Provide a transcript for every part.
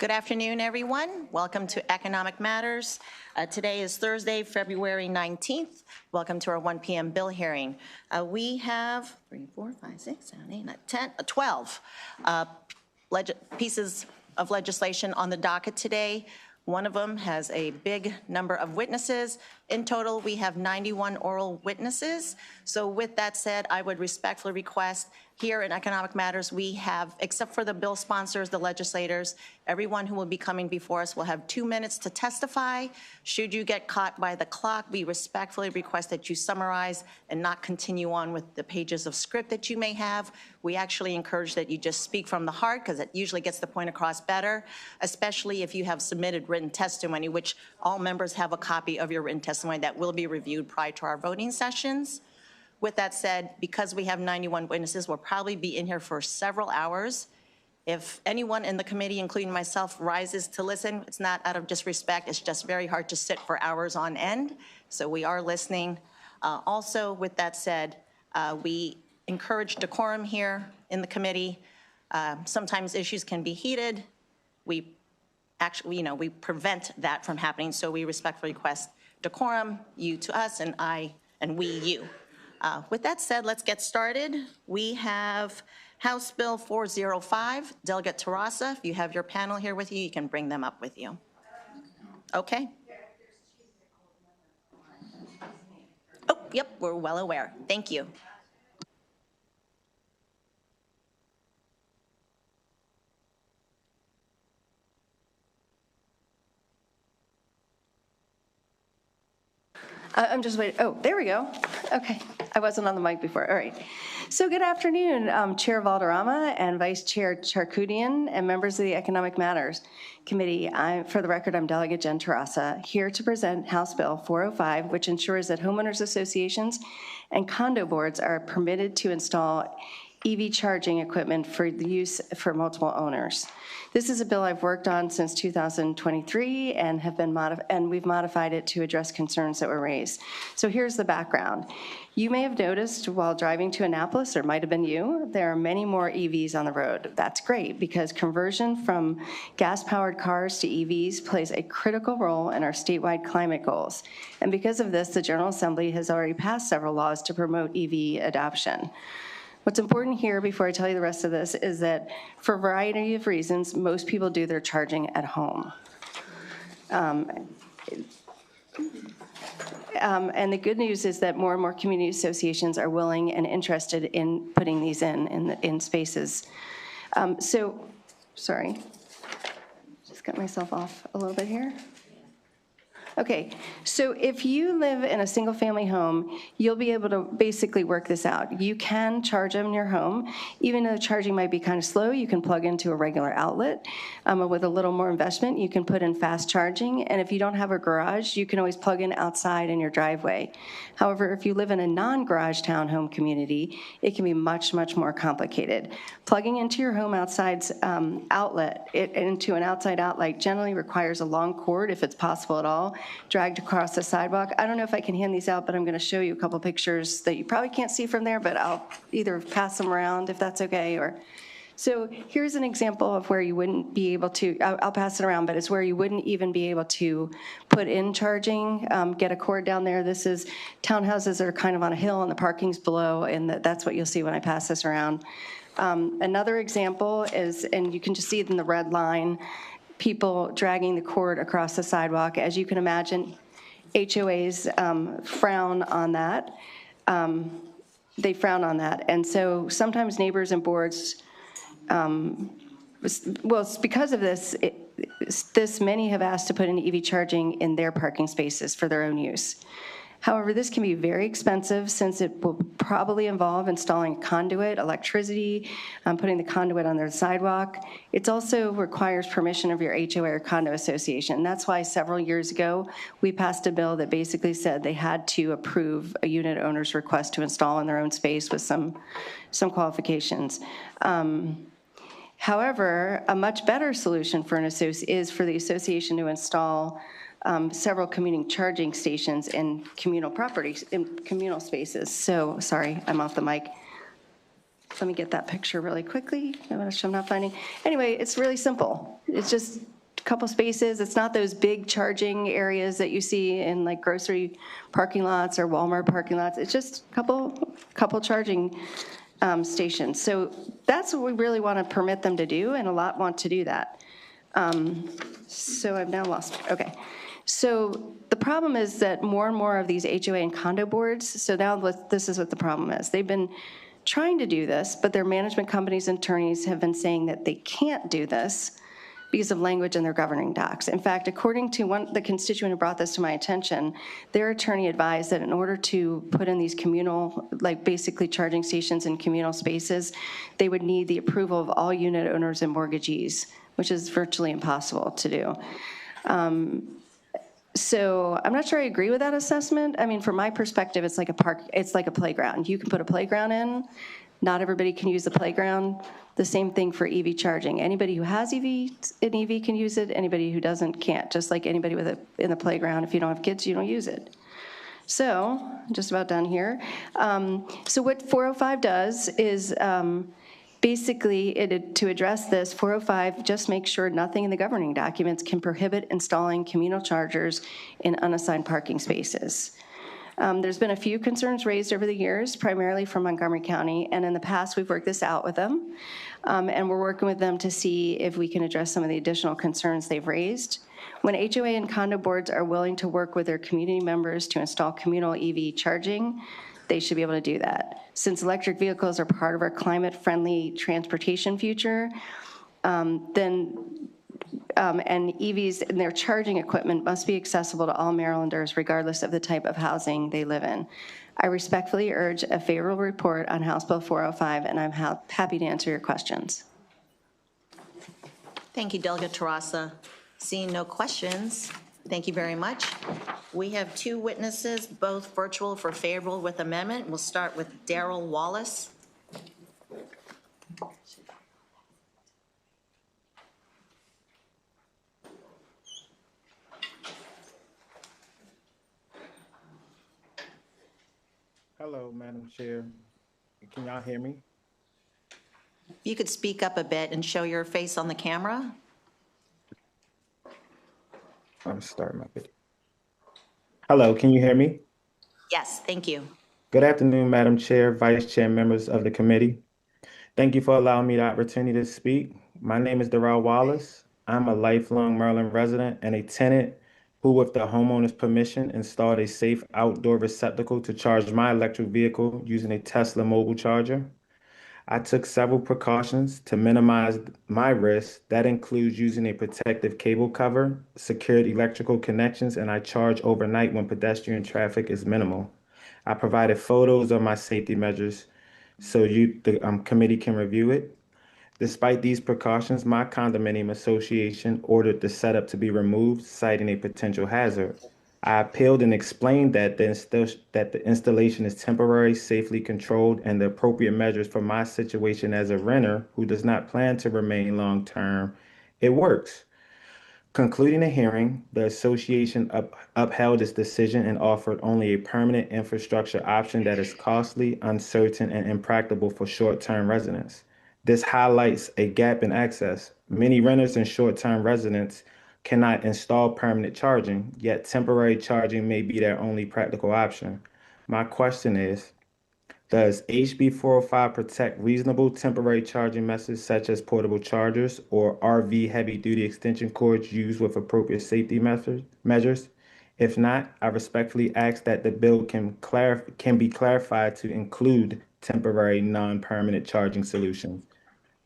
Good afternoon, everyone. Welcome to Economic Matters. Today is Thursday, February 19th. Welcome to our 1 p.m. bill hearing. We have 3, 4, 5, 6, 7, 8, 9, 10, 12 pieces of legislation on the docket today. One of them has a big number of witnesses. In total, we have 91 oral witnesses. So with that said, I would respectfully request here in Economic Matters, we have, except for the bill sponsors, the legislators, everyone who will be coming before us will have 2 minutes to testify. Should you get caught by the clock, we respectfully request that you summarize and not continue on with the pages of script that you may have. We actually encourage that you just speak from the heart because it usually gets the point across better, especially if you have submitted written testimony, which all members have a copy of your written testimony that will be reviewed prior to our voting sessions. With that said, because we have 91 witnesses, we'll probably be in here for several hours. If anyone in the committee, including myself, rises to listen, it's not out of disrespect, it's just very hard to sit for hours on end. So we are listening. Also, with that said, we encourage decorum here in the committee. Sometimes issues can be heated. We actually, we prevent that from happening. So we respectfully request decorum, you to us and I and we you. With that said, let's get started. We have House Bill 405, Delegate Terrassa. If you have your panel here with you, you can bring them up with you. Okay. Oh, yep, we're well aware. Thank you. I'm just waiting. Oh, there we go. Okay. I wasn't on the mic before. All right. So good afternoon, Chair Valderrama and Vice Chair Charkoudian and members of the Economic Matters Committee. For the record, I'm Delegate Jen Terrassa, here to present House Bill 405, which ensures that homeowners associations and condo boards are permitted to install EV charging equipment for the use for multiple owners. This is a bill I've worked on since 2023 and we've modified it to address concerns that were raised. So here's the background. You may have noticed while driving to Annapolis, or might have been you, there are many more EVs on the road. That's great because conversion from gas-powered cars to EVs plays a critical role in our statewide climate goals. And because of this, the General Assembly has already passed several laws to promote EV adoption. What's important here, before I tell you the rest of this, is that for a variety of reasons, most people do their charging at home. And the good news is that more and more community associations are willing and interested in putting these in spaces. Sorry, just got myself off a little bit here. Okay, so if you live in a single-family home, you'll be able to basically work this out. You can charge them in your home. Even though charging might be kind of slow, you can plug into a regular outlet. With a little more investment, you can put in fast charging. And if you don't have a garage, you can always plug in outside in your driveway. However, if you live in a non-garage townhome community, it can be much, much more complicated. Plugging into your home outside's outlet, into an outside outlet generally requires a long cord, if it's possible at all, dragged across the sidewalk. I don't know if I can hand these out, but I'm going to show you a couple pictures that you probably can't see from there, but I'll either pass them around if that's okay. So here's an example of where you wouldn't be able to, I'll pass it around, but it's where you wouldn't even be able to put in charging, get a cord down there. This is townhouses that are kind of on a hill and the parking's below, and that's what you'll see when I pass this around. Another example is, and you can just see it in the red line, people dragging the cord across the sidewalk. As you can imagine, HOAs frown on that. They frown on that. And so sometimes neighbors and boards, well, because of this, many have asked to put in EV charging in their parking spaces for their own use. However, this can be very expensive since it will probably involve installing a conduit, electricity, putting the conduit on their sidewalk. It also requires permission of your HOA or condo association. And that's why several years ago, we passed a bill that basically said they had to approve a unit owner's request to install in their own space with some qualifications. However, a much better solution for is for the association to install several commuting charging stations in communal properties, in communal spaces. So, sorry, I'm off the mic. let me get that picture really quickly, which I'm not finding. Anyway, it's really simple. It's just a couple spaces. It's not those big charging areas that you see in like grocery parking lots or Walmart parking lots. It's just a couple charging stations. So that's what we really want to permit them to do, and a lot want to do that. So I've now lost, okay. So the problem is that more and more of these HOA and condo boards, so now this is what the problem is. They've been trying to do this, but their management companies and attorneys have been saying that they can't do this because of language in their governing docs. In fact, according to the constituent who brought this to my attention, their attorney advised that in order to put in these communal, like basically charging stations in communal spaces, they would need the approval of all unit owners and mortgagees, which is virtually impossible to do. So I'm not sure I agree with that assessment. I mean, from my perspective, it's like a park, it's like a playground. You can put a playground in, not everybody can use the playground. The same thing for EV charging. Anybody who has an EV can use it, anybody who doesn't can't, just like anybody in the playground. If you don't have kids, you don't use it. So, just about done here. So what 405 does is, basically, to address this, 405 just makes sure nothing in the governing documents can prohibit installing communal chargers in unassigned parking spaces. There's been a few concerns raised over the years, primarily from Montgomery County, and in the past, we've worked this out with them, and we're working with them to see if we can address some of the additional concerns they've raised. When HOA and condo boards are willing to work with their community members to install communal EV charging, they should be able to do that. Since electric vehicles are part of our climate-friendly transportation future, and EVs and their charging equipment must be accessible to all Marylanders regardless of the type of housing they live in. I respectfully urge a favorable report on House Bill 405, and I'm happy to answer your questions. Thank you, Delegate Terrassa. Seeing no questions, thank you very much. We have two witnesses, both virtual for favorable with amendment. We'll start with Darrell Wallace. Hello, Madam Chair. Can y'all hear me? If you could speak up a bit and show your face on the camera. I'm starting my video. Hello, can you hear me? Yes, thank you. Good afternoon, Madam Chair, Vice Chair, members of the committee. Thank you for allowing me the opportunity to speak. My name is Darrell Wallace. I'm a lifelong Maryland resident and a tenant who, with the homeowner's permission, installed a safe outdoor receptacle to charge my electric vehicle using a Tesla mobile charger. I took several precautions to minimize my risk. That includes using a protective cable cover, secured electrical connections, and I charge overnight when pedestrian traffic is minimal. I provided photos of my safety measures so the committee can review it. Despite these precautions, my condominium association ordered the setup to be removed, citing a potential hazard. I appealed and explained that the installation is temporary, safely controlled, and the appropriate measures for my situation as a renter who does not plan to remain long-term. It works. Concluding the hearing, the association upheld its decision and offered only a permanent infrastructure option that is costly, uncertain, and impractical for short-term residents. This highlights a gap in access. Many renters and short-term residents cannot install permanent charging, yet temporary charging may be their only practical option. My question is, does HB 405 protect reasonable temporary charging methods such as portable chargers or RV heavy-duty extension cords used with appropriate safety measures? If not, I respectfully ask that the bill can be clarified to include temporary non-permanent charging solutions.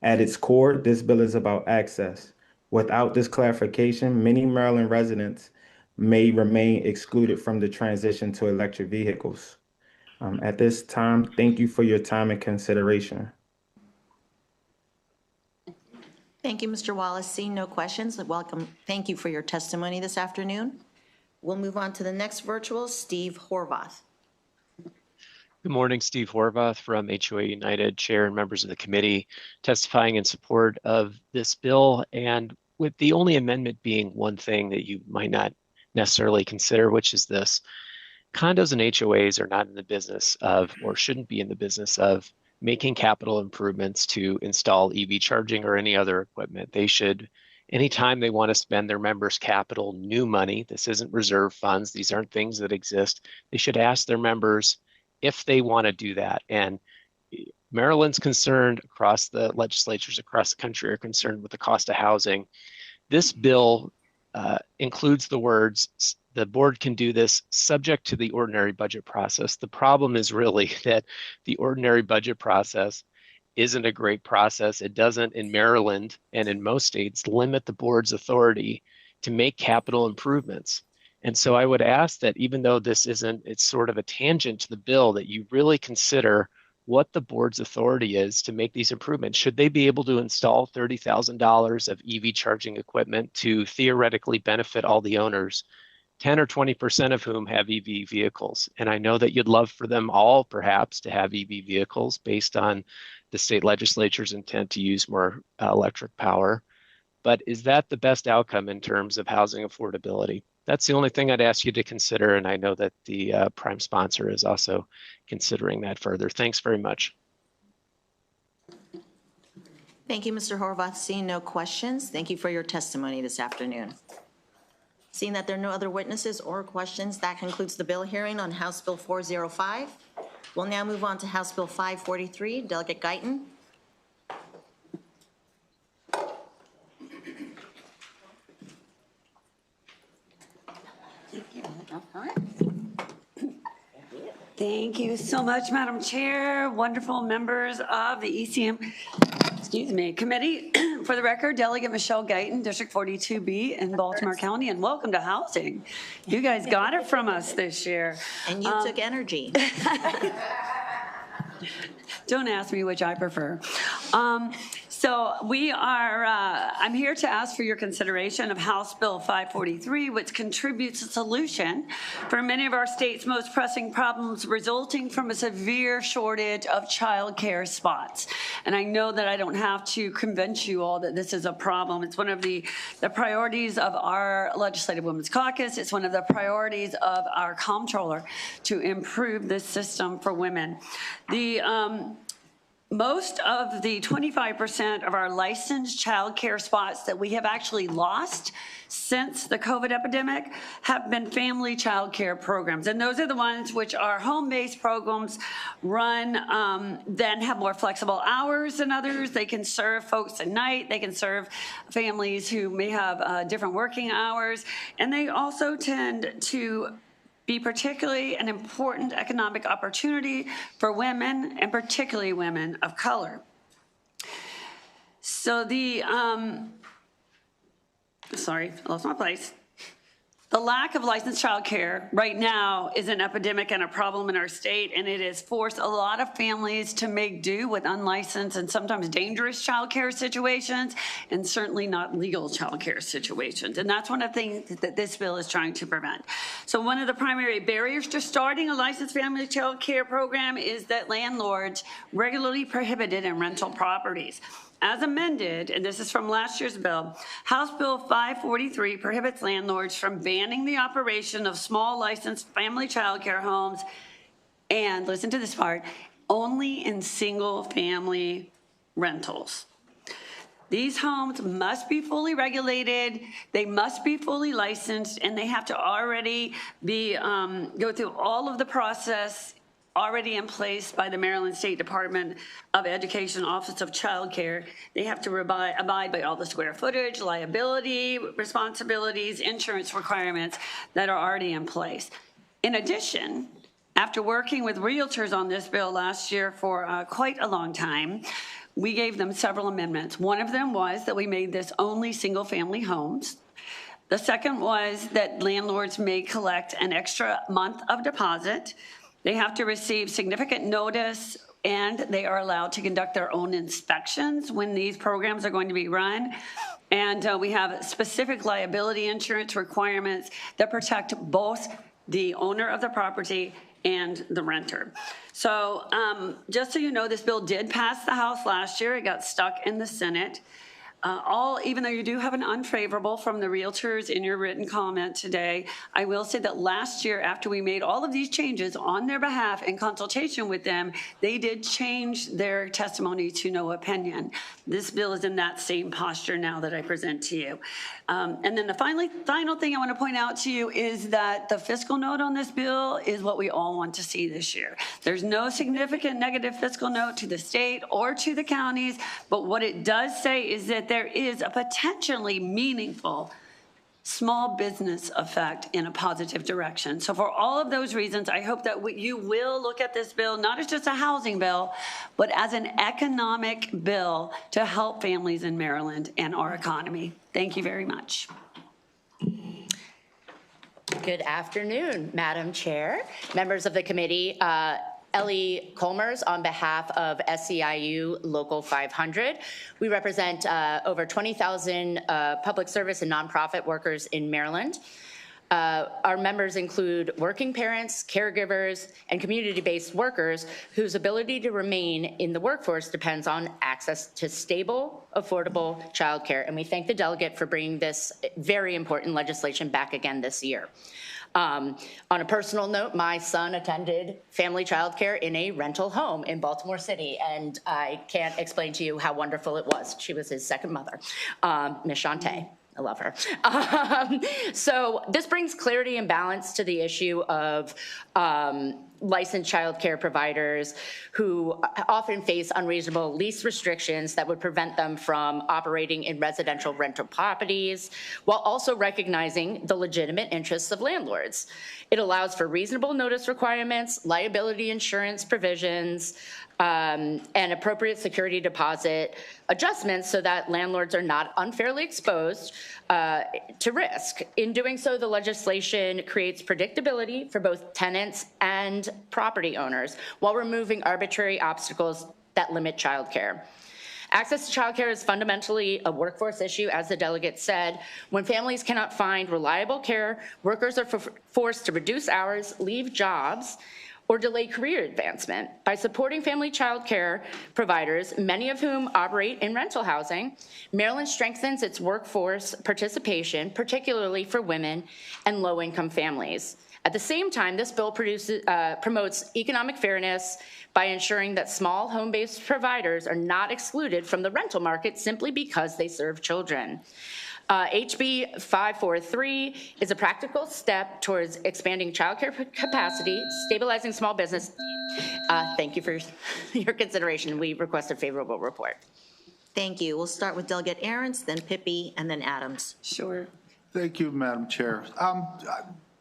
At its core, this bill is about access. Without this clarification, many Maryland residents may remain excluded from the transition to electric vehicles. At this time, thank you for your time and consideration. Thank you, Mr. Wallace. Seeing no questions, welcome. Thank you for your testimony this afternoon. We'll move on to the next virtual, Steve Horvath. Good morning, Steve Horvath from HOA United, Chair and members of the committee, testifying in support of this bill, and with the only amendment being one thing that you might not necessarily consider, which is this. Condos and HOAs are not in the business of, or shouldn't be in the business of, making capital improvements to install EV charging or any other equipment. They should, anytime they want to spend their members' capital, new money, this isn't reserve funds, these aren't things that exist, they should ask their members if they want to do that. And Maryland's concerned, across the legislatures across the country are concerned with the cost of housing. This bill includes the words, the board can do this subject to the ordinary budget process. The problem is really that the ordinary budget process isn't a great process. It doesn't, in Maryland and in most states, limit the board's authority to make capital improvements. And so I would ask that even though this isn't, it's sort of a tangent to the bill, that you really consider what the board's authority is to make these improvements. Should they be able to install $30,000 of EV charging equipment to theoretically benefit all the owners, 10 or 20% of whom have EV vehicles? And I know that you'd love for them all perhaps to have EV vehicles based on the state legislature's intent to use more electric power. But is that the best outcome in terms of housing affordability? That's the only thing I'd ask you to consider, and I know that the prime sponsor is also considering that further. Thanks very much. Thank you, Mr. Horvath. Seeing no questions, thank you for your testimony this afternoon. Seeing that there are no other witnesses or questions, that concludes the bill hearing on House Bill 405. We'll now move on to House Bill 543. Delegate Guyton. Thank you so much, Madam Chair, wonderful members of the ECM, Committee. For the record, Delegate Michelle Guyton, District 42B in Baltimore County, and welcome to housing. You guys got it from us this year. And you took energy. Don't ask me which I prefer. So I'm here to ask for your consideration of House Bill 543, which contributes a solution for many of our state's most pressing problems resulting from a severe shortage of child care spots. And I know that I don't have to convince you all that this is a problem. It's one of the priorities of our Legislative Women's Caucus. It's one of the priorities of our comptroller to improve this system for women. Most of the 25% of our licensed child care spots that we have actually lost since the COVID epidemic have been family child care programs. And those are the ones which are home-based programs run, then have more flexible hours than others. They can serve folks at night. They can serve families who may have different working hours. And they also tend to be particularly an important economic opportunity for women, and particularly women of color. So sorry, I lost my place. The lack of licensed childcare right now is an epidemic and a problem in our state, and it has forced a lot of families to make do with unlicensed and sometimes dangerous childcare situations, and certainly not legal childcare situations. And that's one of the things that this bill is trying to prevent. So one of the primary barriers to starting a licensed family childcare program is that landlords regularly prohibit it in rental properties. As amended, and this is from last year's bill, House Bill 543 prohibits landlords from banning the operation of small licensed family child care homes, and listen to this part, only in single family rentals. These homes must be fully regulated, they must be fully licensed, and they have to already be go through all of the process already in place by the Maryland State Department of Education Office of Child Care. They have to abide by all the square footage, liability, responsibilities, insurance requirements that are already in place. In addition, after working with realtors on this bill last year for quite a long time, we gave them several amendments. One of them was that we made this only single-family homes. The second was that landlords may collect an extra month of deposit. They have to receive significant notice, and they are allowed to conduct their own inspections when these programs are going to be run. And we have specific liability insurance requirements that protect both the owner of the property and the renter. So just so you know, this bill did pass the House last year. It got stuck in the Senate. Even though you do have an unfavorable from the realtors in your written comment today, I will say that last year, after we made all of these changes on their behalf in consultation with them, they did change their testimony to no opinion. This bill is in that same posture now that I present to you. And then the final thing I want to point out to you is that the fiscal note on this bill is what we all want to see this year. There's no significant negative fiscal note to the state or to the counties, but what it does say is that there is a potentially meaningful small business effect in a positive direction. So for all of those reasons, I hope that you will look at this bill, not as just a housing bill, but as an economic bill to help families in Maryland and our economy. Thank you very much. Good afternoon, Madam Chair, members of the committee. Ellie Colmers on behalf of SEIU Local 500. We represent over 20,000 public service and nonprofit workers in Maryland. Our members include working parents, caregivers, and community-based workers whose ability to remain in the workforce depends on access to stable, affordable childcare. And we thank the delegate for bringing this very important legislation back again this year. On a personal note, my son attended family childcare in a rental home in Baltimore City, and I can't explain to you how wonderful it was. She was his second mother, Miss Shantae. I love her. So this brings clarity and balance to the issue of licensed child care providers who often face unreasonable lease restrictions that would prevent them from operating in residential rental properties, while also recognizing the legitimate interests of landlords. It allows for reasonable notice requirements, liability insurance provisions, and appropriate security deposit adjustments so that landlords are not unfairly exposed to risk. In doing so, the legislation creates predictability for both tenants and property owners while removing arbitrary obstacles that limit childcare. Access to childcare is fundamentally a workforce issue, as the delegate said. When families cannot find reliable care, workers are forced to reduce hours, leave jobs, or delay career advancement. By supporting family child care providers, many of whom operate in rental housing, Maryland strengthens its workforce participation, particularly for women and low-income families. At the same time, this bill promotes economic fairness by ensuring that small home-based providers are not excluded from the rental market simply because they serve children. HB 543 is a practical step towards expanding childcare capacity, stabilizing small business. Thank you for your consideration. We request a favorable report. Thank you. We'll start with Delegate Ahrens, then Pippi, and then Adams. Sure. Thank you, Madam Chair.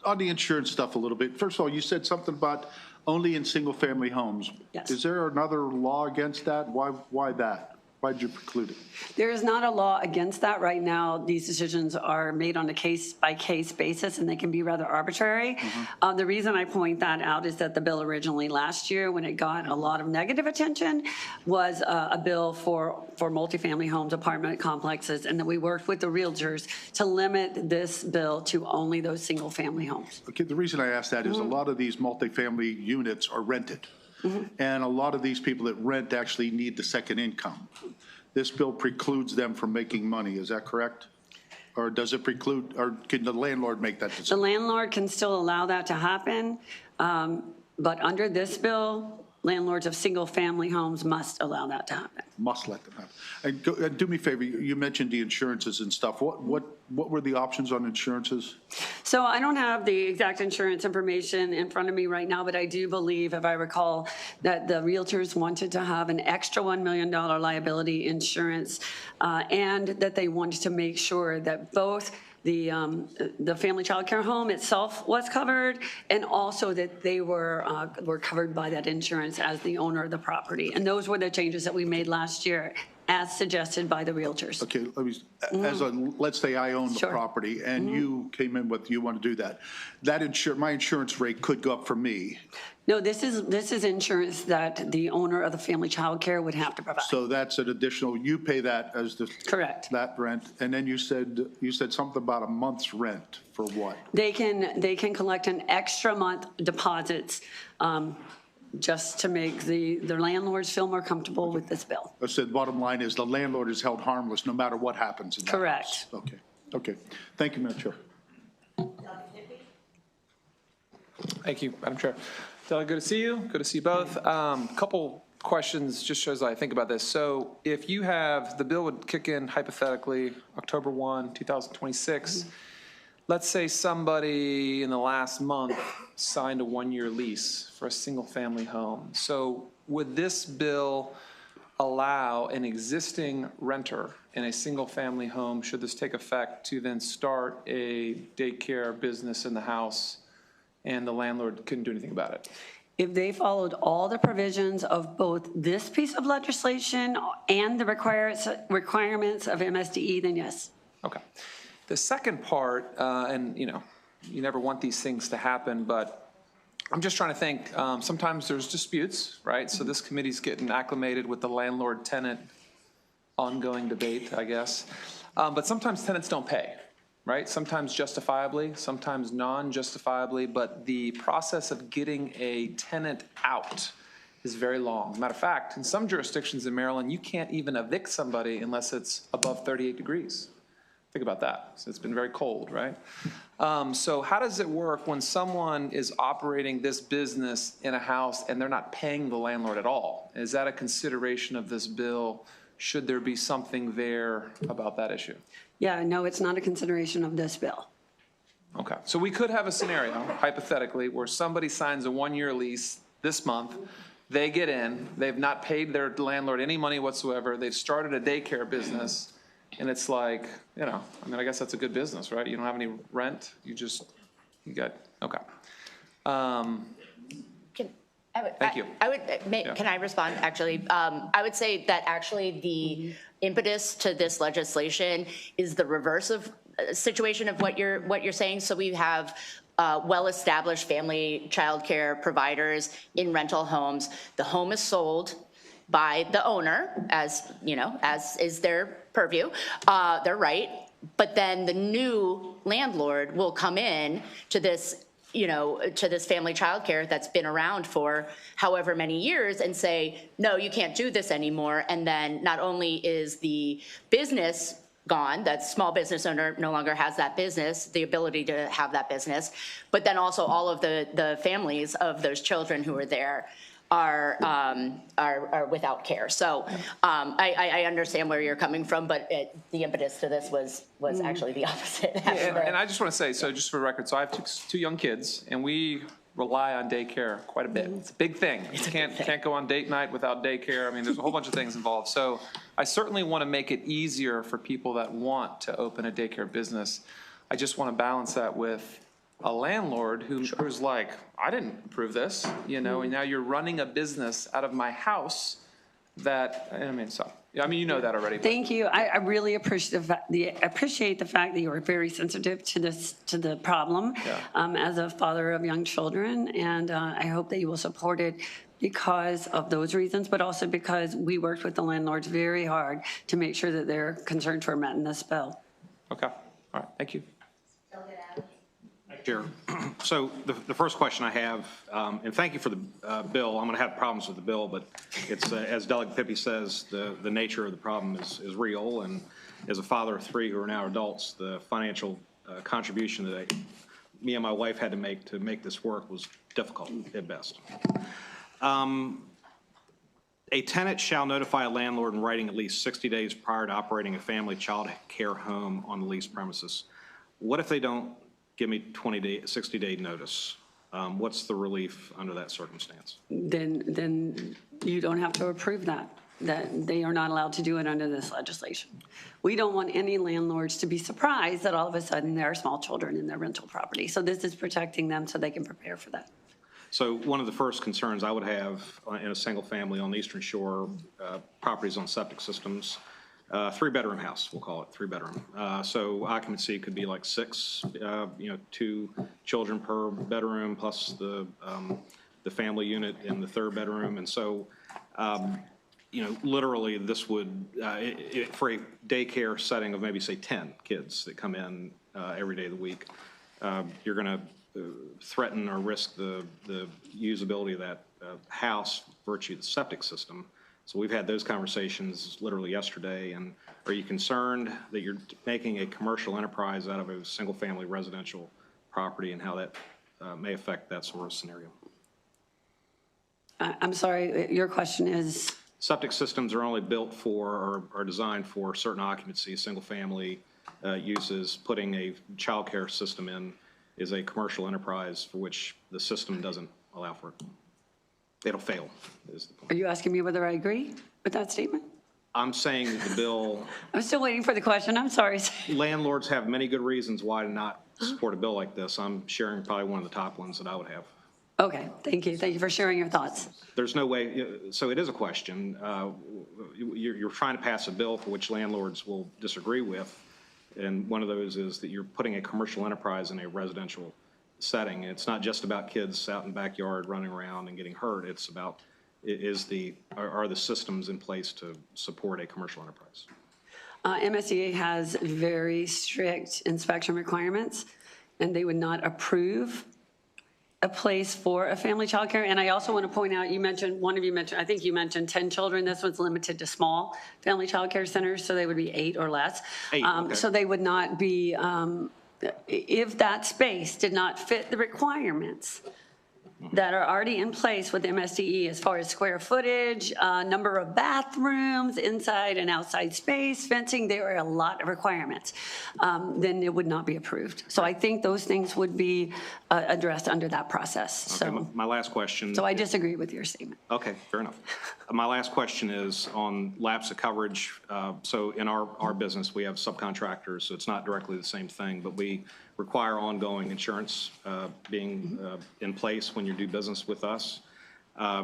On the insurance stuff a little bit. First of all, you said something about only in single-family homes. Yes. Is there another law against that? Why that? Why'd you preclude it? There is not a law against that right now. These decisions are made on a case-by-case basis, and they can be rather arbitrary. The reason I point that out is that the bill originally last year, when it got a lot of negative attention, was a bill for multifamily homes, apartment complexes, and that we worked with the realtors to limit this bill to only those single-family homes. Okay, the reason I ask that is a lot of these multifamily units are rented. And a lot of these people that rent actually need the second income. This bill precludes them from making money, is that correct? Or does it preclude, or can the landlord make that decision? The landlord can still allow that to happen, but under this bill, landlords of single-family homes must allow that to happen. Must let them happen. And do me a favor, you mentioned the insurances and stuff. What were the options on insurances? So I don't have the exact insurance information in front of me right now, but I do believe, if I recall, that the realtors wanted to have an extra $1 million liability insurance, and that they wanted to make sure that both the family child care home itself was covered, and also that they were covered by that insurance as the owner of the property. And those were the changes that we made last year, as suggested by the realtors. Okay, let's say I own the Sure. property and you came in with, you want to do that. My insurance rate could go up for me. No, this is insurance that the owner of the family child care would have to provide. So that's an additional, you pay that as the. Correct. That rent. And then you said something about a month's rent for what? They can collect an extra month deposits just to make the landlords feel more comfortable with this bill. So the bottom line is the landlord is held harmless no matter what happens in that Correct. house. Okay, okay. Thank you, Madam Chair. Thank you, Madam Chair. Della, good to see you. Good to see you both. Couple questions just as I think about this. So if you have, the bill would kick in hypothetically October 1, 2026. Let's say somebody in the last month signed a one-year lease for a single-family home. So would this bill allow an existing renter in a single-family home, should this take effect, to then start a daycare business in the house and the landlord couldn't do anything about it? If they followed all the provisions of both this piece of legislation and the requirements of MSDE, then yes. Okay. The second part, and you never want these things to happen, but I'm just trying to think, sometimes there's disputes, right? So this committee's getting acclimated with the landlord-tenant ongoing debate, I guess. But sometimes tenants don't pay, right? Sometimes justifiably, sometimes non-justifiably, but the process of getting a tenant out is very long. As a matter of fact, in some jurisdictions in Maryland, you can't even evict somebody unless it's above 38 degrees. Think about that. So it's been very cold, right? So how does it work when someone is operating this business in a house and they're not paying the landlord at all? Is that a consideration of this bill? Should there be something there about that issue? Yeah, no, it's not a consideration of this bill. Okay, so we could have a scenario, hypothetically, where somebody signs a one-year lease this month, they get in, they've not paid their landlord any money whatsoever, they've started a daycare business, and it's like, I guess that's a good business, right? You don't have any rent, you got, okay. Thank you. Can I respond, actually? I would say that actually the impetus to this legislation is the reverse of situation of what you're saying. So we have well-established family childcare providers in rental homes. The home is sold by the owner, as is their purview, their right. But then the new landlord will come in to this family childcare that's been around for however many years and say, no, you can't do this anymore. And then not only is the business gone, that small business owner no longer has that business, the ability to have that business, but then also all of the families of those children who are there are without care. So I understand where you're coming from, but the impetus to this was actually the opposite. And I just want to say, so just for the record, so I have two young kids, and we rely on daycare quite a bit. It's a big thing. You can't go on date night without daycare. I mean, there's a whole bunch of things involved. So I certainly want to make it easier for people that want to open a daycare business. I just want to balance that with a landlord who's like, I didn't approve this, and now you're running a business out of my house that, you know that already. Thank you. I really appreciate the fact that you are very sensitive to the problem as a father of young children, and I hope that you will support it because of those reasons, but also because we worked with the landlords very hard to make sure that their concerns were met in this bill. Okay. All right. Thank you. Chair. So the first question I have, and thank you for the bill. I'm going to have problems with the bill, but it's as Delegate Pippi says, the nature of the problem is real. And as a father of three who are now adults, the financial contribution that me and my wife had to make this work was difficult at best. A tenant shall notify a landlord in writing at least 60 days prior to operating a family child care home on the leased premises. What if they don't give me 60-day notice? What's the relief under that circumstance? Then you don't have to approve that they are not allowed to do it under this legislation. We don't want any landlords to be surprised that all of a sudden there are small children in their rental property. So this is protecting them so they can prepare for that. So one of the first concerns I would have in a single family on the Eastern Shore, properties on septic systems, 3-bedroom house, we'll call it 3-bedroom. So occupancy could be like 6, 2 children per bedroom plus the family unit in the 3rd bedroom. And so, literally this would, for a daycare setting of maybe say 10 kids that come in every day of the week, you're going to threaten or risk the usability of that house virtue of the septic system. So we've had those conversations literally yesterday. And are you concerned that you're making a commercial enterprise out of a single-family residential property and how that may affect that sort of scenario? I'm sorry, your question is? Septic systems are only built for or are designed for certain occupancy, single-family uses. Putting a childcare system in is a commercial enterprise for which the system doesn't allow for it. It'll fail, is the point. Are you asking me whether I agree with that statement? I'm saying that the bill, I'm still waiting for the question. I'm sorry. landlords have many good reasons why to not support a bill like this. I'm sharing probably one of the top ones that I would have. Okay, thank you. Thank you for sharing your thoughts. There's no way, so it is a question. You're trying to pass a bill for which landlords will disagree with, and one of those is that you're putting a commercial enterprise in a residential setting. It's not just about kids out in the backyard running around and getting hurt. It's about, are the systems in place to support a commercial enterprise? MSDA has very strict inspection requirements, and they would not approve a place for a family childcare. And I also want to point out, I think you mentioned 10 children. This one's limited to small family childcare centers, so they would be 8 or less. 8, okay. So they would not be, if that space did not fit the requirements that are already in place with MSDE as far as square footage, number of bathrooms, inside and outside space, fencing, there are a lot of requirements, then it would not be approved. So I think those things would be addressed under that process. Okay, So, my last question. so I disagree with your statement. Okay, fair enough. My last question is on lapse of coverage. So in our business, we have subcontractors, so it's not directly the same thing, but we require ongoing insurance being in place when you do business with us.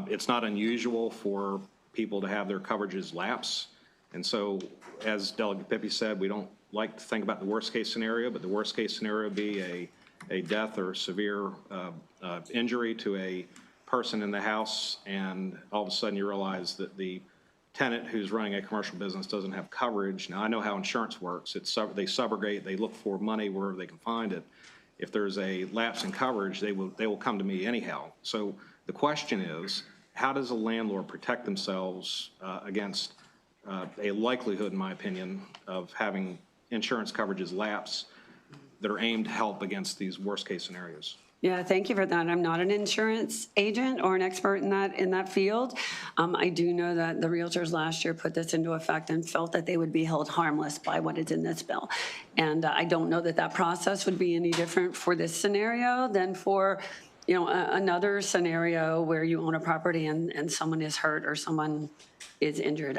It's not unusual for people to have their coverages lapse. And so, as Delegate Pippi said, we don't like to think about the worst case scenario, but the worst case scenario would be a death or severe injury to a person in the house, and all of a sudden you realize that the tenant who's running a commercial business doesn't have coverage. Now, I know how insurance works. They subrogate, they look for money wherever they can find it. If there's a lapse in coverage, they will come to me anyhow. So the question is, how does a landlord protect themselves against a likelihood, in my opinion, of having insurance coverages lapse that are aimed to help against these worst case scenarios? Yeah, thank you for that. I'm not an insurance agent or an expert in that field. I do know that the realtors last year put this into effect and felt that they would be held harmless by what is in this bill. And I don't know that that process would be any different for this scenario than for, another scenario where you own a property and someone is hurt or someone is injured.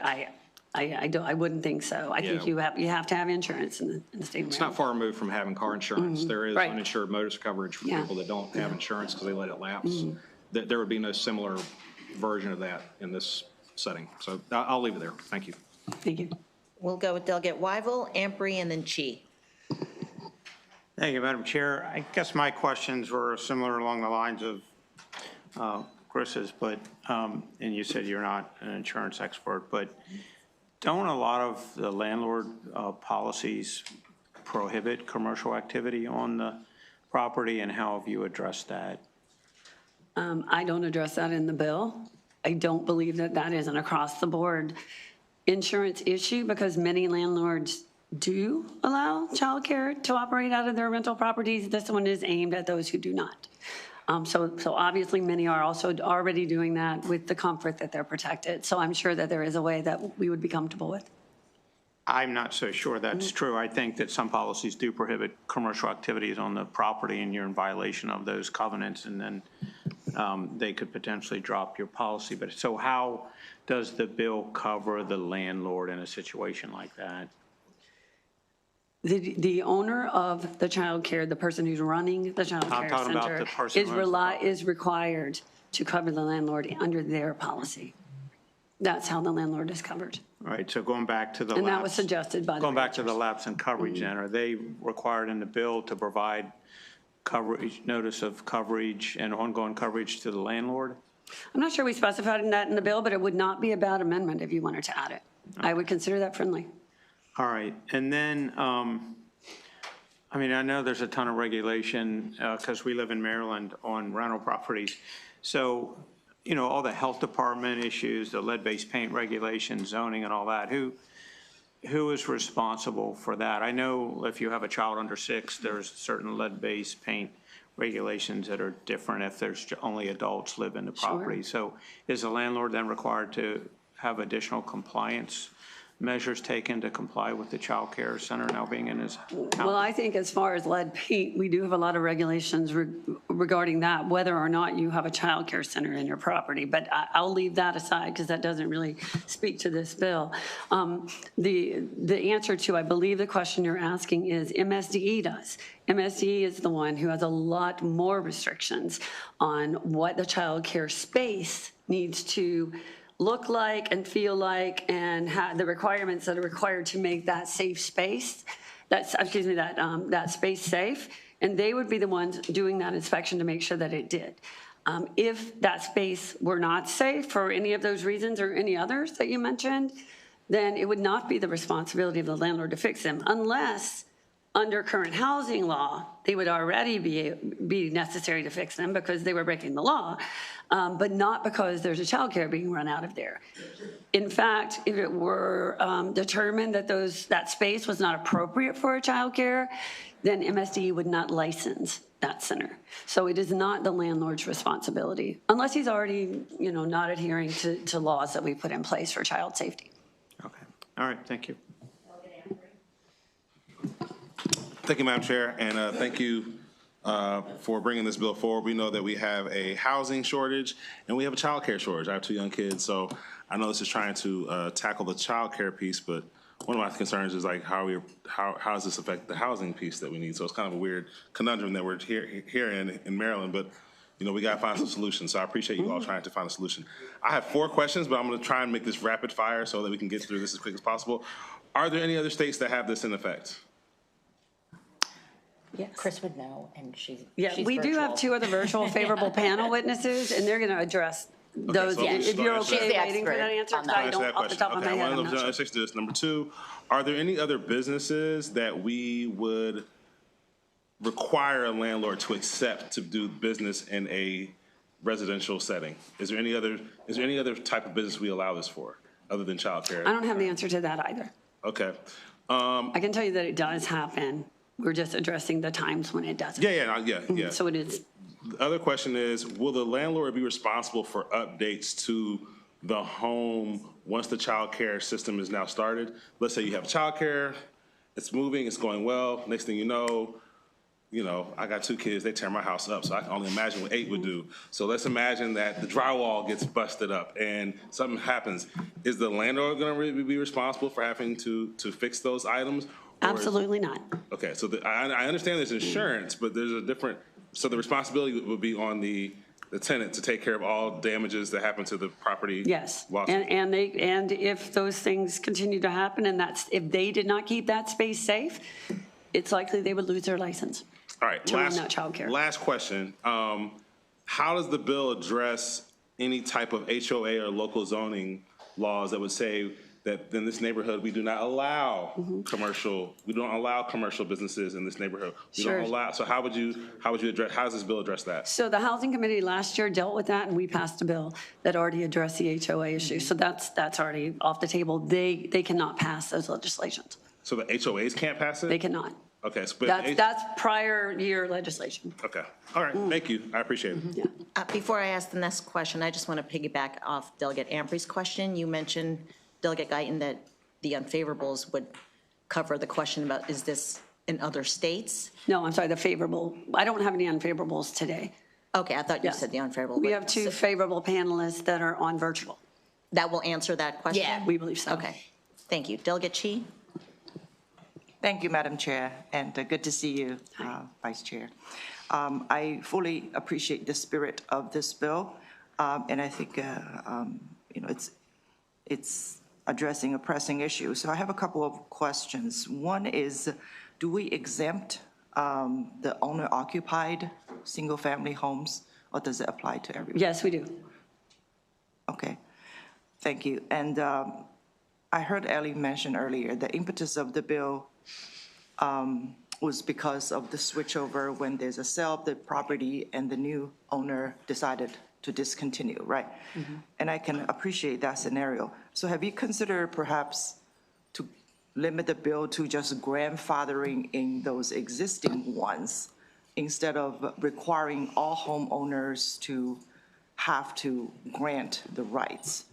I wouldn't think so. I think you have to have insurance in the state of It's not far removed from having car insurance. There is Right. uninsured motorist coverage for people that don't have insurance because they let it lapse. There would be no similar version of that in this setting. So I'll leave it there. Thank you. Thank you. We'll go with Delegate Weigel, Ampry, and then Chi. Thank you, Madam Chair. I guess my questions were similar along the lines of Chris's, but, and you said you're not an insurance expert, but don't a lot of the landlord policies prohibit commercial activity on the property, and how have you addressed that? I don't address that in the bill. I don't believe that that is an across-the-board insurance issue because many landlords do allow childcare to operate out of their rental properties. This one is aimed at those who do not. So obviously many are also already doing that with the comfort that they're protected. So I'm sure that there is a way that we would be comfortable with. I'm not so sure that's true. I think that some policies do prohibit commercial activities on the property, and you're in violation of those covenants, and then they could potentially drop your policy. But so how does the bill cover the landlord in a situation like that? The owner of the child care, the person who's running the child care talking about center, the person who owns the property. is required to cover the landlord under their policy. That's how the landlord is covered. All right, so going back to the And that was lapse, suggested by the going back to the realtors. lapse in coverage then, are they required in the bill to provide coverage, notice of coverage and ongoing coverage to the landlord? I'm not sure we specified that in the bill, but it would not be a bad amendment if you wanted to add it. I would consider that friendly. All right, and then, I mean, I know there's a ton of regulation because we live in Maryland on rental properties. So you know, all the health department issues, the lead-based paint regulations, zoning and all that, who is responsible for that? I know if you have a child under 6, there's certain lead-based paint regulations that are different if there's only adults live in the property. So is the landlord then required to have additional compliance measures taken to comply with the child care center now being in his house? Well, I think as far as lead paint, we do have a lot of regulations regarding that, whether or not you have a child care center in your property. But I'll leave that aside because that doesn't really speak to this bill. The answer to, I believe the question you're asking is MSDE does. MSDE is the one who has a lot more restrictions on what the child care space needs to look like and feel like, and the requirements that are required to make that safe space, that space safe, and they would be the ones doing that inspection to make sure that it did. If that space were not safe for any of those reasons or any others that you mentioned, then it would not be the responsibility of the landlord to fix them, unless under current housing law, they would already be necessary to fix them because they were breaking the law, but not because there's a child care being run out of there. In fact, if it were determined that that space was not appropriate for a child care, then MSD would not license that center. So it is not the landlord's responsibility, unless he's already, not adhering to laws that we put in place for child safety. Okay, all right, thank you. Thank you, Madam Chair, and thank you for bringing this bill forward. We know that we have a housing shortage and we have a child care shortage. I have 2 young kids, so I know this is trying to tackle the child care piece, but one of my concerns is like how does this affect the housing piece that we need? So it's kind of a weird conundrum that we're here in Maryland, but we got to find some solutions. So I appreciate you all trying to find a solution. I have 4 questions, but I'm going to try and make this rapid fire so that we can get through this as quick as possible. Are there any other states that have this in effect? Yes. Chris would know, and she's We do have 2 other virtual favorable panel witnesses, and they're going to address those. so if you're okay waiting for expert that answer, on because I don't, off the top of my head, I'm not sure. Answer this. Number 2, are there any other businesses that we would require a landlord to accept to do business in a residential setting? Is there any other type of business we allow this for, other than childcare? I don't have the answer to that either. Okay. I can tell you that it does happen. We're just addressing the times when it doesn't. Yeah. So it is. The other question is, will the landlord be responsible for updates to the home once the child care system is now started? Let's say you have child care, it's moving, it's going well. Next thing you know, I got 2 kids, they tear my house up, so I can only imagine what 8 would do. So let's imagine that the drywall gets busted up and something happens. Is the landlord going to really be responsible for having to fix those items? Absolutely not. Okay, so I understand there's insurance, but there's a different, so the responsibility would be on the tenant to take care of all damages that happen to the property. Yes, loss. and if those things continue to happen, and if they did not keep that space safe, it's likely they would lose their license. All right, to run that child care. Last question. How does the bill address any type of HOA or local zoning laws that would say that in this neighborhood, we do not allow commercial businesses in this neighborhood? We don't allow, so how would you address, how does this bill address that? So the Housing Committee last year dealt with that, and we passed a bill that already addressed the HOA issue. So that's already off the table. They cannot pass those legislations. So the HOAs can't pass it? They cannot. Okay. So That's prior year legislation. Okay. All right. Thank you. I appreciate it. Yeah. Before I ask the next question, I just want to piggyback off Delegate Amprey's question. You mentioned, Delegate Guyton, that the unfavorables would cover the question about, is this in other states? No, I'm sorry, the favorable. I don't have any unfavorables today. Okay, I thought you said the unfavorable. We have 2 favorable panelists that are on virtual. That will answer that question? Yeah. We believe so. Okay, thank you. Delegate Chi? Thank you, Madam Chair, and good to see you, Vice Chair. I fully appreciate the spirit of this bill, and I think it's addressing a pressing issue. So I have a couple of questions. One is, do we exempt the owner-occupied single-family homes, or does it apply to everyone? Yes, we do. Okay, thank you. And I heard Ellie mention earlier the impetus of the bill was because of the switchover when there's a sale of the property and the new owner decided to discontinue, right? And I can appreciate that scenario. So have you considered perhaps to limit the bill to just grandfathering in those existing ones instead of requiring all homeowners to have to grant the rights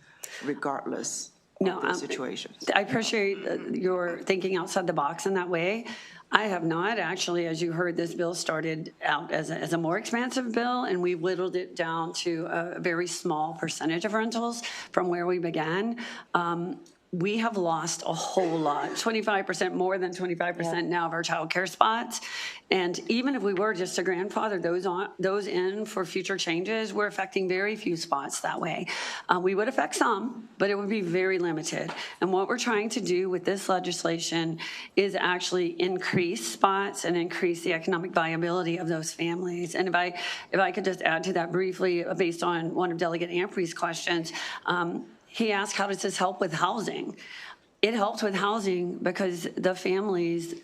regardless of the situations? I appreciate your thinking outside the box in that way. I have not actually, as you heard, this bill started out as a more expansive bill, and we whittled it down to a very small percentage of rentals from where we began. We have lost a whole lot, 25%, more than 25% now of our childcare spots. And even if we were just to grandfather those in for future changes, we're affecting very few spots that way. We would affect some, but it would be very limited. And what we're trying to do with this legislation is actually increase spots and increase the economic viability of those families. And if I could just add to that briefly, based on one of Delegate Amprey's questions, he asked, how does this help with housing? It helps with housing because the families,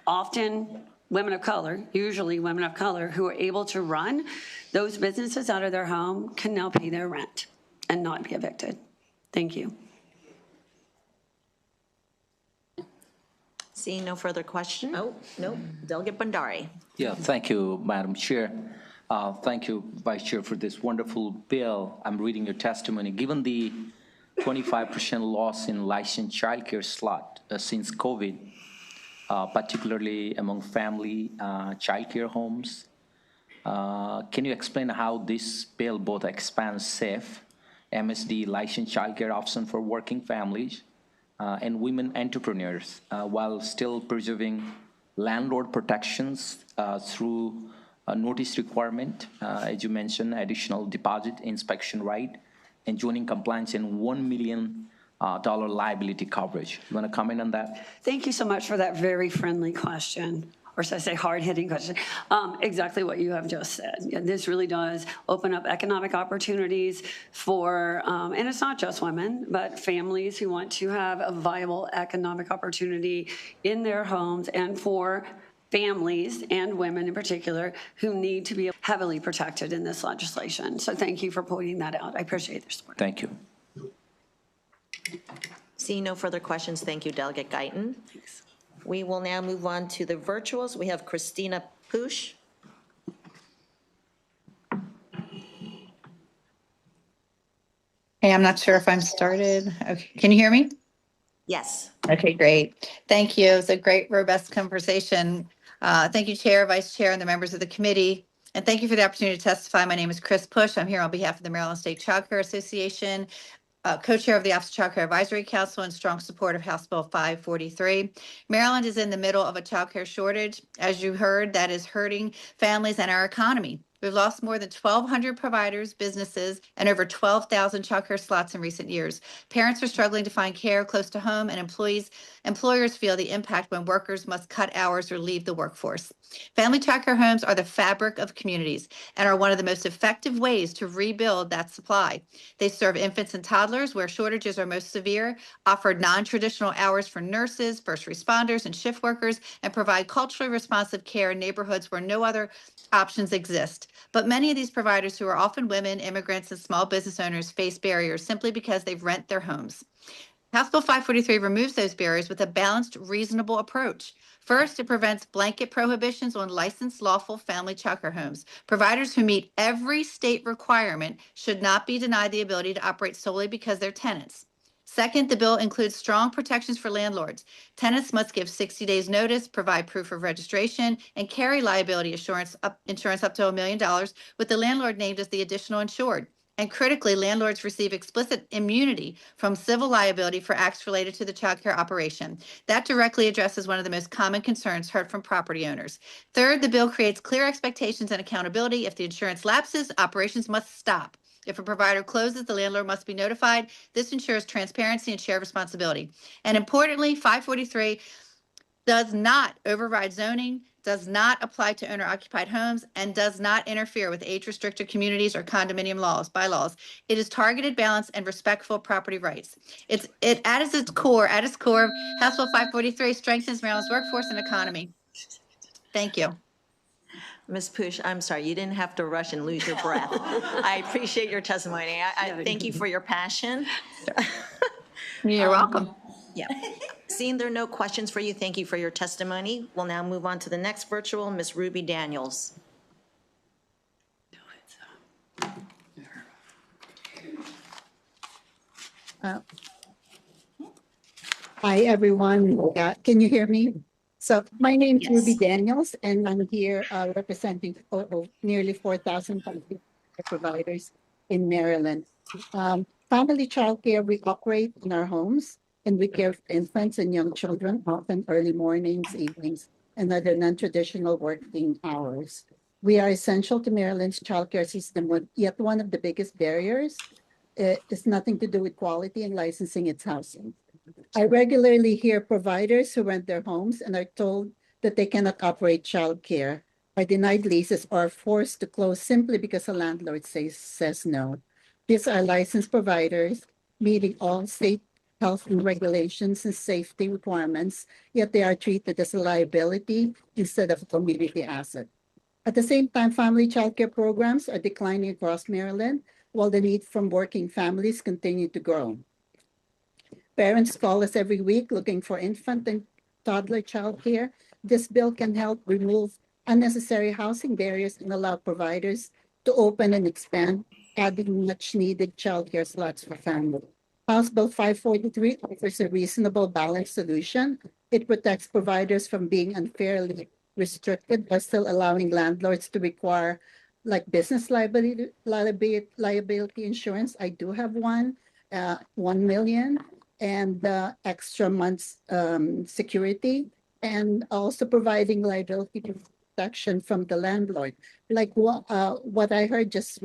often women of color, usually women of color, who are able to run those businesses out of their home can now pay their rent and not be evicted. Thank you. Seeing no further question. Oh, no, Delegate Bhandari. Yeah, thank you, Madam Chair. Thank you, Vice Chair, for this wonderful bill. I'm reading your testimony. Given the 25% loss in licensed childcare slot since COVID, particularly among family childcare homes, can you explain how this bill both expands SAFE, MSD licensed childcare option for working families and women entrepreneurs while still preserving landlord protections through a notice requirement, as you mentioned, additional deposit inspection right, and joining compliance and $1 million liability coverage. You want to comment on that? Thank you so much for that very friendly question, or should I say hard-hitting question. Exactly what you have just said. Yeah, this really does open up economic opportunities for, and it's not just women, but families who want to have a viable economic opportunity in their homes, and for families and women in particular who need to be heavily protected in this legislation. So thank you for pointing that out. I appreciate their support. Thank you. Seeing no further questions, thank you, Delegate Guyton. Thanks. We will now move on to the virtuals. We have Christina Poosh. Hey, I'm not sure if I'm started. Okay, can you hear me? Yes. Okay, great. Thank you. It's a great, robust conversation. Thank you, Chair, Vice Chair, and the members of the committee. And thank you for the opportunity to testify. My name is Chris Push. I'm here on behalf of the Maryland State Child Care Association, co-chair of the Office of Child Care Advisory Council, and strong support of House Bill 543. Maryland is in the middle of a child care shortage. As you heard, that is hurting families and our economy. We've lost more than 1,200 providers, businesses, and over 12,000 child care slots in recent years. Parents are struggling to find care close to home, and employers feel the impact when workers must cut hours or leave the workforce. Family child care homes are the fabric of communities and are one of the most effective ways to rebuild that supply. They serve infants and toddlers where shortages are most severe, offer non-traditional hours for nurses, first responders, and shift workers, and provide culturally responsive care in neighborhoods where no other options exist. But many of these providers, who are often women, immigrants, and small business owners, face barriers simply because they rent their homes. House Bill 543 removes those barriers with a balanced, reasonable approach. First, it prevents blanket prohibitions on licensed, lawful family child care homes. Providers who meet every state requirement should not be denied the ability to operate solely because they're tenants. Second, the bill includes strong protections for landlords. Tenants must give 60 days notice, provide proof of registration, and carry liability insurance up to $1 million, with the landlord named as the additional insured. And critically, landlords receive explicit immunity from civil liability for acts related to the child care operation. That directly addresses one of the most common concerns heard from property owners. Third, the bill creates clear expectations and accountability. If the insurance lapses, operations must stop. If a provider closes, the landlord must be notified. This ensures transparency and shared responsibility. And importantly, 543 does not override zoning, does not apply to owner-occupied homes, and does not interfere with age-restricted communities or condominium bylaws. It is targeted, balanced, and respectful of property rights. At its core, House Bill 543 strengthens Maryland's workforce and economy. Thank you. Ms. Poosh, I'm sorry, you didn't have to rush and lose your breath. I appreciate your testimony. I thank you for your passion. You're welcome. Yeah. Seeing there are no questions for you, thank you for your testimony. We'll now move on to the next virtual, Ms. Ruby Daniels. Hi, everyone. Can you hear me? So my name is Yes. Ruby Daniels, and I'm here representing nearly 4,000 providers in Maryland. Family childcare, we operate in our homes, and we care for infants and young children, often early mornings, evenings, and other non-traditional working hours. We are essential to Maryland's childcare system, yet one of the biggest barriers is nothing to do with quality and licensing its housing. I regularly hear providers who rent their homes and are told that they cannot operate childcare, are denied leases, or are forced to close simply because a landlord says no. These are licensed providers meeting all state health and regulations and safety requirements, yet they are treated as a liability instead of a community asset. At the same time, family childcare programs are declining across Maryland, while the need from working families continue to grow. Parents call us every week looking for infant and toddler childcare. This bill can help remove unnecessary housing barriers and allow providers to open and expand, adding much-needed childcare slots for families. House Bill 543 offers a reasonable, balanced solution. It protects providers from being unfairly restricted while still allowing landlords to require like business liability insurance. I do have one, 1 million, and extra months security, and also providing liability protection from the landlord. Like what I heard just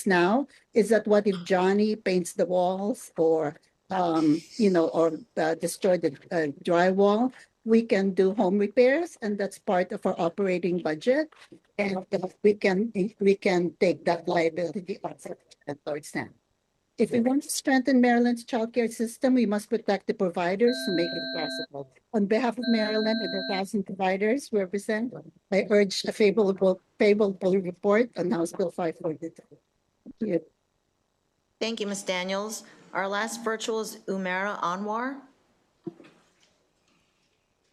now is that what if Johnny paints the walls or destroy the drywall? We can do home repairs, and that's part of our operating budget, and we can take that liability off of the landlord's hand. If we want to strengthen Maryland's childcare system, we must protect the providers to make it possible. On behalf of Maryland and the 1,000 providers we represent, I urge a favorable report on House Bill 543. Thank you. Thank you, Ms. Daniels. Our last virtual is Umera Anwar.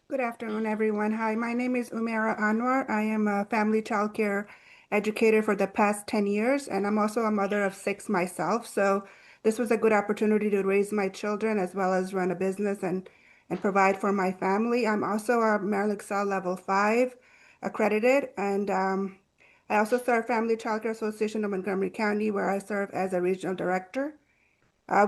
Good afternoon, everyone. Hi, my name is Umera Anwar. I am a family childcare educator for the past 10 years, and I'm also a mother of 6 myself. So this was a good opportunity to raise my children as well as run a business and provide for my family. I'm also a Maryland Excel Level 5 accredited, and I also serve Family Childcare Association of Montgomery County, where I serve as a regional director.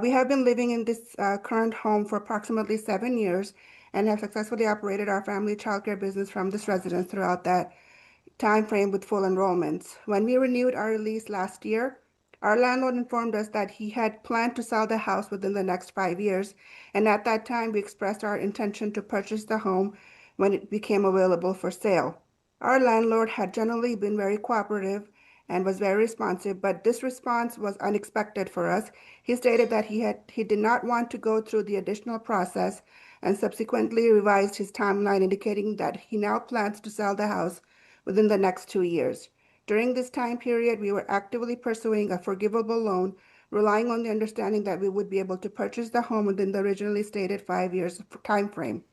We have been living in this current home for approximately 7 years and have successfully operated our family childcare business from this residence throughout that time frame with full enrollments. When we renewed our lease last year, our landlord informed us that he had planned to sell the house within the next 5 years, and at that time we expressed our intention to purchase the home when it became available for sale. Our landlord had generally been very cooperative and was very responsive, but this response was unexpected for us. He stated that he did not want to go through the additional process and subsequently revised his timeline, indicating that he now plans to sell the house within the next 2 years. During this time period, we were actively pursuing a forgivable loan, relying on the understanding that we would be able to purchase the home within the originally stated 5 years time frame.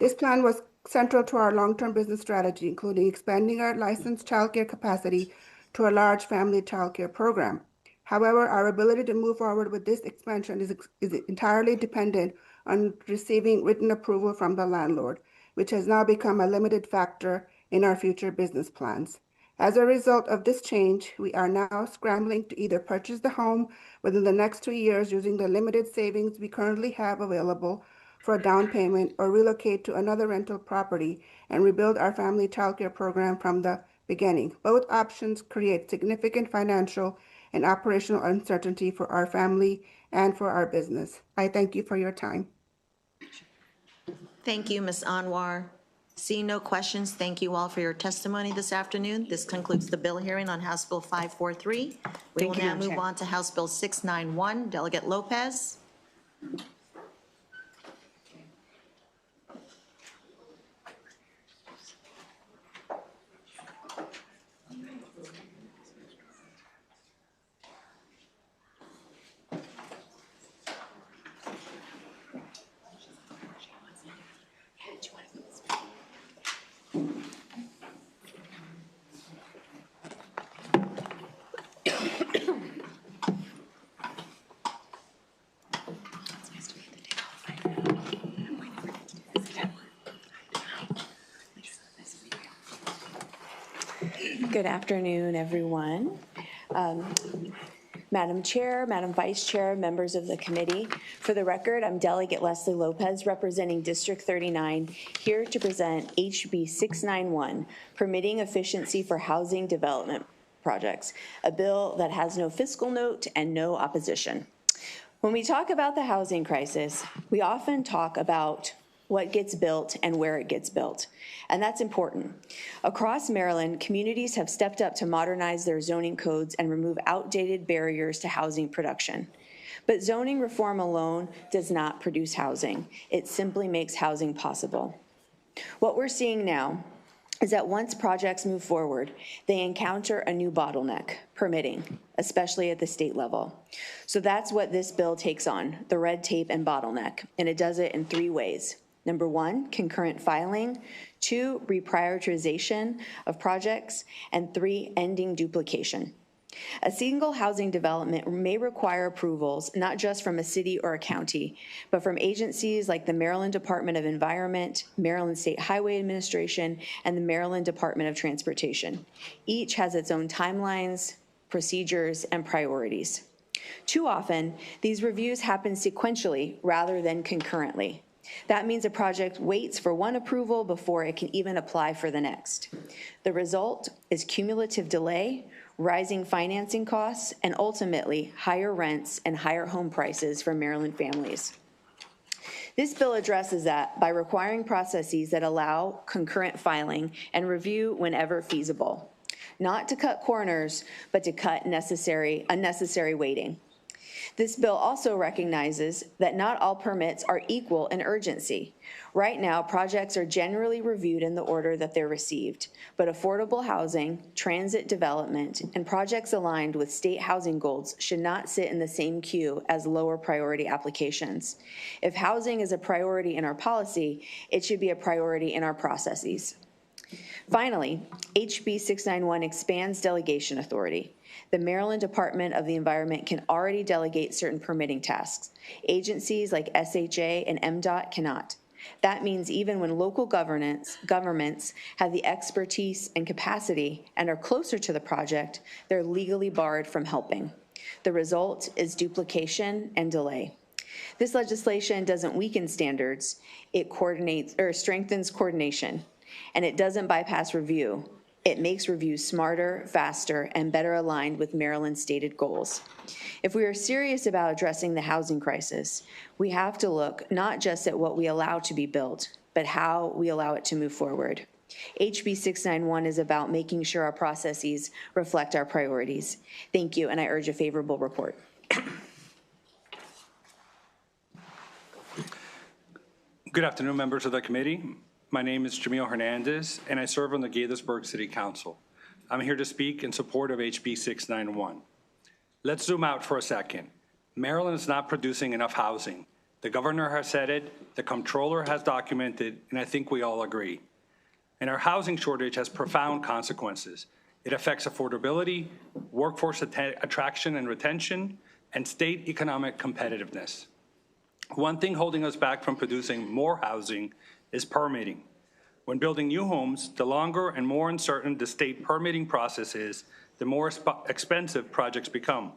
This plan was central to our long-term business strategy, including expanding our licensed childcare capacity to a large family childcare program. However, our ability to move forward with this expansion is entirely dependent on receiving written approval from the landlord, which has now become a limited factor in our future business plans. As a result of this change, we are now scrambling to either purchase the home within the next 2 years using the limited savings we currently have available for a down payment, or relocate to another rental property and rebuild our family childcare program from the beginning. Both options create significant financial and operational uncertainty for our family and for our business. I thank you for your time. Thank you, Ms. Anwar. Seeing no questions, thank you all for your testimony this afternoon. This concludes the bill hearing on House Bill 543. We will now move on to House Bill 691. Delegate Lopez. Good afternoon, everyone. Madam Chair, Madam Vice Chair, members of the committee. For the record, I'm Delegate Leslie Lopez, representing District 39, here to present HB 691, Permitting Efficiency for Housing Development Projects, a bill that has no fiscal note and no opposition. When we talk about the housing crisis, we often talk about what gets built and where it gets built, and that's important. Across Maryland, communities have stepped up to modernize their zoning codes and remove outdated barriers to housing production. But zoning reform alone does not produce housing. It simply makes housing possible. What we're seeing now is that once projects move forward, they encounter a new bottleneck, permitting, especially at the state level. So that's what this bill takes on, the red tape and bottleneck, and it does it in 3 ways. Number 1, concurrent filing, 2, reprioritization of projects, and 3, ending duplication. A single housing development may require approvals not just from a city or a county, but from agencies like the Maryland Department of Environment, Maryland State Highway Administration, and the Maryland Department of Transportation. Each has its own timelines, procedures, and priorities. Too often, these reviews happen sequentially rather than concurrently. That means a project waits for one approval before it can even apply for the next. The result is cumulative delay, rising financing costs, and ultimately higher rents and higher home prices for Maryland families. This bill addresses that by requiring processes that allow concurrent filing and review whenever feasible, not to cut corners, but to cut unnecessary waiting. This bill also recognizes that not all permits are equal in urgency. Right now, projects are generally reviewed in the order that they're received, but affordable housing, transit development, and projects aligned with state housing goals should not sit in the same queue as lower priority applications. If housing is a priority in our policy, it should be a priority in our processes. Finally, HB 691 expands delegation authority. The Maryland Department of the Environment can already delegate certain permitting tasks. Agencies like SHA and MDOT cannot. That means even when local governments have the expertise and capacity and are closer to the project, they're legally barred from helping. The result is duplication and delay. This legislation doesn't weaken standards, it coordinates or strengthens coordination, and it doesn't bypass review. It makes reviews smarter, faster, and better aligned with Maryland's stated goals. If we are serious about addressing the housing crisis, we have to look not just at what we allow to be built, but how we allow it to move forward. HB 691 is about making sure our processes reflect our priorities. Thank you, and I urge a favorable report. Good afternoon, members of the committee. My name is Jamil Hernandez, and I serve on the Gaithersburg City Council. I'm here to speak in support of HB 691. Let's zoom out for a second. Maryland is not producing enough housing. The governor has said it, the comptroller has documented, and I think we all agree. And our housing shortage has profound consequences. It affects affordability, workforce attraction and retention, and state economic competitiveness. One thing holding us back from producing more housing is permitting. When building new homes, the longer and more uncertain the state permitting process is, the more expensive projects become.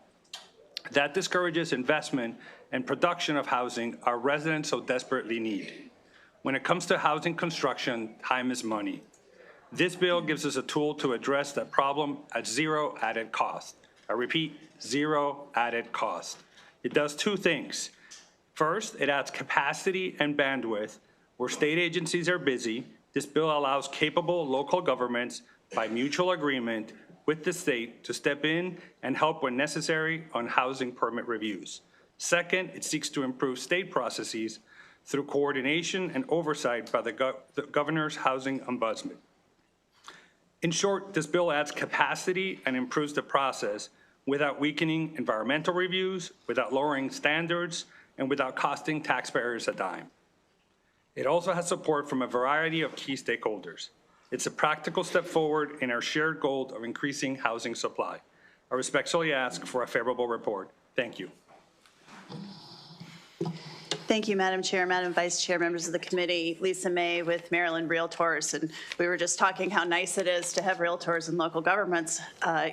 That discourages investment and production of housing our residents so desperately need. When it comes to housing construction, time is money. This bill gives us a tool to address that problem at zero added cost. I repeat, zero added cost. It does 2 things. First, it adds capacity and bandwidth. Where state agencies are busy, this bill allows capable local governments, by mutual agreement with the state, to step in and help when necessary on housing permit reviews. Second, it seeks to improve state processes through coordination and oversight by the governor's housing ombudsman. In short, this bill adds capacity and improves the process without weakening environmental reviews, without lowering standards, and without costing taxpayers a dime. It also has support from a variety of key stakeholders. It's a practical step forward in our shared goal of increasing housing supply. I respectfully ask for a favorable report. Thank you. Thank you, Madam Chair, Madam Vice Chair, members of the committee. Lisa May with Maryland Realtors, and we were just talking how nice it is to have realtors and local governments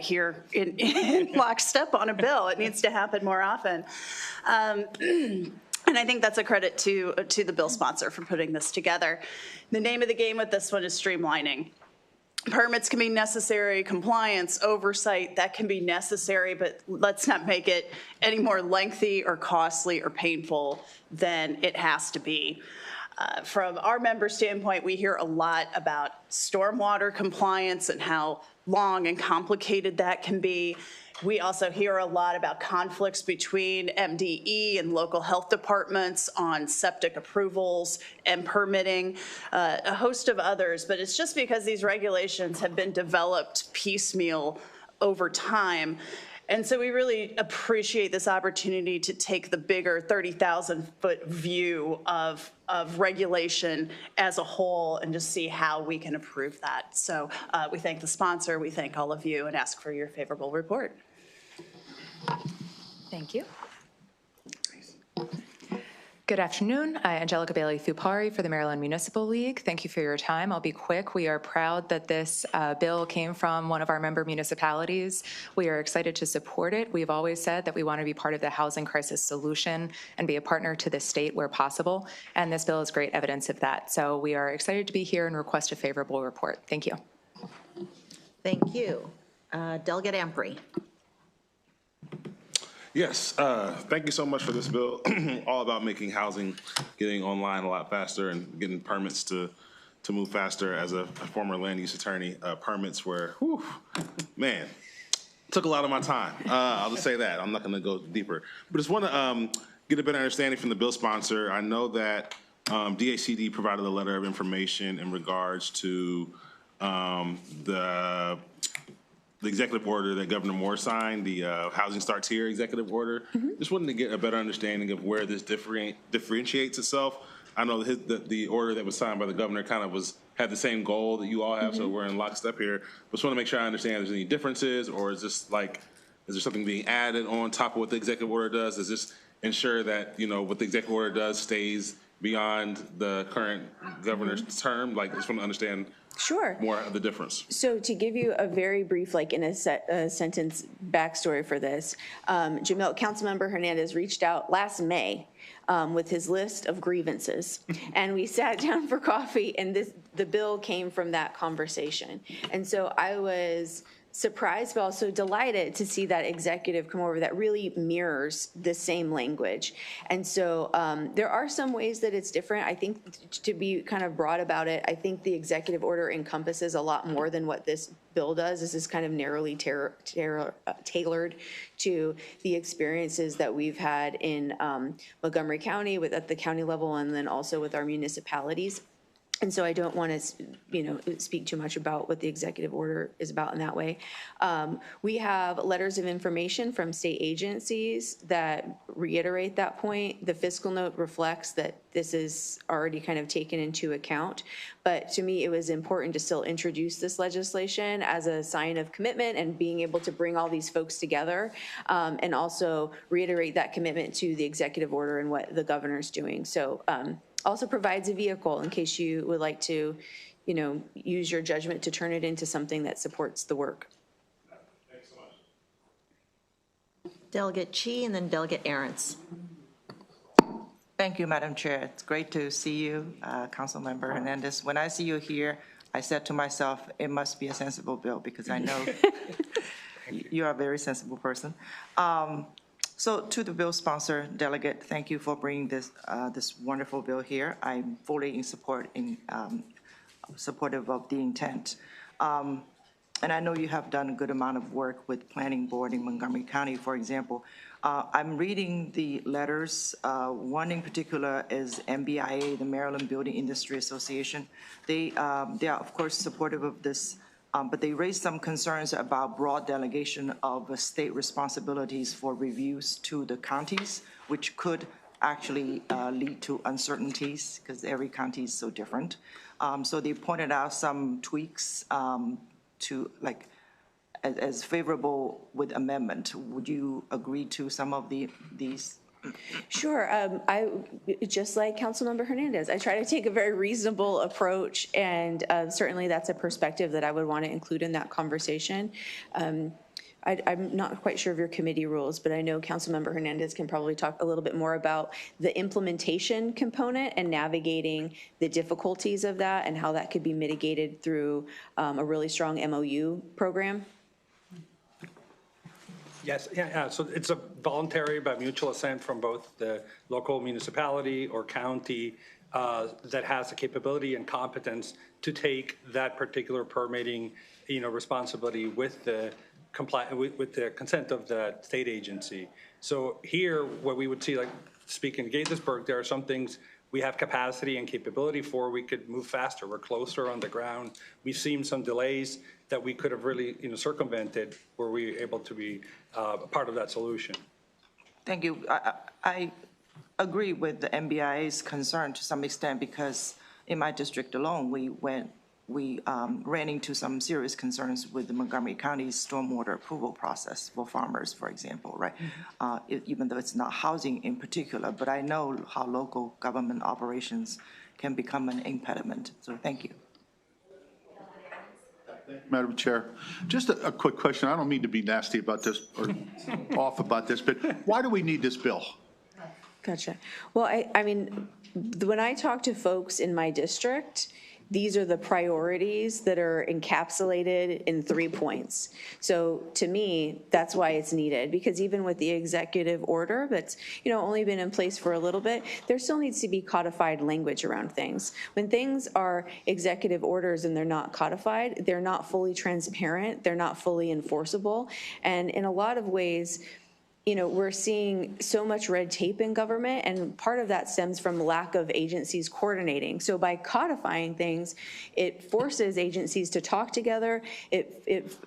here in lockstep on a bill. It needs to happen more often. And I think that's a credit to the bill sponsor for putting this together. The name of the game with this one is streamlining. Permits can be necessary, compliance, oversight, that can be necessary, but let's not make it any more lengthy or costly or painful than it has to be. From our member standpoint, we hear a lot about stormwater compliance and how long and complicated that can be. We also hear a lot about conflicts between MDE and local health departments on septic approvals and permitting, a host of others, but it's just because these regulations have been developed piecemeal over time. And so we really appreciate this opportunity to take the bigger 30,000-foot view of regulation as a whole and just see how we can improve that. So we thank the sponsor, we thank all of you, and ask for your favorable report. Thank you. Good afternoon. Angelica Bailey-Thupari for the Maryland Municipal League. Thank you for your time. I'll be quick. We are proud that this bill came from one of our member municipalities. We are excited to support it. We've always said that we want to be part of the housing crisis solution and be a partner to the state where possible, and this bill is great evidence of that. So we are excited to be here and request a favorable report. Thank you. Thank you. Delegate Ampry. Yes, thank you so much for this bill. All about making housing, getting online a lot faster and getting permits to move faster. As a former land use attorney, permits were, whew, man, took a lot of my time. I'll just say that. I'm not going to go deeper. But just want to get a better understanding from the bill sponsor. I know that DHCD provided a letter of information in regards to the executive order that Governor Moore signed, the Housing Starts Here executive order. Just wanted to get a better understanding of where this differentiates itself. I know the order that was signed by the governor kind of had the same goal that you all have, so we're in lockstep here. Just want to make sure I understand if there's any differences, or is this like, is there something being added on top of what the executive order does? Does this ensure that, you know, what the executive order does stays beyond the current governor's term? Like, just want to understand more of the difference. So to give you a very brief, like in a sentence backstory for this, Councilmember Hernandez reached out last May with his list of grievances, and we sat down for coffee, and the bill came from that conversation. And so I was surprised but also delighted to see that executive come over that really mirrors the same language. And so there are some ways that it's different. I think to be kind of broad about it, I think the executive order encompasses a lot more than what this bill does. This is kind of narrowly tailored to the experiences that we've had in Montgomery County at the county level, and then also with our municipalities. And so I don't want to, speak too much about what the executive order is about in that way. We have letters of information from state agencies that reiterate that point. The fiscal note reflects that this is already kind of taken into account. But to me, it was important to still introduce this legislation as a sign of commitment and being able to bring all these folks together, and also reiterate that commitment to the executive order and what the governor's doing. So also provides a vehicle in case you would like to, use your judgment to turn it into something that supports the work. Thanks so much. Delegate Chi and then Delegate Arentz. Thank you, Madam Chair. It's great to see you, Councilmember Hernandez. When I see you here, I said to myself, it must be a sensible bill, because I know you are a very sensible person. So to the bill sponsor, Delegate, thank you for bringing this wonderful bill here. I'm fully supportive of the intent. And I know you have done a good amount of work with Planning Board in Montgomery County, for example. I'm reading the letters. One in particular is MBIA, the Maryland Building Industry Association. They are, of course, supportive of this, but they raised some concerns about broad delegation of state responsibilities for reviews to the counties, which could actually lead to uncertainties because every county is so different. So they pointed out some tweaks to, like, as favorable with amendment. Would you agree to some of these Sure. Just like Councilmember Hernandez, I try to take a very reasonable approach, and certainly that's a perspective that I would want to include in that conversation. I'm not quite sure of your committee rules, but I know Councilmember Hernandez can probably talk a little bit more about the implementation component and navigating the difficulties of that and how that could be mitigated through a really strong MOU program. Yes, yeah. So it's a voluntary but mutual assent from both the local municipality or county that has the capability and competence to take that particular permitting, responsibility with the with the consent of the state agency. So here, what we would see, like speaking of Gaithersburg, there are some things we have capacity and capability for. We could move faster. We're closer on the ground. We've seen some delays that we could have really, circumvented were we able to be part of that solution. Thank you. I agree with the MBIA's concern to some extent, because in my district alone, we ran into some serious concerns with the Montgomery County's stormwater approval process for farmers, for example, right? Even though it's not housing in particular, but I know how local government operations can become an impediment. So thank you. Madam Chair, just a quick question. I don't mean to be nasty about this or off about this, but why do we need this bill? Gotcha. Well, I mean, when I talk to folks in my district, these are the priorities that are encapsulated in 3 points. So to me, that's why it's needed, because even with the executive order that's only been in place for a little bit, there still needs to be codified language around things. When things are executive orders and they're not codified, they're not fully transparent, they're not fully enforceable, and in a lot of ways, we're seeing so much red tape in government, and part of that stems from lack of agencies coordinating. So by codifying things, it forces agencies to talk together. It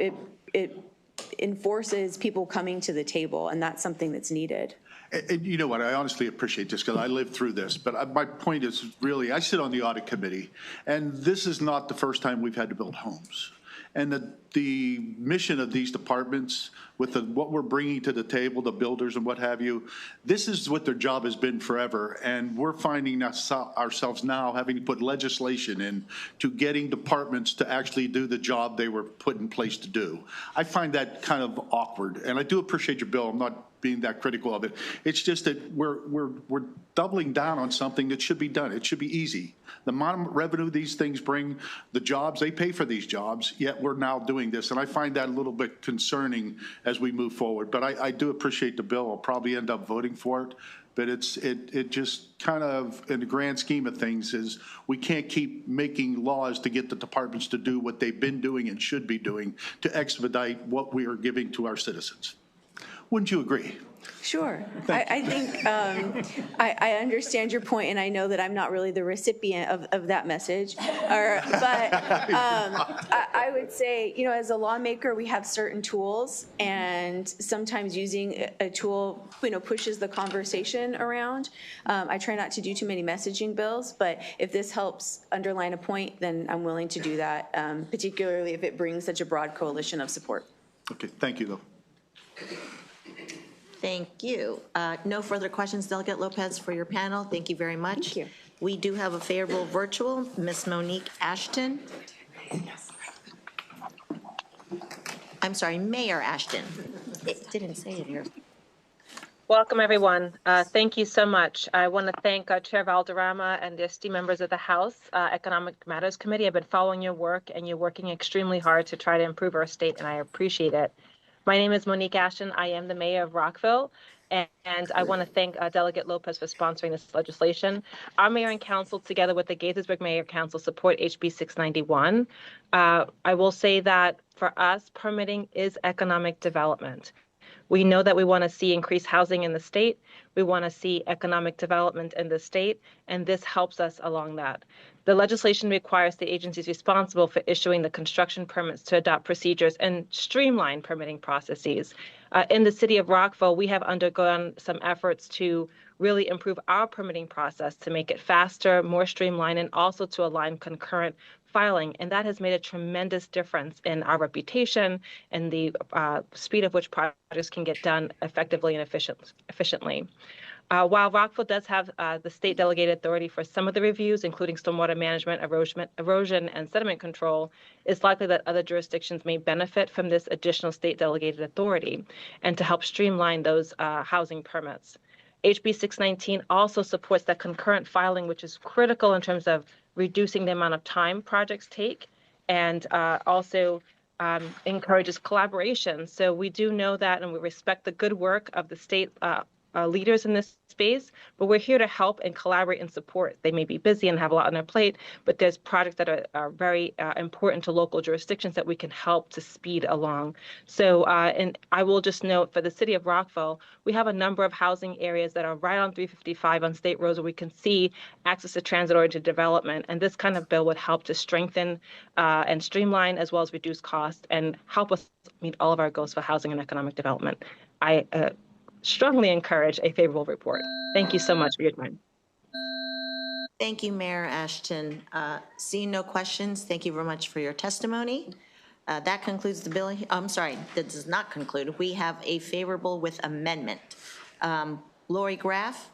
enforces people coming to the table, and that's something that's needed. And you know what, I honestly appreciate this because I lived through this, but my point is really, I sit on the audit committee, and this is not the first time we've had to build homes. And the mission of these departments, with what we're bringing to the table, the builders and what have you, this is what their job has been forever. And we're finding ourselves now having to put legislation in to getting departments to actually do the job they were put in place to do. I find that kind of awkward. And I do appreciate your bill. I'm not being that critical of it. It's just that we're doubling down on something that should be done. It should be easy. The amount of revenue these things bring, the jobs, they pay for these jobs, yet we're now doing this. And I find that a little bit concerning as we move forward. But I do appreciate the bill. I'll probably end up voting for it. But it just kind of, in the grand scheme of things, is we can't keep making laws to get the departments to do what they've been doing and should be doing to expedite what we are giving to our citizens. Wouldn't you agree? Sure. I think I understand your point, and I know that I'm not really the recipient of that message. But I would say, as a lawmaker, we have certain tools, and sometimes using a tool, pushes the conversation around. I try not to do too many messaging bills, but if this helps underline a point, then I'm willing to do that, particularly if it brings such a broad coalition of support. Okay, thank you, though. Thank you. No further questions, Delegate Lopez, for your panel. Thank you very much. Thank you. We do have a favorable virtual, Ms. Monique Ashton. I'm sorry, Mayor Ashton. It didn't say it here. Welcome, everyone. Thank you so much. I want to thank Chair Valderrama and the esteemed members of the House Economic Matters Committee. I've been following your work, and you're working extremely hard to try to improve our state, and I appreciate it. My name is Monique Ashton. I am the mayor of Rockville, and I want to thank Delegate Lopez for sponsoring this legislation. Our mayor and council, together with the Gaithersburg Mayor Council, support HB 691. I will say that for us, permitting is economic development. We know that we want to see increased housing in the state. We want to see economic development in the state, and this helps us along that. The legislation requires the agencies responsible for issuing the construction permits to adopt procedures and streamline permitting processes. In the city of Rockville, we have undergone some efforts to really improve our permitting process to make it faster, more streamlined, and also to align concurrent filing. And that has made a tremendous difference in our reputation and the speed of which projects can get done effectively and efficiently. While Rockville does have the state delegated authority for some of the reviews, including stormwater management, erosion, and sediment control, it's likely that other jurisdictions may benefit from this additional state delegated authority and to help streamline those housing permits. HB 619 also supports that concurrent filing, which is critical in terms of reducing the amount of time projects take, and also encourages collaboration. So we do know that, and we respect the good work of the state leaders in this space, but we're here to help and collaborate and support. They may be busy and have a lot on their plate, but there's projects that are very important to local jurisdictions that we can help to speed along. So, and I will just note for the city of Rockville, we have a number of housing areas that are right on 355 on state roads where we can see access to transit-oriented development. And this kind of bill would help to strengthen and streamline as well as reduce costs and help us meet all of our goals for housing and economic development. I strongly encourage a favorable report. Thank you so much for your time. Thank you, Mayor Ashton. Seeing no questions, thank you very much for your testimony. That concludes the bill. I'm sorry, that does not conclude. We have a favorable with amendment. Lori Graff.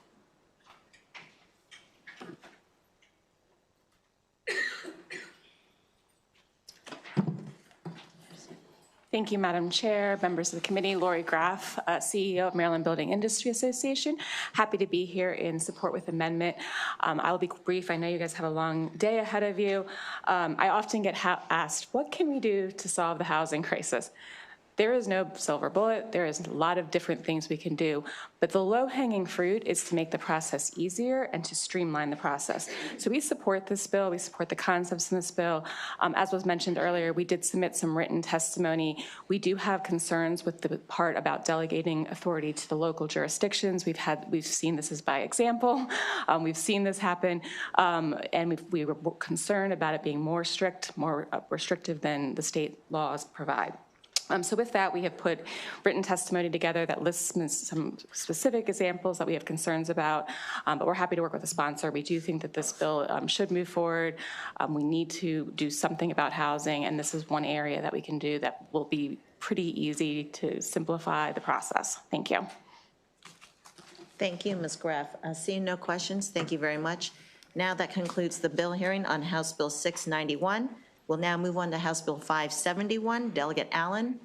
Thank you, Madam Chair, members of the committee. Lori Graff, CEO of Maryland Building Industry Association. Happy to be here in support with amendment. I'll be brief. I know you guys have a long day ahead of you. I often get asked, what can we do to solve the housing crisis? There is no silver bullet. There is a lot of different things we can do, but the low-hanging fruit is to make the process easier and to streamline the process. So we support this bill. We support the concepts in this bill. As was mentioned earlier, we did submit some written testimony. We do have concerns with the part about delegating authority to the local jurisdictions. We've seen this as by example. We've seen this happen, and we were concerned about it being more strict, more restrictive than the state laws provide. So with that, we have put written testimony together that lists some specific examples that we have concerns about, but we're happy to work with the sponsor. We do think that this bill should move forward. We need to do something about housing, and this is one area that we can do that will be pretty easy to simplify the process. Thank you. Thank you, Ms. Graff. Seeing no questions, thank you very much. Now that concludes the bill hearing on House Bill 691. We'll now move on to House Bill 571. Delegate Allen.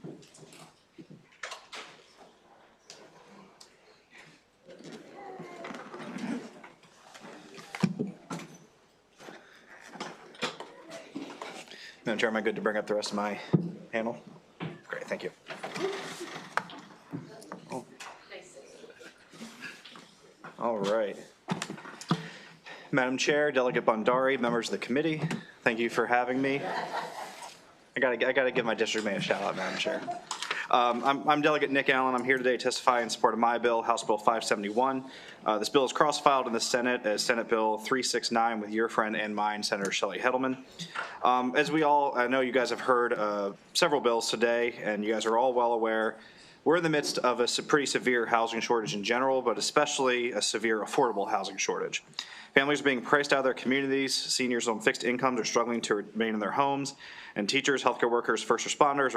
Madam Chair, am I good to bring up the rest of my panel? Great, thank you. All right. Madam Chair, Delegate Bhandari, members of the committee, thank you for having me. I gotta give my district mate a shout out, Madam Chair. I'm Delegate Nick Allen. I'm here today to testify in support of my bill, House Bill 571. This bill is cross-filed in the Senate as Senate Bill 369 with your friend and mine, Senator Shelley Heddleman. As I know you guys have heard several bills today, and you guys are all well aware, we're in the midst of a pretty severe housing shortage in general, but especially a severe affordable housing shortage. Families are being priced out of their communities, seniors on fixed incomes are struggling to remain in their homes, and teachers, healthcare workers, first responders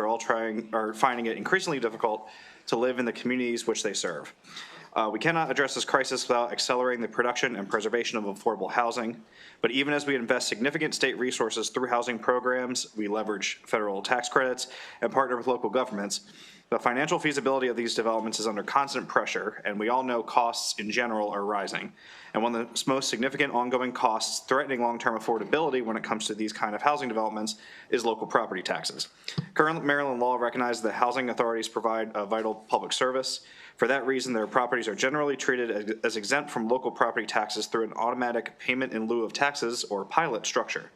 are finding it increasingly difficult to live in the communities which they serve. We cannot address this crisis without accelerating the production and preservation of affordable housing. But even as we invest significant state resources through housing programs, we leverage federal tax credits and partner with local governments, the financial feasibility of these developments is under constant pressure, and we all know costs in general are rising. And one of the most significant ongoing costs threatening long-term affordability when it comes to these kind of housing developments is local property taxes. Current Maryland law recognizes that housing authorities provide a vital public service. For that reason, their properties are generally treated as exempt from local property taxes through an automatic payment in lieu of taxes or pilot structure.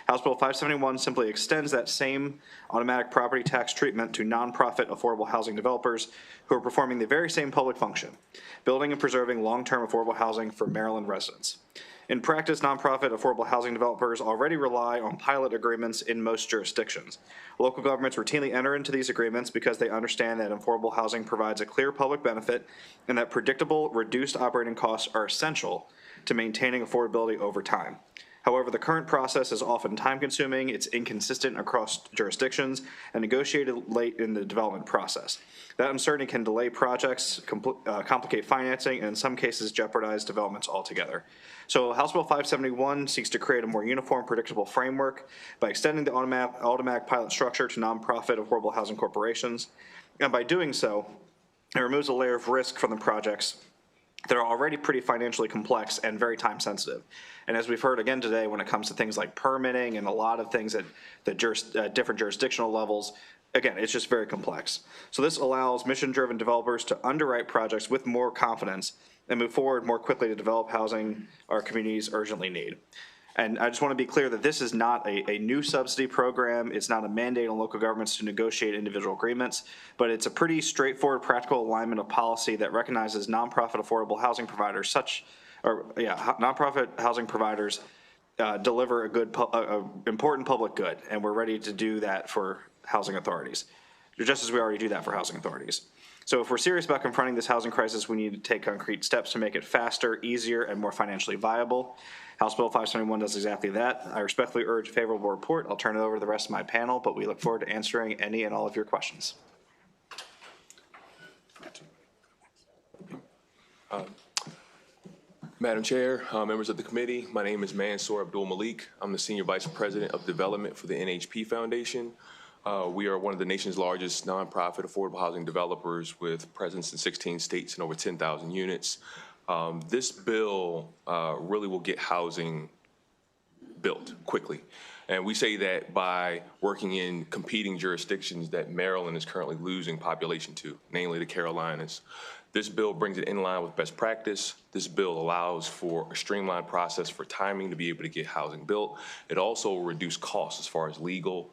House Bill 571 simply extends that same automatic property tax treatment to nonprofit affordable housing developers who are performing the very same public function, building and preserving long-term affordable housing for Maryland residents. In practice, nonprofit affordable housing developers already rely on pilot agreements in most jurisdictions. Local governments routinely enter into these agreements because they understand that affordable housing provides a clear public benefit and that predictable, reduced operating costs are essential to maintaining affordability over time. However, the current process is often time-consuming, it's inconsistent across jurisdictions, and negotiated late in the development process. That uncertainty can delay projects, complicate financing, and in some cases jeopardize developments altogether. So House Bill 571 seeks to create a more uniform, predictable framework by extending the automatic pilot structure to nonprofit affordable housing corporations. And by doing so, it removes a layer of risk from the projects that are already pretty financially complex and very time sensitive. And as we've heard again today, when it comes to things like permitting and a lot of things at different jurisdictional levels, again, it's just very complex. So this allows mission-driven developers to underwrite projects with more confidence and move forward more quickly to develop housing our communities urgently need. And I just want to be clear that this is not a new subsidy program. It's not a mandate on local governments to negotiate individual agreements, but it's a pretty straightforward, practical alignment of policy that recognizes nonprofit affordable housing providers nonprofit housing providers deliver a important public good, and we're ready to do that for housing authorities, just as we already do that for housing authorities. So if we're serious about confronting this housing crisis, we need to take concrete steps to make it faster, easier, and more financially viable. House Bill 571 does exactly that. I respectfully urge a favorable report. I'll turn it over to the rest of my panel, but we look forward to answering any and all of your questions. Madam Chair, members of the committee, my name is Mansour Abdul Malik. I'm the Senior Vice President of Development for the NHP Foundation. We are one of the nation's largest nonprofit affordable housing developers with presence in 16 states and over 10,000 units. This bill really will get housing built quickly. And we say that by working in competing jurisdictions that Maryland is currently losing population to, namely the Carolinas. This bill brings it in line with best practice. This bill allows for a streamlined process for timing to be able to get housing built. It also will reduce costs as far as legal,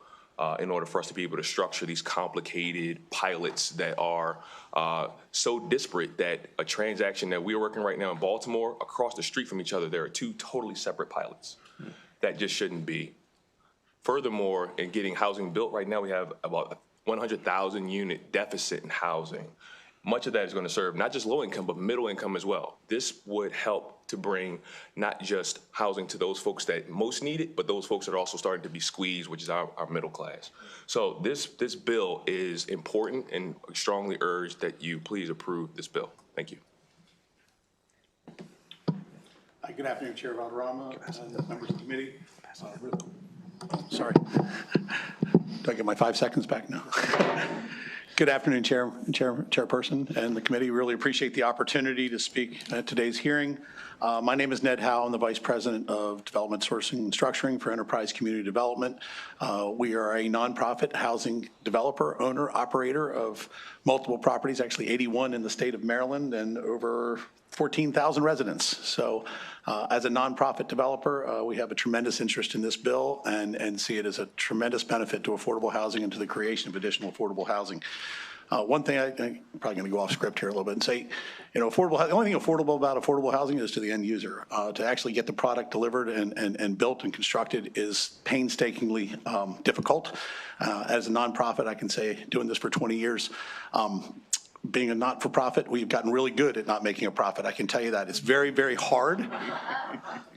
in order for us to be able to structure these complicated pilots that are so disparate that a transaction that we're working right now in Baltimore, across the street from each other, there are two totally separate pilots. That just shouldn't be. Furthermore, in getting housing built right now, we have about a 100,000 unit deficit in housing. Much of that is going to serve not just low income, but middle income as well. This would help to bring not just housing to those folks that most need it, but those folks that are also starting to be squeezed, which is our middle class. So this bill is important, and strongly urge that you please approve this bill. Thank you. Good afternoon, Chair Valderrama, and members of the committee. Sorry. Do I get my 5 seconds back now? Good afternoon, Chairperson and the committee. Really appreciate the opportunity to speak at today's hearing. My name is Ned Howe. I'm the Vice President of Development Sourcing and Structuring for Enterprise Community Development. We are a nonprofit housing developer, owner, operator of multiple properties, actually 81 in the state of Maryland and over 14,000 residents. So as a nonprofit developer, we have a tremendous interest in this bill and see it as a tremendous benefit to affordable housing and to the creation of additional affordable housing. One thing, I'm probably going to go off script here a little bit and say, the only thing affordable about affordable housing is to the end user. To actually get the product delivered and built and constructed is painstakingly difficult. As a nonprofit, I can say, doing this for 20 years, being a not-for-profit, we've gotten really good at not making a profit. I can tell you that. It's very, very hard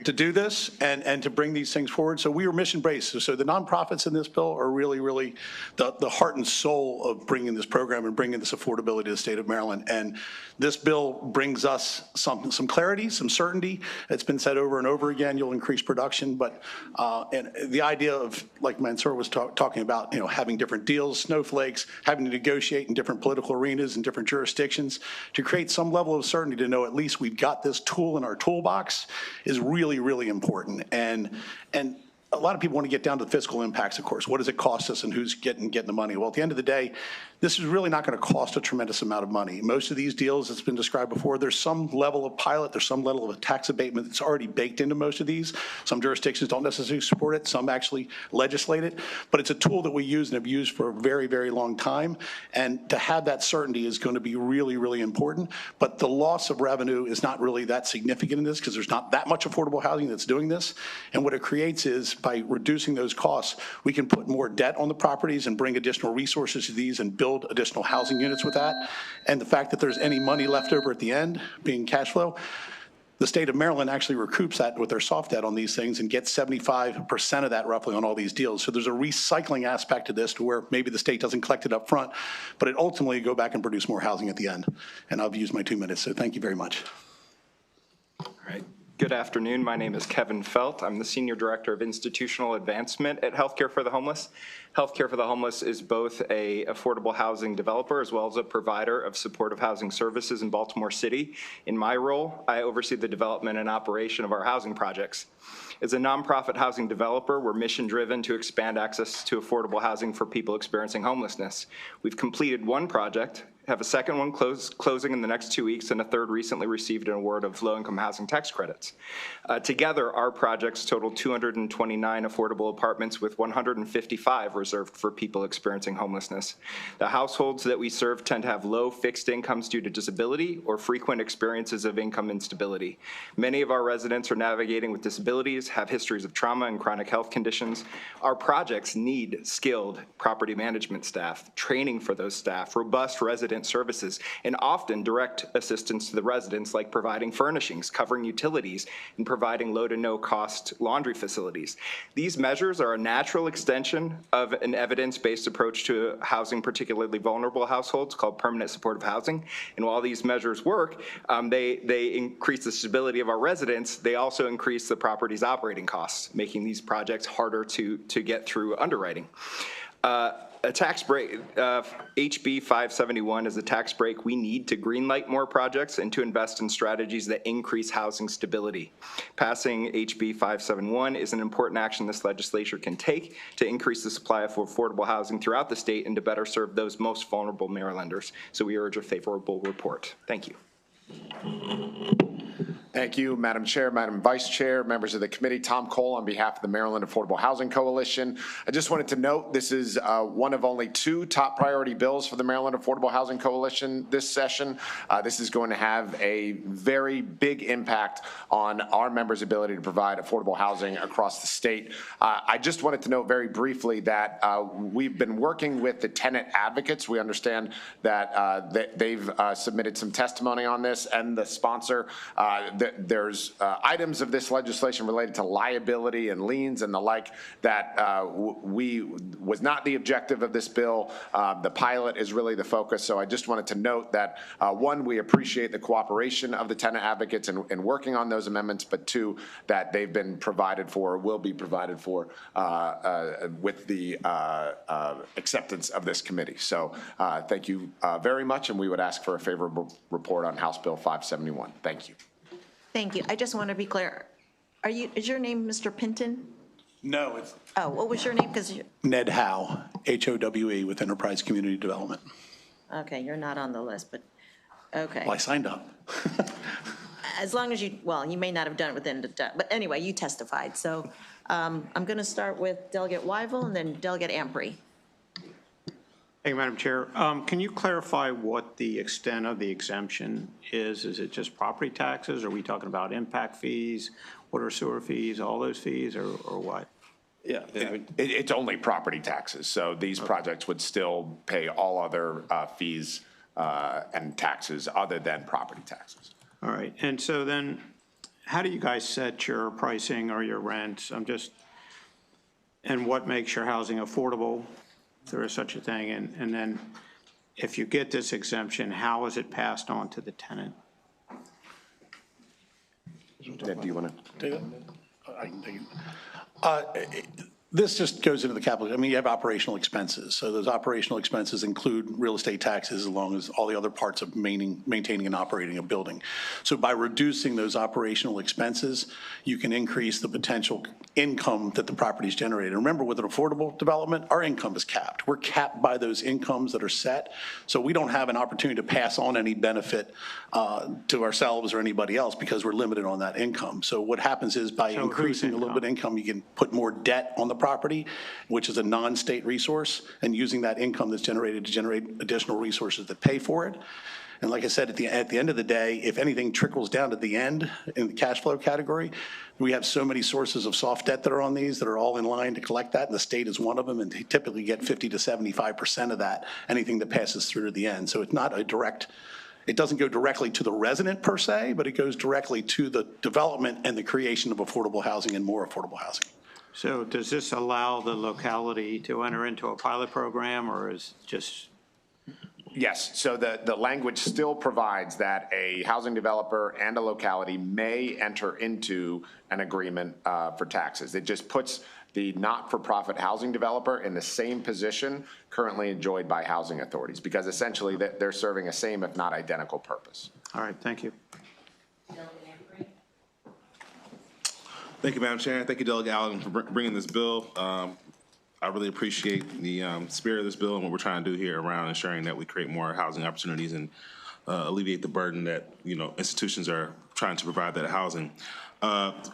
to do this and to bring these things forward. So we are mission-based. So the nonprofits in this bill are really, really the heart and soul of bringing this program and bringing this affordability to the state of Maryland. And this bill brings us some clarity, some certainty. It's been said over and over again, you'll increase production. But and the idea of, like Mansour was talking about, having different deals, snowflakes, having to negotiate in different political arenas and different jurisdictions to create some level of certainty to know at least we've got this tool in our toolbox is really, really important. And a lot of people want to get down to the fiscal impacts, of course. What does it cost us and who's getting the money? Well, at the end of the day, this is really not going to cost a tremendous amount of money. Most of these deals, it's been described before, there's some level of pilot, there's some level of a tax abatement that's already baked into most of these. Some jurisdictions don't necessarily support it, some actually legislate it, but it's a tool that we use and have used for a very, very long time. And to have that certainty is going to be really, really important. But the loss of revenue is not really that significant in this because there's not that much affordable housing that's doing this. And what it creates is by reducing those costs, we can put more debt on the properties and bring additional resources to these and build additional housing units with that. And the fact that there's any money left over at the end, being cash flow, the state of Maryland actually recoups that with their soft debt on these things and gets 75% of that roughly on all these deals. So there's a recycling aspect to this to where maybe the state doesn't collect it up front, but it ultimately go back and produce more housing at the end. And I've used my 2 minutes, so thank you very much. All right. Good afternoon. My name is Kevin Felt. I'm the Senior Director of Institutional Advancement at Healthcare for the Homeless. Healthcare for the Homeless is both a affordable housing developer as well as a provider of supportive housing services in Baltimore City. In my role, I oversee the development and operation of our housing projects. As a nonprofit housing developer, we're mission-driven to expand access to affordable housing for people experiencing homelessness. We've completed one project, have a second one closing in the next 2 weeks, and a third recently received an award of low-income housing tax credits. Together, our projects total 229 affordable apartments with 155 reserved for people experiencing homelessness. The households that we serve tend to have low fixed incomes due to disability or frequent experiences of income instability. Many of our residents are navigating with disabilities, have histories of trauma and chronic health conditions. Our projects need skilled property management staff, training for those staff, robust resident services, and often direct assistance to the residents like providing furnishings, covering utilities, and providing low to no cost laundry facilities. These measures are a natural extension of an evidence-based approach to housing particularly vulnerable households called permanent supportive housing. And while these measures work, they increase the stability of our residents. They also increase the property's operating costs, making these projects harder to get through underwriting. A tax break, HB 571 is a tax break we need to greenlight more projects and to invest in strategies that increase housing stability. Passing HB 571 is an important action this legislature can take to increase the supply of affordable housing throughout the state and to better serve those most vulnerable Marylanders. So we urge a favorable report. Thank you. Thank you, Madam Chair, Madam Vice Chair, members of the committee. Tom Cole on behalf of the Maryland Affordable Housing Coalition. I just wanted to note this is one of only 2 top priority bills for the Maryland Affordable Housing Coalition this session. This is going to have a very big impact on our members' ability to provide affordable housing across the state. I just wanted to note very briefly that we've been working with the tenant advocates. We understand that they've submitted some testimony on this, and the sponsor. There's items of this legislation related to liability and liens and the like that was not the objective of this bill. The pilot is really the focus. So I just wanted to note that, one, we appreciate the cooperation of the tenant advocates in working on those amendments, but 2, that they've been provided for, will be provided for with the acceptance of this committee. So thank you very much, and we would ask for a favorable report on House Bill 571. Thank you. Thank you. I just want to be clear. Is your name Mr. Pinton? No, it's Oh, what was your name? Ned Howe, H-O-W-E, with Enterprise Community Development. Okay, you're not on the list, but, okay. Well, I signed up. As long as you, well, you may not have done it within the, but anyway, you testified. So I'm going to start with Delegate Weigel and then Delegate Ampry. Thank you, Madam Chair. Can you clarify what the extent of the exemption is? Is it just property taxes? Are we talking about impact fees, water sewer fees, all those fees, or what? Yeah, it's only property taxes. So these projects would still pay all other fees and taxes other than property taxes. All right. And so then how do you guys set your pricing or your rents? And what makes your housing affordable? If there is such a thing, and then if you get this exemption, how is it passed on to the tenant? Ned, do you want to take it? I can take it. This just goes into the capital. I mean, you have operational expenses. So those operational expenses include real estate taxes as long as all the other parts of maintaining and operating a building. So by reducing those operational expenses, you can increase the potential income that the property is generating. Remember, with an affordable development, our income is capped. We're capped by those incomes that are set. So we don't have an opportunity to pass on any benefit to ourselves or anybody else because we're limited on that income. So what happens is by increasing a little bit of income, you can put more debt on the property, which is a non-state resource, and using that income that's generated to generate additional resources that pay for it. And like I said, at the end of the day, if anything trickles down to the end in the cash flow category, we have so many sources of soft debt that are on these that are all in line to collect that, and the state is one of them, and they typically get 50 to 75% of that, anything that passes through to the end. So it's not a direct, it doesn't go directly to the resident per se, but it goes directly to the development and the creation of affordable housing and more affordable housing. So does this allow the locality to enter into a pilot program, or is just? Yes, so the language still provides that a housing developer and a locality may enter into an agreement for taxes. It just puts the not-for-profit housing developer in the same position currently enjoyed by housing authorities, because essentially they're serving a same, if not identical, purpose. All right, thank you. Thank you, Madam Chair. Thank you, Delegate Allen, for bringing this bill. I really appreciate the spirit of this bill and what we're trying to do here around ensuring that we create more housing opportunities and alleviate the burden that institutions are trying to provide that housing.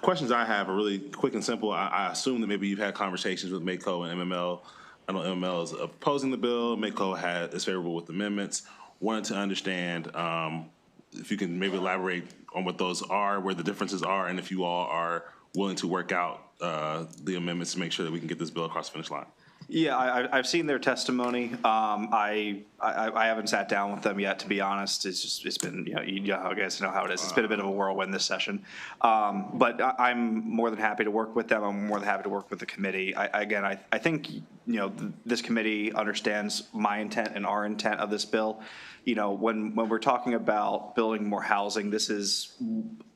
Questions I have are really quick and simple. I assume that maybe you've had conversations with MACO and MML. I know MML is opposing the bill. MACO is favorable with amendments. Wanted to understand if you can maybe elaborate on what those are, where the differences are, and if you all are willing to work out the amendments to make sure that we can get this bill across the finish line. Yeah, I've seen their testimony. I haven't sat down with them yet, to be honest. It's been, you guys know how it is. It's been a bit of a whirlwind this session. But I'm more than happy to work with them. I'm more than happy to work with the committee. I think, this committee understands my intent and our intent of this bill. When we're talking about building more housing, this is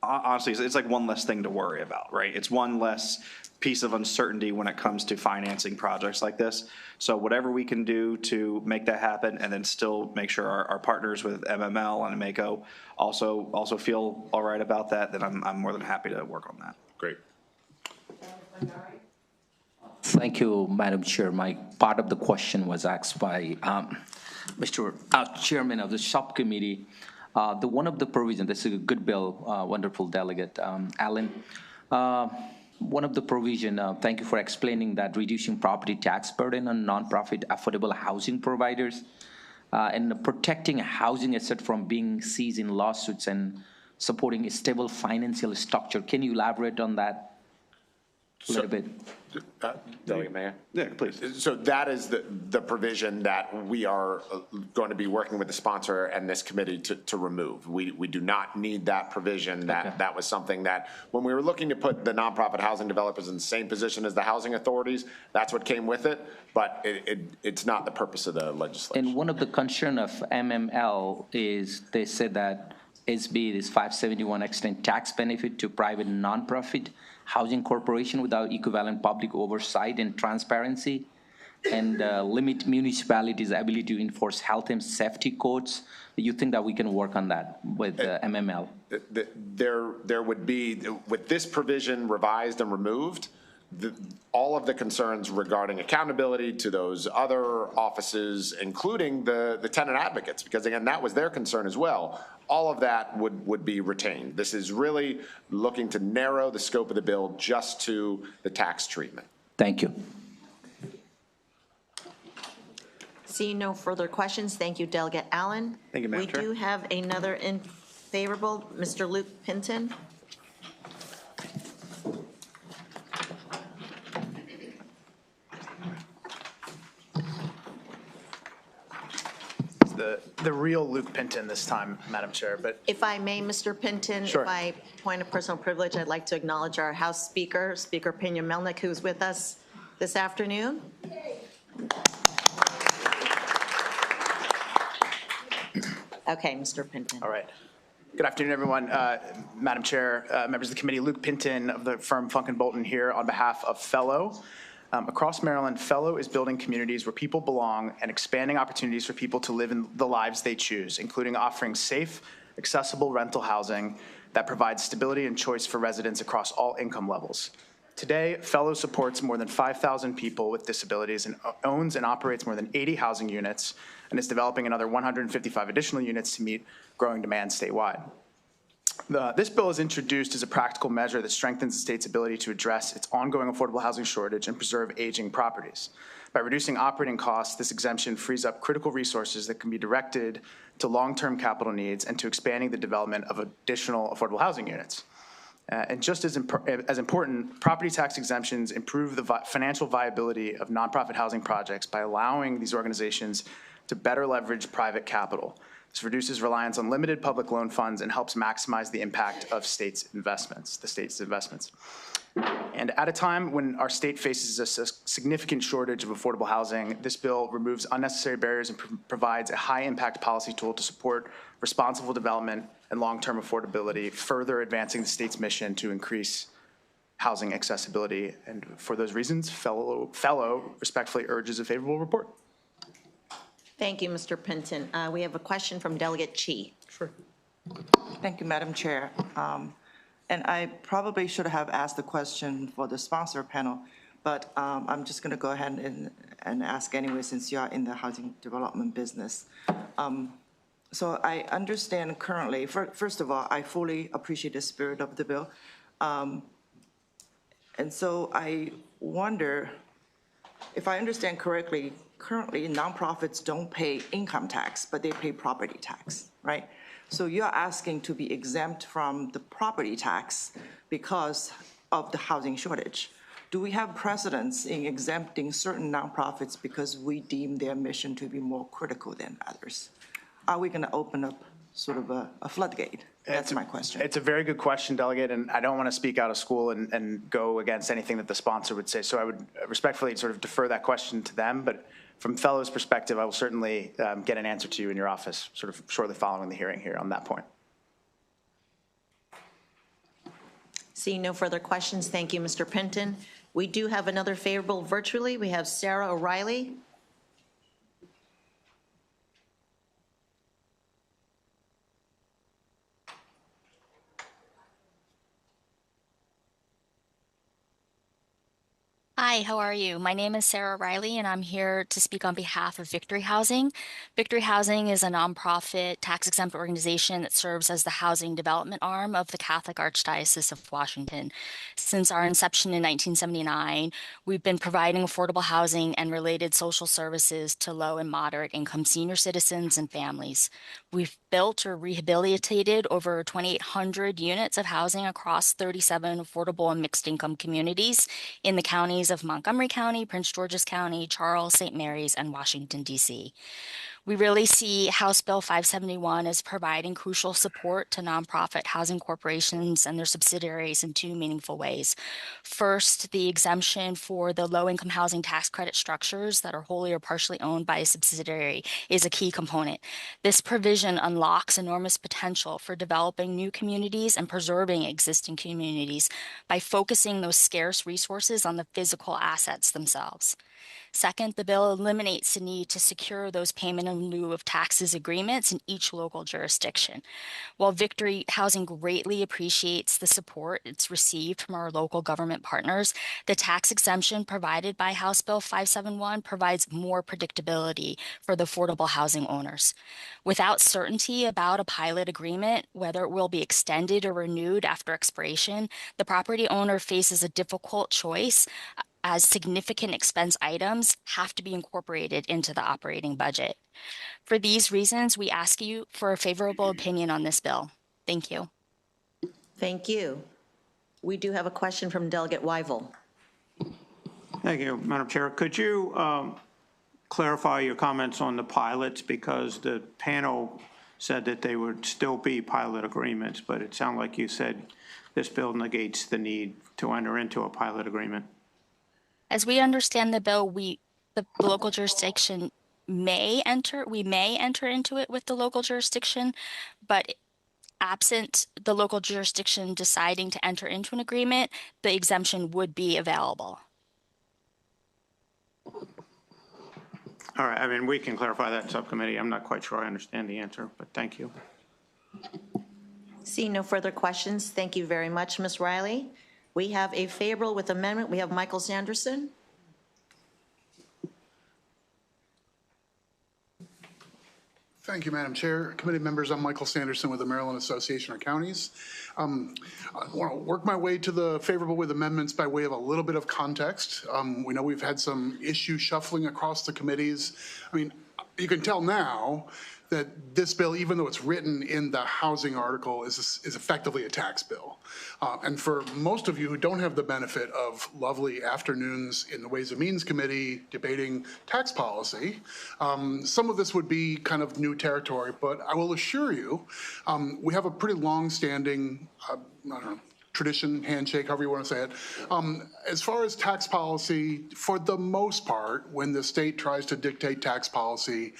honestly, it's like one less thing to worry about, right? It's one less piece of uncertainty when it comes to financing projects like this. So whatever we can do to make that happen and then still make sure our partners with MML and MACO also feel all right about that, then I'm more than happy to work on that. Great. Thank you, Madam Chair. My part of the question was asked by Mr. Chairman of the subcommittee. One of the provisions, this is a good bill, wonderful Delegate Allen. One of the provision, thank you for explaining that reducing property tax burden on nonprofit affordable housing providers and protecting a housing asset from being seized in lawsuits and supporting a stable financial structure. Can you elaborate on that a little bit? Delegate Mayor? Yeah, please. So that is the provision that we are going to be working with the sponsor and this committee to remove. We do not need that provision. That was something that, when we were looking to put the nonprofit housing developers in the same position as the housing authorities, that's what came with it, but it's not the purpose of the legislation. And one of the concern of MML is they said that SB, this 571, extend tax benefit to private nonprofit housing corporation without equivalent public oversight and transparency, and limit municipalities' ability to enforce health and safety codes. Do you think that we can work on that with MML? There would be, with this provision revised and removed, all of the concerns regarding accountability to those other offices, including the tenant advocates, because again, that was their concern as well. All of that would be retained. This is really looking to narrow the scope of the bill just to the tax treatment. Thank you. Seeing no further questions, thank you, Delegate Allen. Thank you, Madam Chair. We do have another in favorable, Mr. Luke Pinton. The real Luke Pinton this time, Madam Chair, but. If I may, Mr. Pinton, Sure. if I point of personal privilege, I'd like to acknowledge our House Speaker, Speaker Pena-Melnick, who's with us this afternoon. Okay, Mr. Pinton. All right. Good afternoon, everyone. Madam Chair, members of the committee, Luke Pinton of the firm Funk & Bolton here on behalf of Fellow. Across Maryland, Fellow is building communities where people belong and expanding opportunities for people to live in the lives they choose, including offering safe, accessible rental housing that provides stability and choice for residents across all income levels. Today, Fellow supports more than 5,000 people with disabilities and owns and operates more than 80 housing units and is developing another 155 additional units to meet growing demand statewide. This bill is introduced as a practical measure that strengthens the state's ability to address its ongoing affordable housing shortage and preserve aging properties. By reducing operating costs, this exemption frees up critical resources that can be directed to long-term capital needs and to expanding the development of additional affordable housing units. And just as important, property tax exemptions improve the financial viability of nonprofit housing projects by allowing these organizations to better leverage private capital. This reduces reliance on limited public loan funds and helps maximize the impact of the state's investments. And at a time when our state faces a significant shortage of affordable housing, this bill removes unnecessary barriers and provides a high-impact policy tool to support responsible development and long-term affordability, further advancing the state's mission to increase housing accessibility. And for those reasons, Fellow respectfully urges a favorable report. Thank you, Mr. Pinton. We have a question from Delegate Chi. Sure. Thank you, Madam Chair. And I probably should have asked the question for the sponsor panel, but I'm just going to go ahead and ask anyway, since you are in the housing development business. So I understand currently, first of all, I fully appreciate the spirit of the bill. And so I wonder, if I understand correctly, currently nonprofits don't pay income tax, but they pay property tax, right? So you're asking to be exempt from the property tax because of the housing shortage. Do we have precedents in exempting certain nonprofits because we deem their mission to be more critical than others? Are we going to open up sort of a floodgate? That's my question. It's a very good question, Delegate, and I don't want to speak out of school and go against anything that the sponsor would say. So I would respectfully sort of defer that question to them. But from Fellow's perspective, I will certainly get an answer to you in your office sort of shortly following the hearing here on that point. Seeing no further questions, thank you, Mr. Pinton. We do have another favorable virtually. We have Sarah O'Reilly. Hi, how are you? My name is Sarah Riley, and I'm here to speak on behalf of Victory Housing. Victory Housing is a nonprofit, tax-exempt organization that serves as the housing development arm of the Catholic Archdiocese of Washington. Since our inception in 1979, we've been providing affordable housing and related social services to low and moderate income senior citizens and families. We've built or rehabilitated over 2,800 units of housing across 37 affordable and mixed income communities in the counties of Montgomery County, Prince George's County, Charles, St. Mary's, and Washington, D.C. We really see House Bill 571 as providing crucial support to nonprofit housing corporations and their subsidiaries in two meaningful ways. First, the exemption for the low-income housing tax credit structures that are wholly or partially owned by a subsidiary is a key component. This provision unlocks enormous potential for developing new communities and preserving existing communities by focusing those scarce resources on the physical assets themselves. Second, the bill eliminates the need to secure those payment in lieu of taxes agreements in each local jurisdiction. While Victory Housing greatly appreciates the support it's received from our local government partners, the tax exemption provided by House Bill 571 provides more predictability for the affordable housing owners. Without certainty about a pilot agreement, whether it will be extended or renewed after expiration, the property owner faces a difficult choice as significant expense items have to be incorporated into the operating budget. For these reasons, we ask you for a favorable opinion on this bill. Thank you. Thank you. We do have a question from Delegate Weigel. Thank you, Madam Chair. Could you clarify your comments on the pilots, because the panel said that they would still be pilot agreements, but it sounded like you said this bill negates the need to enter into a pilot agreement. As we understand the bill, the local jurisdiction may enter into it with the local jurisdiction, but absent the local jurisdiction deciding to enter into an agreement, the exemption would be available. All right, I mean, we can clarify that in subcommittee. I'm not quite sure I understand the answer, but thank you. Seeing no further questions, thank you very much, Ms. Riley. We have a favorable with amendment. We have Michael Sanderson. Thank you, Madam Chair. Committee members, I'm Michael Sanderson with the Maryland Association of Counties. I want to work my way to the favorable with amendments by way of a little bit of context. We know we've had some issue shuffling across the committees. I mean, you can tell now that this bill, even though it's written in the housing article, is effectively a tax bill. And for most of you who don't have the benefit of lovely afternoons in the Ways and Means Committee debating tax policy, some of this would be kind of new territory, but I will assure you, we have a pretty long-standing, I don't know, tradition, handshake, however you want to say it. As far as tax policy, for the most part, when the state tries to dictate tax policy,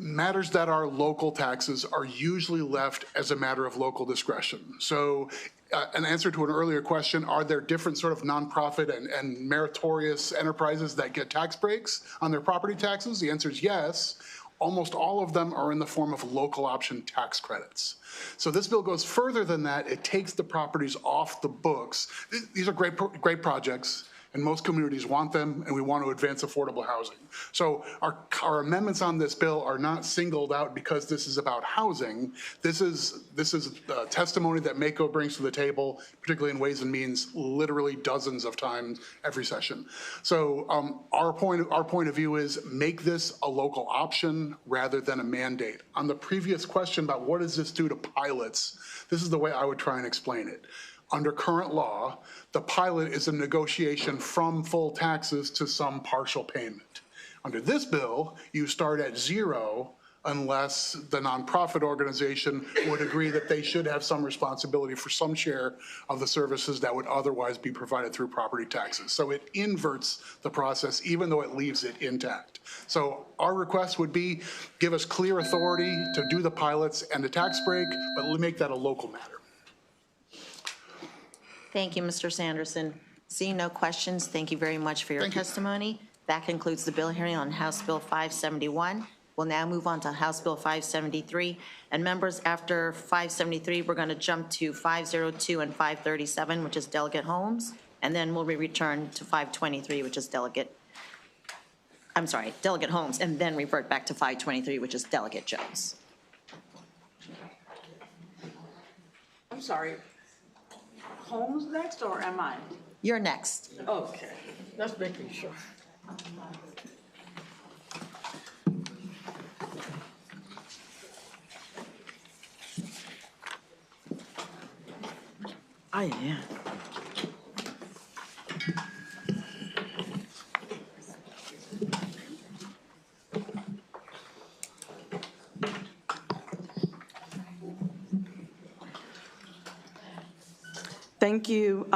matters that are local taxes are usually left as a matter of local discretion. So an answer to an earlier question, are there different sort of nonprofit and meritorious enterprises that get tax breaks on their property taxes? The answer is yes. Almost all of them are in the form of local option tax credits. So this bill goes further than that. It takes the properties off the books. These are great projects, and most communities want them, and we want to advance affordable housing. So our amendments on this bill are not singled out because this is about housing. This is testimony that MACO brings to the table, particularly in Ways and Means, literally dozens of times every session. So our point of view is make this a local option rather than a mandate. On the previous question about what does this do to pilots, this is the way I would try and explain it. Under current law, the pilot is a negotiation from full taxes to some partial payment. Under this bill, you start at zero unless the nonprofit organization would agree that they should have some responsibility for some share of the services that would otherwise be provided through property taxes. So it inverts the process, even though it leaves it intact. So our request would be give us clear authority to do the pilots and the tax break, but make that a local matter. Thank you, Mr. Sanderson. Seeing no questions, thank you very much for your testimony. That concludes the bill hearing on House Bill 571. We'll now move on to House Bill 573. And members, after 573, we're going to jump to 502 and 537, which is Delegate Holmes. And then we'll return to 523, which is Delegate Holmes, and then revert back to 523, which is Delegate Jones. I'm sorry. Holmes next, or am I? You're next. Okay, just making sure. I am. Thank you,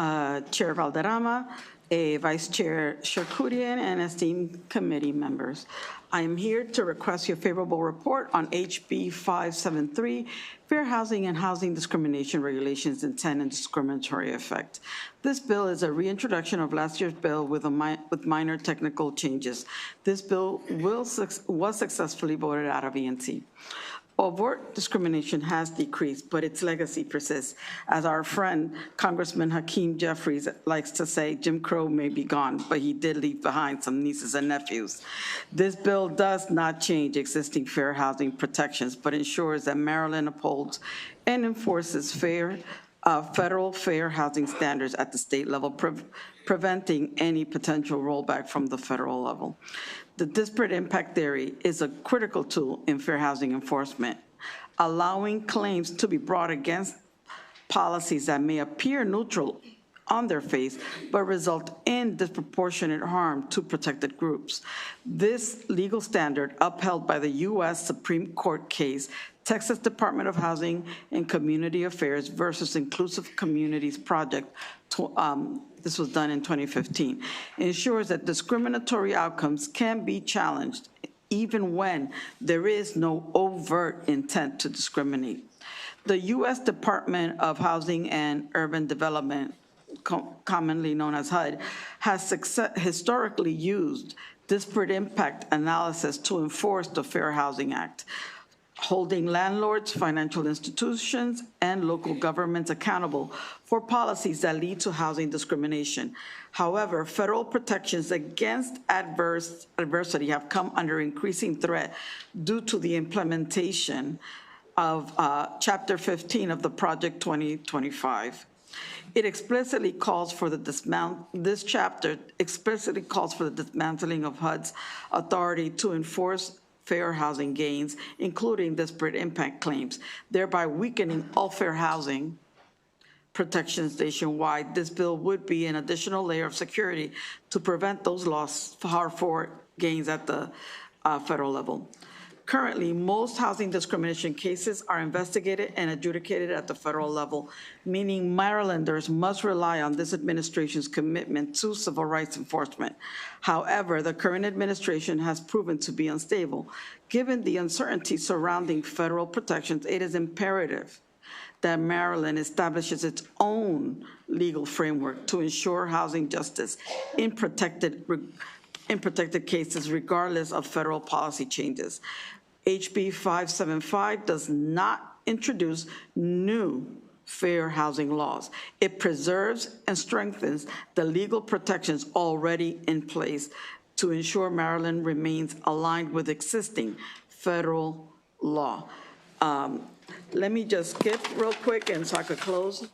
Chair Valderrama, Vice Chair Charkoudian, and esteemed committee members. I am here to request your favorable report on HB 573, Fair Housing and Housing Discrimination Regulations Intent and Discriminatory Effect. This bill is a reintroduction of last year's bill with minor technical changes. This bill was successfully voted out of E&T. Overt discrimination has decreased, but its legacy persists. As our friend, Congressman Hakeem Jeffries likes to say, Jim Crow may be gone, but he did leave behind some nieces and nephews. This bill does not change existing fair housing protections, but ensures that Maryland upholds and enforces federal fair housing standards at the state level, preventing any potential rollback from the federal level. The disparate impact theory is a critical tool in fair housing enforcement, allowing claims to be brought against policies that may appear neutral on their face, but result in disproportionate harm to protected groups. This legal standard, upheld by the U.S. Supreme Court case, Texas Department of Housing and Community Affairs versus Inclusive Communities Project, this was done in 2015, ensures that discriminatory outcomes can be challenged even when there is no overt intent to discriminate. The U.S. Department of Housing and Urban Development, commonly known as HUD, has historically used disparate impact analysis to enforce the Fair Housing Act, holding landlords, financial institutions, and local governments accountable for policies that lead to housing discrimination. However, federal protections against adversity have come under increasing threat due to the implementation of Chapter 15 of the Project 2025. It explicitly calls for this chapter explicitly calls for the dismantling of HUD's authority to enforce fair housing gains, including disparate impact claims, thereby weakening all fair housing protections nationwide. This bill would be an additional layer of security to prevent those hard-fought gains at the federal level. Currently, most housing discrimination cases are investigated and adjudicated at the federal level, meaning Marylanders must rely on this administration's commitment to civil rights enforcement. However, the current administration has proven to be unstable. Given the uncertainty surrounding federal protections, it is imperative that Maryland establishes its own legal framework to ensure housing justice in protected cases, regardless of federal policy changes. HB 575 does not introduce new fair housing laws. It preserves and strengthens the legal protections already in place to ensure Maryland remains aligned with existing federal law. Let me just skip real quick and so I could close.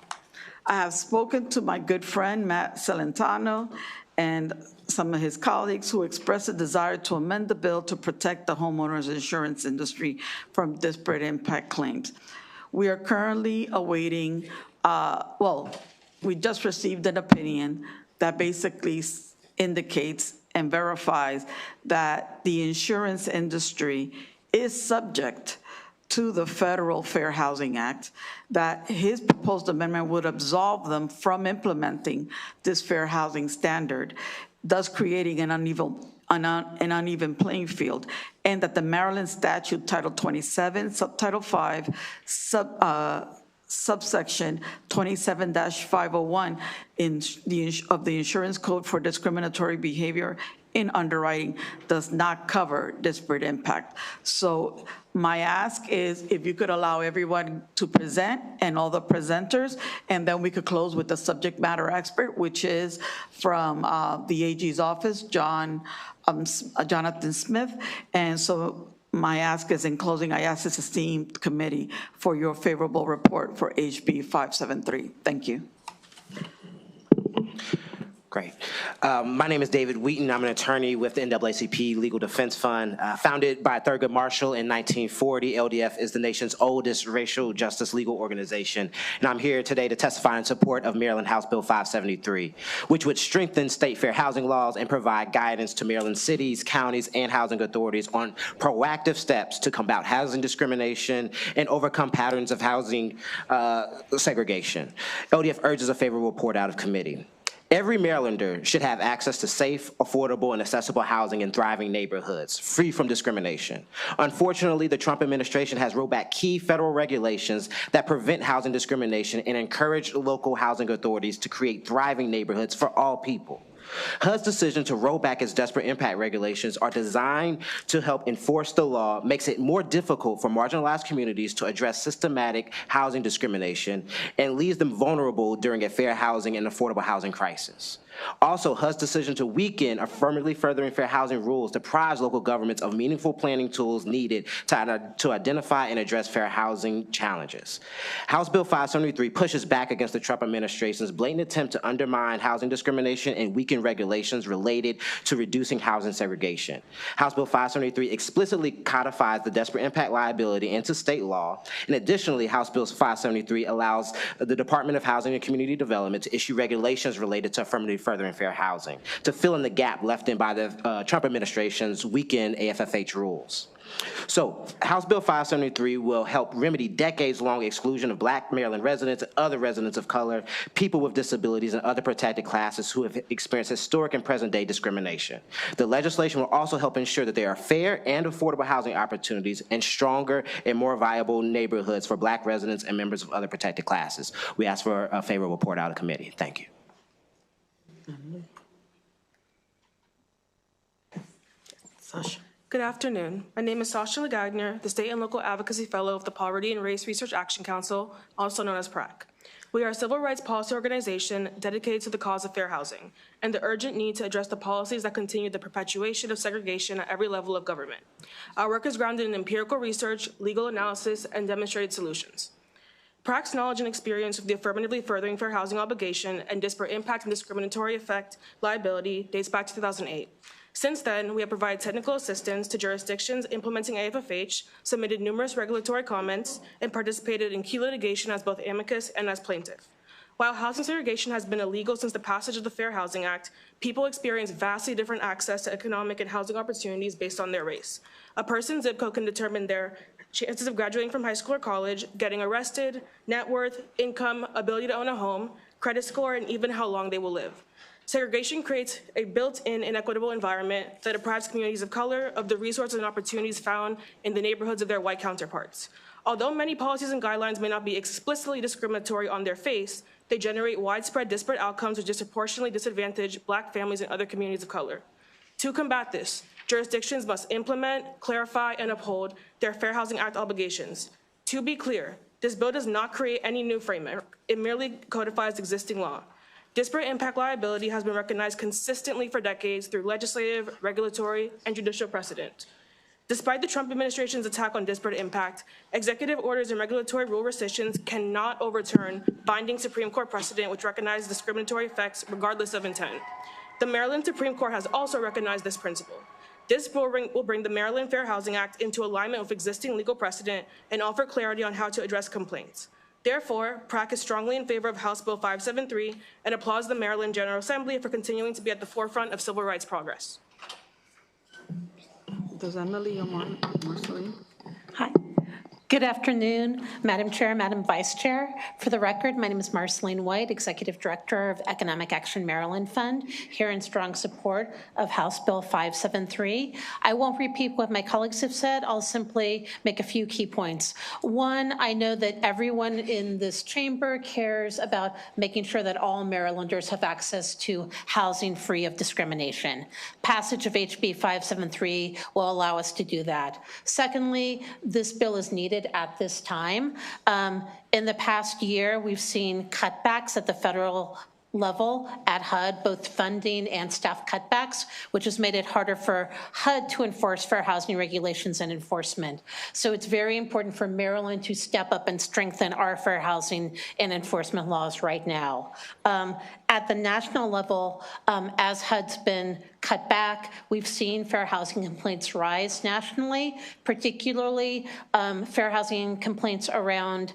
I have spoken to my good friend, Matt Celentano, and some of his colleagues who expressed a desire to amend the bill to protect the homeowners insurance industry from disparate impact claims. We are currently awaiting, we just received an opinion that basically indicates and verifies that the insurance industry is subject to the Federal Fair Housing Act, that his proposed amendment would absolve them from implementing this fair housing standard, thus creating an uneven playing field, and that the Maryland statute Title 27, Subtitle 5, subsection 27-501 of the Insurance Code for discriminatory behavior in underwriting does not cover disparate impact. So my ask is if you could allow everyone to present and all the presenters, and then we could close with the subject matter expert, which is from the AG's office, Jonathan Smith. And so my ask is, in closing, I ask this esteemed committee for your favorable report for HB 573. Thank you. Great. My name is David Wheaton. I'm an attorney with the NAACP Legal Defense Fund. Founded by Thurgood Marshall in 1940, LDF is the nation's oldest racial justice legal organization. And I'm here today to testify in support of Maryland House Bill 573, which would strengthen state fair housing laws and provide guidance to Maryland cities, counties, and housing authorities on proactive steps to combat housing discrimination and overcome patterns of housing segregation. LDF urges a favorable report out of committee. Every Marylander should have access to safe, affordable, and accessible housing in thriving neighborhoods, free from discrimination. Unfortunately, the Trump administration has rolled back key federal regulations that prevent housing discrimination and encourage local housing authorities to create thriving neighborhoods for all people. HUD's decision to roll back its disparate impact regulations are designed to help enforce the law, makes it more difficult for marginalized communities to address systematic housing discrimination, and leaves them vulnerable during a fair housing and affordable housing crisis. Also, HUD's decision to weaken affirmatively furthering fair housing rules deprives local governments of meaningful planning tools needed to identify and address fair housing challenges. House Bill 573 pushes back against the Trump administration's blatant attempt to undermine housing discrimination and weaken regulations related to reducing housing segregation. House Bill 573 explicitly codifies the disparate impact liability into state law, and additionally, House Bill 573 allows the Department of Housing and Community Development to issue regulations related to affirmative furthering fair housing to fill in the gap left in by the Trump administration's weakened AFFH rules. So House Bill 573 will help remedy decades-long exclusion of Black Maryland residents and other residents of color, people with disabilities, and other protected classes who have experienced historic and present-day discrimination. The legislation will also help ensure that there are fair and affordable housing opportunities and stronger and more viable neighborhoods for Black residents and members of other protected classes. We ask for a favorable report out of committee. Thank you. Sasha. Good afternoon. My name is Sasha Legagner, the State and Local Advocacy Fellow of the Poverty and Race Research Action Council, also known as PRAC. We are a civil rights policy organization dedicated to the cause of fair housing and the urgent need to address the policies that continue the perpetuation of segregation at every level of government. Our work is grounded in empirical research, legal analysis, and demonstrated solutions. PRAC's knowledge and experience with the affirmatively furthering fair housing obligation and disparate impact and discriminatory effect liability dates back to 2008. Since then, we have provided technical assistance to jurisdictions implementing AFFH, submitted numerous regulatory comments, and participated in key litigation as both amicus and as plaintiff. While housing segregation has been illegal since the passage of the Fair Housing Act, people experience vastly different access to economic and housing opportunities based on their race. A person's zip code can determine their chances of graduating from high school or college, getting arrested, net worth, income, ability to own a home, credit score, and even how long they will live. Segregation creates a built-in inequitable environment that deprives communities of color of the resources and opportunities found in the neighborhoods of their white counterparts. Although many policies and guidelines may not be explicitly discriminatory on their face, they generate widespread disparate outcomes which disproportionately disadvantage Black families and other communities of color. To combat this, jurisdictions must implement, clarify, and uphold their Fair Housing Act obligations. To be clear, this bill does not create any new framework. It merely codifies existing law. Disparate impact liability has been recognized consistently for decades through legislative, regulatory, and judicial precedent. Despite the Trump administration's attack on disparate impact, executive orders and regulatory rule rescissions cannot overturn binding Supreme Court precedent which recognizes discriminatory effects regardless of intent. The Maryland Supreme Court has also recognized this principle. This bill will bring the Maryland Fair Housing Act into alignment with existing legal precedent and offer clarity on how to address complaints. Therefore, PRAC is strongly in favor of House Bill 573 and applauds the Maryland General Assembly for continuing to be at the forefront of civil rights progress. Does Emily or Marceline? Hi. Good afternoon, Madam Chair, Madam Vice Chair. For the record, my name is Marceline White, Executive Director of Economic Action Maryland Fund, here in strong support of House Bill 573. I won't repeat what my colleagues have said. I'll simply make a few key points. One, I know that everyone in this chamber cares about making sure that all Marylanders have access to housing free of discrimination. Passage of HB 573 will allow us to do that. Secondly, this bill is needed at this time. In the past year, we've seen cutbacks at the federal level at HUD, both funding and staff cutbacks, which has made it harder for HUD to enforce fair housing regulations and enforcement. So it's very important for Maryland to step up and strengthen our fair housing and enforcement laws right now. At the national level, as HUD's been cut back, we've seen fair housing complaints rise nationally, particularly fair housing complaints around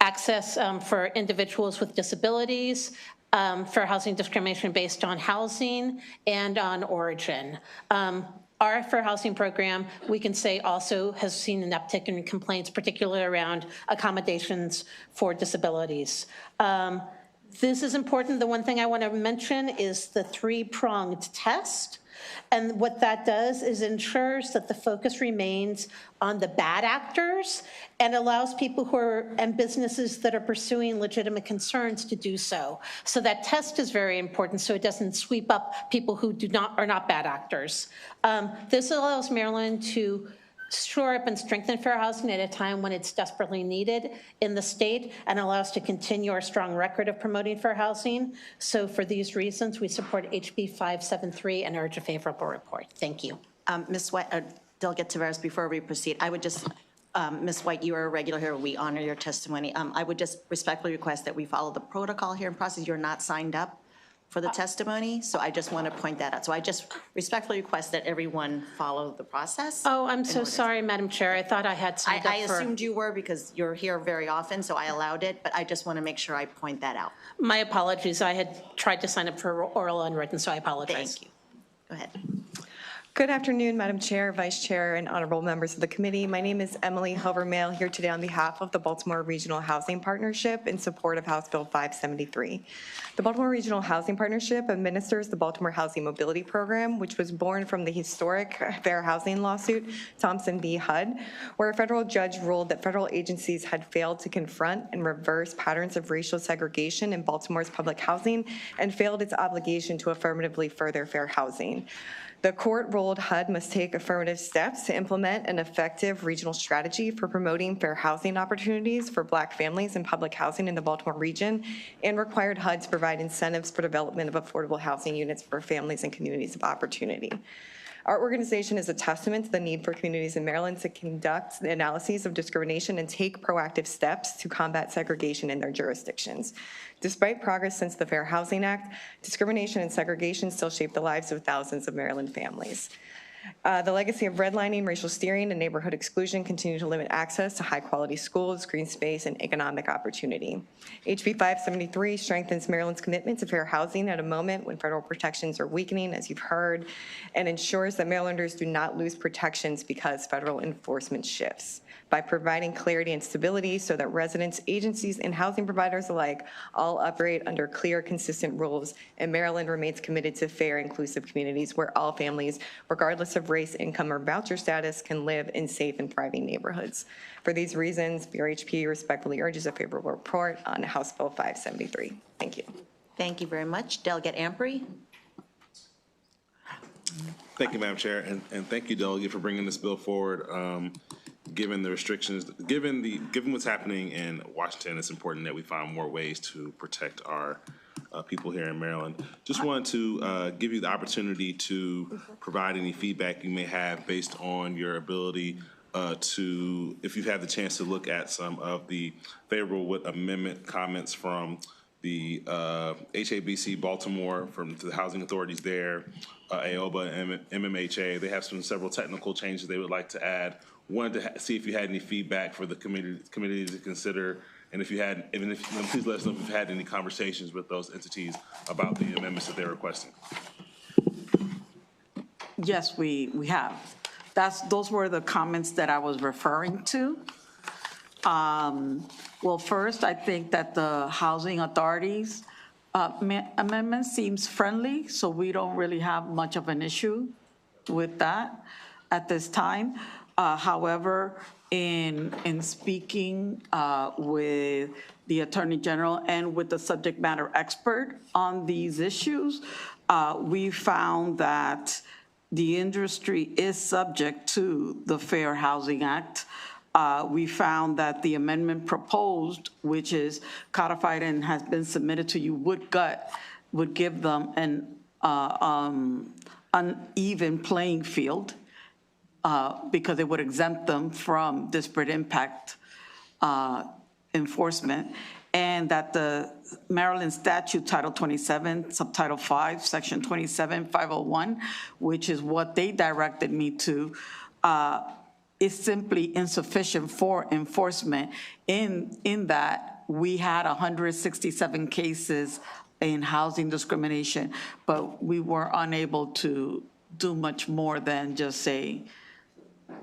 access for individuals with disabilities, fair housing discrimination based on housing and on origin. Our fair housing program, we can say, also has seen an uptick in complaints, particularly around accommodations for disabilities. This is important. The one thing I want to mention is the three-pronged test. And what that does is ensures that the focus remains on the bad actors and allows people who are, and businesses that are pursuing legitimate concerns to do so. So that test is very important so it doesn't sweep up people who are not bad actors. This allows Maryland to shore up and strengthen fair housing at a time when it's desperately needed in the state and allow us to continue our strong record of promoting fair housing. So for these reasons, we support HB 573 and urge a favorable report. Thank you. Ms. White, Delegate Tavares, before we proceed, I would just, Ms. White, you are a regular here. We honor your testimony. I would just respectfully request that we follow the protocol here in process. You're not signed up for the testimony, so I just want to point that out. So I just respectfully request that everyone follow the process. Oh, I'm so sorry, Madam Chair. I thought I had signed up I assumed you were because you're here very often, so I allowed it, but I just want to make sure I point that out. My apologies. I had tried to sign up for oral and written, so I apologize. Thank you. Go ahead. Good afternoon, Madam Chair, Vice Chair, and honorable members of the committee. My name is Emily Hovermail, here today on behalf of the Baltimore Regional Housing Partnership in support of House Bill 573. The Baltimore Regional Housing Partnership administers the Baltimore Housing Mobility Program, which was born from the historic fair housing lawsuit, Thompson v. HUD, where a federal judge ruled that federal agencies had failed to confront and reverse patterns of racial segregation in Baltimore's public housing and failed its obligation to affirmatively further fair housing. The court ruled HUD must take affirmative steps to implement an effective regional strategy for promoting fair housing opportunities for Black families in public housing in the Baltimore region, and required HUD to provide incentives for development of affordable housing units for families and communities of opportunity. Our organization is a testament to the need for communities in Maryland to conduct the analyses of discrimination and take proactive steps to combat segregation in their jurisdictions. Despite progress since the Fair Housing Act, discrimination and segregation still shape the lives of thousands of Maryland families. The legacy of redlining, racial steering, and neighborhood exclusion continue to limit access to high-quality schools, green space, and economic opportunity. HB 573 strengthens Maryland's commitment to fair housing at a moment when federal protections are weakening, as you've heard, and ensures that Marylanders do not lose protections because federal enforcement shifts. By providing clarity and stability so that residents, agencies, and housing providers alike all operate under clear, consistent rules, and Maryland remains committed to fair, inclusive communities where all families, regardless of race, income, or voucher status, can live in safe and thriving neighborhoods. For these reasons, BRHP respectfully urges a favorable report on House Bill 573. Thank you. Thank you very much. Delegate Amprey. Thank you, Madam Chair, and thank you, Delegate, for bringing this bill forward. Given the restrictions, given what's happening in Washington, it's important that we find more ways to protect our people here in Maryland. Just wanted to give you the opportunity to provide any feedback you may have based on your ability to, if you've had the chance to look at some of the favorable amendment comments from the HABC Baltimore, from the housing authorities there, AOBA and MMHA. They have several technical changes they would like to add. Wanted to see if you had any feedback for the committee to consider, and if you had, please let us know if you've had any conversations with those entities about the amendments that they're requesting. Yes, we have. Those were the comments that I was referring to. Well, first, I think that the housing authorities amendment seems friendly, so we don't really have much of an issue with that at this time. However, in speaking with the Attorney General and with the subject matter expert on these issues, we found that the industry is subject to the Fair Housing Act. We found that the amendment proposed, which is codified and has been submitted to you, would give them an uneven playing field because it would exempt them from disparate impact enforcement, and that the Maryland statute, Title 27, Subtitle 5, Section 27501, which is what they directed me to, is simply insufficient for enforcement in that we had 167 cases in housing discrimination, but we were unable to do much more than just say,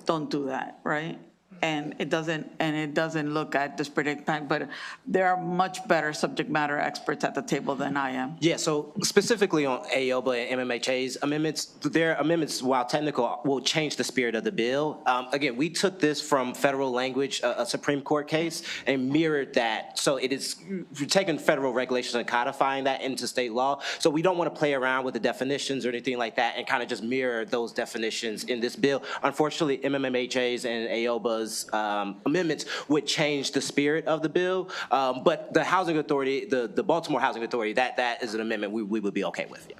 don't do that, right? And it doesn't look at disparate impact, but there are much better subject matter experts at the table than I am. Yeah, so specifically on AOBA and MMHA's amendments, their amendments, while technical, will change the spirit of the bill. Again, we took this from federal language, a Supreme Court case, and mirrored that. So it is taking federal regulations and codifying that into state law. So we don't want to play around with the definitions or anything like that and kind of just mirror those definitions in this bill. Unfortunately, MMHA's and AOBA's amendments would change the spirit of the bill, but the housing authority, the Baltimore Housing Authority, that is an amendment we would be okay with. Yeah.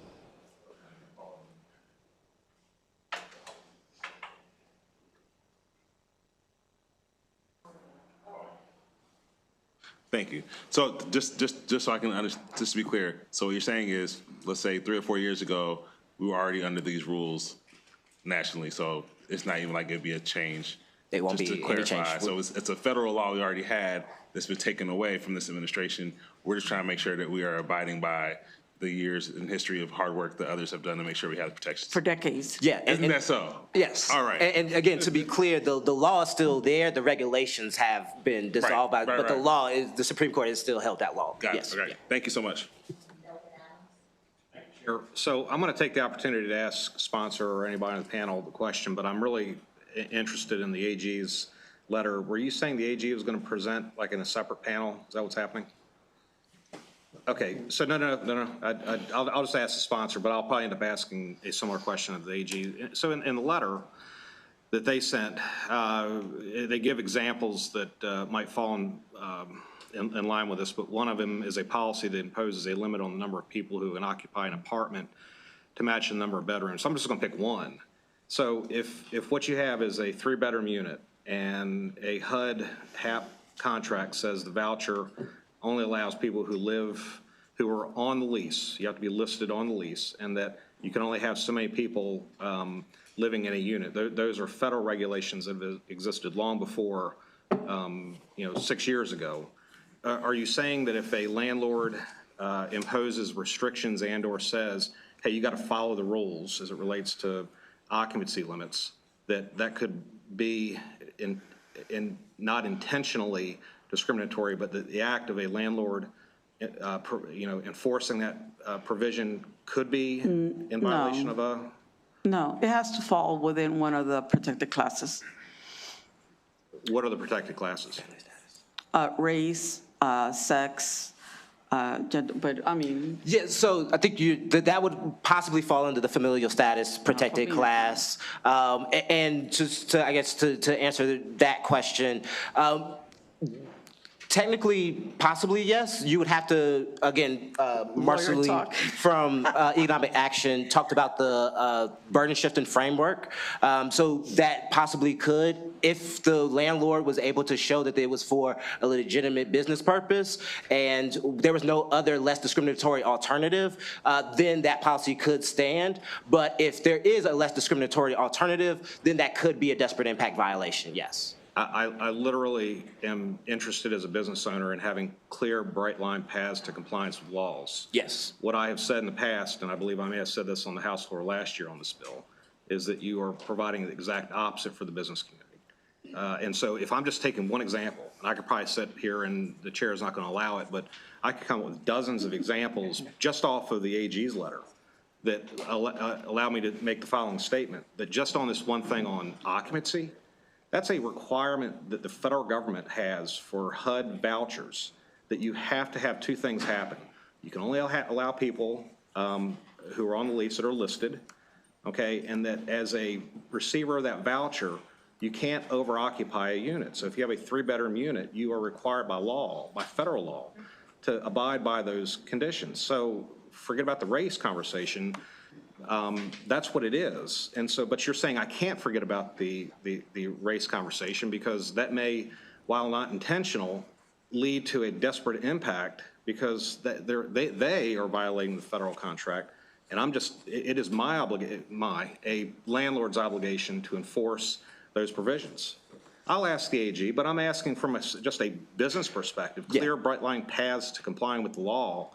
Thank you. So just so I can understand, just to be clear, so what you're saying is, let's say 3 or 4 years ago, we were already under these rules nationally, so it's not even like it'd be a change. It won't just be to clarify. any change. So it's a federal law we already had that's been taken away from this administration. We're just trying to make sure that we are abiding by the years in history of hard work that others have done to make sure we have the protections. For decades. Yeah. Isn't that so? Yes. All right. And again, to be clear, the law is still there. The regulations have been dissolved, but the law is, the Supreme Court has still held that law. Got yes. it. Okay. Yeah. Thank you so much. So I'm going to take the opportunity to ask sponsor or anybody on the panel the question, but I'm really interested in the AG's letter. Were you saying the AG was going to present like in a separate panel? Is that what's happening? Okay, so no. I'll just ask the sponsor, but I'll probably end up asking a similar question of the AG. So in the letter that they sent, they give examples that might fall in line with this, but one of them is a policy that imposes a limit on the number of people who can occupy an apartment to match the number of bedrooms. So I'm just going to pick one. So if what you have is a 3-bedroom unit and a HUD HAP contract says the voucher only allows people who are on the lease, you have to be listed on the lease, and that you can only have so many people living in a unit. Those are federal regulations that have existed long before, 6 years ago. Are you saying that if a landlord imposes restrictions and/or says, hey, you got to follow the rules as it relates to occupancy limits, that could be not intentionally discriminatory, but the act of a landlord, enforcing that provision could be in violation of a? No, it has to fall within one of the protected classes. What are the protected classes? Race, sex, gender, but I mean. Yeah, so I think that would possibly fall under the familial status protected class. And just to, I guess, to answer that question, technically, possibly yes. You would have to, again, Marceline from Economic Action talked about the burden shifting framework. So that possibly could, if the landlord was able to show that it was for a legitimate business purpose and there was no other less discriminatory alternative, then that policy could stand. But if there is a less discriminatory alternative, then that could be a disparate impact violation, yes. I literally am interested as a business owner in having clear, bright line paths to compliance with laws. Yes. What I have said in the past, and I believe I may have said this on the House floor last year on this bill, is that you are providing the exact opposite for the business community. And so if I'm just taking one example, and I could probably sit here and the chair is not going to allow it, but I could come up with dozens of examples just off of the AG's letter that allow me to make the following statement, that just on this one thing on occupancy, that's a requirement that the federal government has for HUD vouchers, that you have to have two things happen. You can only allow people who are on the lease that are listed, okay, and that as a receiver of that voucher, you can't over-occupy a unit. So if you have a 3-bedroom unit, you are required by law, by federal law, to abide by those conditions. So forget about the race conversation. That's what it is. And so, but you're saying I can't forget about the race conversation because that may, while not intentional, lead to a disparate impact because they are violating the federal contract. And it is a landlord's obligation to enforce those provisions. I'll ask the AG, but I'm asking from just a business perspective, clear, bright line paths to complying with the law.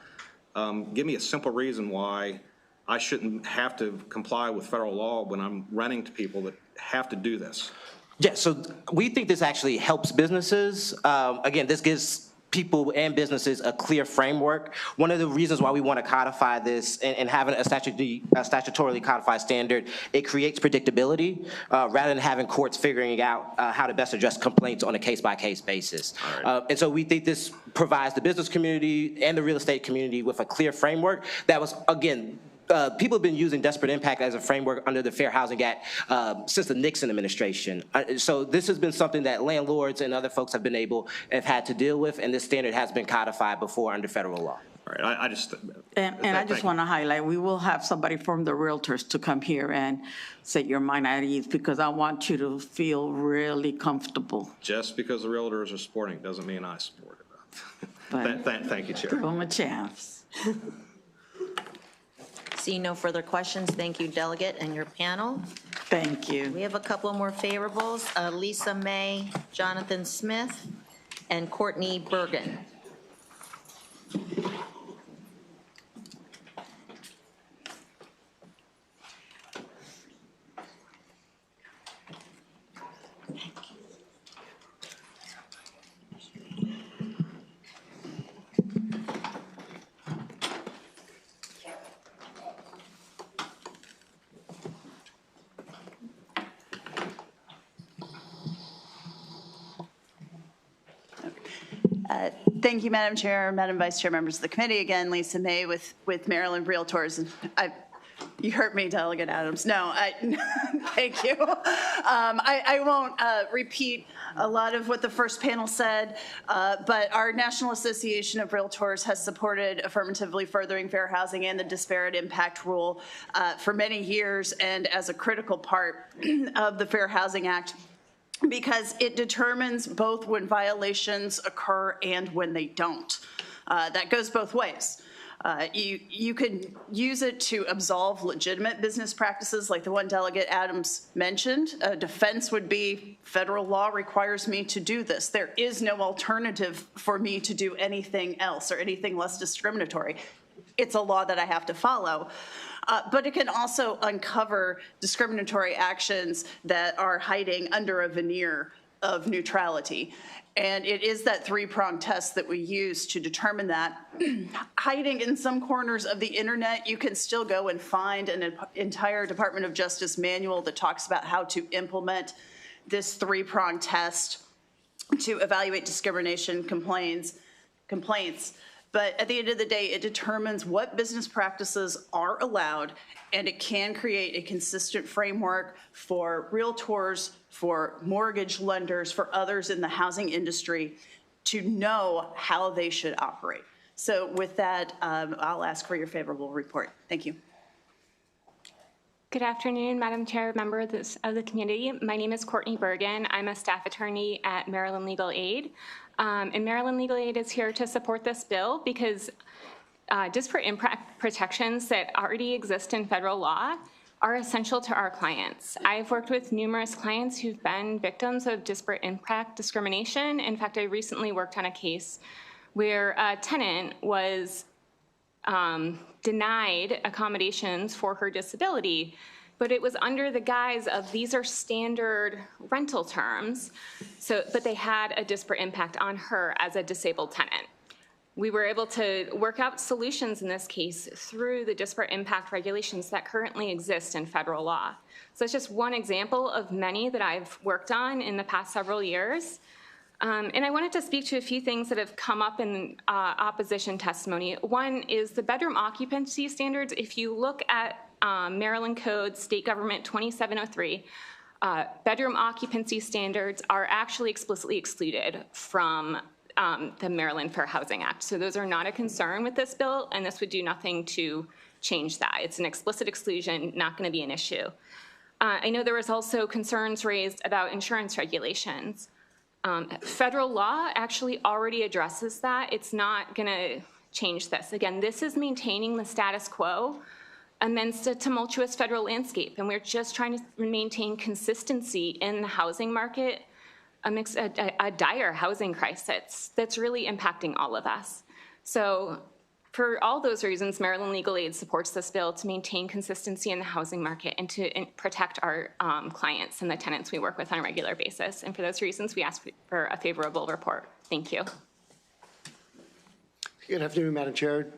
Give me a simple reason why I shouldn't have to comply with federal law when I'm renting to people that have to do this. Yeah, so we think this actually helps businesses. Again, this gives people and businesses a clear framework. One of the reasons why we want to codify this and having a statutorily codified standard, it creates predictability rather than having courts figuring out how to best address complaints on a case-by-case basis. Right. And so we think this provides the business community and the real estate community with a clear framework that was, again, people have been using disparate impact as a framework under the Fair Housing Act since the Nixon administration. So this has been something that landlords and other folks have had to deal with, and this standard has been codified before under federal law. All right, I just want to highlight, we will have somebody from the realtors to come here and set your mind at ease because I want you to feel really comfortable. Just because the realtors are supporting it doesn't mean I support it. Thank you, Chair. Give them a chance. Seeing no further questions, thank you, Delegate, and your panel. Thank you. We have a couple more favorables, Lisa May, Jonathan Smith, and Courtney Bergen. Thank you, Madam Chair, Madam Vice Chair, members of the committee. Again, Lisa May with Maryland Realtors. You hurt me, Delegate Adams. No, thank you. I won't repeat a lot of what the first panel said, but our National Association of Realtors has supported affirmatively furthering fair housing and the disparate impact rule for many years, and as a critical part of the Fair Housing Act, because it determines both when violations occur and when they don't. That goes both ways. You could use it to absolve legitimate business practices like the one Delegate Adams mentioned. A defense would be federal law requires me to do this. There is no alternative for me to do anything else or anything less discriminatory. It's a law that I have to follow. But it can also uncover discriminatory actions that are hiding under a veneer of neutrality. And it is that three-pronged test that we use to determine that. Hiding in some corners of the internet, you can still go and find an entire Department of Justice manual that talks about how to implement this three-pronged test to evaluate discrimination complaints. But at the end of the day, it determines what business practices are allowed, and it can create a consistent framework for realtors, for mortgage lenders, for others in the housing industry to know how they should operate. So with that, I'll ask for your favorable report. Thank you. Good afternoon, Madam Chair, members of the community. My name is Courtney Bergen. I'm a staff attorney at Maryland Legal Aid. And Maryland Legal Aid is here to support this bill because disparate impact protections that already exist in federal law are essential to our clients. I've worked with numerous clients who've been victims of disparate impact discrimination. In fact, I recently worked on a case where a tenant was denied accommodations for her disability, but it was under the guise of these are standard rental terms, but they had a disparate impact on her as a disabled tenant. We were able to work out solutions in this case through the disparate impact regulations that currently exist in federal law. So it's just one example of many that I've worked on in the past several years. And I wanted to speak to a few things that have come up in opposition testimony. One is the bedroom occupancy standards. If you look at Maryland Code State Government 2703, bedroom occupancy standards are actually explicitly excluded from the Maryland Fair Housing Act. So those are not a concern with this bill, and this would do nothing to change that. It's an explicit exclusion, not going to be an issue. I know there was also concerns raised about insurance regulations. Federal law actually already addresses that. It's not going to change this. Again, this is maintaining the status quo amidst a tumultuous federal landscape, and we're just trying to maintain consistency in the housing market amidst a dire housing crisis that's really impacting all of us. So for all those reasons, Maryland Legal Aid supports this bill to maintain consistency in the housing market and to protect our clients and the tenants we work with on a regular basis. And for those reasons, we ask for a favorable report. Thank you. Good afternoon, Madam Chair,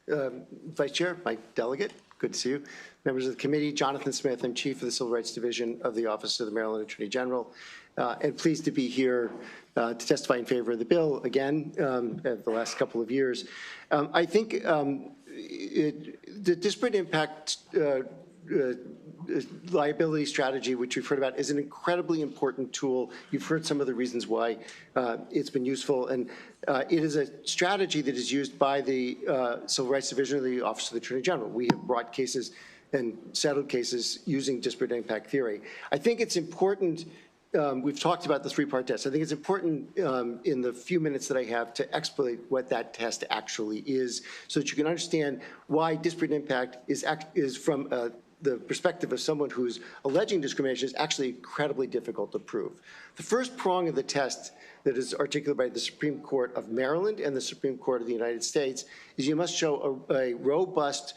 Vice Chair, my delegate. Good to see you. Members of the committee, Jonathan Smith, I'm Chief of the Civil Rights Division of the Office of the Maryland Attorney General, and pleased to be here to testify in favor of the bill again the last couple of years. I think the disparate impact liability strategy, which you've heard about, is an incredibly important tool. You've heard some of the reasons why it's been useful, and it is a strategy that is used by the Civil Rights Division of the Office of the Attorney General. We have brought cases and settled cases using disparate impact theory. I think it's important. We've talked about the three-part test. I think it's important in the few minutes that I have to explain what that test actually is so that you can understand why disparate impact is from the perspective of someone who's alleging discrimination is actually incredibly difficult to prove. The first prong of the test that is articulated by the Supreme Court of Maryland and the Supreme Court of the United States is you must show a robust,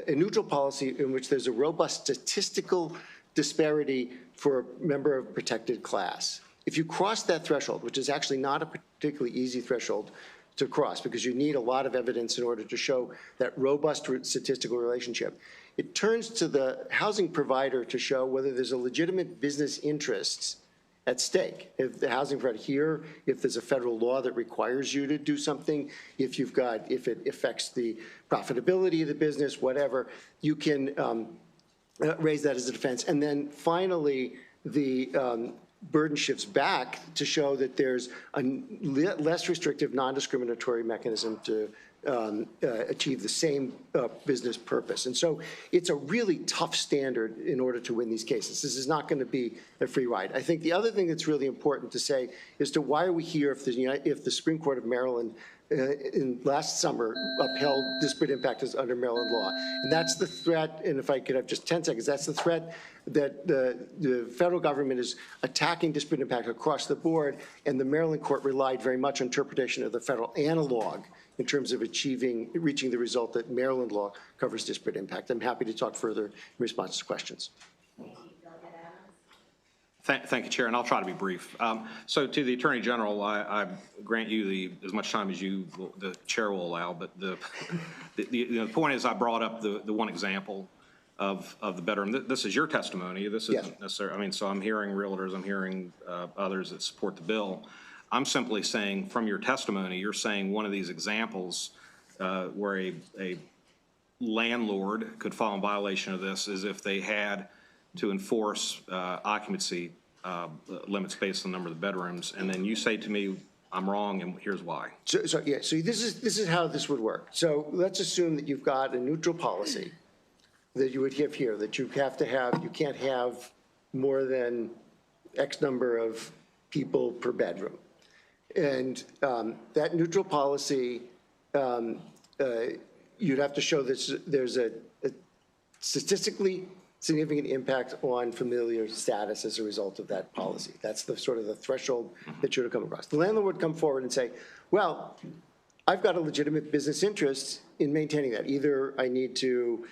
a neutral policy in which there's a robust statistical disparity for a member of a protected class. If you cross that threshold, which is actually not a particularly easy threshold to cross because you need a lot of evidence in order to show that robust statistical relationship, it turns to the housing provider to show whether there's a legitimate business interest at stake. If the housing provider here, if there's a federal law that requires you to do something, if it affects the profitability of the business, whatever, you can raise that as a defense. And then finally, the burden shifts back to show that there's a less restrictive, non-discriminatory mechanism to achieve the same business purpose. And so it's a really tough standard in order to win these cases. This is not going to be a free ride. I think the other thing that's really important to say is to why are we here if the Supreme Court of Maryland last summer upheld disparate impact as under Maryland law. And that's the threat, and if I could have just 10 seconds, that's the threat that the federal government is attacking disparate impact across the board, and the Maryland court relied very much on interpretation of the federal analog in terms of reaching the result that Maryland law covers disparate impact. I'm happy to talk further in response to questions. Thank you, Chair, and I'll try to be brief. So to the Attorney General, I grant you as much time as the Chair will allow, but the point is I brought up the one example of the bedroom. This is your testimony. This isn't necessarily, I mean, so I'm hearing realtors, I'm hearing others that support the bill. I'm simply saying from your testimony, you're saying one of these examples where a landlord could fall in violation of this is if they had to enforce occupancy limits based on the number of the bedrooms, and then you say to me, I'm wrong, and here's why. So this is how this would work. So let's assume that you've got a neutral policy that you would have here, that you can't have more than X number of people per bedroom. And that neutral policy, you'd have to show that there's a statistically significant impact on familiar status as a result of that policy. That's the sort of the threshold that you would come across. The landlord would come forward and say, well, I've got a legitimate business interest in maintaining that. Either I need to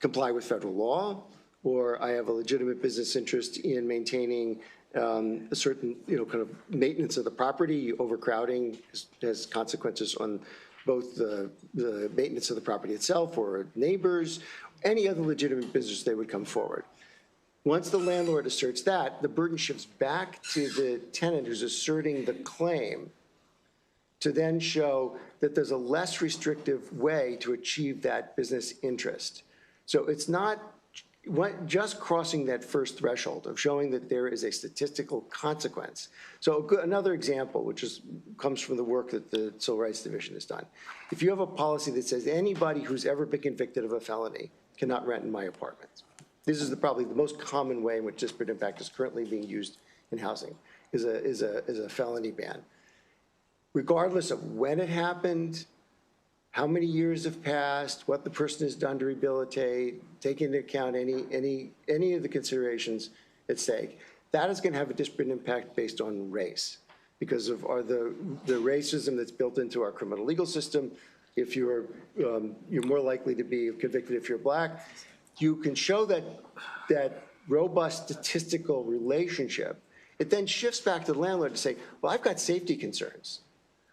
comply with federal law, or I have a legitimate business interest in maintaining a certain, kind of maintenance of the property. Overcrowding has consequences on both the maintenance of the property itself or neighbors, any other legitimate business, they would come forward. Once the landlord asserts that, the burden shifts back to the tenant who's asserting the claim to then show that there's a less restrictive way to achieve that business interest. So it's not just crossing that first threshold of showing that there is a statistical consequence. So another example, which comes from the work that the Civil Rights Division has done. If you have a policy that says anybody who's ever been convicted of a felony cannot rent in my apartment. This is probably the most common way in which disparate impact is currently being used in housing, is a felony ban. Regardless of when it happened, how many years have passed, what the person has done to rehabilitate, take into account any of the considerations at stake, that is going to have a disparate impact based on race because of the racism that's built into our criminal legal system. If you're more likely to be convicted if you're black. You can show that robust statistical relationship. It then shifts back to the landlord to say, well, I've got safety concerns.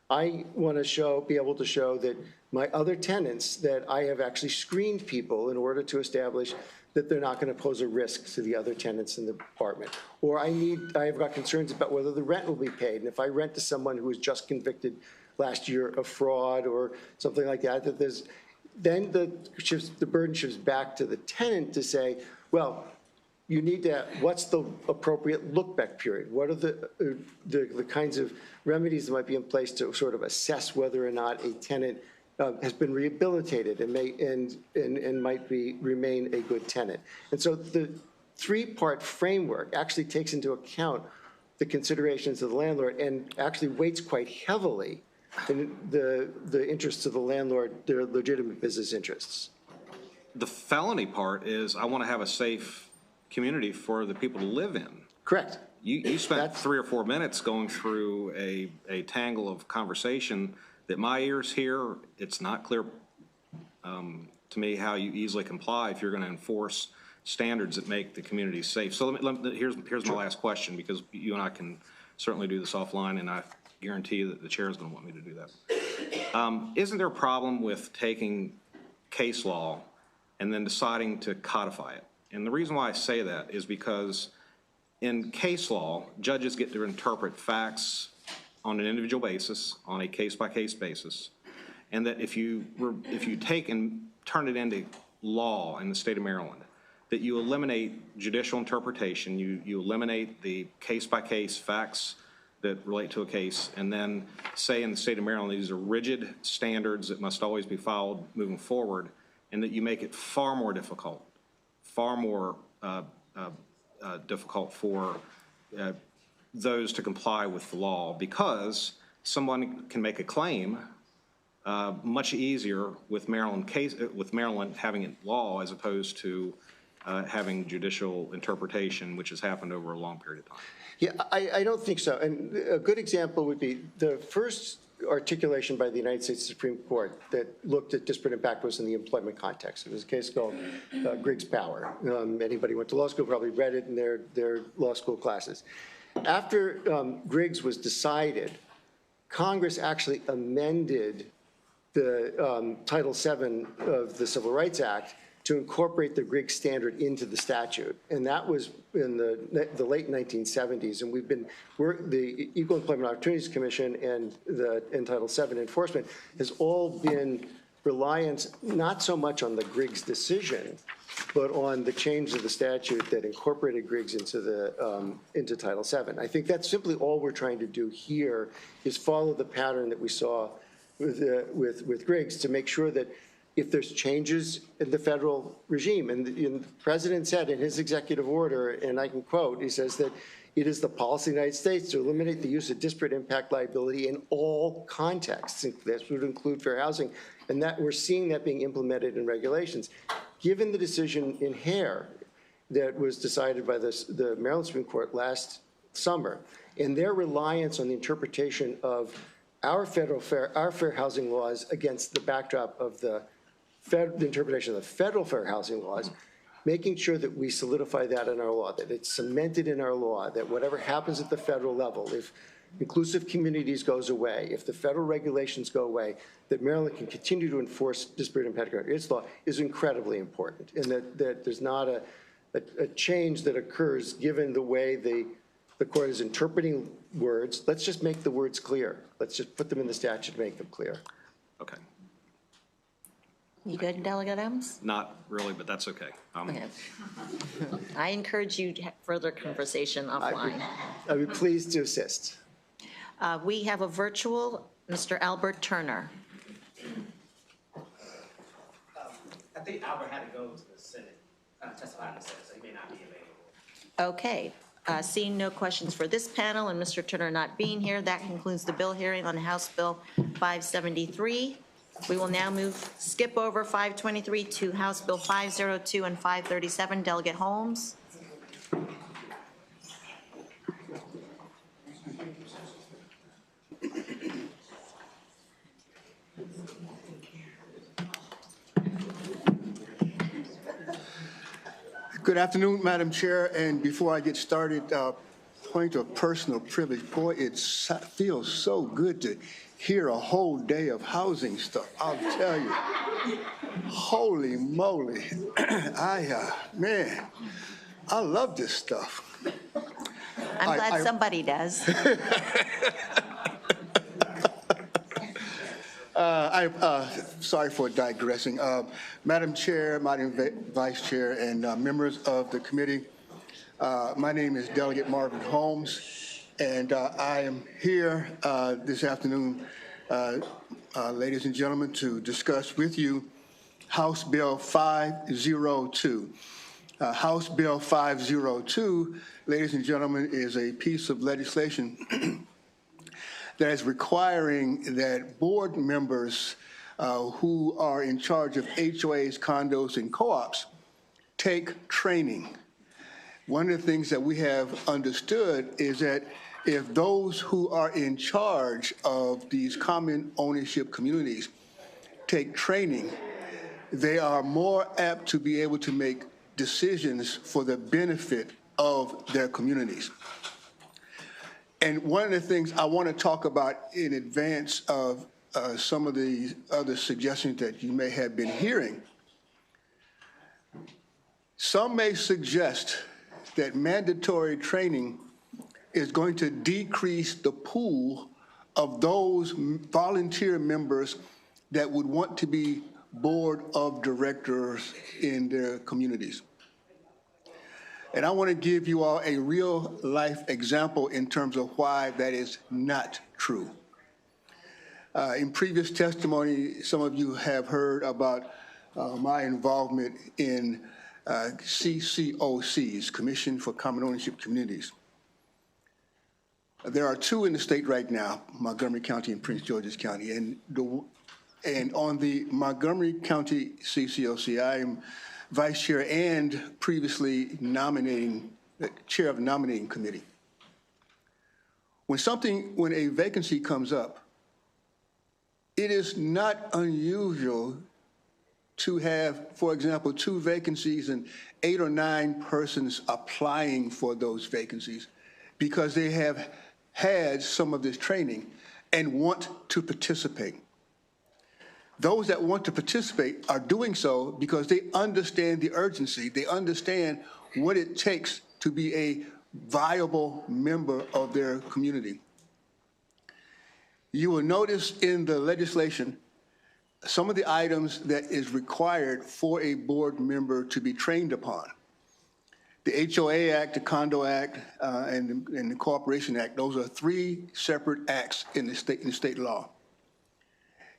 I want to be able to show that my other tenants, that I have actually screened people in order to establish that they're not going to pose a risk to the other tenants in the apartment. Or I have got concerns about whether the rent will be paid. And if I rent to someone who was just convicted last year of fraud or something like that, then the burden shifts back to the tenant to say, well, you need to, what's the appropriate look-back period? What are the kinds of remedies that might be in place to sort of assess whether or not a tenant has been rehabilitated and might remain a good tenant? And so the three-part framework actually takes into account the considerations of the landlord and actually weights quite heavily in the interests of the landlord, their legitimate business interests. The felony part is I want to have a safe community for the people to live in. Correct. You spent 3 or 4 minutes going through a tangle of conversation that my ears hear. It's not clear to me how you easily comply if you're going to enforce standards that make the community safe. So here's my last question, because you and I can certainly do this offline, and I guarantee that the chair is going to want me to do that. Isn't there a problem with taking case law and then deciding to codify it? And the reason why I say that is because in case law, judges get to interpret facts on an individual basis, on a case-by-case basis, and that if you take and turn it into law in the state of Maryland, that you eliminate judicial interpretation, you eliminate the case-by-case facts that relate to a case, and then say in the state of Maryland, these are rigid standards that must always be followed moving forward, and that you make it far more difficult for those to comply with the law, because someone can make a claim much easier with Maryland having it law as opposed to having judicial interpretation, which has happened over a long period of time. Yeah, I don't think so. And a good example would be the first articulation by the United States Supreme Court that looked at disparate impact was in the employment context. It was a case called Griggs Power. Anybody who went to law school probably read it in their law school classes. After Griggs was decided, Congress actually amended the Title VII of the Civil Rights Act to incorporate the Griggs standard into the statute. And that was in the late 1970s. And the Equal Employment Opportunities Commission and Title VII enforcement has all been reliant not so much on the Griggs decision, but on the change of the statute that incorporated Griggs into Title VII. I think that's simply all we're trying to do here is follow the pattern that we saw with Griggs to make sure that if there's changes in the federal regime, and the president said in his executive order, and I can quote, he says that it is the policy of the United States to eliminate the use of disparate impact liability in all contexts. And that would include fair housing, and that we're seeing that being implemented in regulations. Given the decision in Hare that was decided by the Maryland Supreme Court last summer, and their reliance on the interpretation of our fair housing laws against the backdrop of the interpretation of the federal fair housing laws, making sure that we solidify that in our law, that it's cemented in our law, that whatever happens at the federal level, if inclusive communities goes away, if the federal regulations go away, that Maryland can continue to enforce disparate impact its law is incredibly important, and that there's not a change that occurs given the way the court is interpreting words. Let's just make the words clear. Let's just put them in the statute to make them clear. Okay. You good, Delegate Adams? Not really, but that's okay. Okay. I encourage you to have further conversation offline. I'd be pleased to assist. We have a virtual Mr. Albert Turner. I think Albert had to go to the Senate, testify in the Senate, so he may not be available. Okay. Seeing no questions for this panel and Mr. Turner not being here, that concludes the bill hearing on House Bill 573. We will now skip over 523 to House Bill 502 and 537. Delegate Holmes. Good afternoon, Madam Chair, and before I get started, point of personal privilege, boy, it feels so good to hear a whole day of housing stuff, I'll tell you. Holy moly, man, I love this stuff. I'm glad somebody does. Sorry for digressing. Madam Chair, Madam Vice Chair, and members of the committee, my name is Delegate Marvin Holmes, and I am here this afternoon, ladies and gentlemen, to discuss with you House Bill 502. House Bill 502, ladies and gentlemen, is a piece of legislation that is requiring that board members who are in charge of HOAs, condos, and co-ops take training. One of the things that we have understood is that if those who are in charge of these common ownership communities take training, they are more apt to be able to make decisions for the benefit of their communities. And one of the things I want to talk about in advance of some of the other suggestions that you may have been hearing, some may suggest that mandatory training is going to decrease the pool of those volunteer members that would want to be board of directors in their communities. And I want to give you all a real life example in terms of why that is not true. In previous testimony, some of you have heard about my involvement in CCOCs, Commission for Common Ownership Communities. There are two in the state right now, Montgomery County and Prince George's County. And on the Montgomery County CCOC, I am vice chair and previously chair of the nominating committee. When a vacancy comes up, it is not unusual to have, for example, 2 vacancies and 8 or 9 persons applying for those vacancies because they have had some of this training and want to participate. Those that want to participate are doing so because they understand the urgency. They understand what it takes to be a viable member of their community. You will notice in the legislation some of the items that is required for a board member to be trained upon. The HOA Act, the Condo Act, and the Corporation Act, those are 3 separate acts in the state law.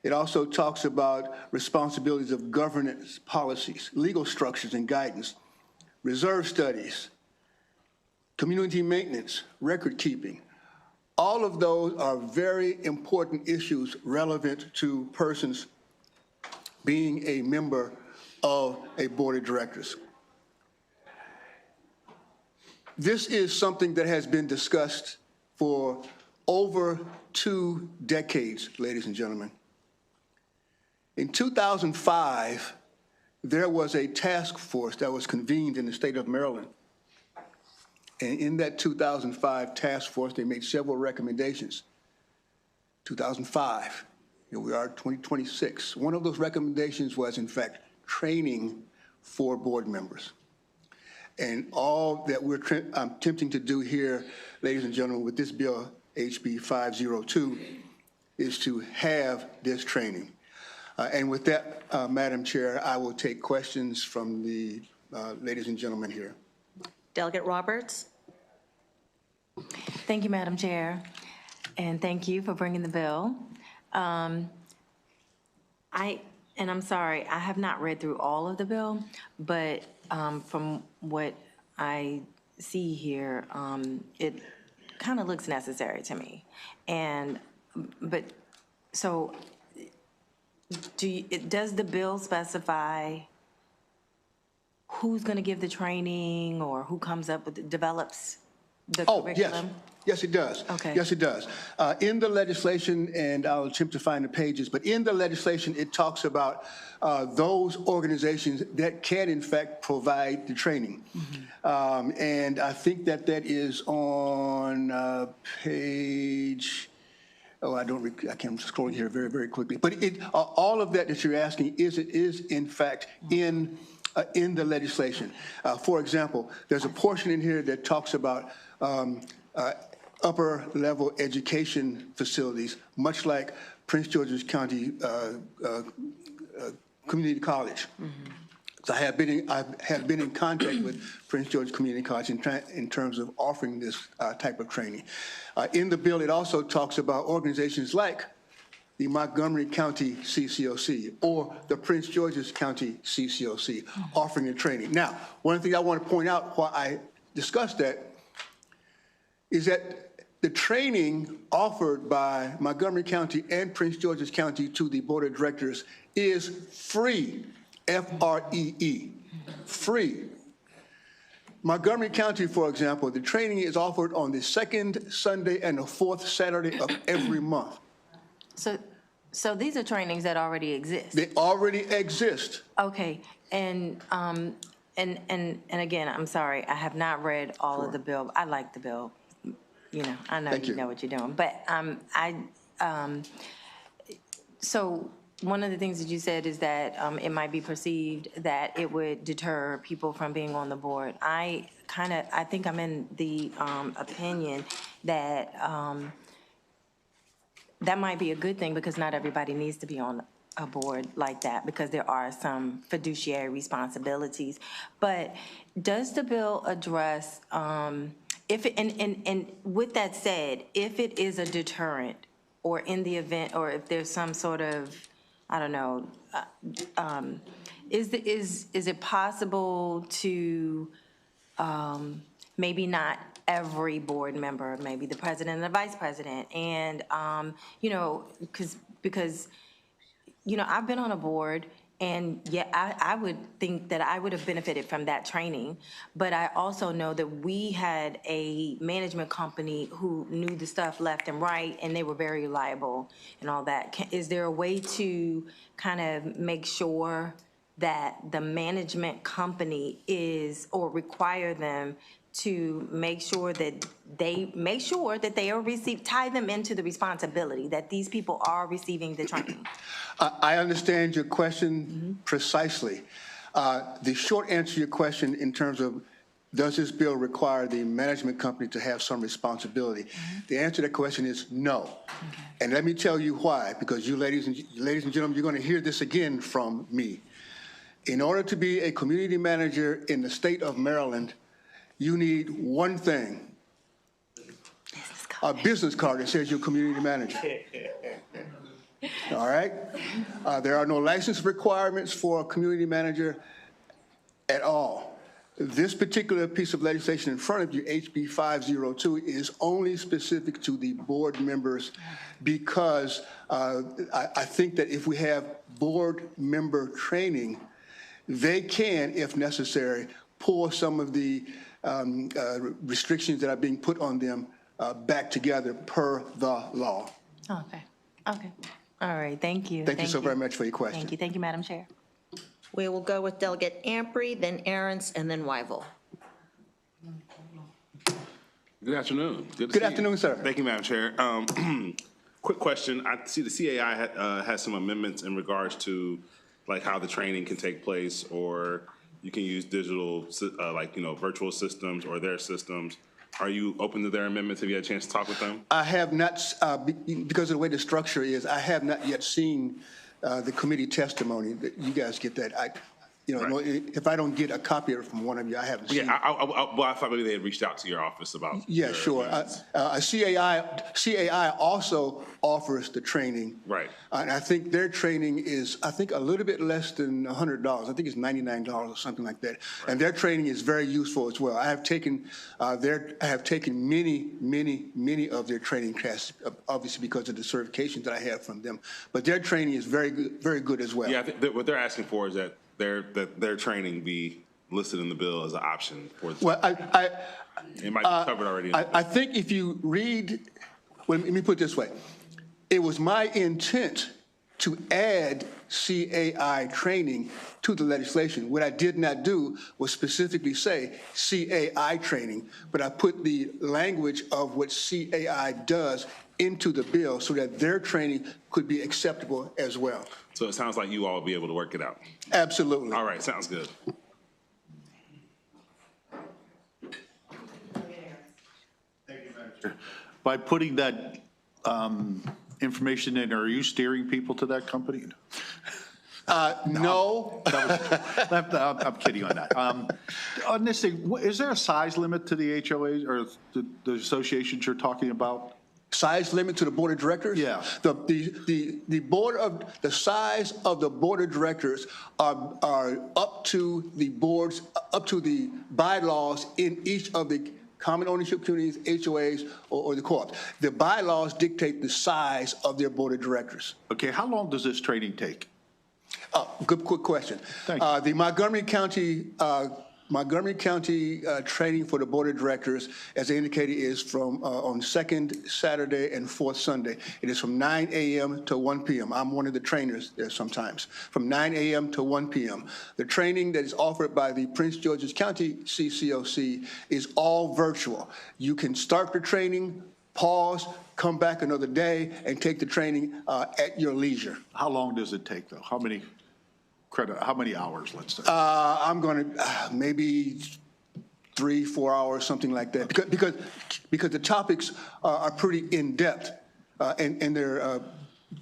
It also talks about responsibilities of governance policies, legal structures and guidance, reserve studies, community maintenance, record keeping. All of those are very important issues relevant to persons being a member of a board of directors. This is something that has been discussed for over 2 decades, ladies and gentlemen. In 2005, there was a task force that was convened in the state of Maryland. And in that 2005 task force, they made several recommendations. 2005, here we are, 2026. One of those recommendations was, in fact, training for board members. And all that I'm attempting to do here, ladies and gentlemen, with this bill, HB 502, is to have this training. And with that, Madam Chair, I will take questions from the ladies and gentlemen here. Delegate Roberts. Thank you, Madam Chair, and thank you for bringing the bill. I'm sorry, I have not read through all of the bill, but from what I see here, it kind of looks necessary to me. So does the bill specify who's going to give the training or who comes up with, develops the curriculum? Yes, it does. Okay. Yes, it does. In the legislation, and I'll attempt to find the pages, but in the legislation, it talks about those organizations that can, in fact, provide the training. Mm-hmm. And I think that is on page, I can't scroll here very, very quickly. But all of that you're asking is in fact, in the legislation. For example, there's a portion in here that talks about upper level education facilities, much like Prince George's County Community College. Mm-hmm. So I have been in contact with Prince George Community College in terms of offering this type of training. In the bill, it also talks about organizations like the Montgomery County CCOC or the Prince George's County CCOC offering the training. Now, one thing I want to point out while I discuss that is that the training offered by Montgomery County and Prince George's County to the Board of Directors is free, F-R-E-E, free. Montgomery County, for example, the training is offered on the 2nd Sunday and the 4th Saturday of every month. So these are trainings that already exist? They already exist. Okay, and again, I'm sorry, I have not read all of the bill. I like the bill. You know, I know you know what you're doing. But so one of the things that you said is that it might be perceived that it would deter people from being on the board. I think I'm in the opinion that that might be a good thing, because not everybody needs to be on a board like that, because there are some fiduciary responsibilities. But does the bill address, if it, and with that said, if it is a deterrent, or in the event, or if there's some sort of, I don't know, is it possible to maybe not every board member, maybe the president and the vice president, and because I've been on a board, and yeah, I would think that I would have benefited from that training, but I also know that we had a management company who knew the stuff left and right, and they were very reliable and all that. Is there a way to kind of make sure that the management company is, or require them to make sure that they are tie them into the responsibility that these people are receiving the training? I understand your question precisely. The short answer to your question in terms of does this bill require the management company to have some responsibility? The answer to that question is no. And let me tell you why, because you ladies and gentlemen, you're going to hear this again from me. In order to be a community manager in the state of Maryland, you need one thing: a business card that says you're a community manager. All right? There are no license requirements for a community manager at all. This particular piece of legislation in front of you, HB 502, is only specific to the board members, because I think that if we have board member training, they can, if necessary, pull some of the restrictions that are being put on them back together per the law. Okay. All right, thank you. Thank you so very much for your question. Thank you, Madam Chair. We will go with Delegate Amprey, then Aaron's, and then Wyville. Good afternoon. Good afternoon, sir. Thank you, Madam Chair. Quick question. I see the CAI has some amendments in regards to like how the training can take place, or you can use digital, virtual systems or their systems. Are you open to their amendments? Have you had a chance to talk with them? I have not, because of the way the structure is, I have not yet seen the committee testimony. You guys get that. If I don't get a copy of it from one of you, I haven't seen it. I thought maybe they had reached out to your office about. Yeah, sure. CAI also offers the training. Right. And I think their training is, a little bit less than $100. I think it's $99 or something like that. Right. And their training is very useful as well. I have taken many of their training classes, obviously because of the certifications that I have from them. But their training is very good as well. Yeah, I think what they're asking for is that their training be listed in the bill as an option for the. Well, it might be covered already. I think if you read, let me put it this way. It was my intent to add CAI training to the legislation. What I did not do was specifically say CAI training, but I put the language of what CAI does into the bill so that their training could be acceptable as well. So it sounds like you all will be able to work it out. Absolutely. All right, sounds good. Thank you, Madam Chair. By putting that information in, are you steering people to that company? No. I'm kidding on that. On this thing, is there a size limit to the HOAs or the associations you're talking about? Size limit to the board of directors? Yeah. The size of the board of directors are up to the bylaws in each of the common ownership communities, HOAs, or the co-ops. The bylaws dictate the size of their board of directors. Okay, how long does this training take? Quick question. Thank you. The Montgomery County training for the board of directors, as I indicated, is from on second Saturday and fourth Sunday. It is from 9 a.m. to 1 p.m. I'm one of the trainers there sometimes, from 9 a.m. to 1 p.m. The training that is offered by the Prince George's County CCOC is all virtual. You can start the training pause, come back another day, and take the training at your leisure. How long does it take, though? How many hours, let's say? I'm going to maybe 3-4 hours, something like that, because the topics are pretty in-depth, and they're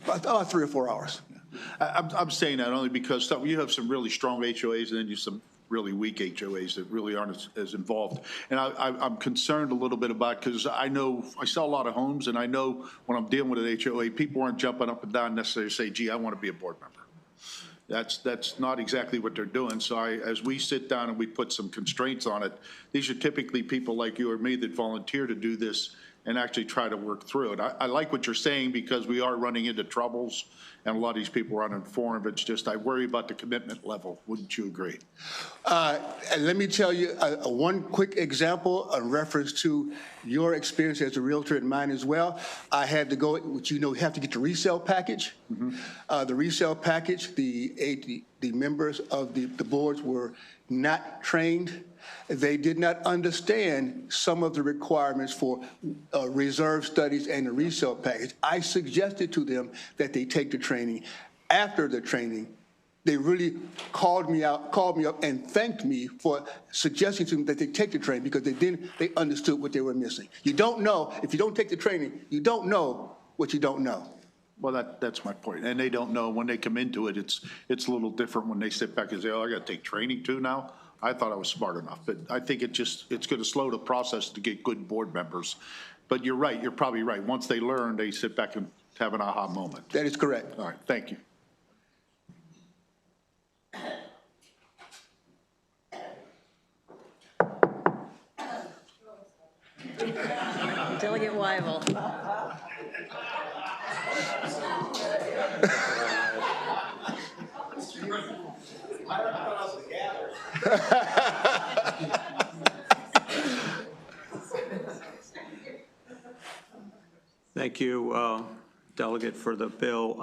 about 3 or 4 hours. I'm saying that only because you have some really strong HOAs and then you have some really weak HOAs that really aren't as involved. And I'm concerned a little bit about, because I know I sell a lot of homes, and I know when I'm dealing with an HOA, people aren't jumping up and down necessarily to say, gee, I want to be a board member. That's not exactly what they're doing. So as we sit down and we put some constraints on it, these are typically people like you or me that volunteer to do this and actually try to work through it. I like what you're saying, because we are running into troubles and a lot of these people are uninformed. It's just I worry about the commitment level. Wouldn't you agree? And let me tell you one quick example in reference to your experience as a realtor and mine as well. I had to go, which you have to get the resale package. The resale package, the members of the boards were not trained. They did not understand some of the requirements for reserve studies and the resale package. I suggested to them that they take the training. After the training, they really called me up and thanked me for suggesting to them that they take the training, because they understood what they were missing. You don't know, if you don't take the training, you don't know what you don't know. Well, that's my point. And they don't know when they come into it. It's a little different when they sit back and say, oh, I got to take training too now. I thought I was smart enough, but I think it's going to slow the process to get good board members. But you're right. You're probably right. Once they learn, they sit back and have an aha moment. That is correct. All right. Thank you. Delegate Weibel. Thank you, Delegate, for the bill.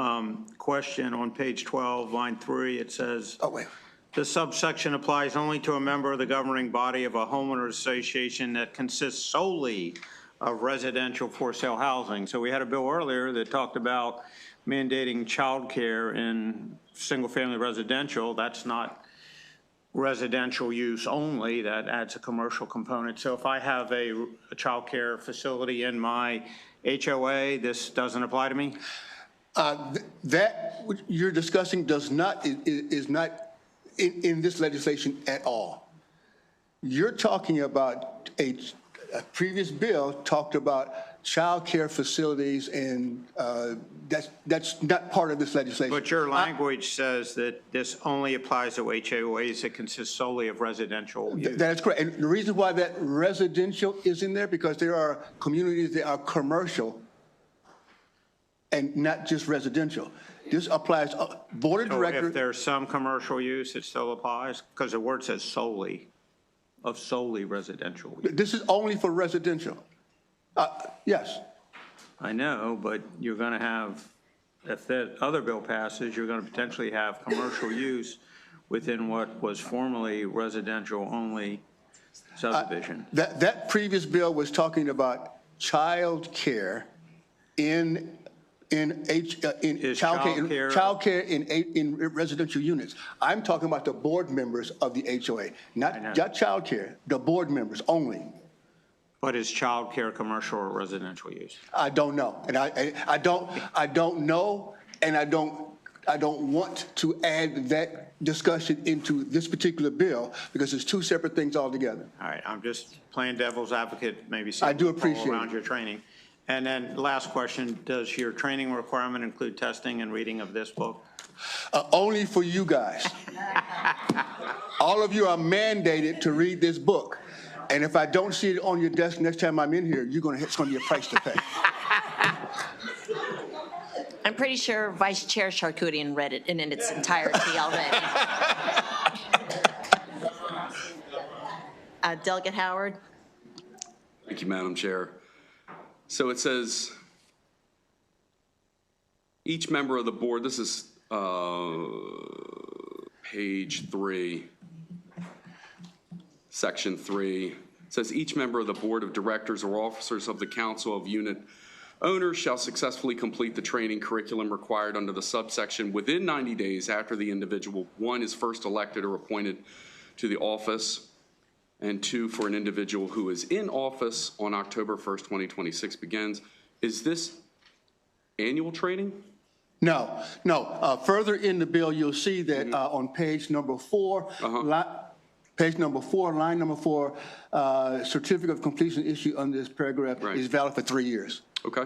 Question on page 12, line 3, it says, this subsection applies only to a member of the governing body of a homeowners association that consists solely of residential for sale housing. So we had a bill earlier that talked about mandating childcare in single-family residential. That's not residential use only. That adds a commercial component. So if I have a childcare facility in my HOA, this doesn't apply to me? That what you're discussing is not in this legislation at all. You're talking about a previous bill talked about child care facilities, and that's not part of this legislation. But your language says that this only applies to HOAs that consist solely of residential use. That is correct. And the reason why that residential is in there, because there are communities that are commercial and not just residential. This applies, board of directors. So if there's some commercial use, it still applies? Because the word says solely, of solely residential use. This is only for residential. Yes. I know, but you're going to have, if that other bill passes, you're going to potentially have commercial use within what was formerly residential only subdivision. That previous bill was talking about child care in child care in residential units. I'm talking about the board members of the HOA, not child care, the board members only. But is child care commercial or residential use? I don't know, and I don't know, and I don't want to add that discussion into this particular bill, because it's two separate things altogether. All right, I'm just playing devil's advocate, maybe see I do appreciate around it. your training. And then last question, does your training requirement include testing and reading of this book? Only for you guys. All of you are mandated to read this book. And if I don't see it on your desk next time I'm in here, it's going to be a price to pay. I'm pretty sure Vice Chair Charkoudian read it in its entirety already. Delegate Howard. Thank you, Madam Chair. So it says, each member of the board, this is page 3, section 3, says each member of the board of directors or officers of the council of unit owners shall successfully complete the training curriculum required under the subsection within 90 days after the individual, 1, is first elected or appointed to the office, and 2, for an individual who is in office on October 1st, 2026 begins. Is this annual training? No, no. Further in the bill, you'll see that on page number 4, page number 4, line number 4, certificate of completion issued under this paragraph is valid for 3 years. Okay.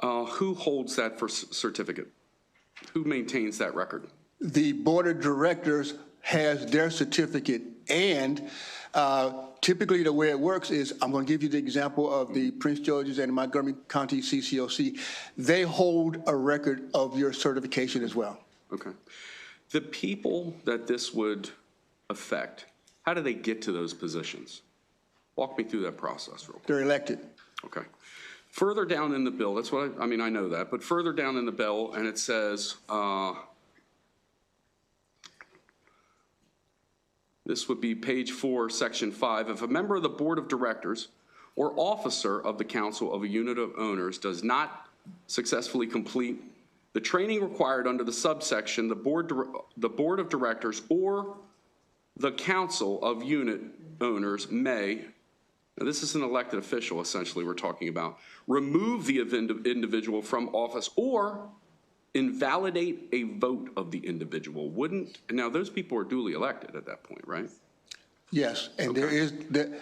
Who holds that for certificate? Who maintains that record? The board of directors has their certificate, and typically the way it works is, I'm going to give you the example of the Prince George's and Montgomery County CCOC. They hold a record of your certification as well. Okay. The people that this would affect, how do they get to those positions? Walk me through that process real quick. They're elected. Okay. Further down in the bill, that's what I mean, I know that, but further down in the bill, and it says, this would be page 4, section 5. If a member of the board of directors or officer of the council of a unit of owners does not successfully complete the training required under the subsection, the board of directors or the council of unit owners may, now this is an elected official essentially we're talking about, remove the individual from office or invalidate a vote of the individual. Wouldn't, and now those people are duly elected at that point, right? Yes, and there is.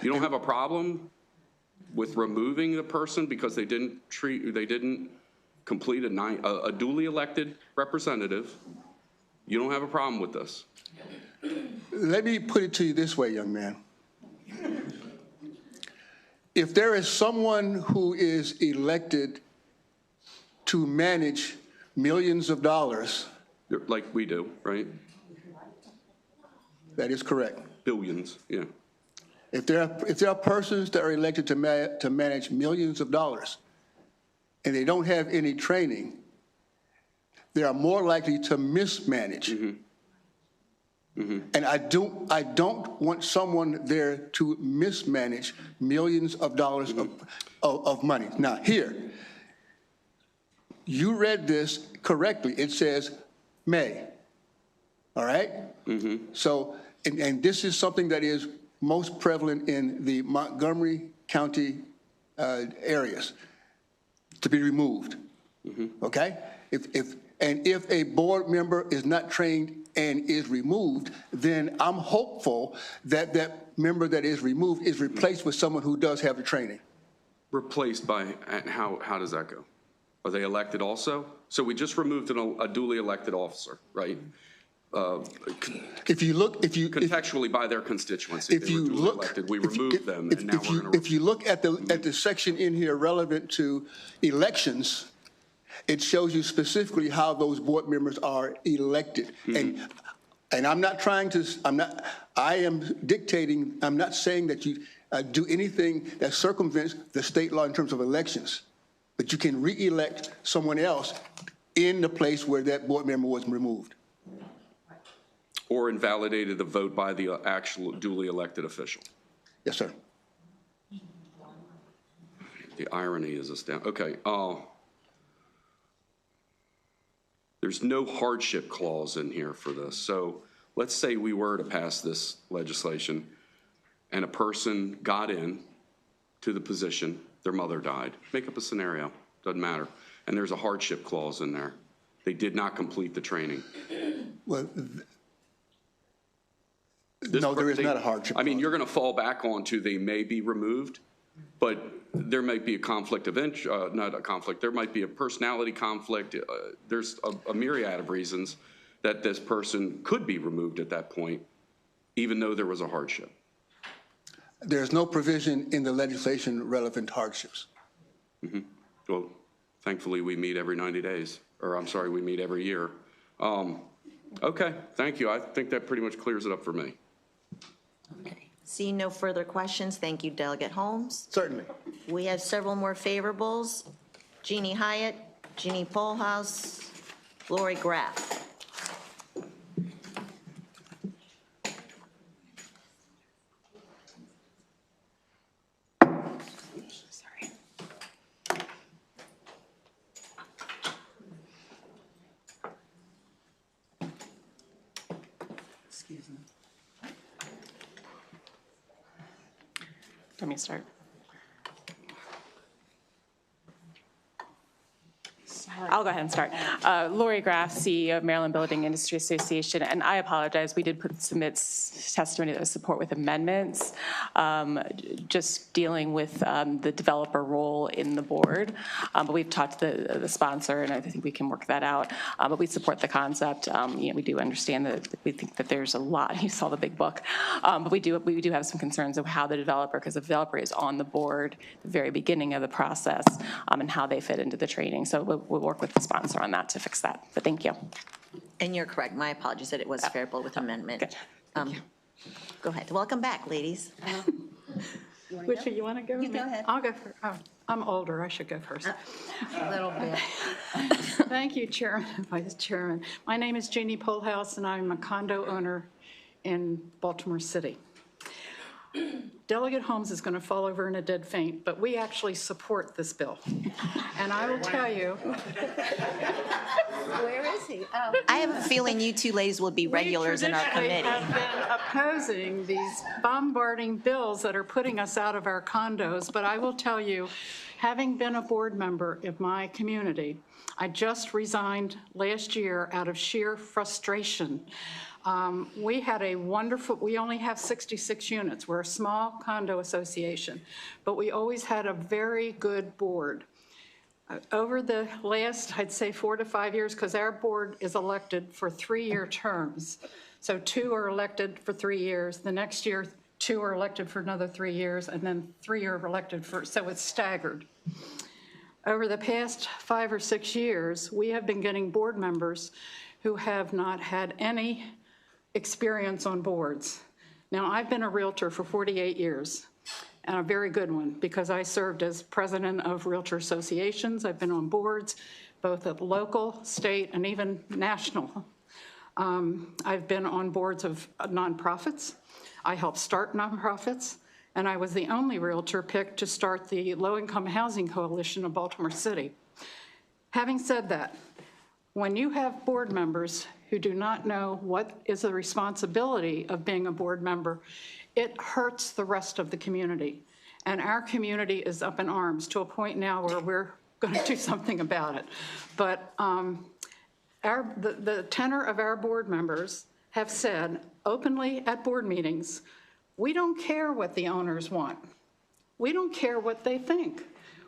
You don't have a problem with removing the person because they didn't complete a duly elected representative. You don't have a problem with this. Let me put it to you this way, young man. If there is someone who is elected to manage millions of dollars. Like we do, right? That is correct. Billions, yeah. If there are persons that are elected to manage millions of dollars and they don't have any training, they are more likely to mismanage. And I don't want someone there to mismanage millions of dollars of money. Now, here, you read this correctly. It says may, all right? So, and this is something that is most prevalent in the Montgomery County areas, to be removed, okay? If a board member is not trained and is removed, then I'm hopeful that that member that is removed is replaced with someone who does have the training. Replaced by, how does that go? Are they elected also? So we just removed a duly elected officer, right? If you look, contextually by their constituency, if you look, elected, we removed them, and now we're going to. If you look at the section in here relevant to elections, it shows you specifically how those board members are elected. And I'm not trying to, I am dictating, I'm not saying that you do anything that circumvents the state law in terms of elections, but you can re-elect someone else in the place where that board member was removed. Or invalidated the vote by the actual duly elected official. Yes, sir. The irony is astounding. Okay. There's no hardship clause in here for this. So let's say we were to pass this legislation and a person got in to the position, their mother died. Make up a scenario, doesn't matter. And there's a hardship clause in there. They did not complete the training. Well, no, there is not a hardship clause. I mean, you're going to fall back onto they may be removed, but there might be a conflict of interest, not a conflict, there might be a personality conflict. There's a myriad of reasons that this person could be removed at that point, even though there was a hardship. There's no provision in the legislation relevant to hardships. Well, thankfully we meet every 90 days, or I'm sorry, we meet every year. Okay, thank you. I think that pretty much clears it up for me. Okay. Seeing no further questions, thank you, Delegate Holmes. Certainly. We have several more favorables. Jeannie Hyatt, Jeannie Polhaus, Lori Graff. Excuse me. Let me start. I'll go ahead and start. Lori Graff, CEO of Maryland Building Industry Association, and I apologize, we did submit testimony that was support with amendments, just dealing with the developer role in the board. But we've talked to the sponsor, and I think we can work that out. But we support the concept. We do understand that we think that there's a lot. You saw the big book, but we do have some concerns of how the developer, because the developer is on the board at the very beginning of the process, and how they fit into the training. So we'll work with the sponsor on that to fix that. But thank you. And you're correct. My apologies that it was favorable with amendment. Go ahead. Welcome back, ladies. Which you want to go? You go ahead. I'll go first. Oh, I'm older. I should go first. A little bit. Thank you, Chairman and Vice Chairman. My name is Jeannie Polhouse, and I'm a condo owner in Baltimore City. Delegate Holmes is going to fall over in a dead faint, but we actually support this bill. And I will tell you. Where is he? Oh. I have a feeling you two ladies will be regulars in our committee. We traditionally have been opposing these bombarding bills that are putting us out of our condos, but I will tell you, having been a board member of my community, I just resigned last year out of sheer frustration. We had a wonderful, we only have 66 units. We're a small condo association, but we always had a very good board. Over the last, I'd say 4 to 5 years, because our board is elected for 3-year terms. So 2 are elected for 3 years. The next year, 2 are elected for another 3 years, and then 3 are elected for, so it's staggered. Over the past 5 or 6 years, we have been getting board members who have not had any experience on boards. Now, I've been a realtor for 48 years, and a very good one, because I served as president of realtor associations. I've been on boards, both at local, state, and even national. I've been on boards of nonprofits. I helped start nonprofits, and I was the only realtor picked to start the Low-Income Housing Coalition of Baltimore City. Having said that, when you have board members who do not know what is the responsibility of being a board member, it hurts the rest of the community. And our community is up in arms to a point now where we're going to do something about it. But the tenor of our board members have said openly at board meetings, we don't care what the owners want. We don't care what they think.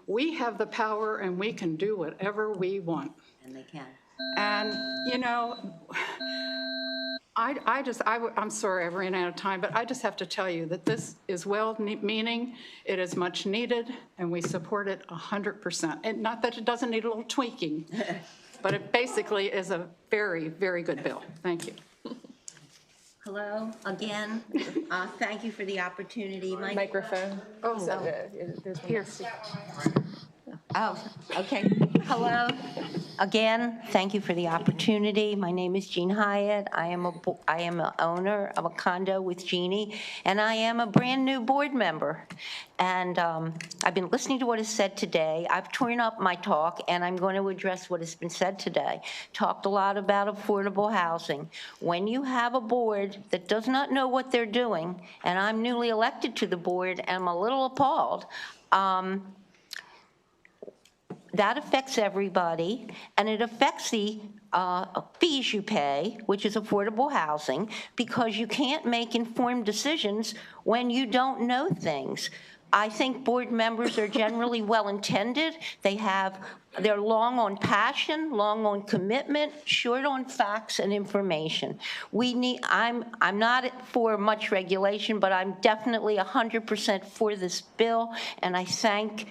We have the power and we can do whatever we want. And they can. And, you know, I'm sorry I ran out of time, but I just have to tell you that this is well-meaning, it is much needed, and we support it 100%. And not that it doesn't need a little tweaking, but it basically is a very, very good bill. Thank you. Hello, again. Thank you for the opportunity. Microphone. Oh, Here. Oh, okay. Hello. Again, thank you for the opportunity. My name is Jean Hyatt. I am an owner of a condo with Jeannie, and I am a brand-new board member. And I've been listening to what is said today. I've torn up my talk, and I'm going to address what has been said today. Talked a lot about affordable housing. When you have a board that does not know what they're doing, and I'm newly elected to the board, and I'm a little appalled, that affects everybody, and it affects the fees you pay, which is affordable housing, because you can't make informed decisions when you don't know things. I think board members are generally well-intended. They're long on passion, long on commitment, short on facts and information. I'm not for much regulation, but I'm definitely 100% for this bill, and I thank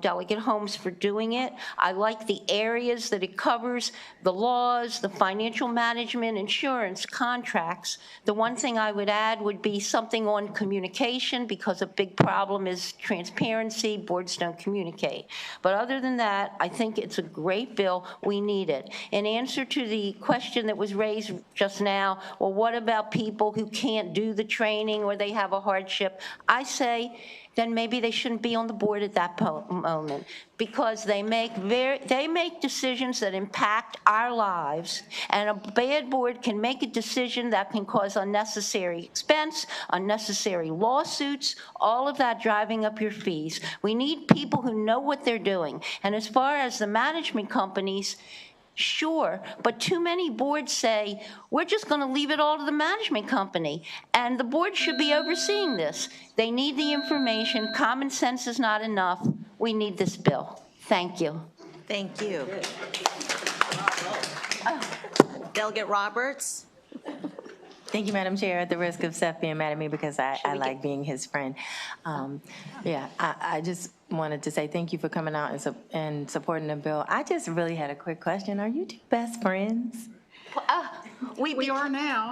Delegate Holmes for doing it. I like the areas that it covers, the laws, the financial management, insurance, contracts. The one thing I would add would be something on communication, because a big problem is transparency. Boards don't communicate. But other than that, I think it's a great bill. We need it. In answer to the question that was raised just now, well, what about people who can't do the training or they have a hardship? I say, then maybe they shouldn't be on the board at that moment, because they make decisions that impact our lives, and a bad board can make a decision that can cause unnecessary expense, unnecessary lawsuits, all of that driving up your fees. We need people who know what they're doing. And as far as the management companies, sure, but too many boards say, we're just going to leave it all to the management company, and the board should be overseeing this. They need the information. Common sense is not enough. We need this bill. Thank you. Thank you. Delegate Roberts? Thank you, Madam Chair. At the risk of Seth being mad at me because I like being his friend. I just wanted to say thank you for coming out and supporting the bill. I just really had a quick question. Are you two best friends? We are now.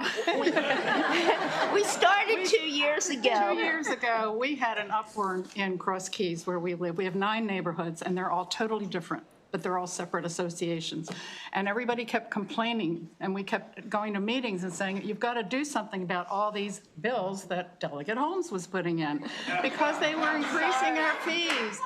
We started 2 years ago. 2 years ago, we had an upward in Cross Keys where we live. We have 9 neighborhoods, and they're all totally different, but they're all separate associations. And everybody kept complaining, and we kept going to meetings and saying, you've got to do something about all these bills that Delegate Holmes was putting in, because they were increasing our fees.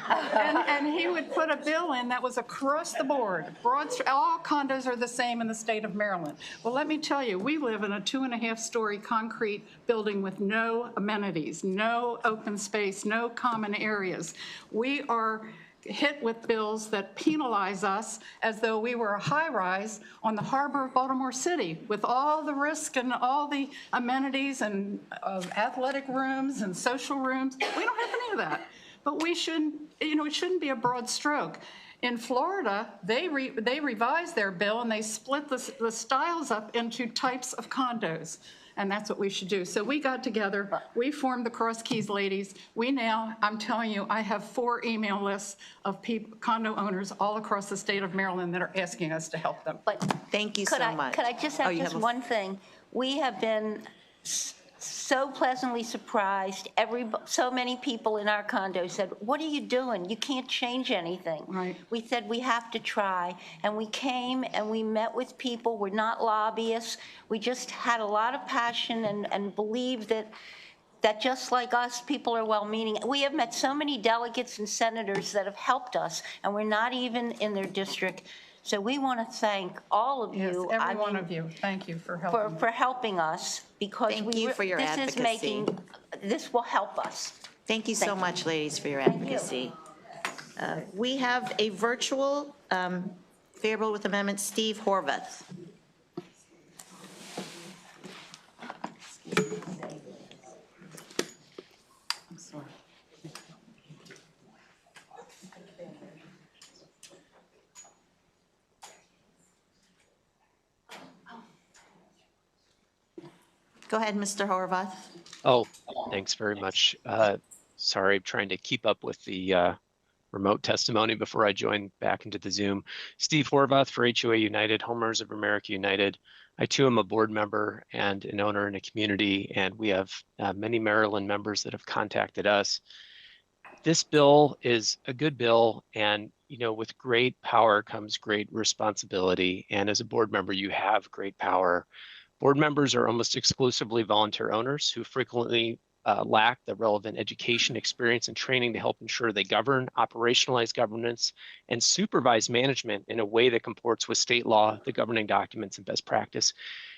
And he would put a bill in that was across the board. All condos are the same in the state of Maryland. Well, let me tell you, we live in a 2.5-story concrete building with no amenities, no open space, no common areas. We are hit with bills that penalize us as though we were a high-rise on the harbor of Baltimore City with all the risk and all the amenities and athletic rooms and social rooms. We don't have any of that. But we shouldn't, it shouldn't be a broad stroke. In Florida, they revised their bill and they split the styles up into types of condos. And that's what we should do. So we got together, we formed the Cross Keys Ladies. We now, I'm telling you, I have 4 email lists of condo owners all across the state of Maryland that are asking us to help them. But thank you so much. Could I just have just one thing? We have been so pleasantly surprised. So many people in our condo said, what are you doing? You can't change anything. Right. We said we have to try. And we came and we met with people. We're not lobbyists. We just had a lot of passion and believed that just like us, people are well-meaning. We have met so many delegates and senators that have helped us, and we're not even in their district. So we want to thank all of you. Yes, every one of you. Thank you for helping. For helping us, because Thank you for your advocacy. This will help us. Thank you so much, ladies, for your advocacy. We have a virtual favorable with amendment, Steve Horvath. I'm sorry. Go ahead, Mr. Horvath. Oh, thanks very much. Sorry, I'm trying to keep up with the remote testimony before I join back into the Zoom. Steve Horvath for HOA United, Homeowners of America United. I too am a board member and an owner in a community, and we have many Maryland members that have contacted us. This bill is a good bill, and with great power comes great responsibility. And as a board member, you have great power. Board members are almost exclusively volunteer owners who frequently lack the relevant education, experience, and training to help ensure they govern, operationalize governance, and supervise management in a way that comports with state law, the governing documents, and best practice.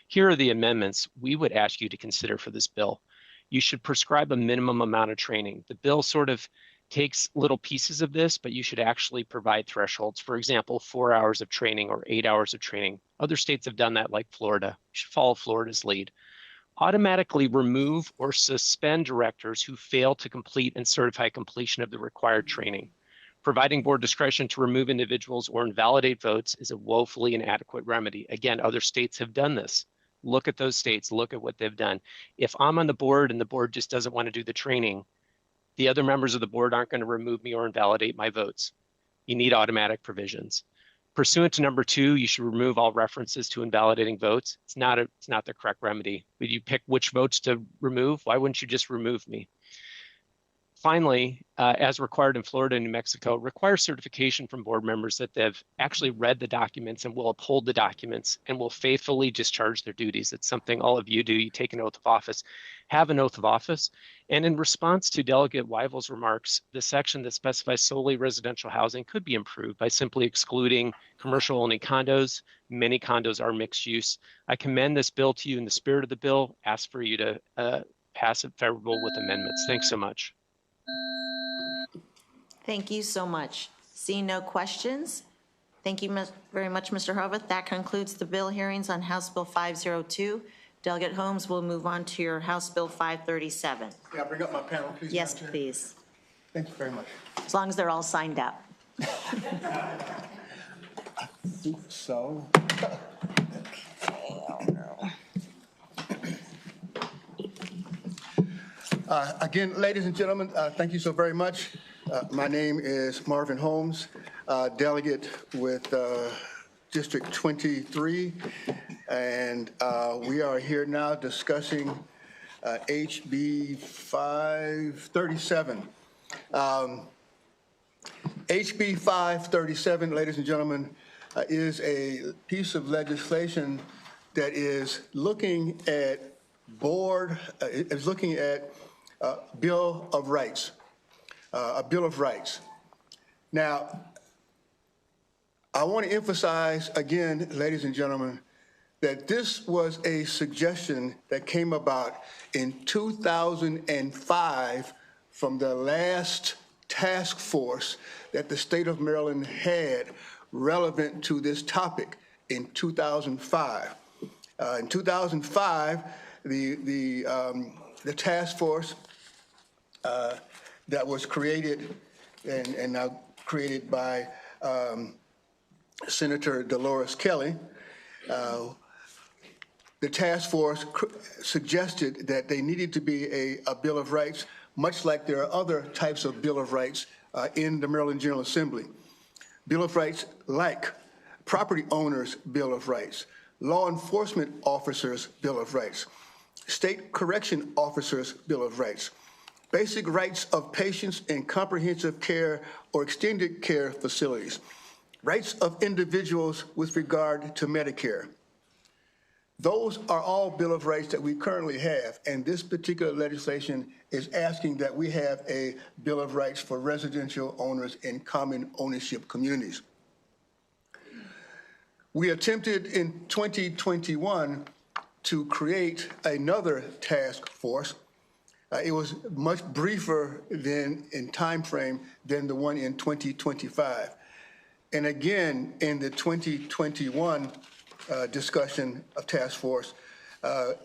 Here are the amendments we would ask you to consider for this bill. You should prescribe a minimum amount of training. The bill sort of takes little pieces of this, but you should actually provide thresholds. For example, 4 hours of training or 8 hours of training. Other states have done that, like Florida. You should follow Florida's lead. Automatically remove or suspend directors who fail to complete and certify completion of the required training. Providing board discretion to remove individuals or invalidate votes is a woefully inadequate remedy. Again, other states have done this. Look at those states, look at what they've done. If I'm on the board and the board just doesn't want to do the training, the other members of the board aren't going to remove me or invalidate my votes. You need automatic provisions. Pursuant to number 2, you should remove all references to invalidating votes. It's not the correct remedy. Would you pick which votes to remove? Why wouldn't you just remove me? Finally, as required in Florida and New Mexico, require certification from board members that they've actually read the documents and will uphold the documents and will faithfully discharge their duties. It's something all of you do. You take an oath of office, have an oath of office. And in response to Delegate Weivel's remarks, the section that specifies solely residential housing could be improved by simply excluding commercial-only condos. Many condos are mixed use. I commend this bill to you in the spirit of the bill. Ask for you to pass it favorable with amendments. Thanks so much. Thank you so much. Seeing no questions, thank you very much, Mr. Horvath. That concludes the bill hearings on House Bill 502. Delegate Holmes will move on to your House Bill 537. May I bring up my panel, please? Yes, Madam Chair? please. Thank you very much. As long as they're all signed up. So. Again, ladies and gentlemen, thank you so very much. My name is Marvin Holmes, delegate with District 23, and we are here now discussing HB 537. HB 537, ladies and gentlemen, is a piece of legislation that is looking at Bill of Rights, a Bill of Rights. Now, I want to emphasize again, ladies and gentlemen, that this was a suggestion that came about in 2005 from the last task force that the state of Maryland had relevant to this topic in 2005. In 2005, the task force that was created and now created by Senator Dolores Kelly, the task force suggested that they needed to be a Bill of Rights, much like there are other types of Bill of Rights in the Maryland General Assembly. Bill of Rights like property owners' Bill of Rights, law enforcement officers' Bill of Rights, state correction officers' Bill of Rights, basic rights of patients in comprehensive care or extended care facilities, rights of individuals with regard to Medicare. Those are all Bill of Rights that we currently have, and this particular legislation is asking that we have a Bill of Rights for residential owners in common ownership communities. We attempted in 2021 to create another task force. It was much briefer in time frame than the one in 2025. And again, in the 2021 discussion of task force,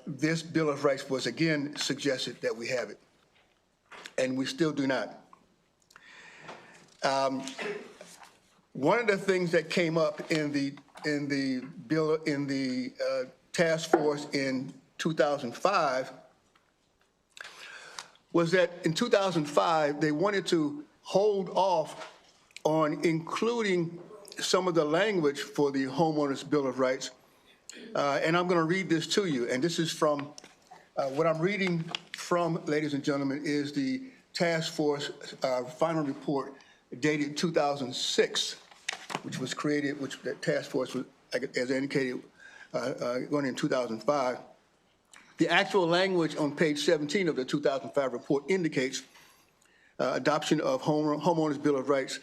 this Bill of Rights was again suggested that we have it, and we still do not. One of the things that came up in the task force in 2005 was that in 2005 they wanted to hold off on including some of the language for the Homeowners Bill of Rights. And I'm going to read this to you. And this is from, what I'm reading from, ladies and gentlemen, is the task force final report dated 2006, which was created, which the task force was, as indicated, going in 2005. The actual language on page 17 of the 2005 report indicates adoption of Homeowners Bill of Rights.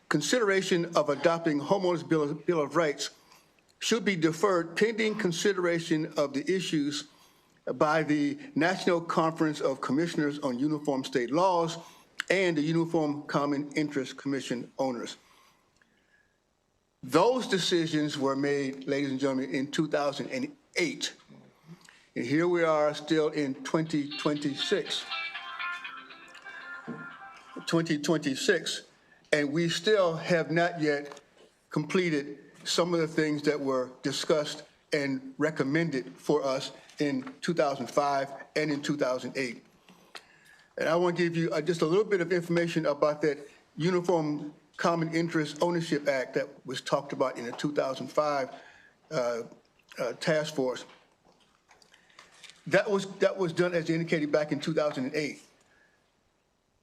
Consideration of adopting Homeowners Bill of Rights should be deferred pending consideration of the issues by the National Conference of Commissioners on Uniform State Laws and the Uniform Common Interest Commission owners. Those decisions were made, ladies and gentlemen, in 2008. And here we are still in 2026. And we still have not yet completed some of the things that were discussed and recommended for us in 2005 and in 2008. And I want to give you just a little bit of information about that Uniform Common Interest Ownership Act that was talked about in the 2005 task force. That was done, as indicated, back in 2008.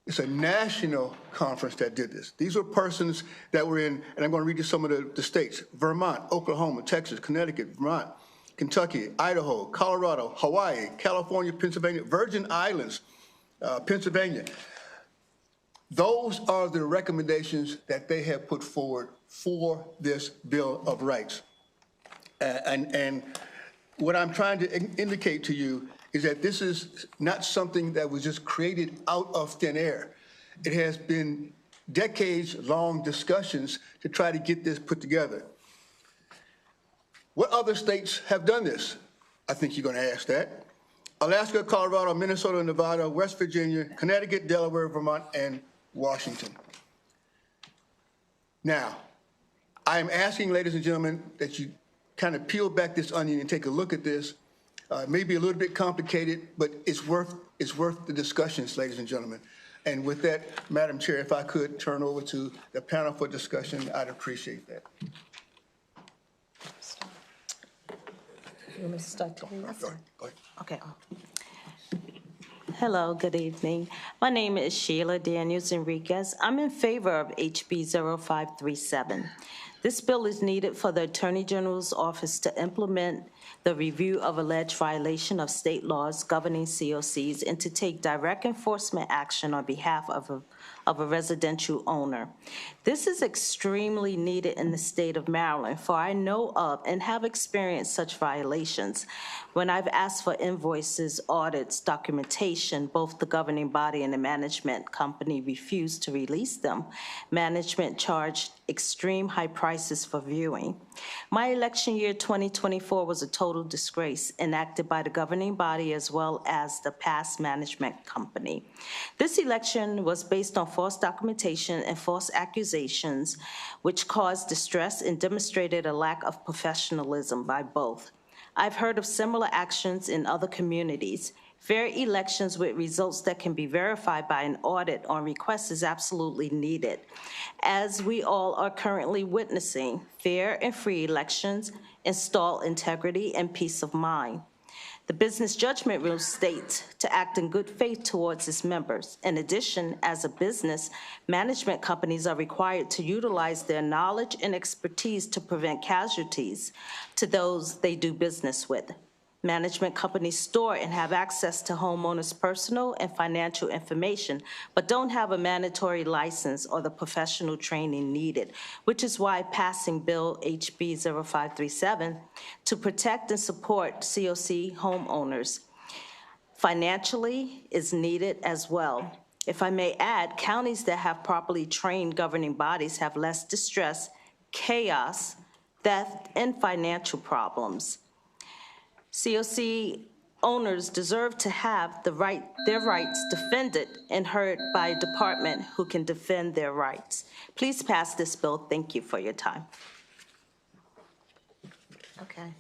It's a national conference that did this. These were persons that were in, and I'm going to read you some of the states: Vermont, Oklahoma, Texas, Connecticut, Vermont, Kentucky, Idaho, Colorado, Hawaii, California, Pennsylvania, Virgin Islands, Pennsylvania. Those are the recommendations that they have put forward for this Bill of Rights. And what I'm trying to indicate to you is that this is not something that was just created out of thin air. It has been decades-long discussions to try to get this put together. What other states have done this? I think you're going to ask that. Alaska, Colorado, Minnesota, Nevada, West Virginia, Connecticut, Delaware, Vermont, and Washington. Now, I'm asking, ladies and gentlemen, that you kind of peel back this onion and take a look at this. It may be a little bit complicated, but it's worth the discussions, ladies and gentlemen. And with that, Madam Chair, if I could turn over to the panel for discussion, I'd appreciate that. You want me to start? Go ahead. Okay. Hello, good evening. My name is Sheila Daniels Enriquez. I'm in favor of HB 0537. This bill is needed for the Attorney General's office to implement the review of alleged violation of state laws governing COCs and to take direct enforcement action on behalf of a residential owner. This is extremely needed in the state of Maryland, for I know of and have experienced such violations. When I've asked for invoices, audits, documentation, both the governing body and the management company refused to release them. Management charged extreme high prices for viewing. My election year 2024 was a total disgrace enacted by the governing body as well as the past management company. This election was based on false documentation and false accusations, which caused distress and demonstrated a lack of professionalism by both. I've heard of similar actions in other communities. Fair elections with results that can be verified by an audit on request is absolutely needed. As we all are currently witnessing, fair and free elections install integrity and peace of mind. The business judgment rule states to act in good faith towards its members. In addition, as a business, management companies are required to utilize their knowledge and expertise to prevent casualties to those they do business with. Management companies store and have access to homeowners' personal and financial information, but don't have a mandatory license or the professional training needed, which is why passing Bill HB 0537 to protect and support COC homeowners financially is needed as well. If I may add, counties that have properly trained governing bodies have less distress, chaos, theft, and financial problems. COC owners deserve to have their rights defended and heard by a department who can defend their rights. Please pass this bill. Thank you for your time. Okay.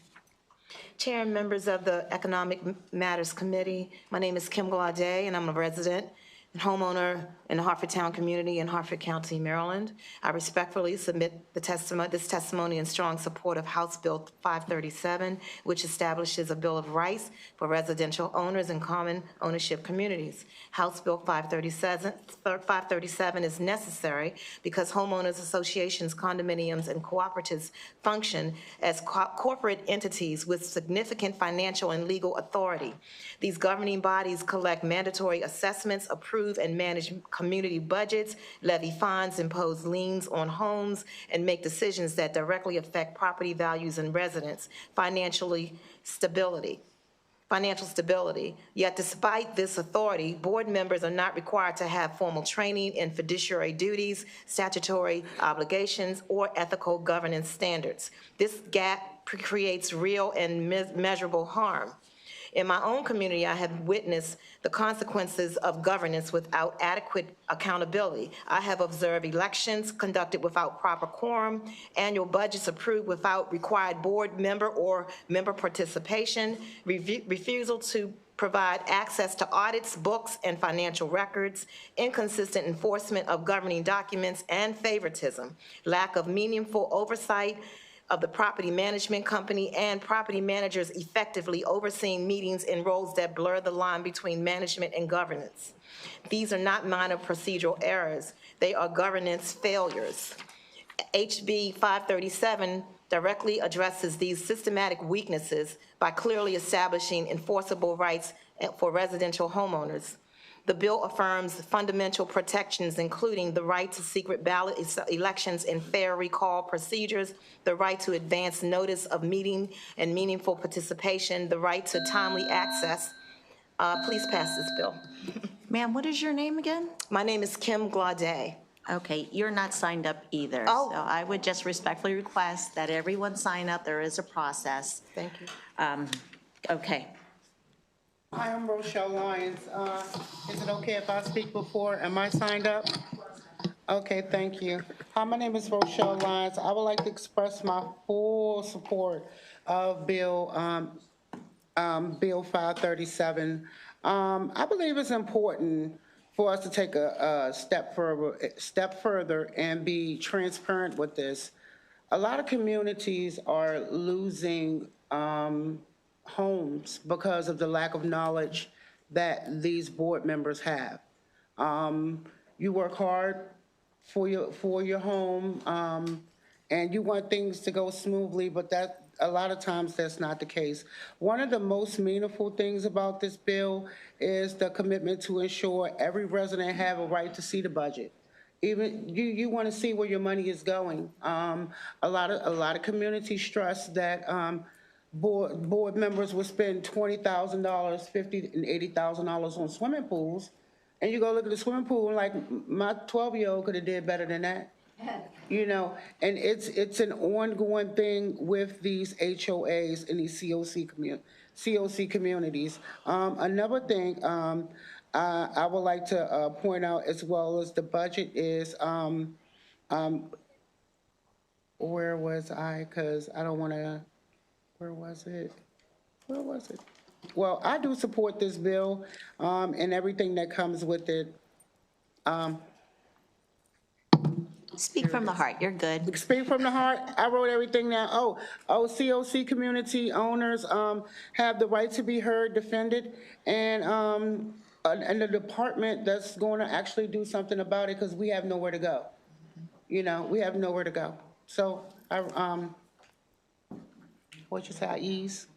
Chair and members of the Economic Matters Committee, my name is Kim Glaudet, and I'm a resident and homeowner in the Harford Town community in Harford County, Maryland. I respectfully submit this testimony in strong support of House Bill 537, which establishes a Bill of Rights for residential owners and common ownership communities. House Bill 537 is necessary because homeowners associations, condominiums, and cooperatives function as corporate entities with significant financial and legal authority. These governing bodies collect mandatory assessments, approve and manage community budgets, levy fines, impose liens on homes, and make decisions that directly affect property values and residents' financial stability. Yet despite this authority, board members are not required to have formal training in fiduciary duties, statutory obligations, or ethical governance standards. This gap creates real and measurable harm. In my own community, I have witnessed the consequences of governance without adequate accountability. I have observed elections conducted without proper quorum, annual budgets approved without required board member or member participation, refusal to provide access to audits, books, and financial records, inconsistent enforcement of governing documents, and favoritism, lack of meaningful oversight of the property management company and property managers effectively overseeing meetings in roles that blur the line between management and governance. These are not minor procedural errors. They are governance failures. HB 537 directly addresses these systematic weaknesses by clearly establishing enforceable rights for residential homeowners. The bill affirms fundamental protections, including the right to secret ballot elections and fair recall procedures, the right to advance notice of meeting and meaningful participation, the right to timely access. Please pass this bill. Ma'am, what is your name again? My name is Kim Glaudet. Okay, you're not signed up either. Oh. So I would just respectfully request that everyone sign up. There is a process. Thank you. Okay. Hi, I'm Rochelle Lyons. Is it okay if I speak before? Am I signed up? Okay, thank you. Hi, my name is Rochelle Lyons. I would like to express my full support of Bill 537. I believe it's important for us to take a step further and be transparent with this. A lot of communities are losing homes because of the lack of knowledge that these board members have. You work hard for your home, and you want things to go smoothly, but that a lot of times that's not the case. One of the most meaningful things about this bill is the commitment to ensure every resident have a right to see the budget. Even you want to see where your money is going. A lot of communities stress that board members will spend $20,000, $50,000 and $80,000 on swimming pools, and you go look at the swimming pool and like my 12-year-old could have did better than that. You know, and it's an ongoing thing with these HOAs and these COC communities. Another thing I would like to point out as well as the budget is, where was I? Because I don't want to, where was it? Well, I do support this bill and everything that comes with it. Speak from the heart. You're good. Speak from the heart. I wrote everything down. Oh, COC community owners have the right to be heard, defended, and the department that's going to actually do something about it because we have nowhere to go. You know, we have nowhere to go. So, what'd you say? I ease.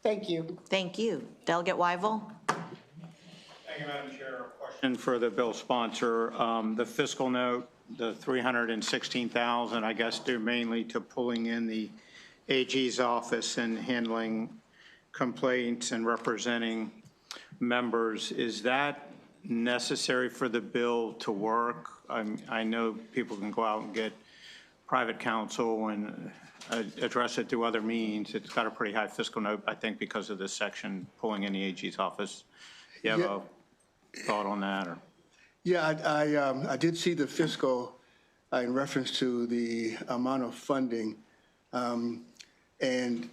Thank you. Thank you. Delegate Weigel. Thank you, Madam Chair. A question for the bill sponsor. The fiscal note, the $316,000, I guess due mainly to pulling in the AG's office and handling complaints and representing members. Is that necessary for the bill to work? I know people can go out and get private counsel and address it through other means. It's got a pretty high fiscal note, I think, because of this section pulling in the AG's office. You have a thought on that? Or? Yeah, I did see the fiscal in reference to the amount of funding, and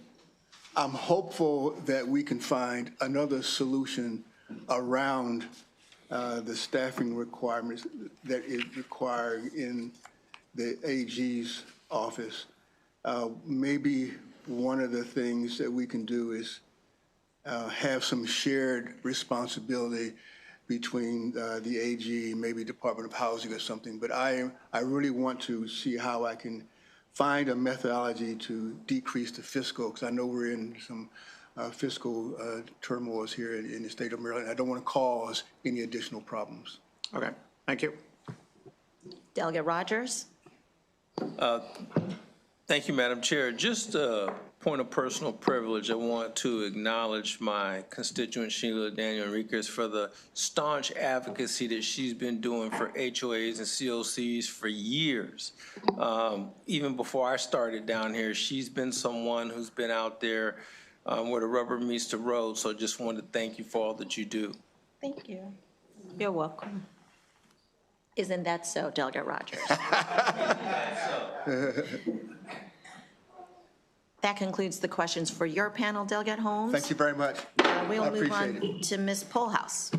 I'm hopeful that we can find another solution around the staffing requirements that is required in the AG's office. Maybe one of the things that we can do is have some shared responsibility between the AG, maybe Department of Housing or something. But I really want to see how I can find a methodology to decrease the fiscal, because I know we're in some fiscal turmoils here in the state of Maryland. I don't want to cause any additional problems. Okay, thank you. Delegate Rogers. Thank you, Madam Chair. Just a point of personal privilege, I want to acknowledge my constituent Sheila Daniel Enriquez for the staunch advocacy that she's been doing for HOAs and COCs for years. Even before I started down here, she's been someone who's been out there where the rubber meets the road. So just wanted to thank you for all that you do. Thank you. You're welcome. Isn't that so, Delegate Rogers? That concludes the questions for your panel, Delegate Holmes. Thank you very much. We'll move on to Ms. Pohlhaus.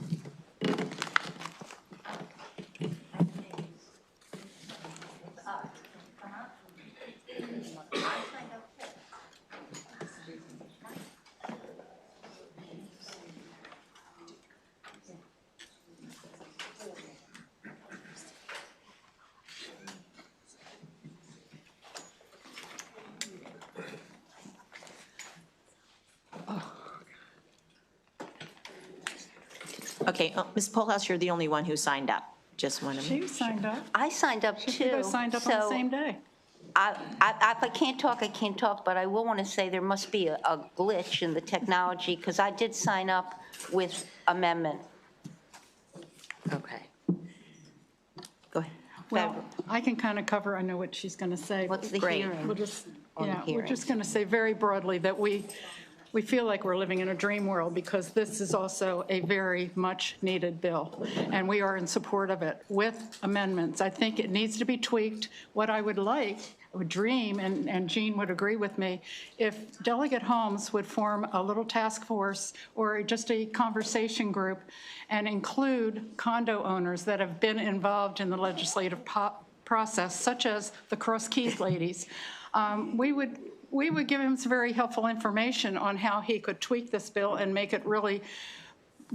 Okay, Ms. Polhouse, you're the only one who signed up. Just want to. She signed up. I signed up She too. signed up on the so same day. If I can't talk, I can't talk, but I will want to say there must be a glitch in the technology, because I did sign up with amendment. Okay. Go ahead. Well, I can kind of cover, I know what she's going to say. What's the Great. hearing? We'll just, On yeah, we're hearings. just going to say very broadly that we feel like we're living in a dream world, because this is also a very much needed bill, and we are in support of it with amendments. I think it needs to be tweaked. What I would like, I would dream, and Jean would agree with me, if Delegate Holmes would form a little task force or just a conversation group and include condo owners that have been involved in the legislative process, such as the Cross Keys ladies. We would give him some very helpful information on how he could tweak this bill and make it really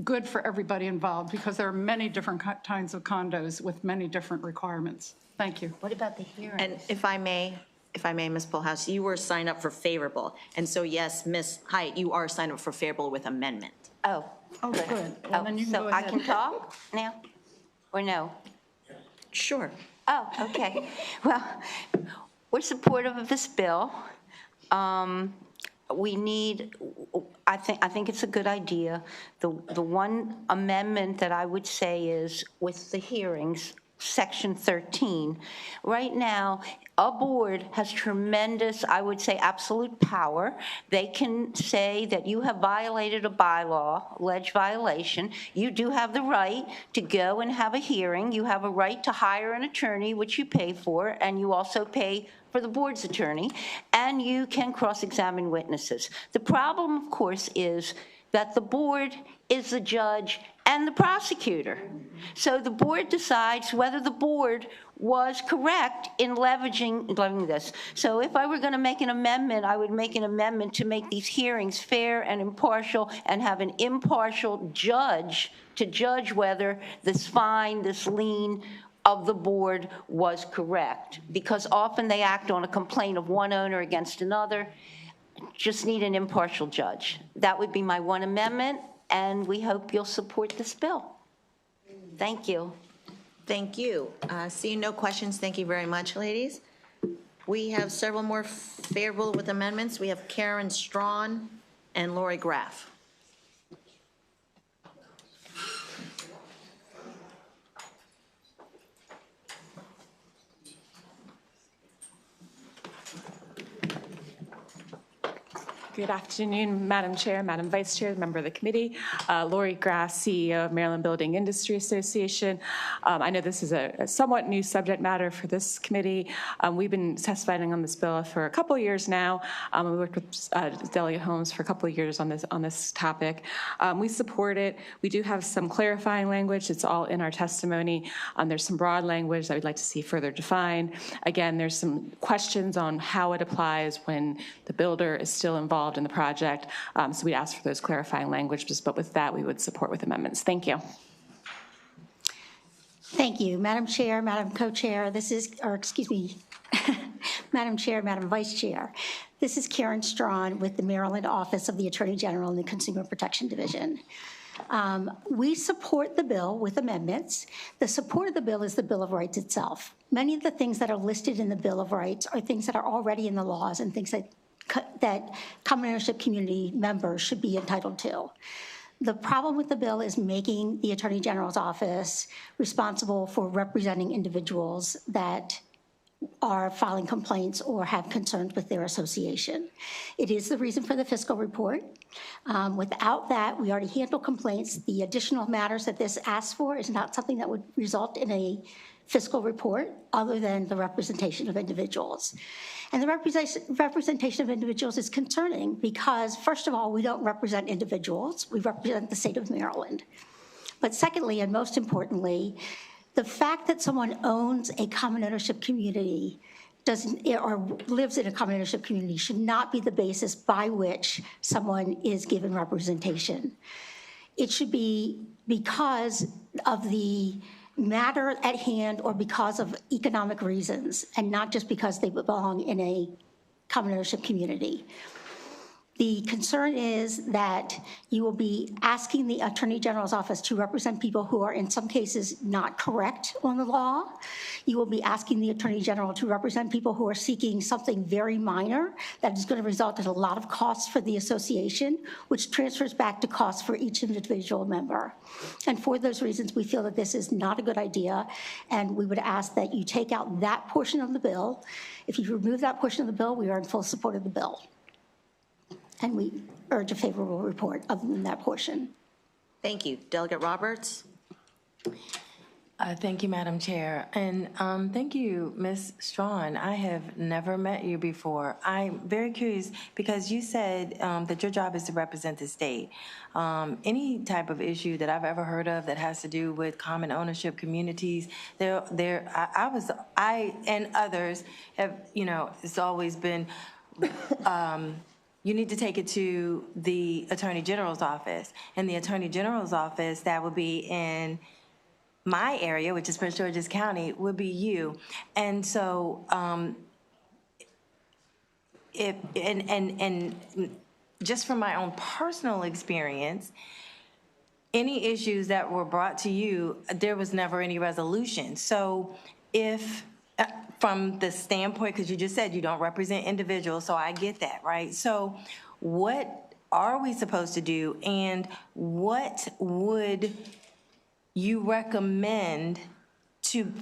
good for everybody involved, because there are many different kinds of condos with many different requirements. Thank you. What about the hearing? And if I may, Ms. Polhouse, you were signed up for favorable. And so, yes, Ms. Height, you are signed up for favorable with amendment. Oh, Oh, good. Well, then you can so go I ahead. can talk now, or no? Sure. Oh, okay. Well, we're supportive of this bill. We need, I think it's a good idea. The one amendment that I would say is with the hearings, Section 13. Right now, a board has tremendous, I would say, absolute power. They can say that you have violated a bylaw, alleged violation. You do have the right to go and have a hearing. You have a right to hire an attorney, which you pay for, and you also pay for the board's attorney, and you can cross-examine witnesses. The problem, of course, is that the board is the judge and the prosecutor. So the board decides whether the board was correct in leveraging this. So if I were going to make an amendment, I would make an amendment to make these hearings fair and impartial and have an impartial judge to judge whether this fine, this lien of the board was correct. Because often they act on a complaint of one owner against another. Just need an impartial judge. That would be my one amendment, and we hope you'll support this bill. Thank you. Thank you. Seeing no questions, thank you very much, ladies. We have several more favorable with amendments. We have Karen Strawn and Lori Graff. Good afternoon, Madam Chair, Madam Vice Chair, member of the committee. Lori Grass, CEO of Maryland Building Industry Association. I know this is a somewhat new subject matter for this committee. We've been testifying on this bill for a couple of years now. We worked with Delegate Holmes for a couple of years on this topic. We support it. We do have some clarifying language. It's all in our testimony. There's some broad language that we'd like to see further defined. Again, there's some questions on how it applies when the builder is still involved in the project. So we ask for those clarifying languages, but with that, we would support with amendments. Thank you. Thank you, Madam Chair, Madam Co-Chair. Madam Chair, Madam Vice Chair. This is Karen Strawn with the Maryland Office of the Attorney General in the Consumer Protection Division. We support the bill with amendments. The support of the bill is the Bill of Rights itself. Many of the things that are listed in the Bill of Rights are things that are already in the laws and things that common ownership community members should be entitled to. The problem with the bill is making the Attorney General's office responsible for representing individuals that are filing complaints or have concerns with their association. It is the reason for the fiscal report. Without that, we already handle complaints. The additional matters that this asks for is not something that would result in a fiscal report other than the representation of individuals. And the representation of individuals is concerning because, first of all, we don't represent individuals. We represent the state of Maryland. But secondly, and most importantly, the fact that someone owns a common ownership community or lives in a common ownership community should not be the basis by which someone is given representation. It should be because of the matter at hand or because of economic reasons, and not just because they belong in a common ownership community. The concern is that you will be asking the Attorney General's office to represent people who are in some cases not correct on the law. You will be asking the Attorney General to represent people who are seeking something very minor that is going to result in a lot of costs for the association, which transfers back to costs for each individual member. And for those reasons, we feel that this is not a good idea, and we would ask that you take out that portion of the bill. If you remove that portion of the bill, we are in full support of the bill. And we urge a favorable report other than that portion. Thank you. Delegate Roberts? Thank you, Madam Chair. And thank you, Ms. Strawn. I have never met you before. I'm very curious because you said that your job is to represent the state. Any type of issue that I've ever heard of that has to do with common ownership communities, I and others have, it's always been, you need to take it to the Attorney General's office. And the Attorney General's office, that would be in my area, which is Prince George's County, would be you. And so, just from my own personal experience, any issues that were brought to you, there was never any resolution. So if, from the standpoint, because you just said you don't represent individuals, so I get that, right? So what are we supposed to do, and what would you recommend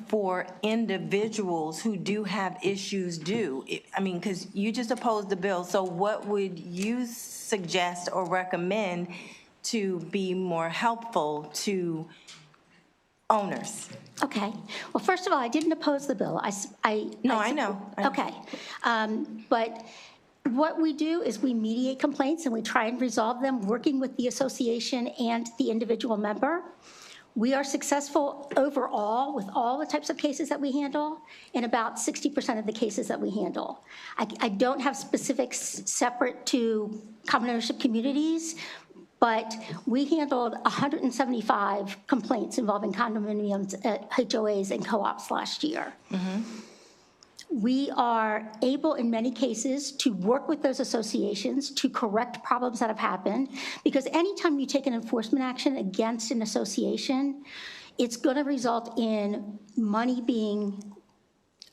for individuals who do have issues do? I mean, because you just opposed the bill, so what would you suggest or recommend to be more helpful to owners? Okay. Well, first of all, I didn't oppose the bill. I know. Okay. But what we do is we mediate complaints and we try and resolve them working with the association and the individual member. We are successful overall with all the types of cases that we handle in about 60% of the cases that we handle. I don't have specifics separate to common ownership communities, but we handled 175 complaints involving condominiums, HOAs, and co-ops last year. We are able, in many cases, to work with those associations to correct problems that have happened, because anytime you take an enforcement action against an association, it's going to result in money being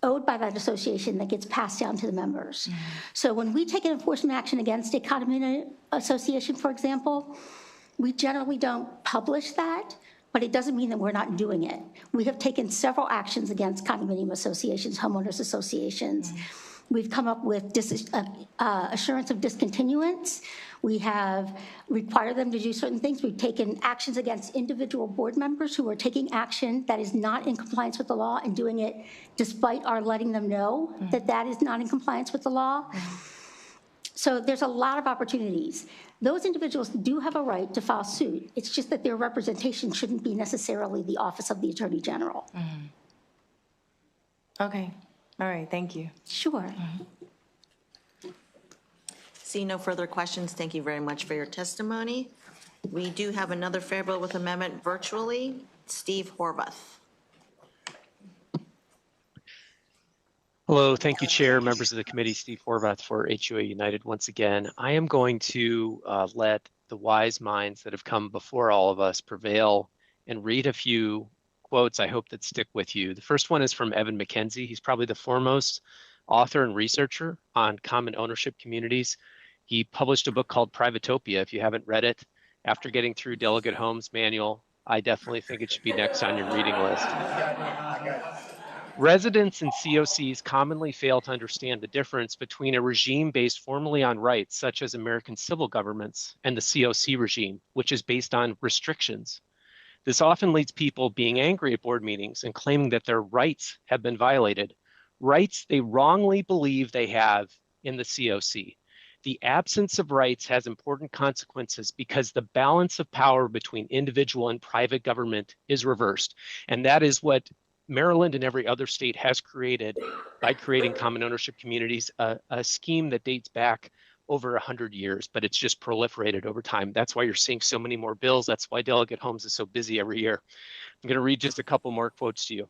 owed by that association that gets passed down to the members. So when we take an enforcement action against a condominium association, for example, we generally don't publish that, but it doesn't mean that we're not doing it. We have taken several actions against condominium associations, homeowners associations. We've come up with assurance of discontinuance. We have required them to do certain things. We've taken actions against individual board members who are taking action that is not in compliance with the law and doing it despite our letting them know that that is not in compliance with the law. So there's a lot of opportunities. Those individuals do have a right to file suit. It's just that their representation shouldn't be necessarily the Office of the Attorney General. Okay. All right. Thank you. Sure. See no further questions. Thank you very much for your testimony. We do have another fair bill with amendment virtually. Steve Horvath. Hello, thank you, Chair, members of the committee. Steve Horvath for HOA United once again. I am going to let the wise minds that have come before all of us prevail and read a few quotes I hope that stick with you. The first one is from Evan McKenzie. He's probably the foremost author and researcher on common ownership communities. He published a book called Privatopia. If you haven't read it, after getting through Delegate Holmes' manual, I definitely think it should be next on your reading list. Residents and COCs commonly fail to understand the difference between a regime based formally on rights, such as American civil governments, and the COC regime, which is based on restrictions. This often leads people being angry at board meetings and claiming that their rights have been violated, rights they wrongly believe they have in the COC. The absence of rights has important consequences because the balance of power between individual and private government is reversed. And that is what Maryland and every other state has created by creating common ownership communities, a scheme that dates back over 100 years, but it's just proliferated over time. That's why you're seeing so many more bills. That's why Delegate Holmes is so busy every year. I'm going to read just a couple more quotes to you.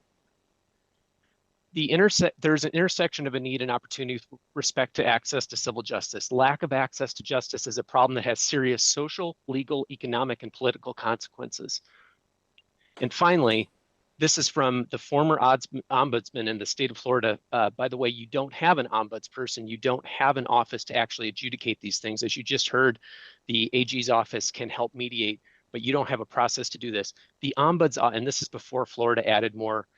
there's an intersection of a need and opportunity with respect to access to civil justice. Lack of access to justice is a problem that has serious social, legal, economic, and political consequences. And finally, this is from the former ombudsman in the state of Florida. By the way, you don't have an ombudsperson. You don't have an office to actually adjudicate these things. As you just heard, the AG's office can help mediate, but you don't have a process to do this. The ombuds, and this is before Florida added more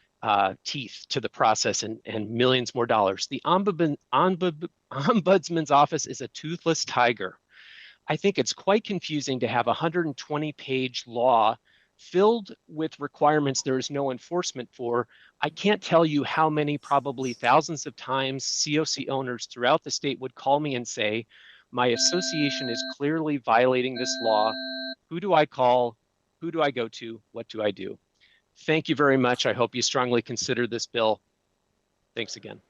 teeth to the process and millions more dollars. The ombudsman's office is a toothless tiger. I think it's quite confusing to have a 120-page law filled with requirements there is no enforcement for. I can't tell you how many, probably thousands of times, COC owners throughout the state would call me and say, my association is clearly violating this law. Who do I call? Who do I go to? What do I do? Thank you very much. I hope you strongly consider this bill. Thanks again.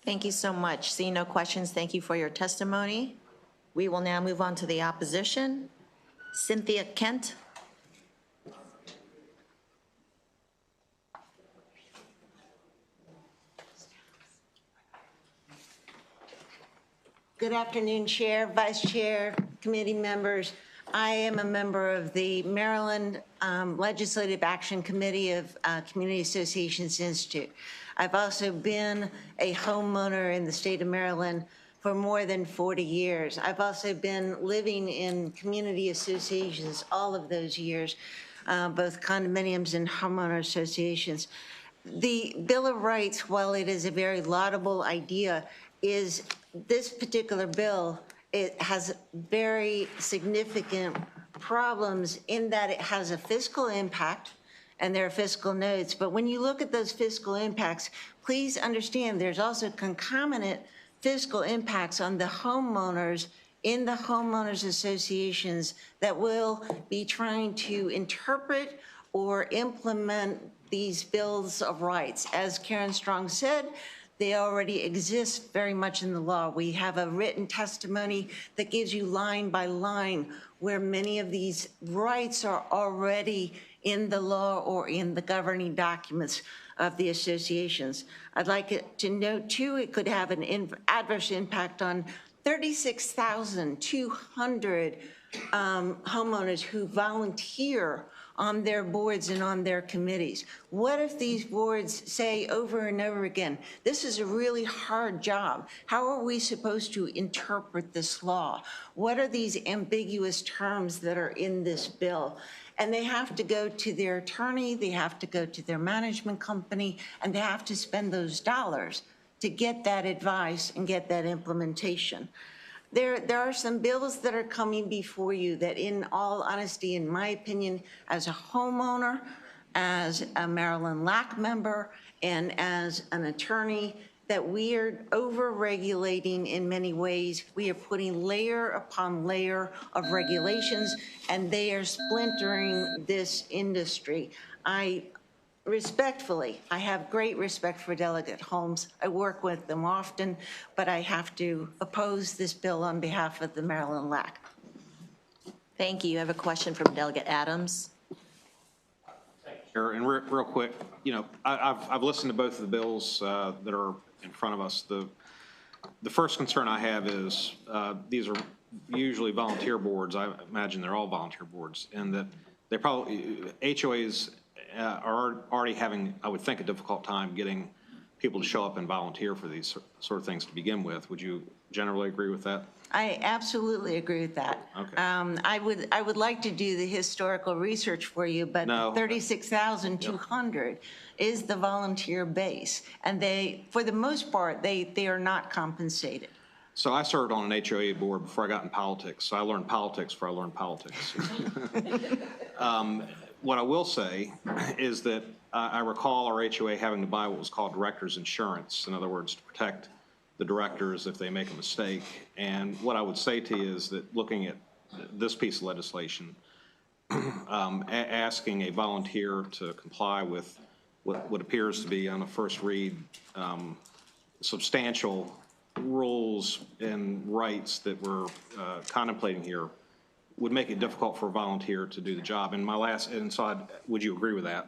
Thank you so much. Seeing no questions, thank you for your testimony. We will now move on to the opposition. Cynthia Kent. Good afternoon, Chair, Vice Chair, committee members. I am a member of the Maryland Legislative Action Committee of Community Associations Institute. I've also been a homeowner in the state of Maryland for more than 40 years. I've also been living in community associations all of those years, both condominiums and homeowner associations. The Bill of Rights, while it is a very laudable idea, is this particular bill, it has very significant problems in that it has a fiscal impact and there are fiscal notes. But when you look at those fiscal impacts, please understand there's also concomitant fiscal impacts on the homeowners in the homeowners associations that will be trying to interpret or implement these bills of rights. As Karen Strong said, they already exist very much in the law. We have a written testimony that gives you line by line where many of these rights are already in the law or in the governing documents of the associations. I'd like it to note too, it could have an adverse impact on 36,200 homeowners who volunteer on their boards and on their committees. What if these boards say over and over again, this is a really hard job. How are we supposed to interpret this law? What are these ambiguous terms that are in this bill? And they have to go to their attorney, they have to go to their management company, and they have to spend those dollars to get that advice and get that implementation. There are some bills that are coming before you that, in all honesty, in my opinion, as a homeowner, as a Maryland LAC member, and as an attorney, that we are over-regulating in many ways. We are putting layer upon layer of regulations, and they are splintering this industry. Respectfully, I have great respect for Delegate Holmes. I work with them often, but I have to oppose this bill on behalf of the Maryland LAC. Thank you. I have a question from Delegate Adams. Sure, and real quick, you know, I've listened to both of the bills that are in front of us. The first concern I have is these are usually volunteer boards. I imagine they're all volunteer boards, and that they probably, HOAs are already having, I would think, a difficult time getting people to show up and volunteer for these sort of things to begin with. Would you generally agree with that? I absolutely agree with that. Okay. I would like to do the historical research for you, but No. 36,200 is the volunteer base, and they, for the most part, they are not compensated. So I served on an HOA board before I got in politics. So I learned politics before I learned politics. What I will say is that I recall our HOA having to buy what was called director's insurance. In other words, to protect the directors if they make a mistake. And what I would say to you is that looking at this piece of legislation, asking a volunteer to comply with what appears to be on a first read substantial rules and rights that we're contemplating here would make it difficult for a volunteer to do the job. Would you agree with that?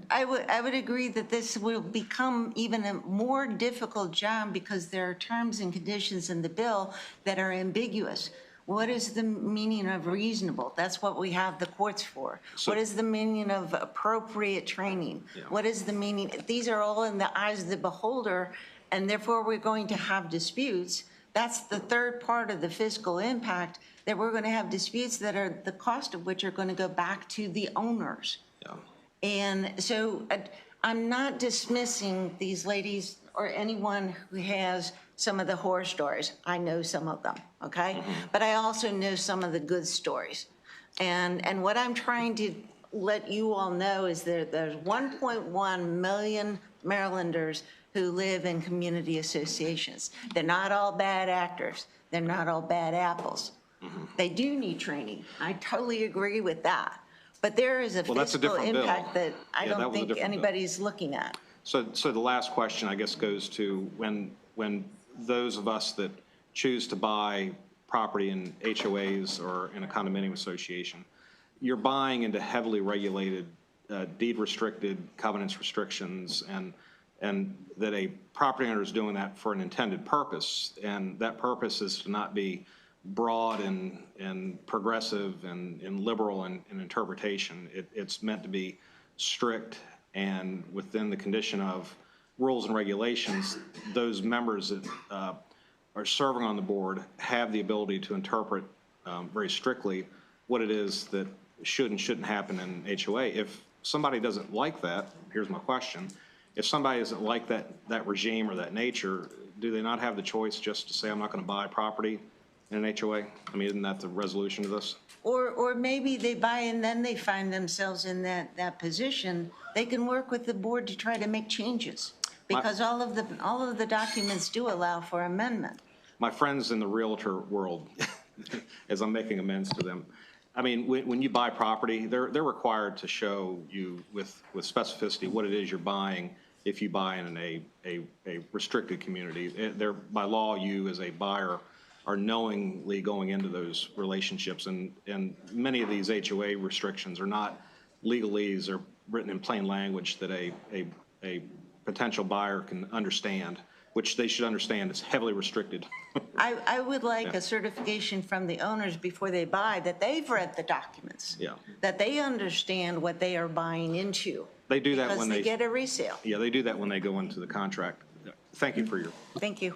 I would agree that this will become even a more difficult job because there are terms and conditions in the bill that are ambiguous. What is the meaning of reasonable? That's what we have the courts for. What is the meaning of appropriate training? What is the meaning? These are all in the eyes of the beholder, and therefore we're going to have disputes. That's the third part of the fiscal impact, that we're going to have disputes that are the cost of which are going to go back to the owners. And so I'm not dismissing these ladies or anyone who has some of the horror stories. I know some of them, okay? But I also know some of the good stories. And what I'm trying to let you all know is that there's 1.1 million Marylanders who live in community associations. They're not all bad actors. They're not all bad apples. They do need training. I totally agree with that. But there is a fiscal impact that I don't think anybody's looking at. So the last question, I guess, goes to when those of us that choose to buy property in HOAs or in a condominium association, you're buying into heavily regulated, deed-restricted covenants, restrictions, and that a property owner is doing that for an intended purpose, and that purpose is to not be broad and progressive and liberal in interpretation. It's meant to be strict and within the condition of rules and regulations. Those members that are serving on the board have the ability to interpret very strictly what it is that should and shouldn't happen in HOA. If somebody doesn't like that, here's my question. If somebody doesn't like that regime or that nature, do they not have the choice just to say, I'm not going to buy property in an HOA? I mean, isn't that the resolution to this? Or maybe they buy and then they find themselves in that position. They can work with the board to try to make changes, because all of the documents do allow for amendment. My friends in the realtor world, as I'm making amends to them, I mean, when you buy property, they're required to show you with specificity what it is you're buying if you buy in a restricted community. By law, you as a buyer are knowingly going into those relationships, and many of these HOA restrictions are not legalese. They're written in plain language that a potential buyer can understand, which they should understand is heavily restricted. I would like a certification from the owners before they buy that they've read the documents, that they understand what they are buying into. They do that when they get a resale. Yeah, they do that when they go into the contract. Thank you for your. Thank you.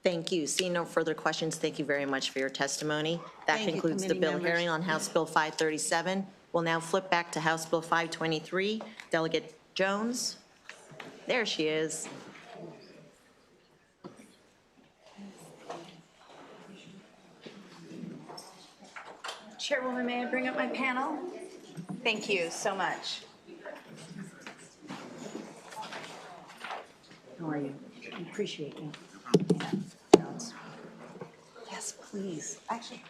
Thank you. Seeing no further questions, thank you very much for your testimony. That concludes the bill hearing on House Bill 537. We'll now flip back to House Bill 523. Delegate Jones. There she is. Chairwoman, may I bring up my panel? Thank you so much. How are you? I appreciate you. Yes, please. Actually,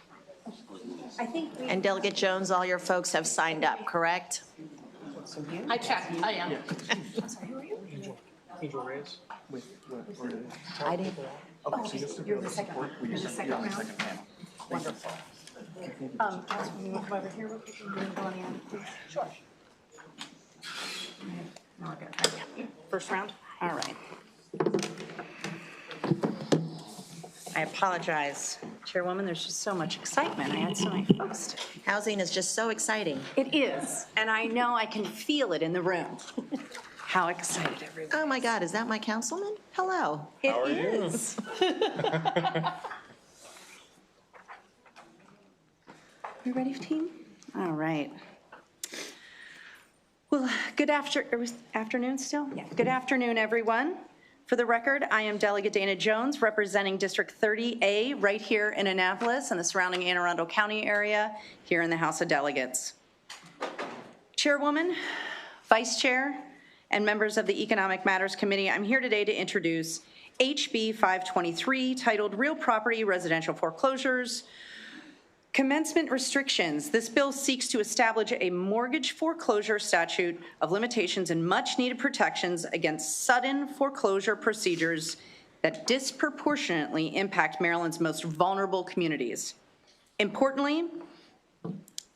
I think we... And Delegate Jones, all your folks have signed up, correct? I checked. I am. I'm sorry, who are you? Angel Reyes with I didn't. Oh, okay. You're the second one. You're the second round. Wonderful. Councilman, you want to come over here real quick and go on the end, please? Sure. No, we're good. First round? All right. I apologize, Chairwoman, there's just so much excitement. I had so many folks today. Housing is just so exciting. It is, and I know I can feel it in the room. How excited everyone. Oh my God, is that my councilman? Hello. How are you? You ready, team? All right. Well, good afternoon still? Yeah. Good afternoon, everyone. For the record, I am Delegate Dana Jones, representing District 30A right here in Annapolis and the surrounding Anne Arundel County area here in the House of Delegates. Chairwoman, Vice Chair, and members of the Economic Matters Committee, I'm here today to introduce HB 523, titled Real Property Residential Foreclosures Commencement Restrictions. This bill seeks to establish a mortgage foreclosure statute of limitations and much-needed protections against sudden foreclosure procedures that disproportionately impact Maryland's most vulnerable communities. Importantly,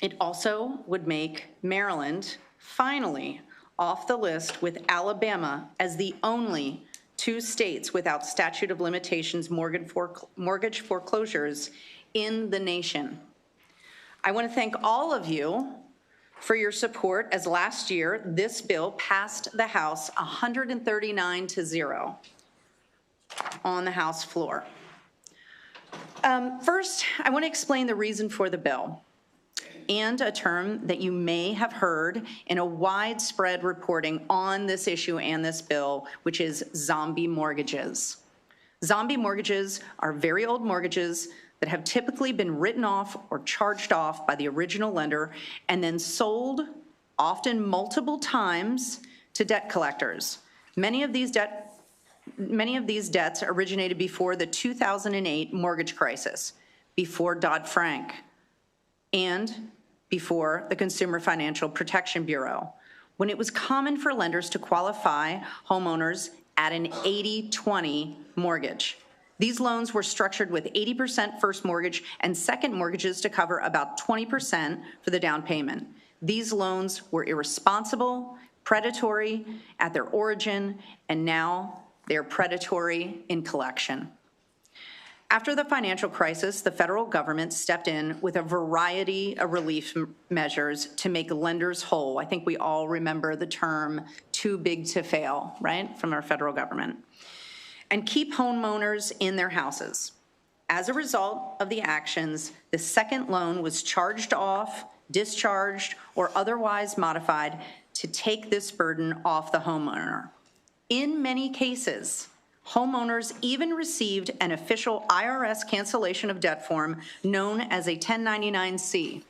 it also would make Maryland finally off the list with Alabama as the only 2 states without statute of limitations mortgage foreclosures in the nation. I want to thank all of you for your support, as last year this bill passed the House 139-0 on the House floor. First, I want to explain the reason for the bill and a term that you may have heard in a widespread reporting on this issue and this bill, which is zombie mortgages. Zombie mortgages are very old mortgages that have typically been written off or charged off by the original lender and then sold, often multiple times, to debt collectors. Many of these debts originated before the 2008 mortgage crisis, before Dodd-Frank, and before the Consumer Financial Protection Bureau, when it was common for lenders to qualify homeowners at an 80-20 mortgage. These loans were structured with 80% first mortgage and second mortgages to cover about 20% for the down payment. These loans were irresponsible, predatory at their origin, and now they're predatory in collection. After the financial crisis, the federal government stepped in with a variety of relief measures to make lenders whole. I think we all remember the term too big to fail, right, from our federal government, and keep homeowners in their houses. As a result of the actions, the second loan was charged off, discharged, or otherwise modified to take this burden off the homeowner. In many cases, homeowners even received an official IRS cancellation of debt form known as a 1099-C.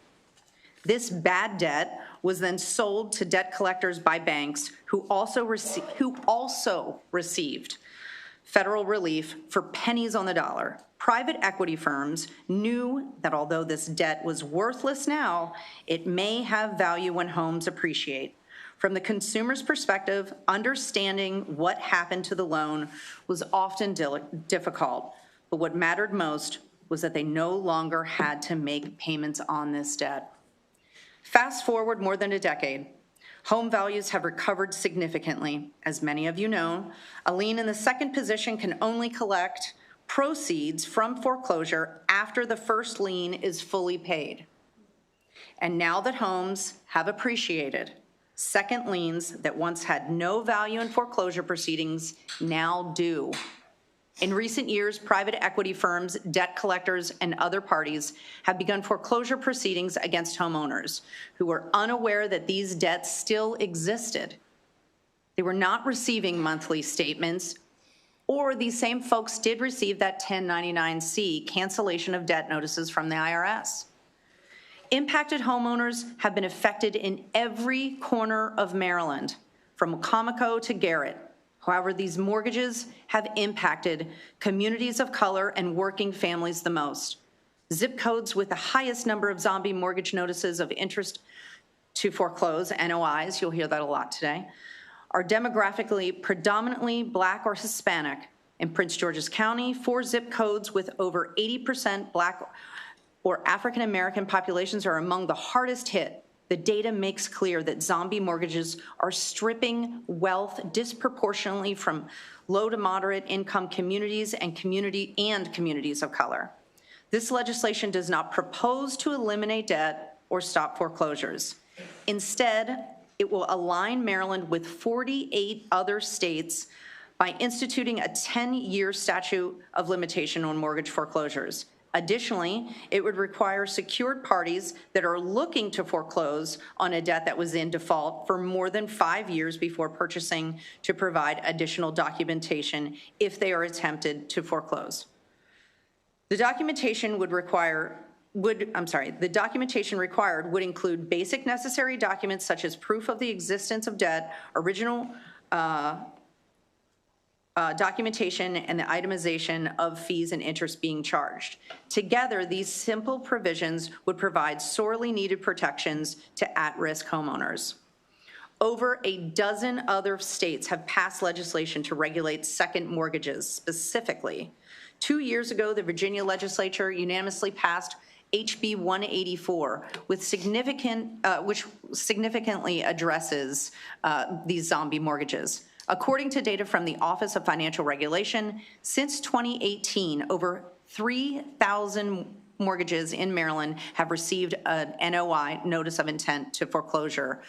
This bad debt was then sold to debt collectors by banks who also received federal relief for pennies on the dollar. Private equity firms knew that although this debt was worthless now, it may have value when homes appreciate. From the consumer's perspective, understanding what happened to the loan was often difficult, but what mattered most was that they no longer had to make payments on this debt. Fast forward more than a decade, home values have recovered significantly. As many of you know, a lien in the second position can only collect proceeds from foreclosure after the first lien is fully paid. And now that homes have appreciated, second liens that once had no value in foreclosure proceedings now do. In recent years, private equity firms, debt collectors, and other parties have begun foreclosure proceedings against homeowners who were unaware that these debts still existed. They were not receiving monthly statements, or these same folks did receive that 1099-C cancellation of debt notices from the IRS. Impacted homeowners have been affected in every corner of Maryland, from Comico to Garrett. However, these mortgages have impacted communities of color and working families the most. Zip codes with the highest number of zombie mortgage notices of interest to foreclose, NOIs, you'll hear that a lot today, are demographically predominantly Black or Hispanic. In Prince George's County, 4 zip codes with over 80% Black or African-American populations are among the hardest hit. The data makes clear that zombie mortgages are stripping wealth disproportionately from low to moderate income communities and communities of color. This legislation does not propose to eliminate debt or stop foreclosures. Instead, it will align Maryland with 48 other states by instituting a 10-year statute of limitation on mortgage foreclosures. Additionally, it would require secured parties that are looking to foreclose on a debt that was in default for more than 5 years before purchasing to provide additional documentation if they are attempted to foreclose. The documentation required would include basic necessary documents such as proof of the existence of debt, original documentation, and the itemization of fees and interest being charged. Together, these simple provisions would provide sorely needed protections to at-risk homeowners. Over a dozen other states have passed legislation to regulate second mortgages specifically. 2 years ago, the Virginia legislature unanimously passed HB 184, with which significantly addresses these zombie mortgages. According to data from the Office of Financial Regulation, since 2018, over 3,000 mortgages in Maryland have received an NOI, notice of intent to foreclosure,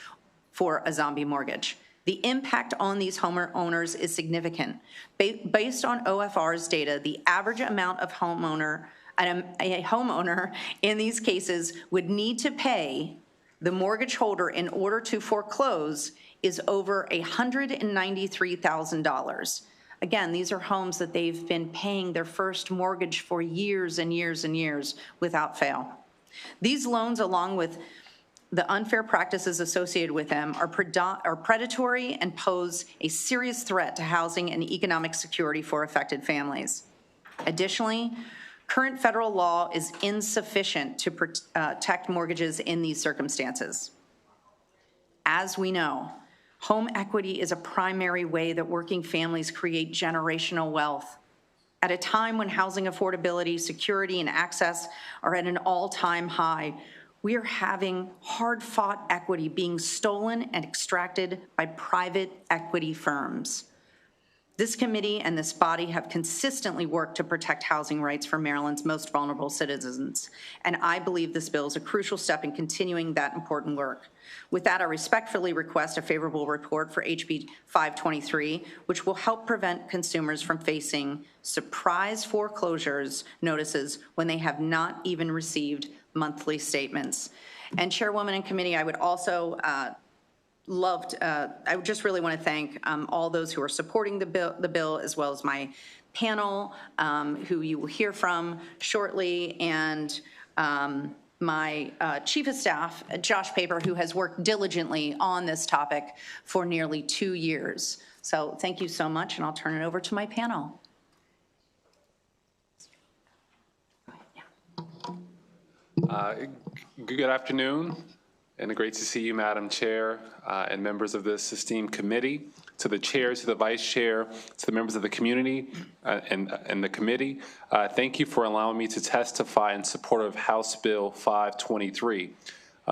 for a zombie mortgage. The impact on these homeowners is significant. Based on OFR's data, the average amount of a homeowner in these cases would need to pay the mortgage holder in order to foreclose is over $193,000. Again, these are homes that they've been paying their first mortgage for years and years and years without fail. These loans, along with the unfair practices associated with them, are predatory and pose a serious threat to housing and economic security for affected families. Additionally, current federal law is insufficient to protect mortgages in these circumstances. As we know, home equity is a primary way that working families create generational wealth. At a time when housing affordability, security, and access are at an all-time high, we are having hard-fought equity being stolen and extracted by private equity firms. This committee and this body have consistently worked to protect housing rights for Maryland's most vulnerable citizens, and I believe this bill is a crucial step in continuing that important work. With that, I respectfully request a favorable report for HB 523, which will help prevent consumers from facing surprise foreclosures notices when they have not even received monthly statements. And Chairwoman and committee, I would also I would just really want to thank all those who are supporting the bill, as well as my panel, who you will hear from shortly, and my chief of staff, Josh Paper, who has worked diligently on this topic for nearly 2 years. So thank you so much, and I'll turn it over to my panel. Good afternoon, and great to see you, Madam Chair, and members of this esteemed committee. To the chair, to the vice chair, to the members of the community and the committee, thank you for allowing me to testify in support of House Bill 523.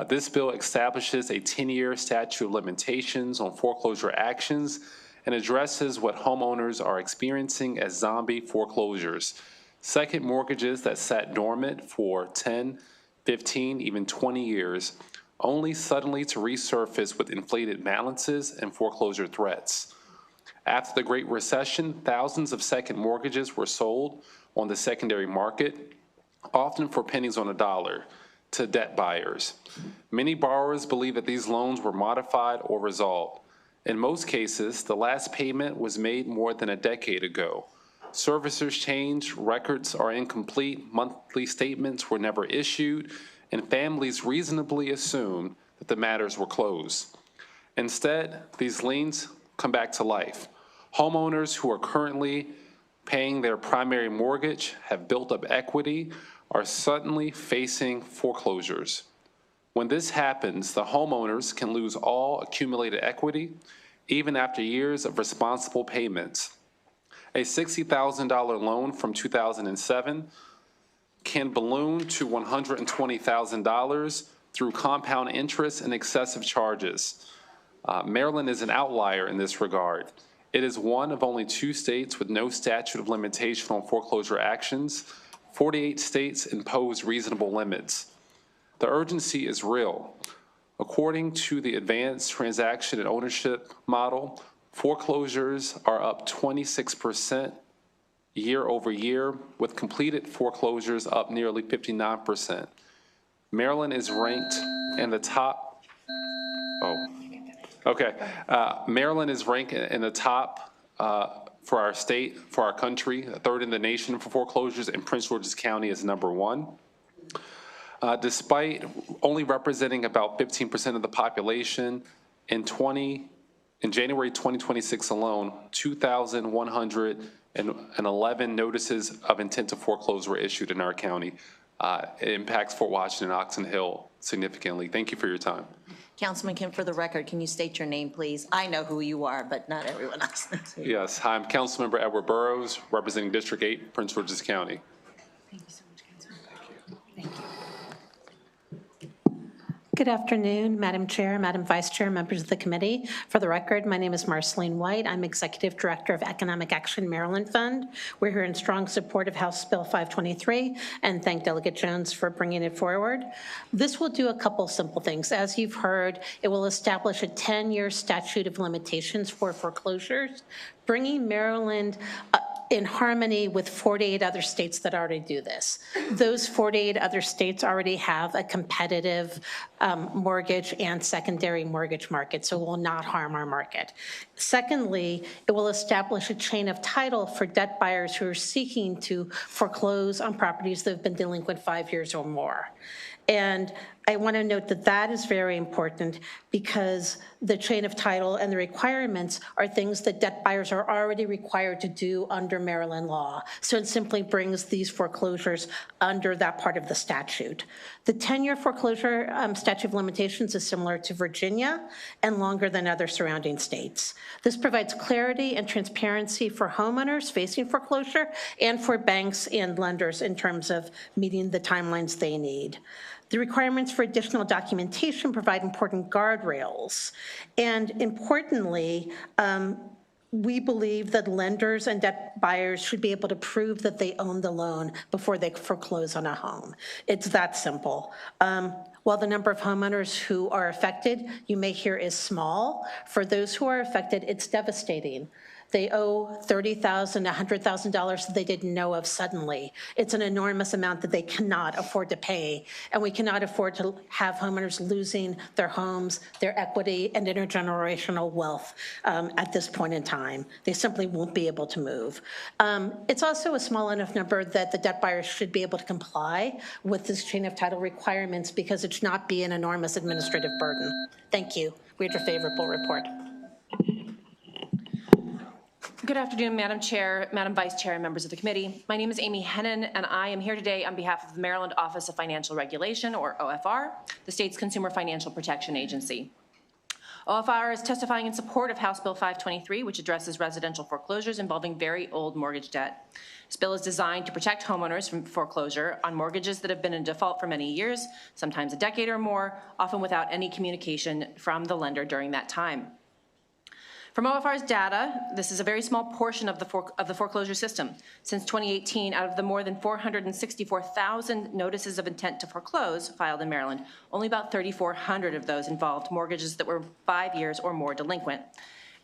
This bill establishes a 10-year statute of limitations on foreclosure actions and addresses what homeowners are experiencing as zombie foreclosures. Second mortgages that sat dormant for 10, 15, even 20 years, only suddenly to resurface with inflated balances and foreclosure threats. After the Great Recession, thousands of second mortgages were sold on the secondary market, often for pennies on a dollar, to debt buyers. Many borrowers believe that these loans were modified or resolved. In most cases, the last payment was made more than a decade ago. Servicers changed, records are incomplete, monthly statements were never issued, and families reasonably assumed that the matters were closed. Instead, these liens come back to life. Homeowners who are currently paying their primary mortgage, have built up equity, are suddenly facing foreclosures. When this happens, the homeowners can lose all accumulated equity, even after years of responsible payments. A $60,000 loan from 2007 can balloon to $120,000 through compound interest and excessive charges. Maryland is an outlier in this regard. It is one of only 2 states with no statute of limitation on foreclosure actions. 48 states impose reasonable limits. The urgency is real. According to the Advanced Transaction and Ownership Model, foreclosures are up 26% year over year, with completed foreclosures up nearly 59%. Maryland is ranked in the top, Maryland is ranked in the top for our state, for our country, 3rd in the nation for foreclosures, and Prince George's County is #1. Despite only representing about 15% of the population, in January 2026 alone, 2,111 notices of intent to foreclose were issued in our county. It impacts Fort Washington and Oxon Hill significantly. Thank you for your time. Councilman Kim, for the record, can you state your name, please? I know who you are, but not everyone else. Yes, hi, I'm Councilmember Edward Burrows, representing District 8, Prince George's County. Thank you so much, Councilman. Thank you. Good afternoon, Madam Chair, Madam Vice Chair, members of the committee. For the record, my name is Marceline White. I'm Executive Director of Economic Action Maryland Fund. We're here in strong support of House Bill 523 and thank Delegate Jones for bringing it forward. This will do a couple simple things. As you've heard, it will establish a 10-year statute of limitations for foreclosures, bringing Maryland in harmony with 48 other states that already do this. Those 48 other states already have a competitive mortgage and secondary mortgage market, so it will not harm our market. Secondly, it will establish a chain of title for debt buyers who are seeking to foreclose on properties that have been delinquent 5 years or more. And I want to note that that is very important because the chain of title and the requirements are things that debt buyers are already required to do under Maryland law. So it simply brings these foreclosures under that part of the statute. The 10-year foreclosure statute of limitations is similar to Virginia and longer than other surrounding states. This provides clarity and transparency for homeowners facing foreclosure and for banks and lenders in terms of meeting the timelines they need. The requirements for additional documentation provide important guardrails. And importantly, we believe that lenders and debt buyers should be able to prove that they own the loan before they foreclose on a home. It's that simple. While the number of homeowners who are affected, you may hear, is small, for those who are affected, it's devastating. They owe $30,000, $100,000 that they didn't know of suddenly. It's an enormous amount that they cannot afford to pay, and we cannot afford to have homeowners losing their homes, their equity, and intergenerational wealth at this point in time. They simply won't be able to move. It's also a small enough number that the debt buyers should be able to comply with this chain of title requirements because it should not be an enormous administrative burden. Thank you. We have your favorable report. Good afternoon, Madam Chair, Madam Vice Chair, and members of the committee. My name is Amy Hennon, and I am here today on behalf of the Maryland Office of Financial Regulation, or OFR, the state's Consumer Financial Protection Agency. OFR is testifying in support of House Bill 523, which addresses residential foreclosures involving very old mortgage debt. This bill is designed to protect homeowners from foreclosure on mortgages that have been in default for many years, sometimes a decade or more, often without any communication from the lender during that time. From OFR's data, this is a very small portion of the foreclosure system. Since 2018, out of the more than 464,000 notices of intent to foreclose filed in Maryland, only about 3,400 of those involved mortgages that were 5 years or more delinquent,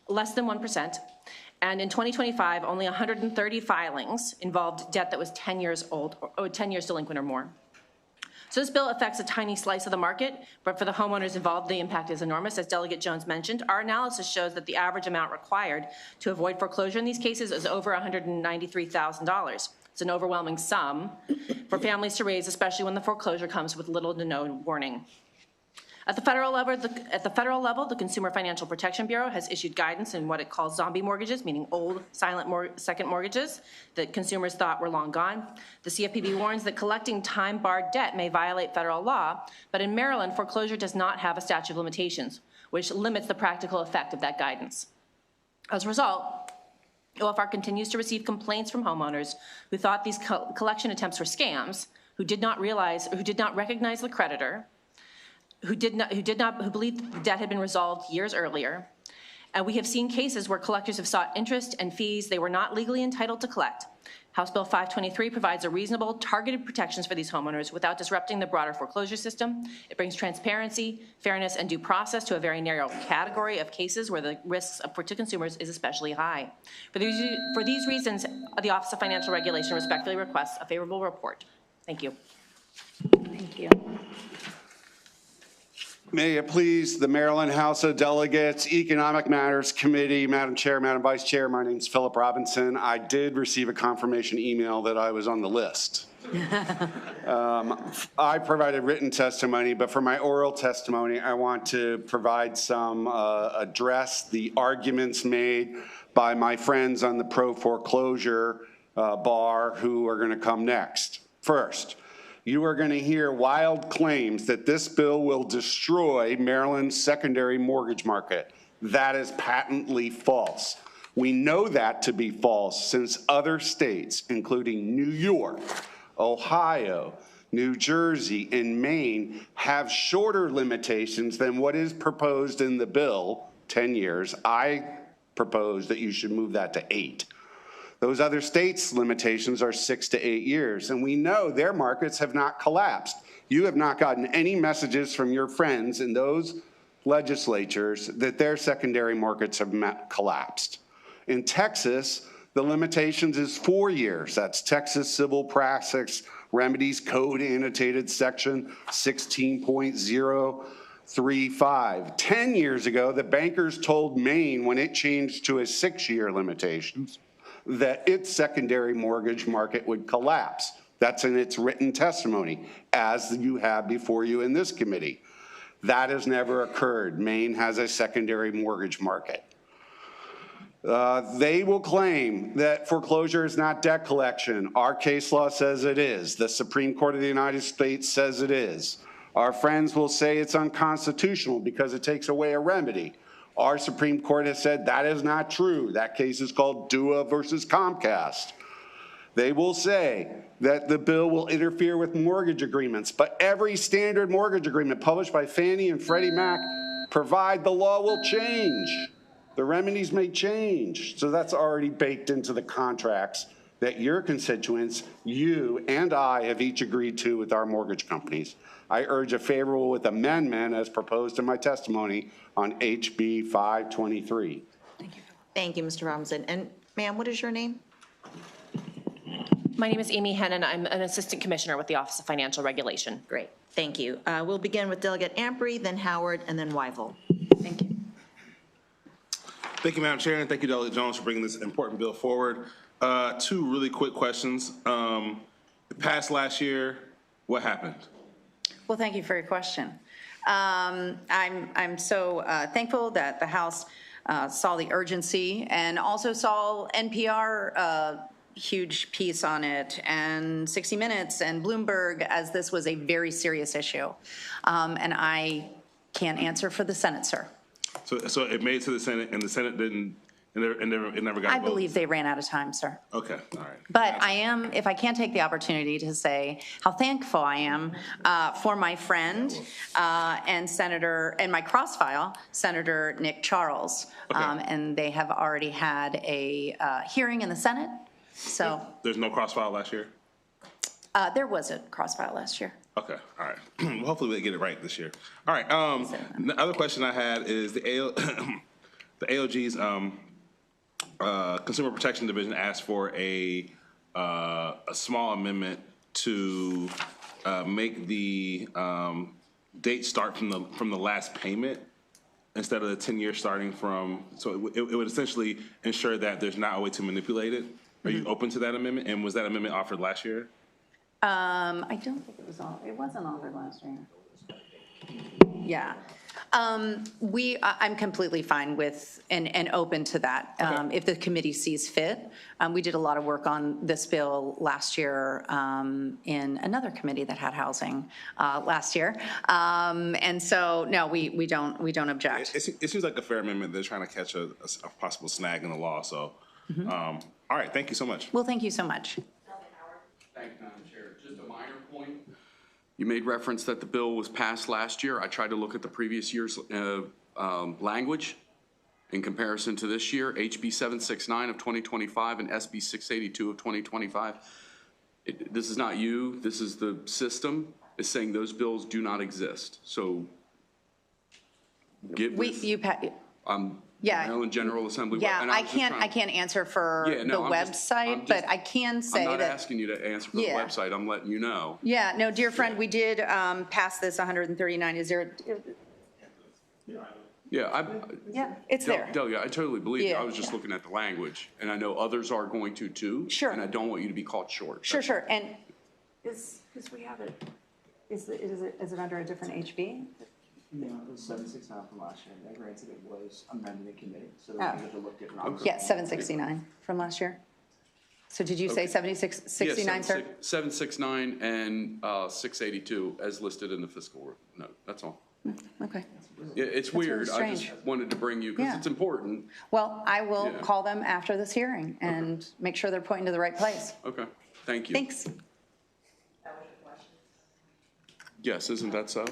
less than 1%. And in 2025, only 130 filings involved debt that was 10 years old or 10 years delinquent or more. So this bill affects a tiny slice of the market, but for the homeowners involved, the impact is enormous. As Delegate Jones mentioned, our analysis shows that the average amount required to avoid foreclosure in these cases is over $193,000. It's an overwhelming sum for families to raise, especially when the foreclosure comes with little to no warning. At the federal level, the Consumer Financial Protection Bureau has issued guidance in what it calls zombie mortgages, meaning old, silent second mortgages that consumers thought were long gone. The CFPB warns that collecting time-barred debt may violate federal law, but in Maryland, foreclosure does not have a statute of limitations, which limits the practical effect of that guidance. As a result, OFR continues to receive complaints from homeowners who thought these collection attempts were scams, who did not recognize the creditor, who believed the debt had been resolved years earlier. And we have seen cases where collectors have sought interest and fees they were not legally entitled to collect. House Bill 523 provides a reasonable, targeted protections for these homeowners without disrupting the broader foreclosure system. It brings transparency, fairness, and due process to a very narrow category of cases where the risks to consumers is especially high. For these reasons, the Office of Financial Regulation respectfully requests a favorable report. Thank you. Thank you. May it please the Maryland House of Delegates, Economic Matters Committee, Madam Chair, Madam Vice Chair, my name is Philip Robinson. I did receive a confirmation email that I was on the list. I provided written testimony, but for my oral testimony, I want to provide some, address the arguments made by my friends on the pro-foreclosure bar who are going to come next. First, you are going to hear wild claims that this bill will destroy Maryland's secondary mortgage market. That is patently false. We know that to be false since other states, including New York, Ohio, New Jersey, and Maine have shorter limitations than what is proposed in the bill, 10 years. I propose that you should move that to 8. Those other states' limitations are 6 to 8 years, and we know their markets have not collapsed. You have not gotten any messages from your friends in those legislatures that their secondary markets have collapsed. In Texas, the limitations is 4 years. That's Texas Civil Practice Remedies Code annotated section 16.035. 10 years ago, the bankers told Maine when it changed to a 6-year limitations that its secondary mortgage market would collapse. That's in its written testimony, as you have before you in this committee. That has never occurred. Maine has a secondary mortgage market. They will claim that foreclosure is not debt collection. Our case law says it is. The Supreme Court of the United States says it is. Our friends will say it's unconstitutional because it takes away a remedy. Our Supreme Court has said that is not true. That case is called Dua versus Comcast. They will say that the bill will interfere with mortgage agreements, but every standard mortgage agreement published by Fannie and Freddie Mac provide the law will change. The remedies may change. So that's already baked into the contracts that your constituents, you and I, have each agreed to with our mortgage companies. I urge a favorable with amendment as proposed in my testimony on HB 523. Thank you, Mr. Robinson. And ma'am, what is your name? My name is Amy Hennon. I'm an assistant commissioner with the Office of Financial Regulation. Great, thank you. We'll begin with Delegate Amprey, then Howard, and then Weigel. Thank you. Thank you, Madam Chair, and thank you, Delegate Jones, for bringing this important bill forward. 2 really quick questions. It passed last year. What happened? Well, thank you for your question. I'm so thankful that the House saw the urgency and also saw NPR huge piece on it, and 60 Minutes and Bloomberg, as this was a very serious issue. And I can't answer for the Senate, sir. So it made it to the Senate, and the Senate didn't, it never got I voted. believe they ran out of time, sir. Okay, all right. But I am, if I can take the opportunity to say how thankful I am for my friend and Senator, and my cross-file, Senator Nick Charles. Okay. And they have already had a hearing in the Senate, so. There's no crossfire last year? There was a cross-file last year. Okay, all right. Well, hopefully we'll get it right this year. All right, the other question I had is the AOG's Consumer Protection Division asked for a small amendment to make the date start from the last payment instead of the 10-year starting from, so it would essentially ensure that there's not a way to manipulate it. Are you open to that amendment? And was that amendment offered last year? I don't think it was on, it wasn't offered last year. Yeah. I'm completely fine with and open to that if the committee sees fit. We did a lot of work on this bill last year in another committee that had housing last year. And so, no, we don't object. It seems like a fair amendment. They're trying to catch a possible snag in the law. So, all right, thank you so much. Well, thank you so much. Thank you, Madam Chair. Just a minor point. You made reference that the bill was passed last year. I tried to look at the previous year's language in comparison to this year, HB 769 of 2025 and SB 682 of 2025. This is not you, this is the system, is saying those bills do not exist. So get with, yeah. Maryland General Assembly. Yeah, I can't answer for the website, but I can say that. I'm not asking you to answer for the website. I'm letting you know. Yeah, no, dear friend, we did pass this 139. Is there? Yeah, it's there. Delia, I totally believe you. Yeah, I was just looking at the language, and I know others are going to too. Sure. And I don't want you to be caught short. Sure. And because we have it, is it under a different HB? No, it was 769 from last year. That granted it was amended in committee, so they had to look at it. Yeah, 769 from last year. So did you say 69, sir? 769 and 682 as listed in the fiscal note. That's all. Okay. Yeah, it's That's weird. really I just wanted to bring you because it's important. Well, I will call them after this hearing and make sure they're pointing to the right place. Okay. Thank you. Thanks. Yes, isn't that so?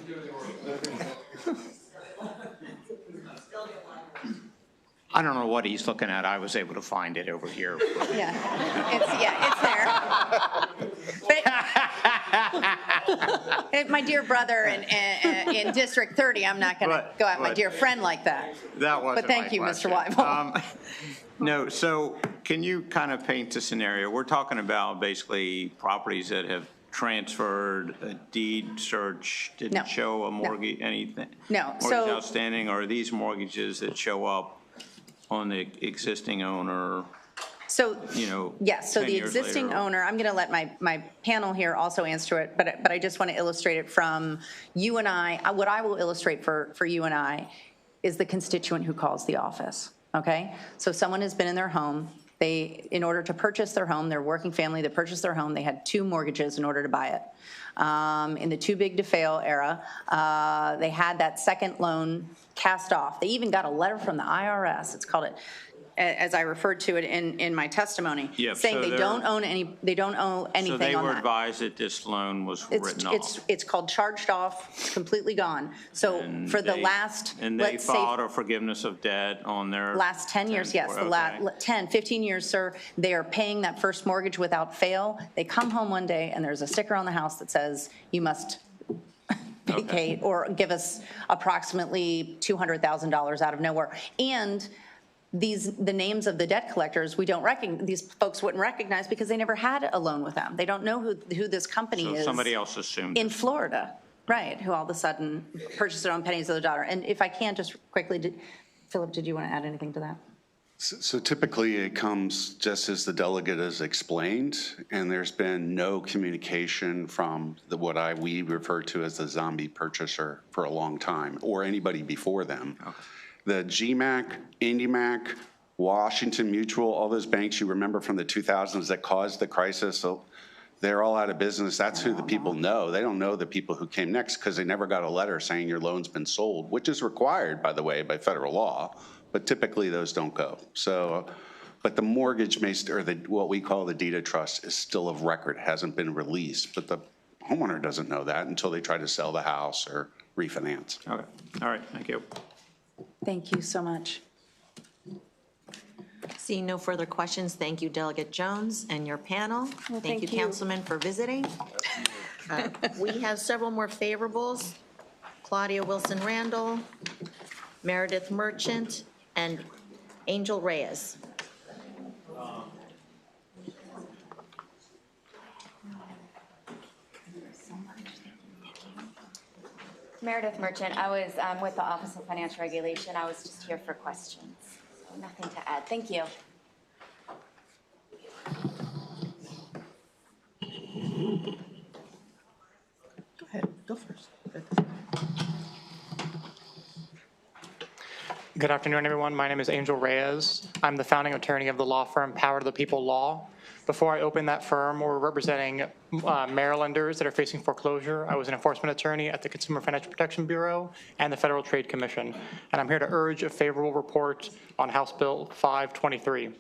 I don't know what he's looking at. I was able to find it over here. Yeah, it's there. But my dear brother in District 30, I'm not going to go at my dear friend like that. That wasn't But thank my you, Mr. question. Weibel. No, so can you kind of paint the scenario? We're talking about basically properties that have transferred, a deed search No. didn't show a mortgage, anything? No, Mortgage so- outstanding, or are these mortgages that show up on the existing owner, So, you know, yes, so 10 the years existing later? owner, I'm going to let my panel here also answer it, but I just want to illustrate it from you and I. What I will illustrate for you and I is the constituent who calls the office, okay? So someone has been in their home. They, in order to purchase their home, their working family that purchased their home, they had 2 mortgages in order to buy it. In the too big to fail era, they had that second loan cast off. They even got a letter from the IRS. It's called it, as I referred to it in my testimony, Yep, saying so they they're- don't own anything So they on were that. advised that this loan was written off? It's called charged off, it's completely gone. So for the last, And they let's say, filed a forgiveness of debt on their? last 10 years, yes, the okay. 10, 15 years, sir, they are paying that first mortgage without fail. They come home one day and there's a sticker on the house that says, you must vacate or give us approximately $200,000 out of nowhere. And the names of the debt collectors, these folks wouldn't recognize because they never had a loan with them. They don't know who this company So is. somebody else assumed. In Florida, right, who all of a sudden purchased their own pennies of their daughter. And if I can just quickly, Philip, did you want to add anything to that? So typically it comes just as the delegate has explained, and there's been no communication from what we refer to as the zombie purchaser for a long time, or anybody before them. The GMAC, IndyMac, Washington Mutual, all those banks you remember from the 2000s that caused the crisis, so they're all out of business. That's who the people know. They don't know the people who came next because they never got a letter saying your loan's been sold, which is required, by the way, by federal law. But typically those don't go. So, but the mortgage or what we call the deed of trust is still of record, hasn't been released. But the homeowner doesn't know that until they try to sell the house or refinance. Okay, all right, thank you. Thank you so much. Seeing no further questions, thank you, Delegate Jones and your panel. Thank you, Councilman, for visiting. We have several more favorables. Claudia Wilson Randall, Meredith Merchant, and Angel Reyes. Meredith Merchant, I was with the Office of Financial Regulation. I was just here for questions. So nothing to add. Thank you. Go ahead, go first. Good afternoon, everyone. My name is Angel Reyes. I'm the founding attorney of the law firm Power to the People Law. Before I opened that firm, we're representing Marylanders that are facing foreclosure. I was an enforcement attorney at the Consumer Financial Protection Bureau and the Federal Trade Commission, and I'm here to urge a favorable report on House Bill 523.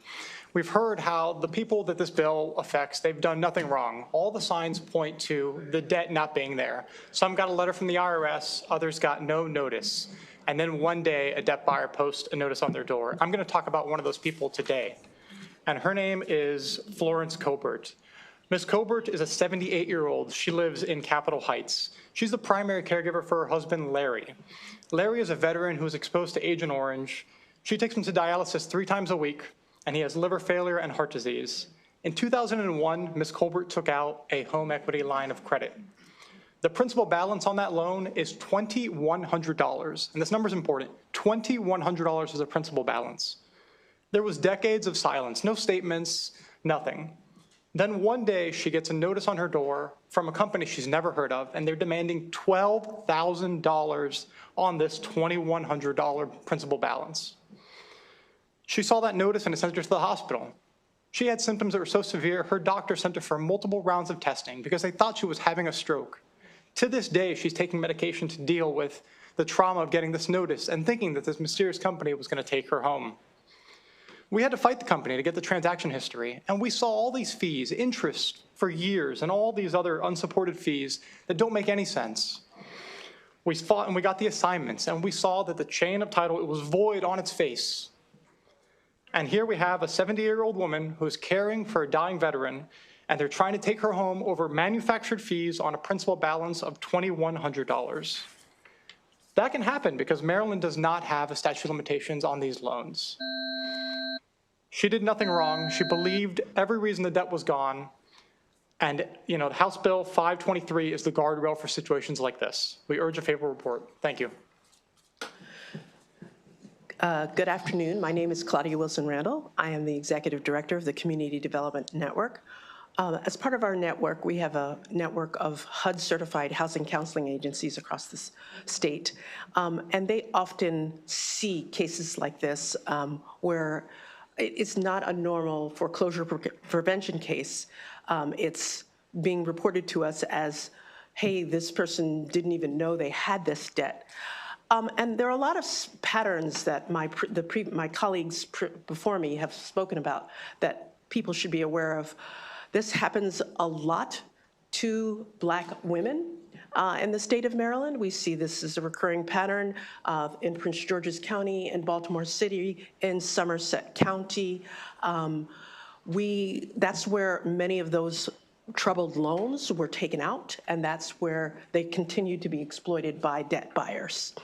We've heard how the people that this bill affects, they've done nothing wrong. All the signs point to the debt not being there. Some got a letter from the IRS, others got no notice. And then one day, a debt buyer posts a notice on their door. I'm going to talk about one of those people today. And her name is Florence Cobert. Ms. Cobert is a 78-year-old. She lives in Capitol Heights. She's the primary caregiver for her husband, Larry. Larry is a veteran who was exposed to Agent Orange. She takes him to dialysis 3 times a week, and he has liver failure and heart disease. In 2001, Ms. Colbert took out a home equity line of credit. The principal balance on that loan is $2,100, and this number is important. $2,100 is a principal balance. There was decades of silence, no statements, nothing. Then one day she gets a notice on her door from a company she's never heard of, and they're demanding $12,000 on this $2,100 principal balance. She saw that notice and it sent her to the hospital. She had symptoms that were so severe, her doctor sent her for multiple rounds of testing because they thought she was having a stroke. To this day, she's taking medication to deal with the trauma of getting this notice and thinking that this mysterious company was going to take her home. We had to fight the company to get the transaction history, and we saw all these fees, interest for years, and all these other unsupported fees that don't make any sense. We fought and we got the assignments, and we saw that the chain of title, it was void on its face. And here we have a 70-year-old woman who's caring for a dying veteran, and they're trying to take her home over manufactured fees on a principal balance of $2,100. That can happen because Maryland does not have a statute of limitations on these loans. She did nothing wrong. She believed every reason the debt was gone. And, you know, House Bill 523 is the guardrail for situations like this. We urge a favorable report. Thank you. Good afternoon. My name is Claudia Wilson-Randall. I am the Executive Director of the Community Development Network. As part of our network, we have a network of HUD-certified housing counseling agencies across the state, and they often see cases like this where it's not a normal foreclosure prevention case. It's being reported to us as, hey, this person didn't even know they had this debt. And there are a lot of patterns that my colleagues before me have spoken about that people should be aware of. This happens a lot to Black women in the state of Maryland. We see this as a recurring pattern in Prince George's County, in Baltimore City, in Somerset County. That's where many of those troubled loans were taken out, and that's where they continue to be exploited by debt buyers.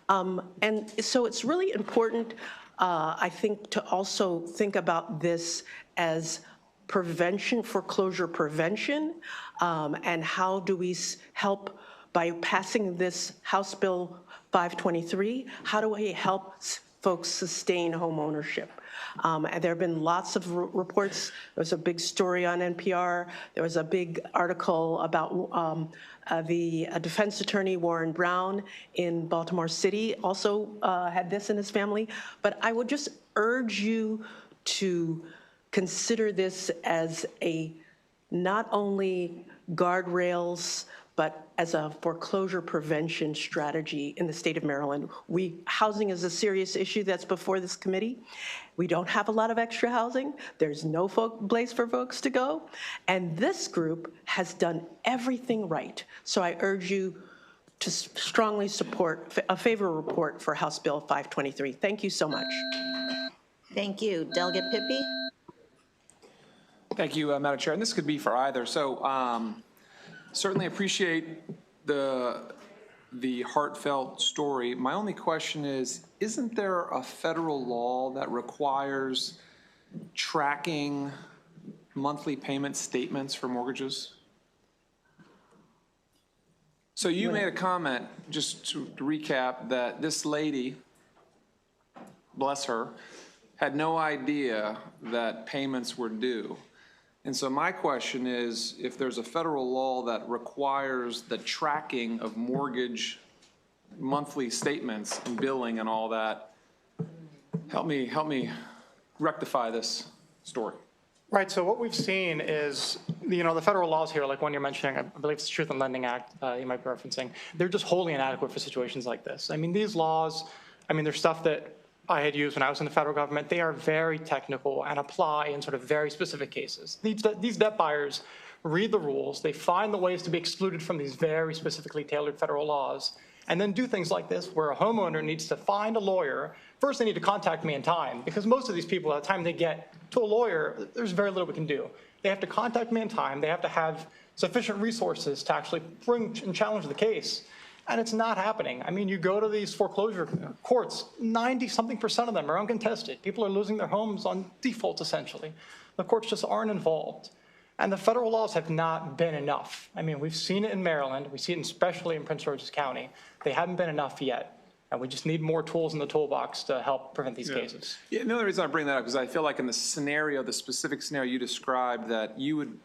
And so it's really important, I think, to also think about this as prevention, foreclosure prevention, and how do we help by passing this House Bill 523, how do we help folks sustain home ownership? And there have been lots of reports. There was a big story on NPR. There was a big article about the defense attorney, Warren Brown, in Baltimore City, also had this in his family. But I would just urge you to consider this as a not only guardrails, but as a foreclosure prevention strategy in the state of Maryland. Housing is a serious issue that's before this committee. We don't have a lot of extra housing. There's no place for folks to go. And this group has done everything right. So I urge you to strongly support a favorable report for House Bill 523. Thank you so much. Thank you. Delegate Pippy? Thank you, Madam Chair. And this could be for either. So certainly appreciate the heartfelt story. My only question is, isn't there a federal law that requires tracking monthly payment statements for mortgages? So you made a comment, just to recap, that this lady, bless her, had no idea that payments were due. And so my question is, if there's a federal law that requires the tracking of mortgage monthly statements and billing and all that, help me rectify this story. Right, so what we've seen is, you know, the federal laws here, like one you're mentioning, I believe it's the Truth in Lending Act you might be referencing, they're just wholly inadequate for situations like this. I mean, these laws, I mean, there's stuff that I had used when I was in the federal government. They are very technical and apply in sort of very specific cases. These debt buyers read the rules, they find the ways to be excluded from these very specifically tailored federal laws, and then do things like this where a homeowner needs to find a lawyer. First, they need to contact me in time, because most of these people, by the time they get to a lawyer, there's very little we can do. They have to contact me in time. They have to have sufficient resources to actually bring and challenge the case. And it's not happening. I mean, you go to these foreclosure courts, 90-something% of them are uncontested. People are losing their homes on default, essentially. The courts just aren't involved. And the federal laws have not been enough. I mean, we've seen it in Maryland. We see it especially in Prince George's County. They haven't been enough yet. And we just need more tools in the toolbox to help prevent these cases. Yeah, the only reason I bring that up is I feel like in the specific scenario you described, that you would,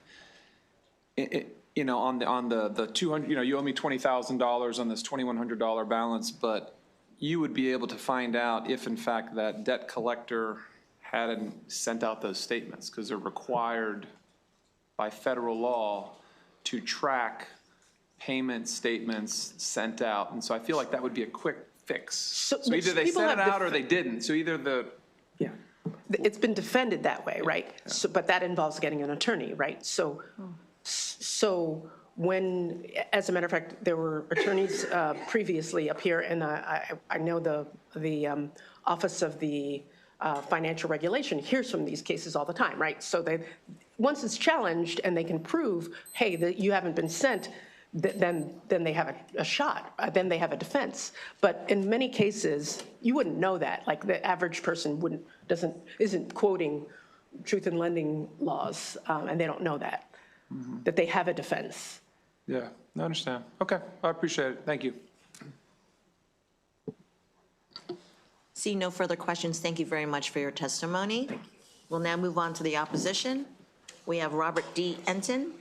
you know, on the 200, you know, you owe me $20,000 on this $2,100 balance, but you would be able to find out if, in fact, that debt collector hadn't sent out those statements, because they're required by federal law to track payment statements sent out. And so I feel like that would be a quick fix. So either they sent it out or they didn't. So either it's been defended that way, right? So, but that involves getting an attorney, right? So when, as a matter of fact, there were attorneys previously up here, and I know the Office of the Financial Regulation hears from these cases all the time, right? So once it's challenged and they can prove, hey, that you haven't been sent, then they have a shot, then they have a defense. But in many cases, you wouldn't know that. Like the average person isn't quoting truth in lending laws, and they don't know that, that they have a defense. Yeah, I understand. Okay, I appreciate it. Thank you. See no further questions. Thank you very much for your testimony. We'll now move on to the opposition. We have Robert D. Enton.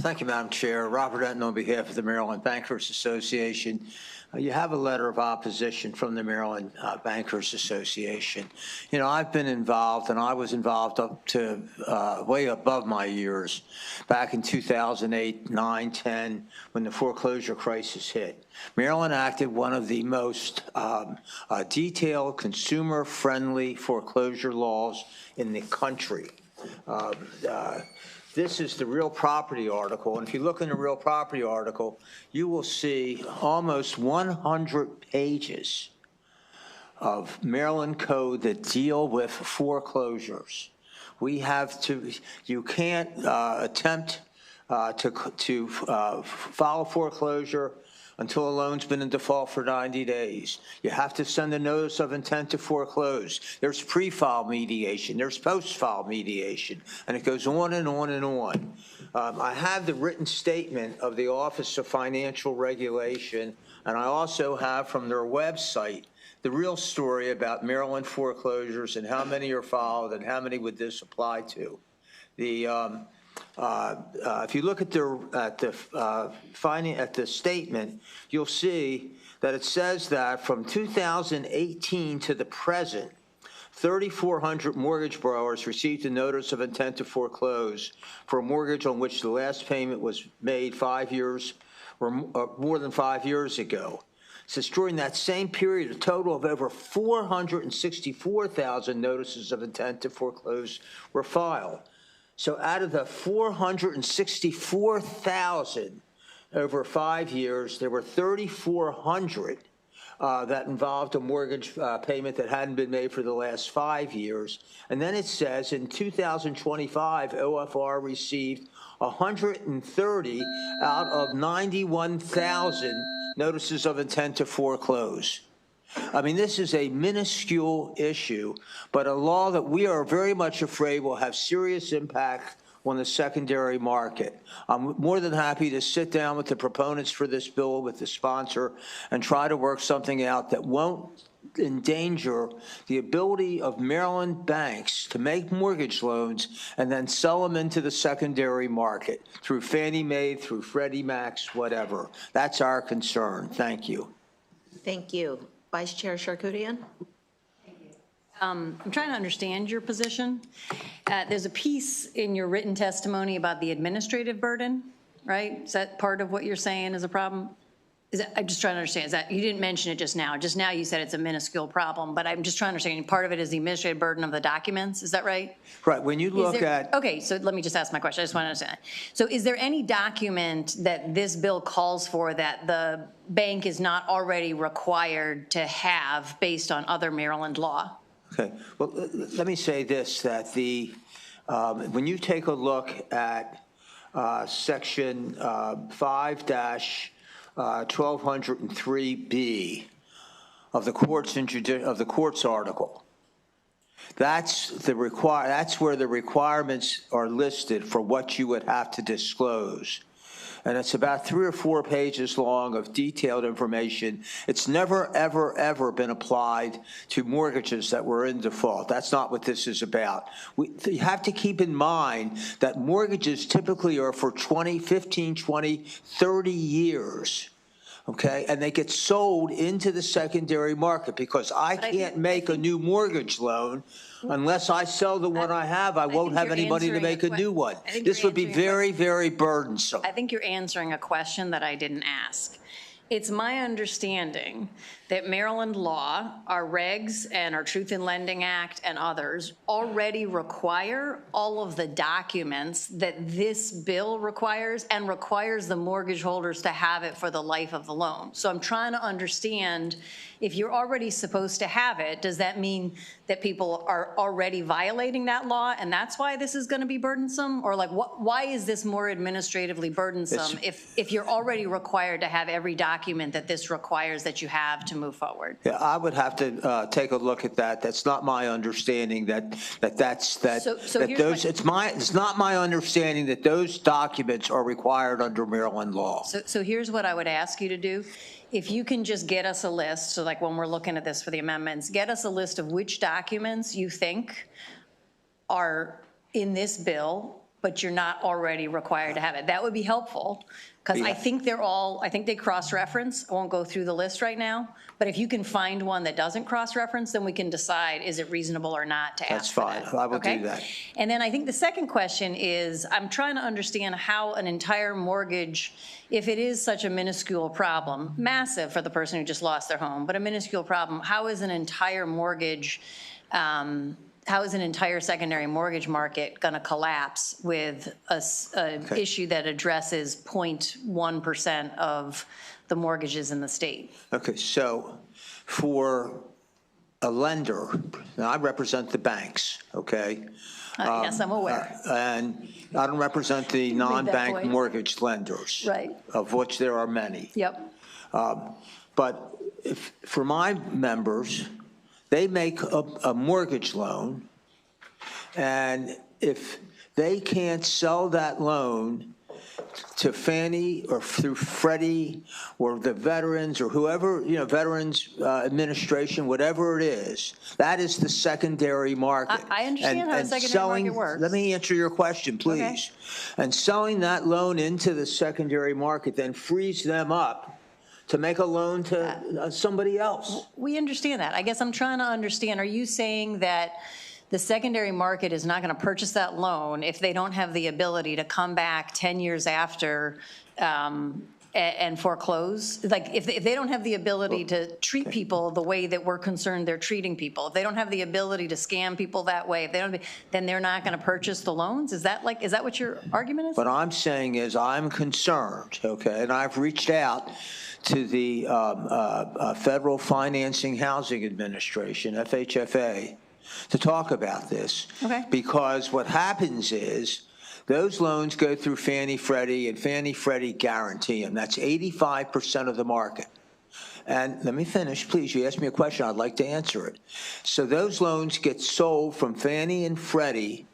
Thank you, Madam Chair. Robert Enton on behalf of the Maryland Bankers Association. You have a letter of opposition from the Maryland Bankers Association. You know, I've been involved, and I was involved up to way above my years back in 2008, 9, 10, when the foreclosure crisis hit. Maryland acted one of the most detailed, consumer-friendly foreclosure laws in the country. This is the Real Property article, and if you look in the Real Property article, you will see almost 100 pages of Maryland code that deal with foreclosures. We have to, you can't attempt to file foreclosure until a loan's been in default for 90 days. You have to send a notice of intent to foreclose. There's pre-file mediation, there's post-file mediation, and it goes on and on and on. I have the written statement of the Office of Financial Regulation, and I also have from their website the real story about Maryland foreclosures and how many are filed and how many would this apply to. If you look at the statement, you'll see that it says that from 2018 to the present, 3,400 mortgage borrowers received a notice of intent to foreclose for a mortgage on which the last payment was made 5 years or more than 5 years ago. It says during that same period, a total of over 464,000 notices of intent to foreclose were filed. So out of the 464,000 over 5 years, there were 3,400 that involved a mortgage payment that hadn't been made for the last 5 years. And then it says in 2025, OFR received 130 out of 91,000 notices of intent to foreclose. I mean, this is a minuscule issue, but a law that we are very much afraid will have serious impact on the secondary market. I'm more than happy to sit down with the proponents for this bill, with the sponsor, and try to work something out that won't endanger the ability of Maryland banks to make mortgage loans and then sell them into the secondary market through Fannie Mae, through Freddie Macs, whatever. That's our concern. Thank you. Thank you. Vice Chair Charkoudian. I'm trying to understand your position. There's a piece in your written testimony about the administrative burden, right? Is that part of what you're saying is a problem? I'm just trying to understand. Is that, you didn't mention it just now. Just now you said it's a minuscule problem, but I'm just trying to understand. Part of it is the administrative burden of the documents. Is that right? Right. When you look at. Okay, so let me just ask my question. I just want to understand. So is there any document that this bill calls for that the bank is not already required to have based on other Maryland law? Okay. Well, let me say this, that when you take a look at section 5-1203B of the courts article, that's where the requirements are listed for what you would have to disclose. And it's about 3 or 4 pages long of detailed information. It's never, ever, ever been applied to mortgages that were in default. That's not what this is about. You have to keep in mind that mortgages typically are for 20, 15, 20, 30 years. okay? And they get sold into the secondary market because I can't make a new mortgage loan unless I sell the one I have. I won't have any money to make a new one. This would be very, very burdensome. I think you're answering a question that I didn't ask. It's my understanding that Maryland law, our regs and our Truth in Lending Act and others already require all of the documents that this bill requires and requires the mortgage holders to have it for the life of the loan. So I'm trying to understand, if you're already supposed to have it, does that mean that people are already violating that law and that's why this is going to be burdensome? Or like, why is this more administratively burdensome if you're already required to have every document that this requires that you have to move forward? Yeah, I would have to take a look at that. That's not my understanding it's not my understanding that those documents are required under Maryland law. So here's what I would ask you to do. If you can just get us a list, so like when we're looking at this for the amendments, get us a list of which documents you think are in this bill, but you're not already required to have it. That would be helpful, because I think they cross-reference. I won't go through the list right now, but if you can find one that doesn't cross-reference, then we can decide, is it reasonable or not to ask for that? That's fine. I will do that. And then I think the second question is, I'm trying to understand how an entire mortgage, if it is such a minuscule problem, massive for the person who just lost their home, but a minuscule problem, how is an entire mortgage, how is an entire secondary mortgage market going to collapse with an issue that addresses 0.1% of the mortgages in the state? Okay, so for a lender, now I represent the banks, okay? Yes, I'm aware. And I don't represent the non-bank mortgage lenders. Right. Of which there are many. Yep. But for my members, they make a mortgage loan, and if they can't sell that loan to Fannie or through Freddie or the veterans or whoever, Veterans Administration, whatever it is, that is the secondary market. I understand how the secondary market works. Let me answer your question, please. Okay. And selling that loan into the secondary market then frees them up to make a loan to somebody else. We understand that. I guess I'm trying to understand, are you saying that the secondary market is not going to purchase that loan if they don't have the ability to come back 10 years after and foreclose? Like, if they don't have the ability to treat people the way that we're concerned they're treating people, if they don't have the ability to scam people that way, if they don't, then they're not going to purchase the loans? Is that what your argument is? What I'm saying is I'm concerned, okay, and I've reached out to the Federal Financing Housing Administration, FHFA, to talk about this. Okay. Because what happens is those loans go through Fannie Freddie, and Fannie Freddie guarantee them. That's 85% of the market. And let me finish, please. You asked me a question. I'd like to answer it. So those loans get sold from Fannie and Freddie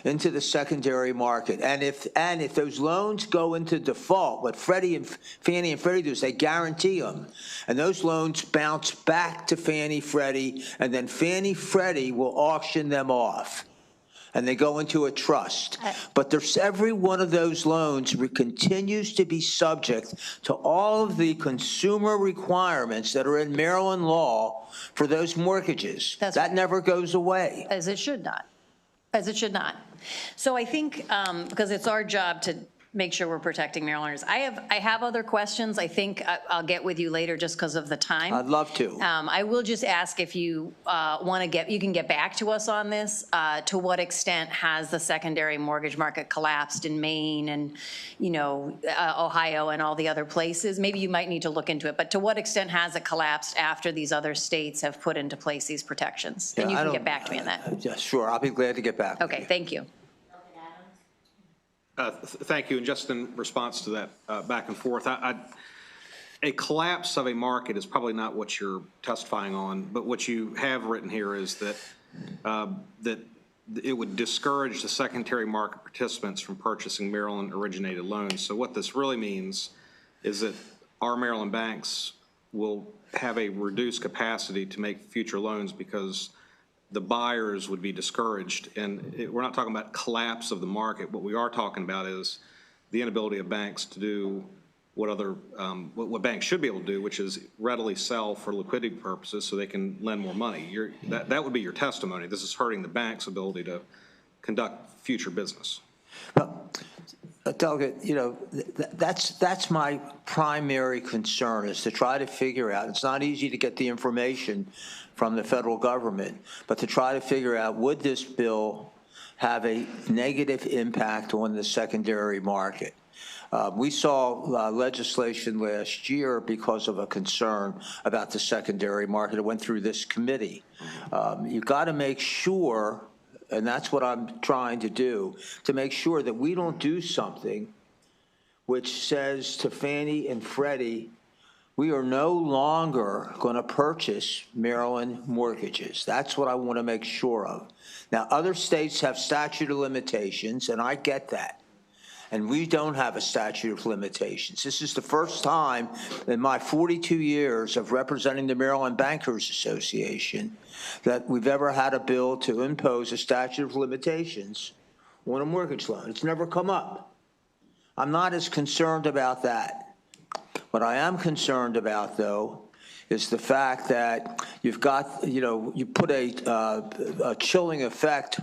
into the secondary market. And if those loans go into default, what Fannie and Freddie do is they guarantee them. And those loans bounce back to Fannie Freddie, and then Fannie Freddie will auction them off. And they go into a trust. But there's every one of those loans continues to be subject to all of the consumer requirements that are in Maryland law for those mortgages. That never goes away. As it should not. As it should not. So I think, because it's our job to make sure we're protecting Marylanders. I have other questions. I think I'll get with you later just because of the time. I'd love to. I will just ask if you you can get back to us on this. To what extent has the secondary mortgage market collapsed in Maine and, Ohio and all the other places? Maybe you might need to look into it, but to what extent has it collapsed after these other states have put into place these protections? Then you can get back to me on that. Yeah, sure. I'll be glad to get back. Okay, thank you. Thank you. And just in response to that back and forth, a collapse of a market is probably not what you're testifying on, but what you have written here is that that it would discourage the secondary market participants from purchasing Maryland-originated loans. So what this really means is that our Maryland banks will have a reduced capacity to make future loans because the buyers would be discouraged. And we're not talking about collapse of the market. What we are talking about is the inability of banks to do what other, what banks should be able to do, which is readily sell for liquidity purposes so they can lend more money. That would be your testimony. This is hurting the bank's ability to conduct future business. Delegate, that's my primary concern, is to try to figure out, it's not easy to get the information from the federal government, but to try to figure out, would this bill have a negative impact on the secondary market? We saw legislation last year because of a concern about the secondary market. It went through this committee. You've got to make sure, and that's what I'm trying to do, to make sure that we don't do something which says to Fannie and Freddie, we are no longer going to purchase Maryland mortgages. That's what I want to make sure of. Now, other states have statute of limitations, and I get that. And we don't have a statute of limitations. This is the first time in my 42 years of representing the Maryland Bankers Association that we've ever had a bill to impose a statute of limitations on a mortgage loan. It's never come up. I'm not as concerned about that. What I am concerned about, though, is the fact that you've got, you put a chilling effect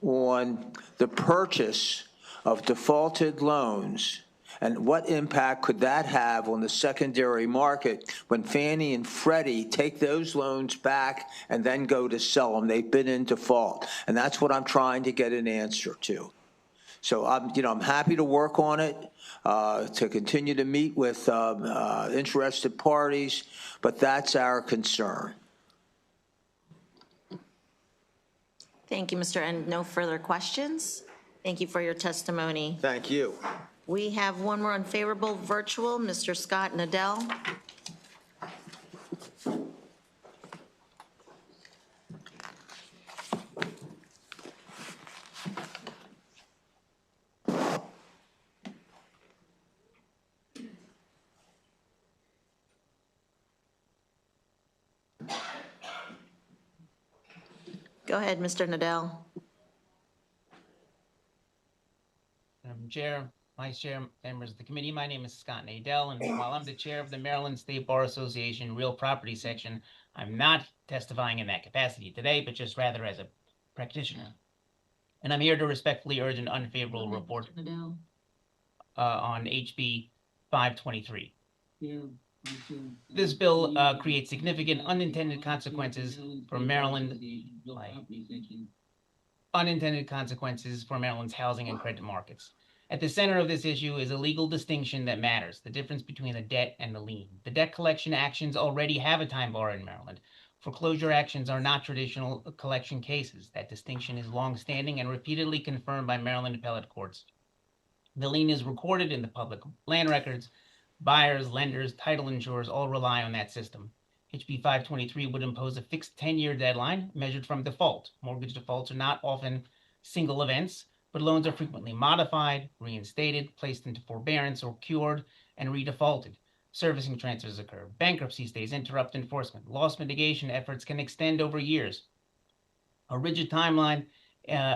on the purchase of defaulted loans, and what impact could that have on the secondary market when Fannie and Freddie take those loans back and then go to sell them? They've been in default, and that's what I'm trying to get an answer to. So I'm happy to work on it, to continue to meet with interested parties, but that's our concern. Thank you, Mr. And no further questions. Thank you for your testimony. Thank you. We have one more unfavorable virtual, Mr. Scott Nadell. Go ahead, Mr. Nadell. Madam Chair, Vice Chair, members of the committee, my name is Scott Nadell, and while I'm the chair of the Maryland State Bar Association Real Property Section, I'm not testifying in that capacity today, but just rather as a practitioner. And I'm here to respectfully urge an unfavorable report on HB 523. This bill creates significant unintended consequences for Maryland, Maryland's housing and credit markets. At the center of this issue is a legal distinction that matters, the difference between a debt and a lien. The debt collection actions already have a time bar in Maryland. Foreclosure actions are not traditional collection cases. That distinction is longstanding and repeatedly confirmed by Maryland appellate courts. The lien is recorded in the public land records. Buyers, lenders, title insurers all rely on that system. HB 523 would impose a fixed 10-year deadline measured from default. Mortgage defaults are not often single events, but loans are frequently modified, reinstated, placed into forbearance, or cured and redefaulted. Servicing transfers occur. Bankruptcy stays interrupt enforcement. Loss mitigation efforts can extend over years. A rigid timeline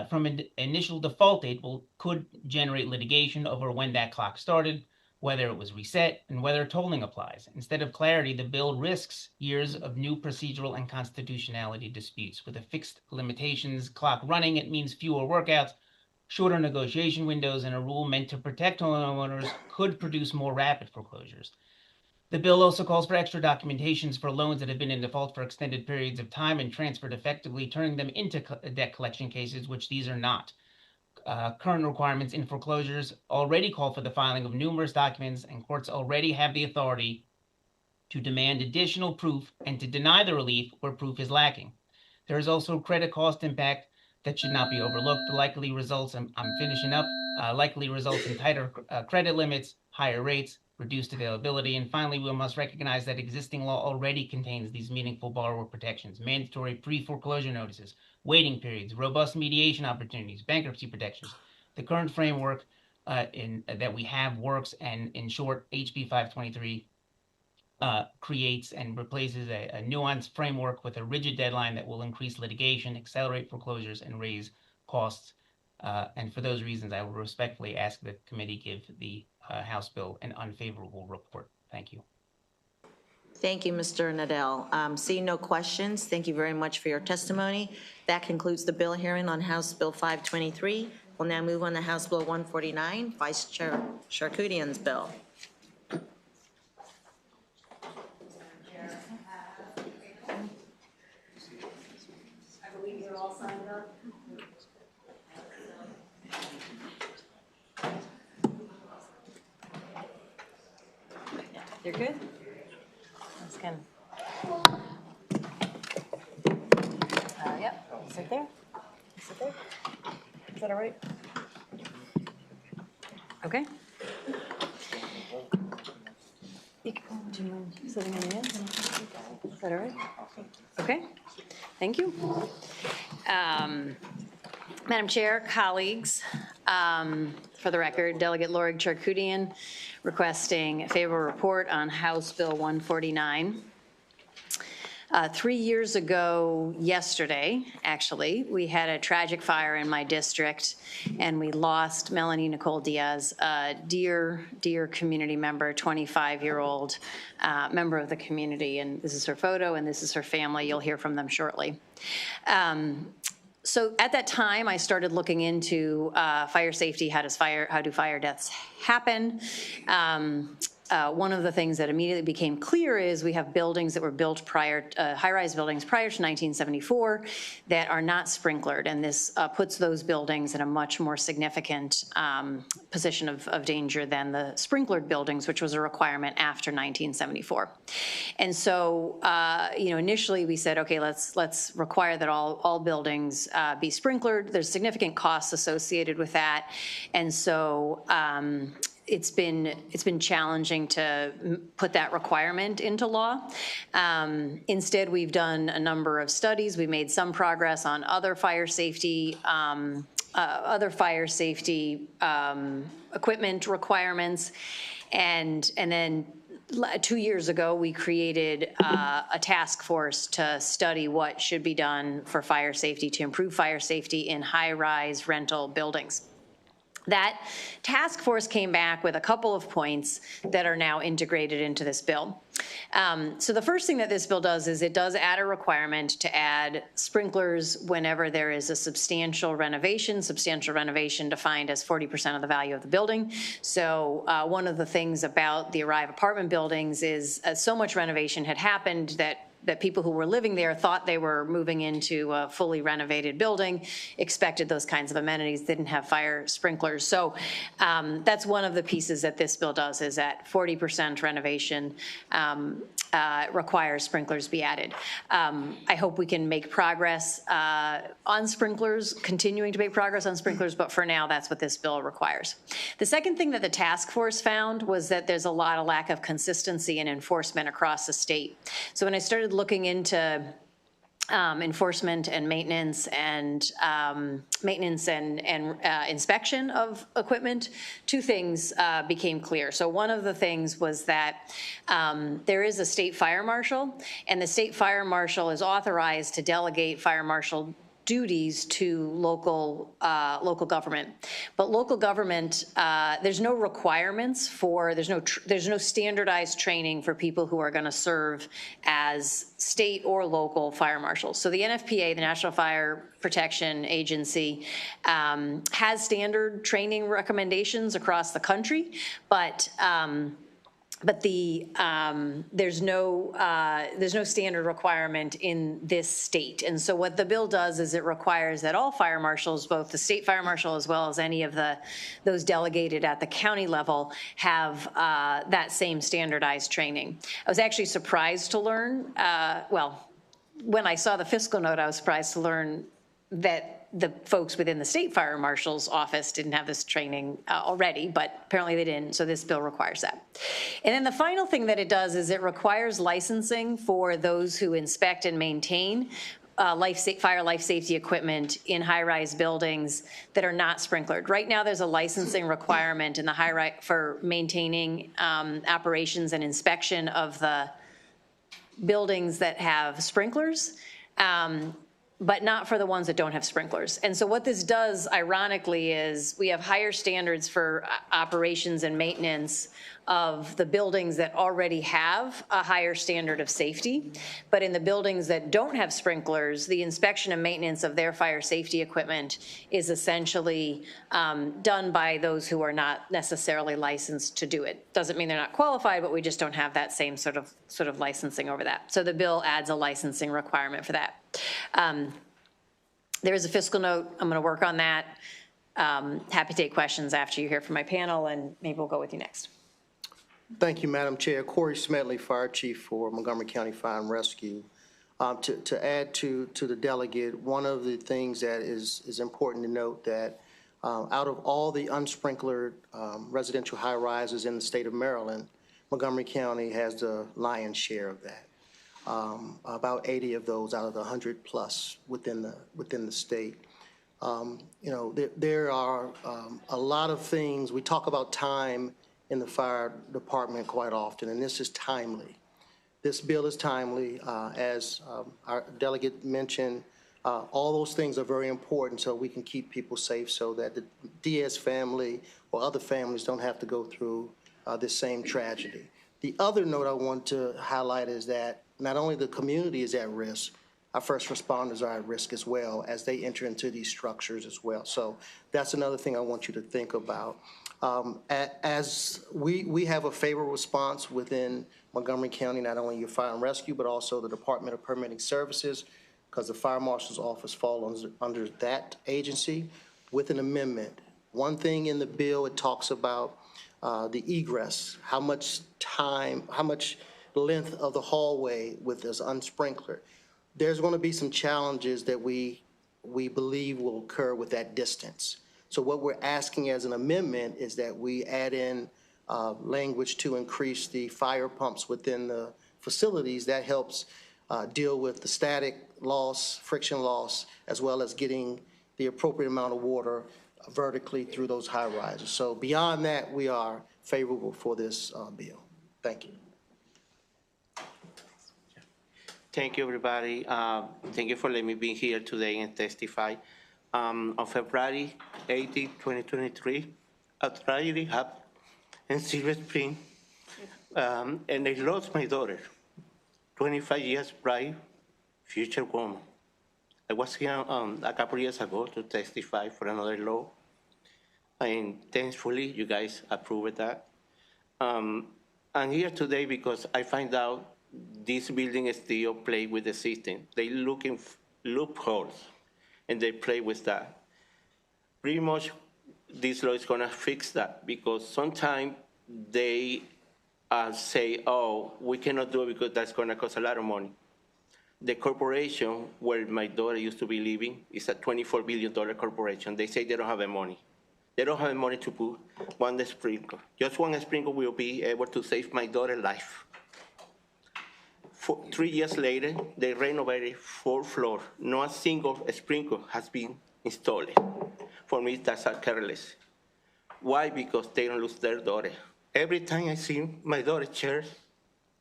from an initial default date could generate litigation over when that clock started, whether it was reset, and whether tolling applies. Instead of clarity, the bill risks years of new procedural and constitutionality disputes. With a fixed limitations clock running, it means fewer workouts, shorter negotiation windows, and a rule meant to protect homeowners could produce more rapid foreclosures. The bill also calls for extra documentations for loans that have been in default for extended periods of time and transferred effectively, turning them into debt collection cases, which these are not. Current requirements in foreclosures already call for the filing of numerous documents, and courts already have the authority to demand additional proof and to deny the relief where proof is lacking. There is also credit cost impact that should not be overlooked. The likely results, likely results in tighter credit limits, higher rates, reduced availability, and finally, we must recognize that existing law already contains these meaningful borrower protections: mandatory pre-foreclosure notices, waiting periods, robust mediation opportunities, bankruptcy protections. The current framework that we have works, and in short, HB 523 creates and replaces a nuanced framework with a rigid deadline that will increase litigation, accelerate foreclosures, and raise costs And for those reasons, I will respectfully ask the committee give the House bill an unfavorable report. Thank you. Thank you, Mr. Nadell. Seeing no questions, thank you very much for your testimony. That concludes the bill hearing on House Bill 523. We'll now move on to House Bill 149, Vice Chair Charkoudian's bill. I believe you're all signed up. You're good? That's good. Yep, sit there. Sit there. Is that all right? Okay. Do you mind sitting in the end? Is that all right? Okay. Thank you. Madam Chair, colleagues, for the record, Delegate Lorig Charkoudian requesting a favorable report on House Bill 149. 3 years ago yesterday, actually, we had a tragic fire in my district, and we lost Melanie Nicole Diaz, a dear, dear community member, 25-year-old member of the community. And this is her photo, and this is her family. You'll hear from them shortly. So at that time, I started looking into fire safety. How do fire deaths happen? One of the things that immediately became clear is we have buildings that were built prior, high-rise buildings prior to 1974 that are not sprinklered, and this puts those buildings in a much more significant position of danger than the sprinklered buildings, which was a requirement after 1974. And so, initially we said, okay, let's require that all buildings be sprinklered. There's significant costs associated with that, and so. It's been challenging to put that requirement into law. Instead, we've done a number of studies. We made some progress on other fire safety equipment requirements, and then 2 years ago, we created a task force to study what should be done for fire safety to improve fire safety in high-rise rental buildings. That task force came back with a couple of points that are now integrated into this bill. So the first thing that this bill does is it does add a requirement to add sprinklers whenever there is a substantial renovation defined as 40% of the value of the building. So one of the things about the Arrive apartment buildings is so much renovation had happened that people who were living there thought they were moving into a fully renovated building, expected those kinds of amenities, didn't have fire sprinklers. So that's one of the pieces that this bill does, is that 40% renovation requires sprinklers be added. I hope we can make progress on sprinklers, continuing to make progress on sprinklers, but for now, that's what this bill requires. The second thing that the task force found was that there's a lot of lack of consistency in enforcement across the state. So when I started looking into enforcement and maintenance and inspection of equipment, two things became clear. So one of the things was that there is a state fire marshal, and the state fire marshal is authorized to delegate fire marshal duties to local government. But local government, there's no requirements for, there's no standardized training for people who are going to serve as state or local fire marshals. So the NFPA, the National Fire Protection Agency, has standard training recommendations across the country, but there's no standard requirement in this state. And so what the bill does is it requires that all fire marshals, both the state fire marshal as well as any of those delegated at the county level, have that same standardized training. I was actually surprised to learn, when I saw the fiscal note, I was surprised to learn that the folks within the state fire marshal's office didn't have this training already, but apparently they didn't, so this bill requires that. And then the final thing that it does is it requires licensing for those who inspect and maintain fire life safety equipment in high-rise buildings that are not sprinklered. Right now, there's a licensing requirement in the high-rise for maintaining operations and inspection of the buildings that have sprinklers. but not for the ones that don't have sprinklers. And so what this does, ironically, is we have higher standards for operations and maintenance of the buildings that already have a higher standard of safety. But in the buildings that don't have sprinklers, the inspection and maintenance of their fire safety equipment is essentially done by those who are not necessarily licensed to do it. Doesn't mean they're not qualified, but we just don't have that same sort of licensing over that. So the bill adds a licensing requirement for that. There is a fiscal note. I'm going to work on that. Happy to take questions after you hear from my panel, and maybe we'll go with you next. Thank you, Madam Chair. Corey Smedley, Fire Chief for Montgomery County Fire and Rescue. To add to the delegate, one of the things that is important to note that out of all the unsprinklered residential high-rises in the state of Maryland, Montgomery County has the lion's share of that. About 80 of those out of the 100 plus within the state. There are a lot of things. We talk about time in the fire department quite often, and this is timely. This bill is timely. As our delegate mentioned, all those things are very important so we can keep people safe so that the Diaz family or other families don't have to go through this same tragedy. The other note I want to highlight is that not only the community is at risk, our first responders are at risk as well as they enter into these structures as well. So that's another thing I want you to think about. As we have a favorable response within Montgomery County, not only your fire and rescue, but also the Department of Permitting Services, because the fire marshal's office falls under that agency with an amendment. One thing in the bill, it talks about the egress, how much time, how much length of the hallway with this unsprinkler. There's going to be some challenges that we believe will occur with that distance. So what we're asking as an amendment is that we add in language to increase the fire pumps within the facilities. That helps deal with the static loss, friction loss, as well as getting the appropriate amount of water vertically through those high rises. So beyond that, we are favorable for this bill. Thank you. Thank you, everybody. Thank you for letting me be here today and testify. On February 18, 2023, a tragedy happened in Silver Spring, and I lost my daughter, 25 years bride, future woman. I was here a couple years ago to testify for another law, and thankfully you guys approved that. I'm here today because I find out this building is still play with the system. They looking loopholes, and they play with that. Pretty much, this law is gonna fix that because sometimes they say, oh, we cannot do it because that's gonna cost a lot of money. The corporation where my daughter used to be living is a $24 billion corporation. They say they don't have the money. They don't have the money to put one sprinkler. Just one sprinkler will be able to save my daughter's life. 3 years later, they renovated 4th floor. Not a single sprinkler has been installed. For me, that's careless. Why? Because they don't lose their daughter. Every time I see my daughter's chair,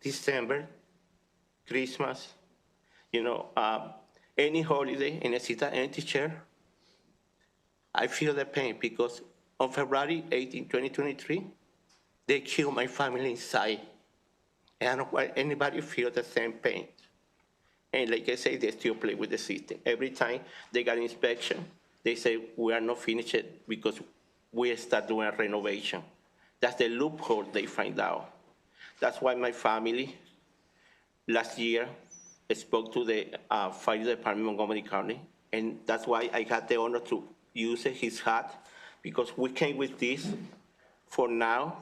December, Christmas, any holiday, and I see that empty chair, I feel the pain because on February 18, 2023, they killed my family inside. And I don't want anybody to feel the same pain. And like I say, they still play with the system. Every time they got inspection, they say, we are not finished because we start doing a renovation. That's the loophole they find out. That's why my family last year spoke to the fire department in Montgomery County. And that's why I had the honor to use his hat because we came with this for now.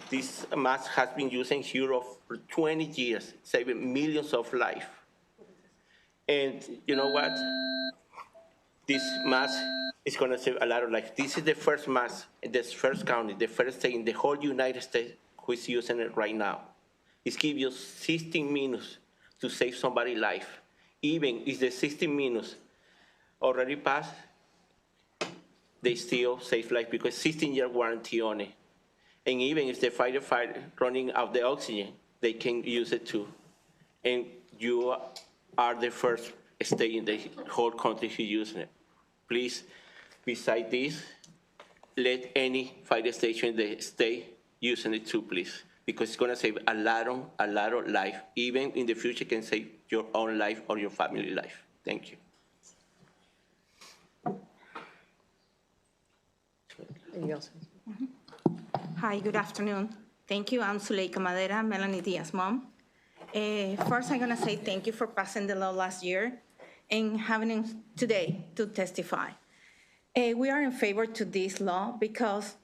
This mask has been used in Europe for 20 years, saving millions of lives. And you know what? This mask is going to save a lot of lives. This is the first mask in this first county, the first state in the whole United States who is using it right now. It gives you 16 minutes to save somebody's life. Even if the 16 minutes already passed, they still save life because 16-year warranty on it. And even if the firefighter running out the oxygen, they can use it too. And you are the first state in the whole country who using it. Please, beside this, let any fire station in the state using it too, please, because it's gonna save a lot of life. Even in the future, can save your own life or your family life. Thank you. Anything else? Hi, good afternoon. Thank you. I'm Zuleika Madera, Melanie Diaz's mom. First, I'm going to say thank you for passing the law last year and having it today to testify. We are in favor to this law because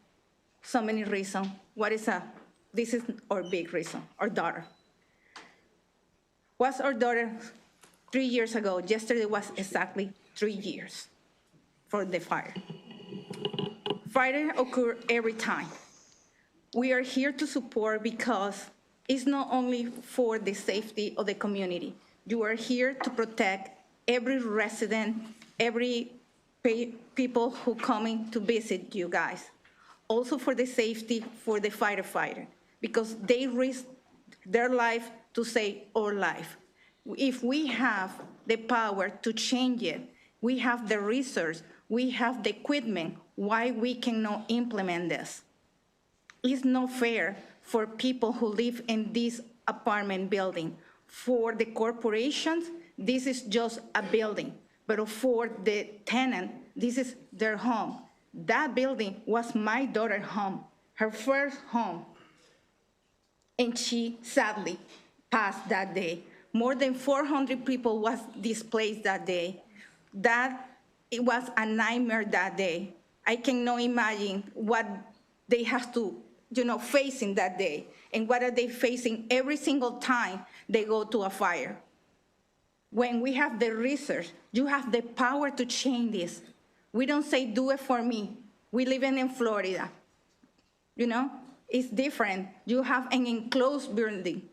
so many reasons. This is our big reason, our daughter. Was our daughter 3 years ago? Yesterday was exactly 3 years for the fire. Fire occur every time. We are here to support because it's not only for the safety of the community. You are here to protect every resident, every people who coming to visit you guys. Also for the safety for the firefighter, because they risk their life to save our life. If we have the power to change it, we have the resource, we have the equipment, why we cannot implement this? It's not fair for people who live in this apartment building. For the corporations, this is just a building, but for the tenant, this is their home. That building was my daughter's home, her first home, and she sadly passed that day. More than 400 people was displaced that day. It was a nightmare that day. I cannot imagine what they have to, facing that day, and what are they facing every single time they go to a fire. When we have the research, you have the power to change this. We don't say, do it for me. We live in Florida. It's different. You have an enclosed building.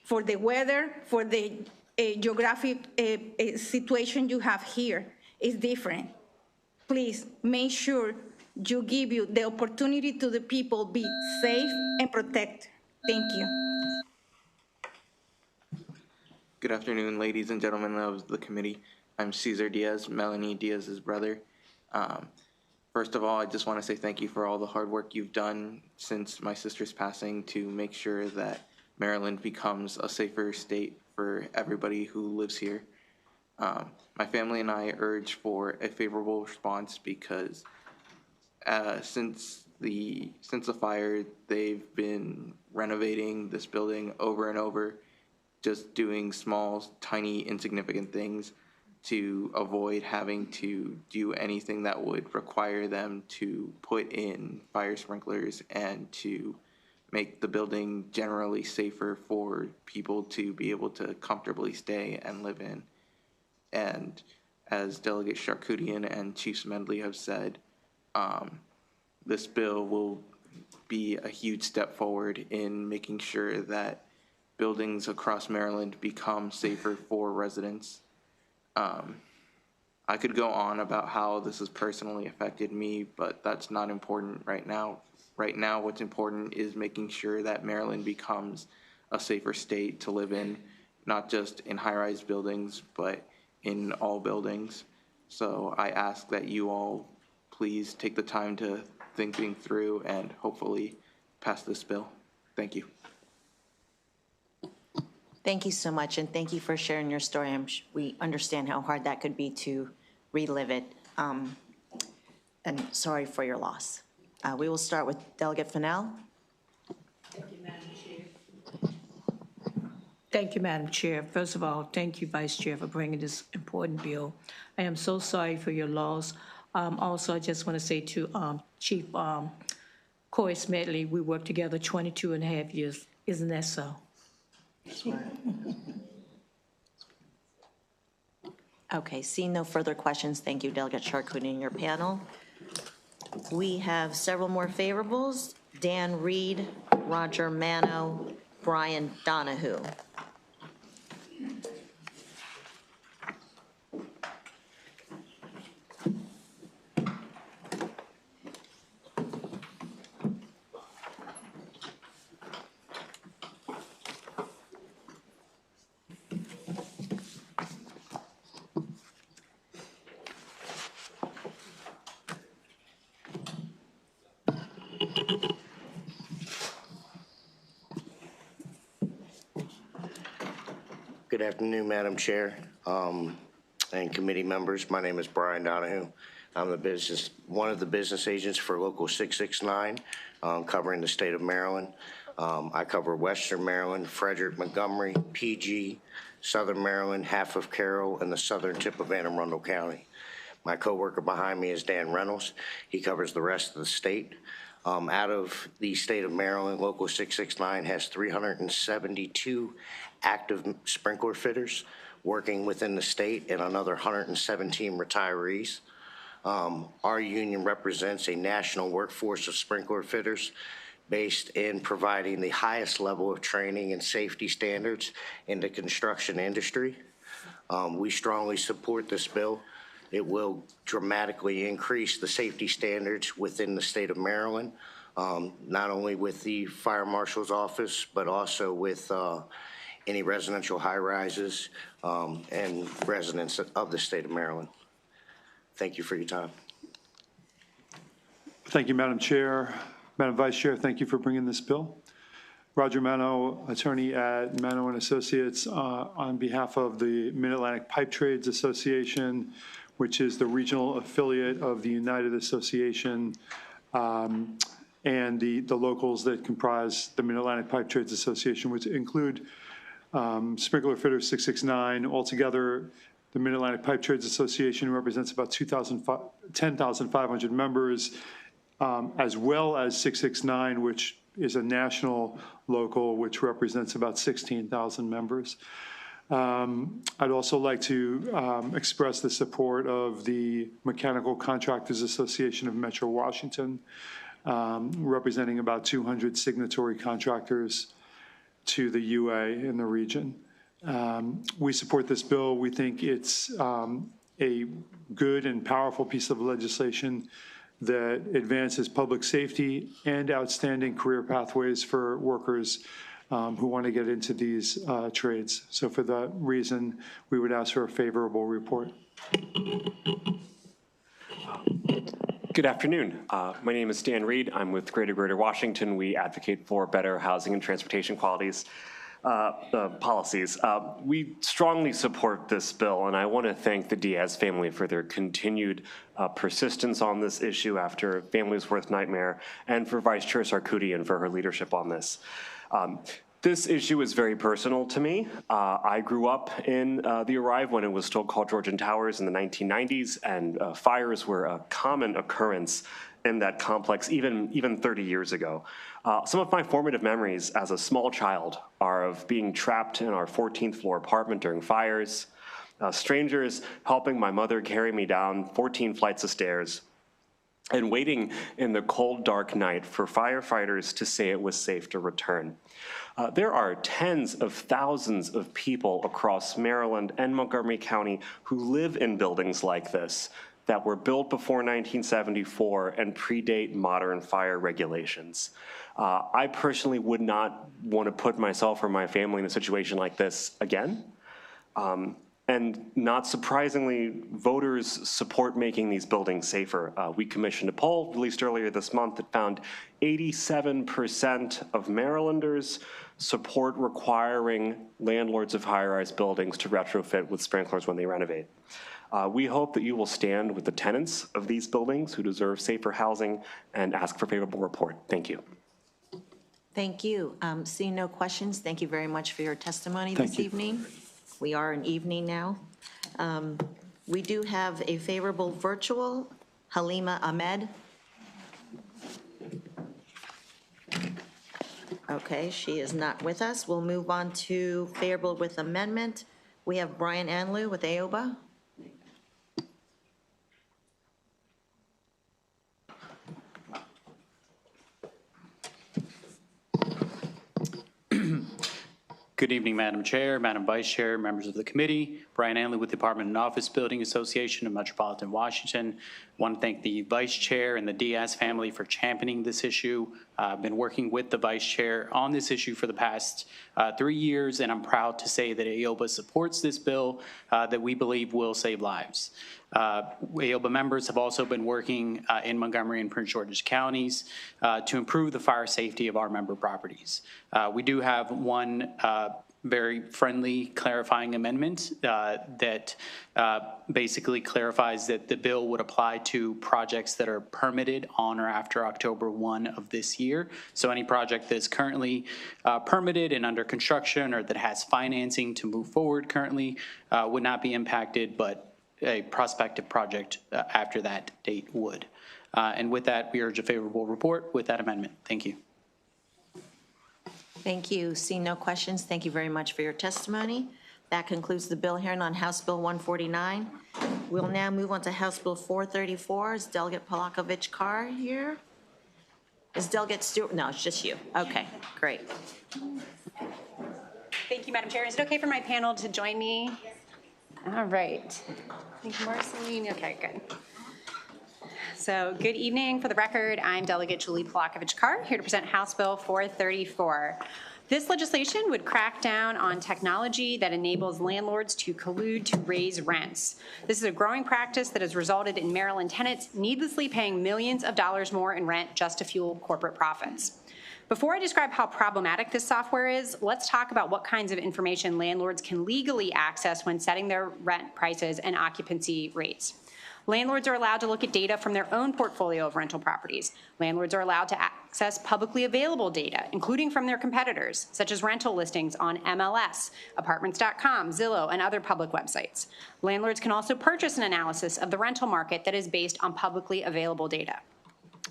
For the weather, for the geographic situation you have here, is different. Please make sure you give the opportunity to the people be safe and protect. Thank you. Good afternoon, ladies and gentlemen of the committee. I'm Cesar Diaz, Melanie Diaz's brother. First of all, I just want to say thank you for all the hard work you've done since my sister's passing to make sure that Maryland becomes a safer state for everybody who lives here. My family and I urge for a favorable response because since the fire, they've been renovating this building over and over, just doing small, tiny, insignificant things to avoid having to do anything that would require them to put in fire sprinklers and to make the building generally safer for people to be able to comfortably stay and live in. And as Delegate Charkoudian and Chief Smedley have said, this bill will be a huge step forward in making sure that buildings across Maryland become safer for residents. I could go on about how this has personally affected me, but that's not important right now. Right now, what's important is making sure that Maryland becomes a safer state to live in, not just in high-rise buildings, but in all buildings. So I ask that you all please take the time to think things through and hopefully pass this bill. Thank you. Thank you so much, and thank you for sharing your story. We understand how hard that could be to relive it, and sorry for your loss. We will start with Delegate Fennell. Thank you, Madam Chair. Thank you, Madam Chair. First of all, thank you, Vice Chair, for bringing this important bill. I am so sorry for your loss. Also, I just want to say to Chief Corey Smedley, we worked together 22 and a half years. Isn't that so? That's right. Okay, seeing no further questions, thank you, Delegate Charkoudian, and your panel. We have several more favorables: Dan Reed, Roger Mano, Brian Donahue. Good afternoon, Madam Chair and committee members. My name is Brian Donahue. I'm one of the business agents for Local 669, covering the state of Maryland. I cover Western Maryland, Frederick, Montgomery, PG, Southern Maryland, half of Carroll, and the southern tip of Anne Arundel County. My coworker behind me is Dan Reynolds. He covers the rest of the state. Out of the state of Maryland, Local 669 has 372 active sprinkler fitters working within the state and another 117 retirees. Our union represents a national workforce of sprinkler fitters based in providing the highest level of training and safety standards in the construction industry. We strongly support this bill. It will dramatically increase the safety standards within the state of Maryland, not only with the fire marshal's office, but also with any residential high-rises and residents of the state of Maryland. Thank you for your time. Thank you, Madam Chair. Madam Vice Chair, thank you for bringing this bill. Roger Mano, attorney at Mano and Associates, on behalf of the Mid-Atlantic Pipe Trades Association, which is the regional affiliate of the United Association, and the locals that comprise the Mid-Atlantic Pipe Trades Association, which include Sprinkler Fitters 669. Altogether, the Mid-Atlantic Pipe Trades Association represents about 10,500 members, as well as 669, which is a national local, which represents about 16,000 members. I'd also like to express the support of the Mechanical Contractors Association of Metro Washington, representing about 200 signatory contractors to the UA in the region. We support this bill. We think it's a good and powerful piece of legislation that advances public safety and outstanding career pathways for workers who want to get into these trades. So for that reason, we would ask for a favorable report. Good afternoon. My name is Dan Reed. I'm with Greater Washington. We advocate for better housing and transportation policies. We strongly support this bill, and I want to thank the Diaz family for their continued persistence on this issue after a family's worst nightmare, and for Vice Chair Sarkoudian for her leadership on this. This issue is very personal to me. I grew up in the Arrive when it was still called Georgian Towers in the 1990s, and fires were a common occurrence in that complex even 30 years ago. Some of my formative memories as a small child are of being trapped in our 14th floor apartment during fires, strangers helping my mother carry me down 14 flights of stairs, and waiting in the cold, dark night for firefighters to say it was safe to return. There are tens of thousands of people across Maryland and Montgomery County who live in buildings like this that were built before 1974 and predate modern fire regulations. I personally would not want to put myself or my family in a situation like this again. And not surprisingly, voters support making these buildings safer. We commissioned a poll released earlier this month that found 87% of Marylanders support requiring landlords of high-rise buildings to retrofit with sprinklers when they renovate. We hope that you will stand with the tenants of these buildings who deserve safer housing and ask for a favorable report. Thank you. Thank you. Seeing no questions, thank you very much for your testimony this evening. We are in evening now. We do have a favorable virtual, Halima Ahmed. Okay, she is not with us. We'll move on to favorable with amendment. We have Brian Anlou with AOBA. Good evening, Madam Chair, Madam Vice Chair, members of the committee. Brian Anley with the Apartment and Office Building Association of Metropolitan Washington. I want to thank the Vice Chair and the Diaz family for championing this issue I've been working with the vice chair on this issue for the past 3 years, and I'm proud to say that AOBA supports this bill that we believe will save lives. AOBA members have also been working in Montgomery and Prince George's counties to improve the fire safety of our member properties. We do have one very friendly clarifying amendment that basically clarifies that the bill would apply to projects that are permitted on or after October 1 of this year. So any project that's currently permitted and under construction or that has financing to move forward currently would not be impacted, but a prospective project after that date would. And with that, we urge a favorable report with that amendment. Thank you. Thank you. See no questions. Thank you very much for your testimony. That concludes the bill hearing on House Bill 149. We'll now move on to House Bill 434. Is Delegate Polakovich-Carr here? Is Delegate Stewart? No, it's just you. Okay, great. Thank you, Madam Chair. Is it okay for my panel to join me? All right. Thank you, Marceline. Okay, good. So good evening. For the record, I'm Delegate Julie Polakovich-Carr, here to present House Bill 434. This legislation would crack down on technology that enables landlords to collude to raise rents. This is a growing practice that has resulted in Maryland tenants needlessly paying millions of dollars more in rent just to fuel corporate profits. Before I describe how problematic this software is, let's talk about what kinds of information landlords can legally access when setting their rent prices and occupancy rates. Landlords are allowed to look at data from their own portfolio of rental properties. Landlords are allowed to access publicly available data, including from their competitors, such as rental listings on MLS, apartments.com, Zillow, and other public websites. Landlords can also purchase an analysis of the rental market that is based on publicly available data.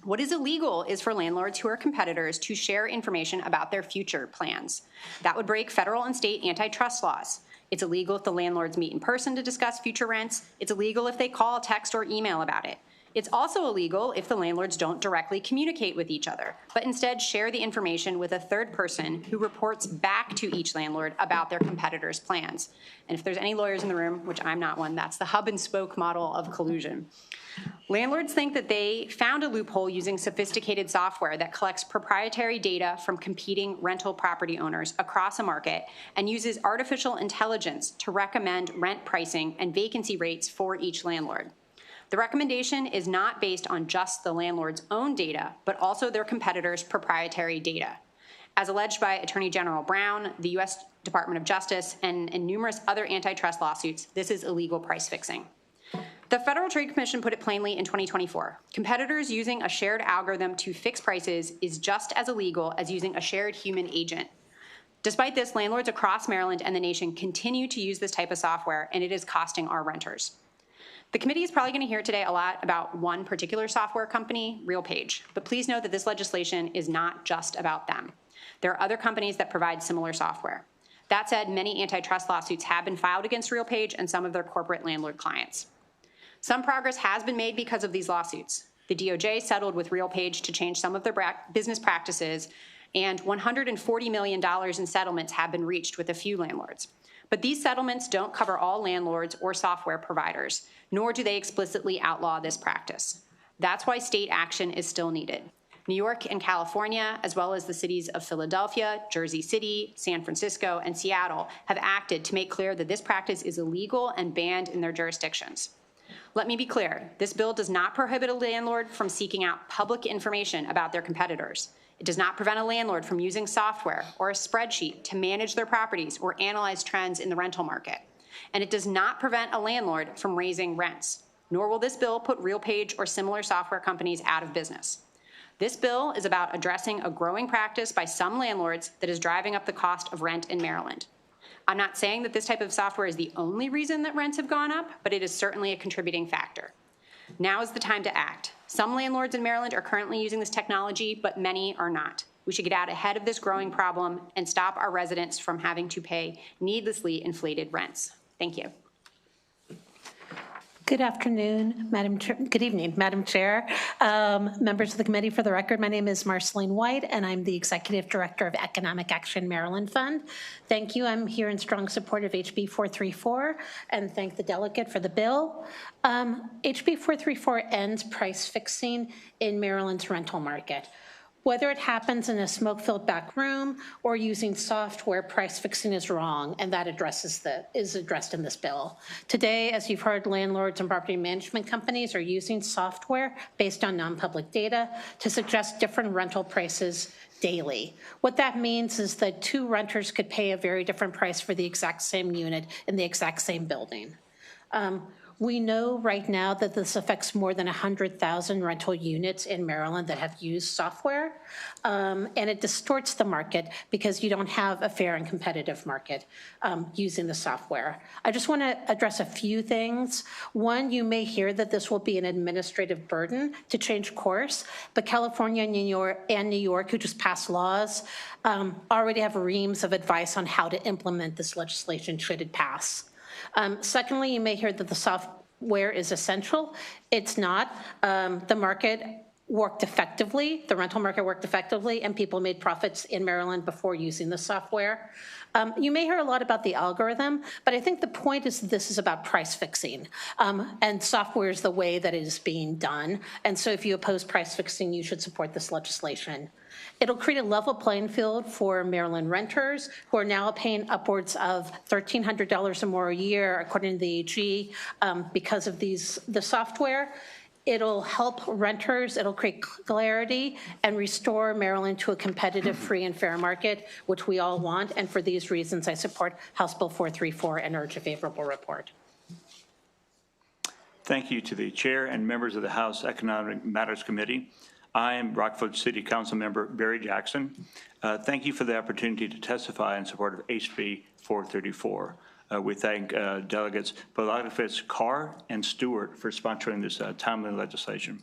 What is illegal is for landlords who are competitors to share information about their future plans. That would break federal and state antitrust laws. It's illegal if the landlords meet in person to discuss future rents. It's illegal if they call, text, or email about it. It's also illegal if the landlords don't directly communicate with each other, but instead share the information with a third person who reports back to each landlord about their competitors' plans. And if there's any lawyers in the room, which I'm not one, that's the hub and spoke model of collusion. Landlords think that they found a loophole using sophisticated software that collects proprietary data from competing rental property owners across a market and uses artificial intelligence to recommend rent pricing and vacancy rates for each landlord. The recommendation is not based on just the landlord's own data, but also their competitors' proprietary data. As alleged by Attorney General Brown, the U.S. Department of Justice, and numerous other antitrust lawsuits, this is illegal price fixing. The Federal Trade Commission put it plainly in 2024. Competitors using a shared algorithm to fix prices is just as illegal as using a shared human agent. Despite this, landlords across Maryland and the nation continue to use this type of software, and it is costing our renters. The committee is probably going to hear today a lot about one particular software company, RealPage, but please know that this legislation is not just about them. There are other companies that provide similar software. That said, many antitrust lawsuits have been filed against RealPage and some of their corporate landlord clients. Some progress has been made because of these lawsuits. The DOJ settled with RealPage to change some of their business practices, and $140 million in settlements have been reached with a few landlords. But these settlements don't cover all landlords or software providers, nor do they explicitly outlaw this practice. That's why state action is still needed. New York and California, as well as the cities of Philadelphia, Jersey City, San Francisco, and Seattle, have acted to make clear that this practice is illegal and banned in their jurisdictions. Let me be clear, this bill does not prohibit a landlord from seeking out public information about their competitors. It does not prevent a landlord from using software or a spreadsheet to manage their properties or analyze trends in the rental market. And it does not prevent a landlord from raising rents, nor will this bill put RealPage or similar software companies out of business. This bill is about addressing a growing practice by some landlords that is driving up the cost of rent in Maryland. I'm not saying that this type of software is the only reason that rents have gone up, but it is certainly a contributing factor. Now is the time to act. Some landlords in Maryland are currently using this technology, but many are not. We should get out ahead of this growing problem and stop our residents from having to pay needlessly inflated rents. Thank you. Good afternoon, good evening, Madam Chair, members of the committee. For the record, my name is Marceline White, and I'm the Executive Director of Economic Action Maryland Fund. Thank you. I'm here in strong support of HB 434, and thank the delegate for the bill. HB 434 ends price fixing in Maryland's rental market. Whether it happens in a smoke-filled back room or using software, price fixing is wrong, and that is addressed in this bill. Today, as you've heard, landlords and property management companies are using software based on non-public data to suggest different rental prices daily. What that means is that two renters could pay a very different price for the exact same unit in the exact same building. We know right now that this affects more than 100,000 rental units in Maryland that have used software, and it distorts the market because you don't have a fair and competitive market using the software. I just want to address a few things. One, you may hear that this will be an administrative burden to change course, but California and New York, who just passed laws, already have reams of advice on how to implement this legislation should it pass. Secondly, you may hear that the software is essential. It's not. The market worked effectively, the rental market worked effectively, and people made profits in Maryland before using the software. You may hear a lot about the algorithm, but I think the point is that this is about price fixing, and software is the way that it is being done. And so if you oppose price fixing, you should support this legislation. It'll create a level playing field for Maryland renters who are now paying upwards of $1,300 or more a year, according to the AG, because of the software. It'll help renters, it'll create clarity and restore Maryland to a competitive, free and fair market, which we all want. And for these reasons, I support House Bill 434 and urge a favorable report. Thank you to the chair and members of the House Economic Matters Committee. I am Rockford City Council Member Barry Jackson. Thank you for the opportunity to testify in support of HB 434. We thank Delegates Balagafis, Carr, and Stewart for sponsoring this timely legislation.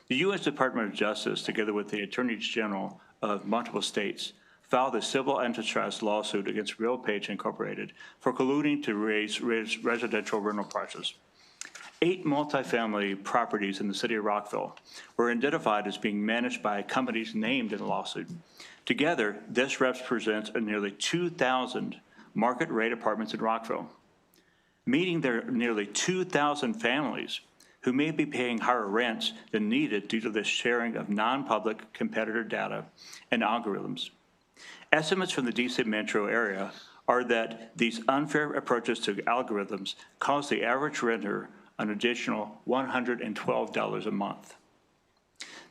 The U.S. Department of Justice, together with the Attorneys General of multiple states, filed a civil antitrust lawsuit against RealPage Incorporated for colluding to raise residential rental prices. 8 multifamily properties in the city of Rockville were identified as being managed by companies named in the lawsuit. Together, this represents nearly 2,000 market-rate apartments in Rockville, meaning there are nearly 2,000 families who may be paying higher rents than needed due to the sharing of non-public competitor data and algorithms. Estimates from the DC metro area are that these unfair approaches to algorithms cause the average renter an additional $112 a month.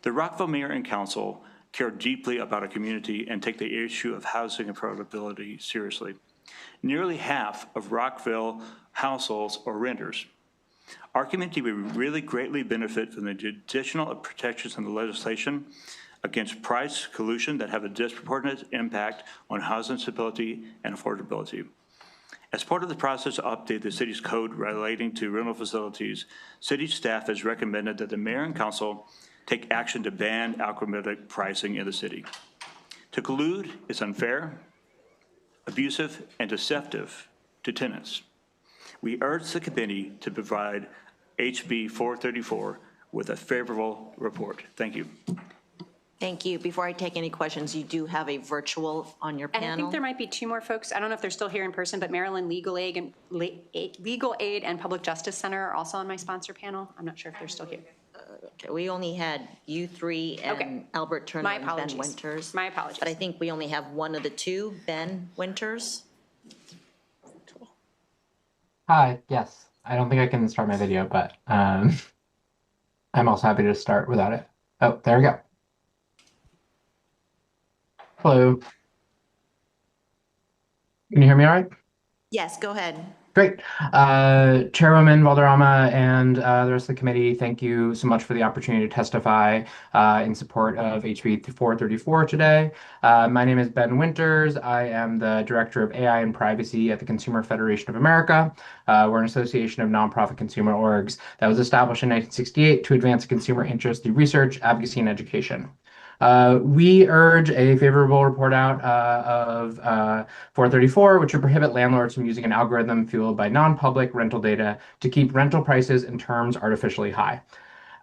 The Rockville Mayor and Council care deeply about our community and take the issue of housing affordability seriously. Nearly half of Rockville households are renters. Our community would really greatly benefit from the additional protections in the legislation against price collusion that have a disproportionate impact on housing stability and affordability. As part of the process to update the city's code relating to rental facilities, city staff has recommended that the mayor and council take action to ban algorithmic pricing in the city. To collude is unfair, abusive, and deceptive to tenants. We urge the committee to provide HB 434 with a favorable report. Thank you. Thank you. Before I take any questions, you do have a virtual on your And panel. I think there might be 2 more folks. I don't know if they're still here in person, but Maryland Legal Aid and Public Justice Center are also on my sponsor panel. I'm not sure if they're still here. Okay, we only had you 3 and Albert Turner My and apologies. Ben Winters. My apologies. But I think we only have one of the 2, Ben Winters. Hi, yes. I don't think I can start my video, but I'm also happy to start without it. Oh, there we go. Hello. Can you hear me all right? Yes, go ahead. Great. Chairwoman Valderrama and the rest of the committee, thank you so much for the opportunity to testify in support of HB 434 today. My name is Ben Winters. I am the Director of AI and Privacy at the Consumer Federation of America. We're an association of nonprofit consumer orgs that was established in 1968 to advance consumer interest through research, advocacy, and education. We urge a favorable report out of 434, which would prohibit landlords from using an algorithm fueled by non-public rental data to keep rental prices and terms artificially high.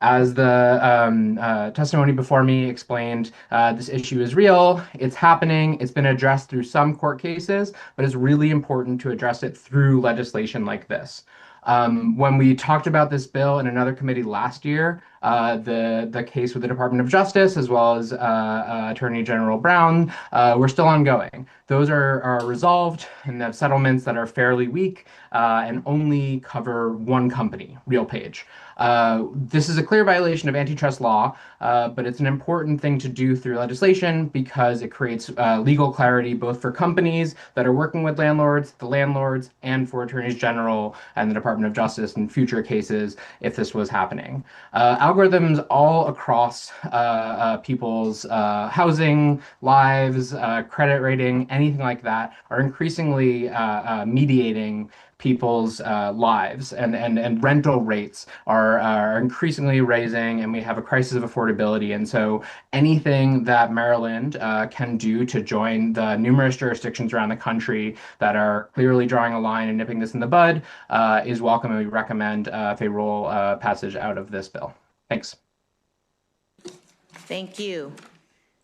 As the testimony before me explained, this issue is real, it's happening, it's been addressed through some court cases, but it's really important to address it through legislation like this. When we talked about this bill in another committee last year, the case with the Department of Justice as well as Attorney General Brown were still ongoing. Those are resolved and have settlements that are fairly weak and only cover one company, RealPage. This is a clear violation of antitrust law, but it's an important thing to do through legislation because it creates legal clarity both for companies that are working with landlords, the landlords, and for attorneys general and the Department of Justice in future cases if this was happening. Algorithms all across people's housing, lives, credit rating, anything like that are increasingly mediating people's lives, and rental rates are increasingly raising, and we have a crisis of affordability. And so anything that Maryland can do to join the numerous jurisdictions around the country that are clearly drawing a line and nipping this in the bud is welcome, and we recommend favorable passage out of this bill. Thanks. Thank you.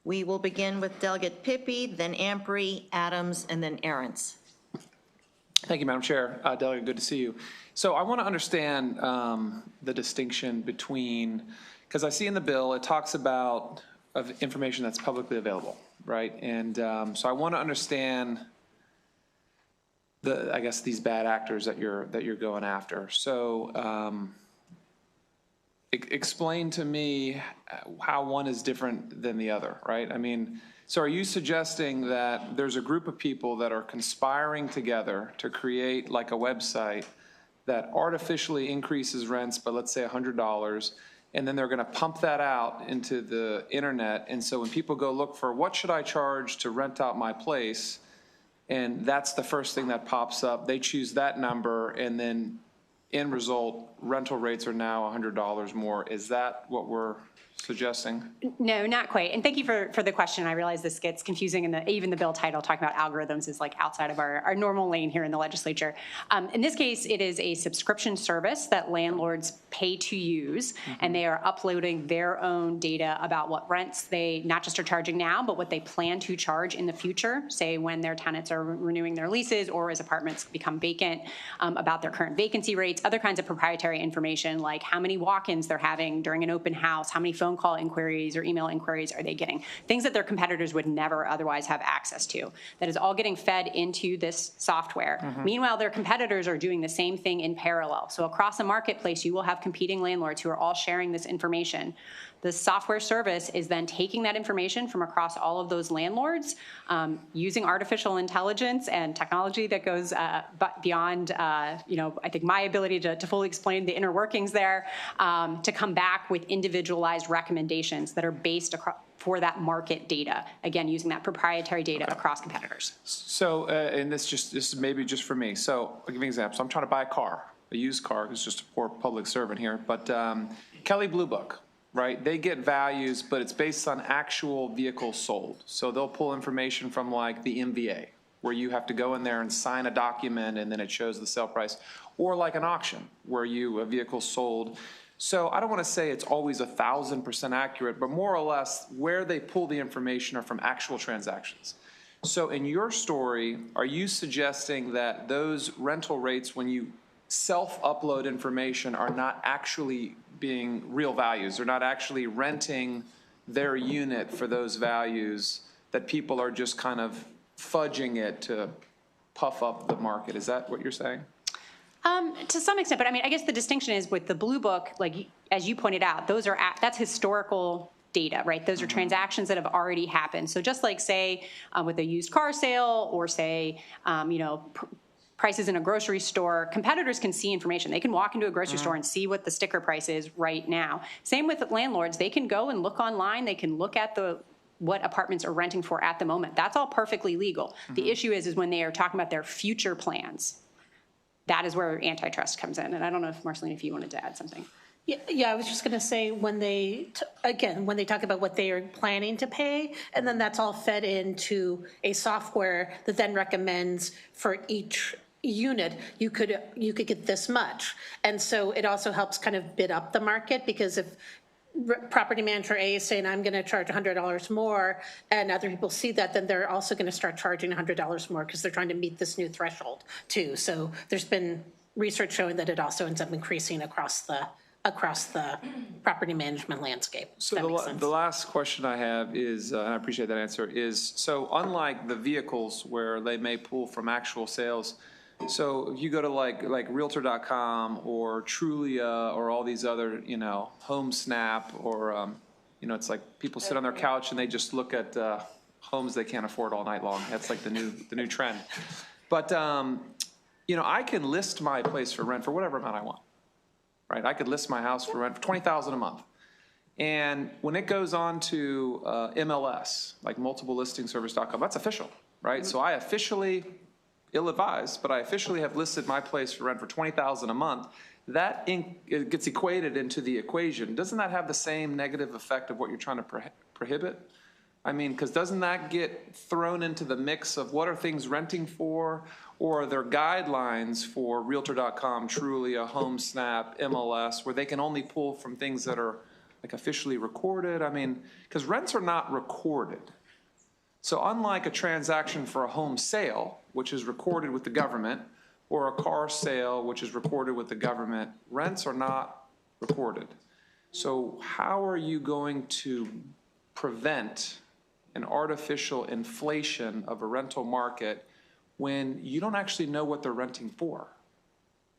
We will begin with Delegate Pippy, then Amprey, Adams, and then Ahrens. Thank you, Madam Chair. Delegate, good to see you. So I want to understand the distinction between, because I see in the bill, it talks about information that's publicly available, right? And so I want to understand I guess these bad actors that you're going after. So explain to me how one is different than the other, right? I mean, so are you suggesting that there's a group of people that are conspiring together to create like a website that artificially increases rents by, let's say, $100, and then they're going to pump that out into the internet, and so when people go look for what should I charge to rent out my place, and that's the first thing that pops up, they choose that number, and then end result, rental rates are now $100 more. Is that what we're suggesting? No, not quite. And thank you for the question. I realize this gets confusing, and even the bill title talking about algorithms is like outside of our normal lane here in the legislature. In this case, it is a subscription service that landlords pay to use, and they are uploading their own data about what rents they not just are charging now, but what they plan to charge in the future, say when their tenants are renewing their leases or as apartments become vacant, about their current vacancy rates, other kinds of proprietary information like how many walk-ins they're having during an open house, how many phone call inquiries or email inquiries are they getting, things that their competitors would never otherwise have access to. That is all getting fed into this software. Meanwhile, their competitors are doing the same thing in parallel. So across a marketplace, you will have competing landlords who are all sharing this information. The software service is then taking that information from across all of those landlords using artificial intelligence and technology that goes beyond, I think my ability to fully explain the inner workings there, to come back with individualized recommendations that are based for that market data, again, using that proprietary data across competitors. So, and this is maybe just for me. So I'll give you an example. So I'm trying to buy a car, a used car, it's just a poor public servant here, but Kelley Blue Book, right? They get values, but it's based on actual vehicles sold. So they'll pull information from like the MVA, where you have to go in there and sign a document and then it shows the sale price, or like an auction where a vehicle sold. So I don't want to say it's always 1,000% accurate, but more or less where they pull the information are from actual transactions. So in your story, are you suggesting that those rental rates, when you self-upload information, are not actually being real values? They're not actually renting their unit for those values, that people are just kind of fudging it to puff up the market? Is that what you're saying? To some extent, but I mean, I guess the distinction is with the Blue Book, like as you pointed out, that's historical data, right? Those are transactions that have already happened. So just like say with a used car sale, or say, prices in a grocery store, competitors can see information. They can walk into a grocery store and see what the sticker price is right now. Same with landlords. They can go and look online. They can look at what apartments are renting for at the moment. That's all perfectly legal. The issue is when they are talking about their future plans. That is where antitrust comes in. And I don't know if, Marceline, if you wanted to add something. Yeah, I was just going to say when they talk about what they are planning to pay, and then that's all fed into a software that then recommends for each unit, you could get this much. And so it also helps kind of bid up the market, because if property manager A is saying, I'm going to charge $100 more, and other people see that, then they're also going to start charging $100 more because they're trying to meet this new threshold too. So there's been research showing that it also ends up increasing across the property management landscape. So That makes sense. the last question I have is, and I appreciate that answer, is, so unlike the vehicles where they may pull from actual sales, so if you go to like Realtor.com or Trulia or all these other, HomeSnap or, it's like people sit on their couch and they just look at homes they can't afford all night long. That's like the new trend. But, I can list my place for rent for whatever amount I want. Right, I could list my house for rent for $20,000 a month. And when it goes on to MLS, like multiplelistings.com, that's official, right? So I officially, ill-advised, but I officially have listed my place for rent for $20,000 a month. That it gets equated into the equation. Doesn't that have the same negative effect of what you're trying to prohibit? I mean, because doesn't that get thrown into the mix of what are things renting for? Or are there guidelines for Realtor.com, Trulia, HomeSnap, MLS, where they can only pull from things that are like officially recorded? I mean, because rents are not recorded. So unlike a transaction for a home sale, which is recorded with the government, or a car sale, which is recorded with the government, rents are not recorded. So how are you going to prevent an artificial inflation of a rental market when you don't actually know what they're renting for?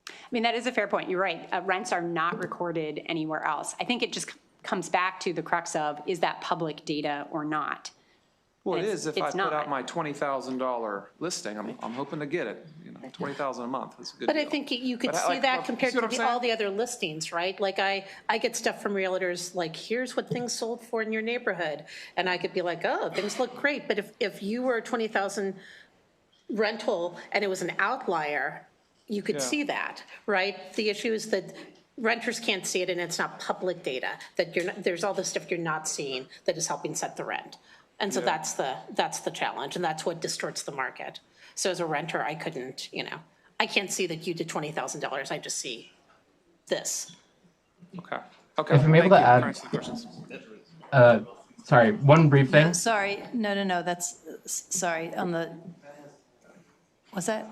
I mean, that is a fair point. You're right. Rents are not recorded anywhere else. I think it just comes back to the crux of, is that public data or not? Well, And it is if I put not. out my $20,000 listing. I'm hoping to get it. $20,000 a month. That's a good But deal. I think you could But see that compared see what to I'm saying? all the other listings, right? Like I get stuff from realtors, like, here's what things sold for in your neighborhood. And I could be like, oh, things look great. But if you were a 20,000 rental and it was an outlier, you could Yeah. see that, right? The issue is that renters can't see it and it's not public data, that there's all this stuff you're not seeing that is helping set the rent. And so Yeah. that's the challenge, and that's what distorts the market. So as a renter, I couldn't, I can't see that you did $20,000. I just see this. Okay. Okay. If I'm able to Thank you add- for answering the questions. Sorry, one brief No, thing. sorry, no, that's, sorry, on the, what's that?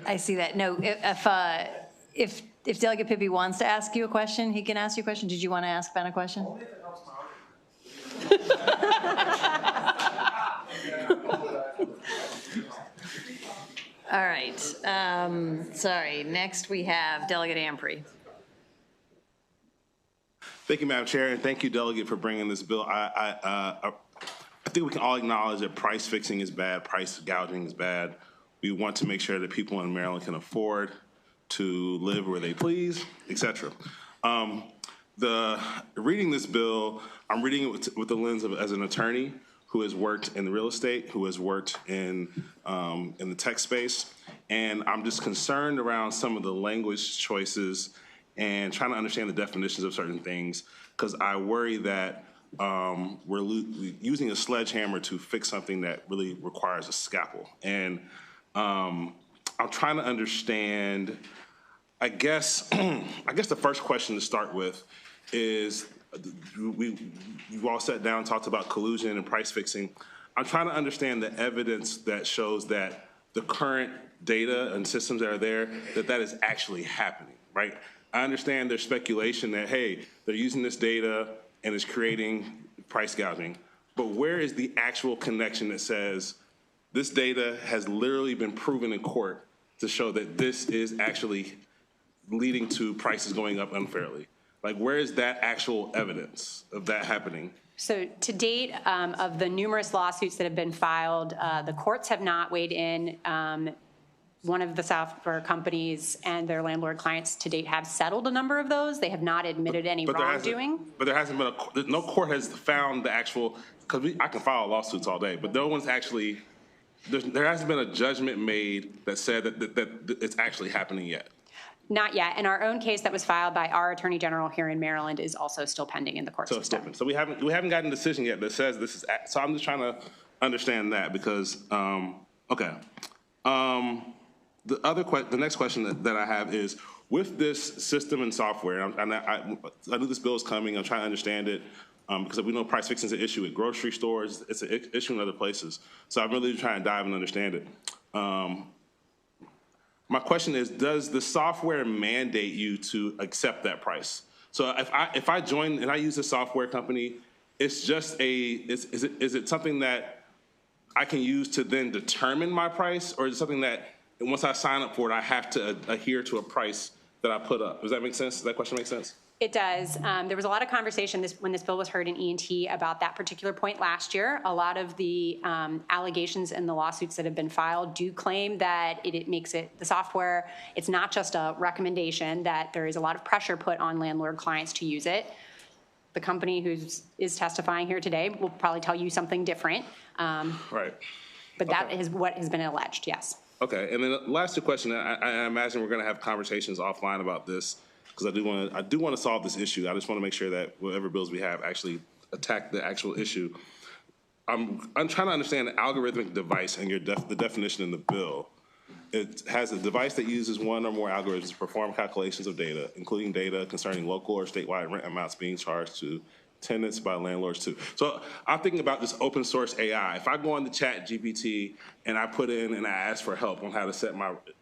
I see that. No, if Delegate Pippi wants to ask you a question, he can ask you a question. Did you want to ask Ben a question? All right, sorry, next we have Delegate Ampry. Thank you, Madam Chair, and thank you, Delegate, for bringing this bill. I think we can all acknowledge that price fixing is bad, price gouging is bad. We want to make sure that people in Maryland can afford to live where they please, et cetera. Reading this bill, I'm reading it with the lens of as an attorney who has worked in real estate, who has worked in the tech space, and I'm just concerned around some of the language choices and trying to understand the definitions of certain things, because I worry that we're using a sledgehammer to fix something that really requires a scalpel. And I'm trying to understand, I guess the first question to start with is, you've all sat down and talked about collusion and price fixing. I'm trying to understand the evidence that shows that the current data and systems that are there, that is actually happening, right? I understand there's speculation that, hey, they're using this data and it's creating price gouging, but where is the actual connection that says this data has literally been proven in court to show that this is actually leading to prices going up unfairly? Like, where is that actual evidence of that happening? So to date, of the numerous lawsuits that have been filed, the courts have not weighed in. One of the software companies and their landlord clients to date have settled a number of those. They have not admitted any wrongdoing. But there hasn't been no court has found the actual, because I can file lawsuits all day, but no one's actually, there hasn't been a judgment made that said that it's actually happening yet. Not yet. And our own case that was filed by our Attorney General here in Maryland is also still pending in the court system. So we haven't gotten a decision yet that says this is, so I'm just trying to understand that because, okay. The next question that I have is, with this system and software, and I knew this bill is coming, I'm trying to understand it, because we know price fixing is an issue at grocery stores, it's an issue in other places. So I'm really trying to dive and understand it. My question is, does the software mandate you to accept that price? So if I join and I use a software company, it's just is it something that I can use to then determine my price, or is it something that once I sign up for it, I have to adhere to a price that I put up? Does that make sense? Does that question make sense? It does. There was a lot of conversation when this bill was heard in E&T about that particular point last year. A lot of the allegations in the lawsuits that have been filed do claim that it makes the software, it's not just a recommendation, that there is a lot of pressure put on landlord clients to use it. The company is testifying here today will probably tell you something different. Right. But that is what has been alleged, yes. Okay, and then the last two questions, I imagine we're going to have conversations offline about this, because I do want to solve this issue. I just want to make sure that whatever bills we have actually attack the actual issue. I'm trying to understand the algorithmic device and the definition in the bill. It has a device that uses one or more algorithms to perform calculations of data, including data concerning local or statewide rent amounts being charged to tenants by landlords too. So I'm thinking about this open source AI. If I go on the ChatGPT and I put in and I ask for help on how to set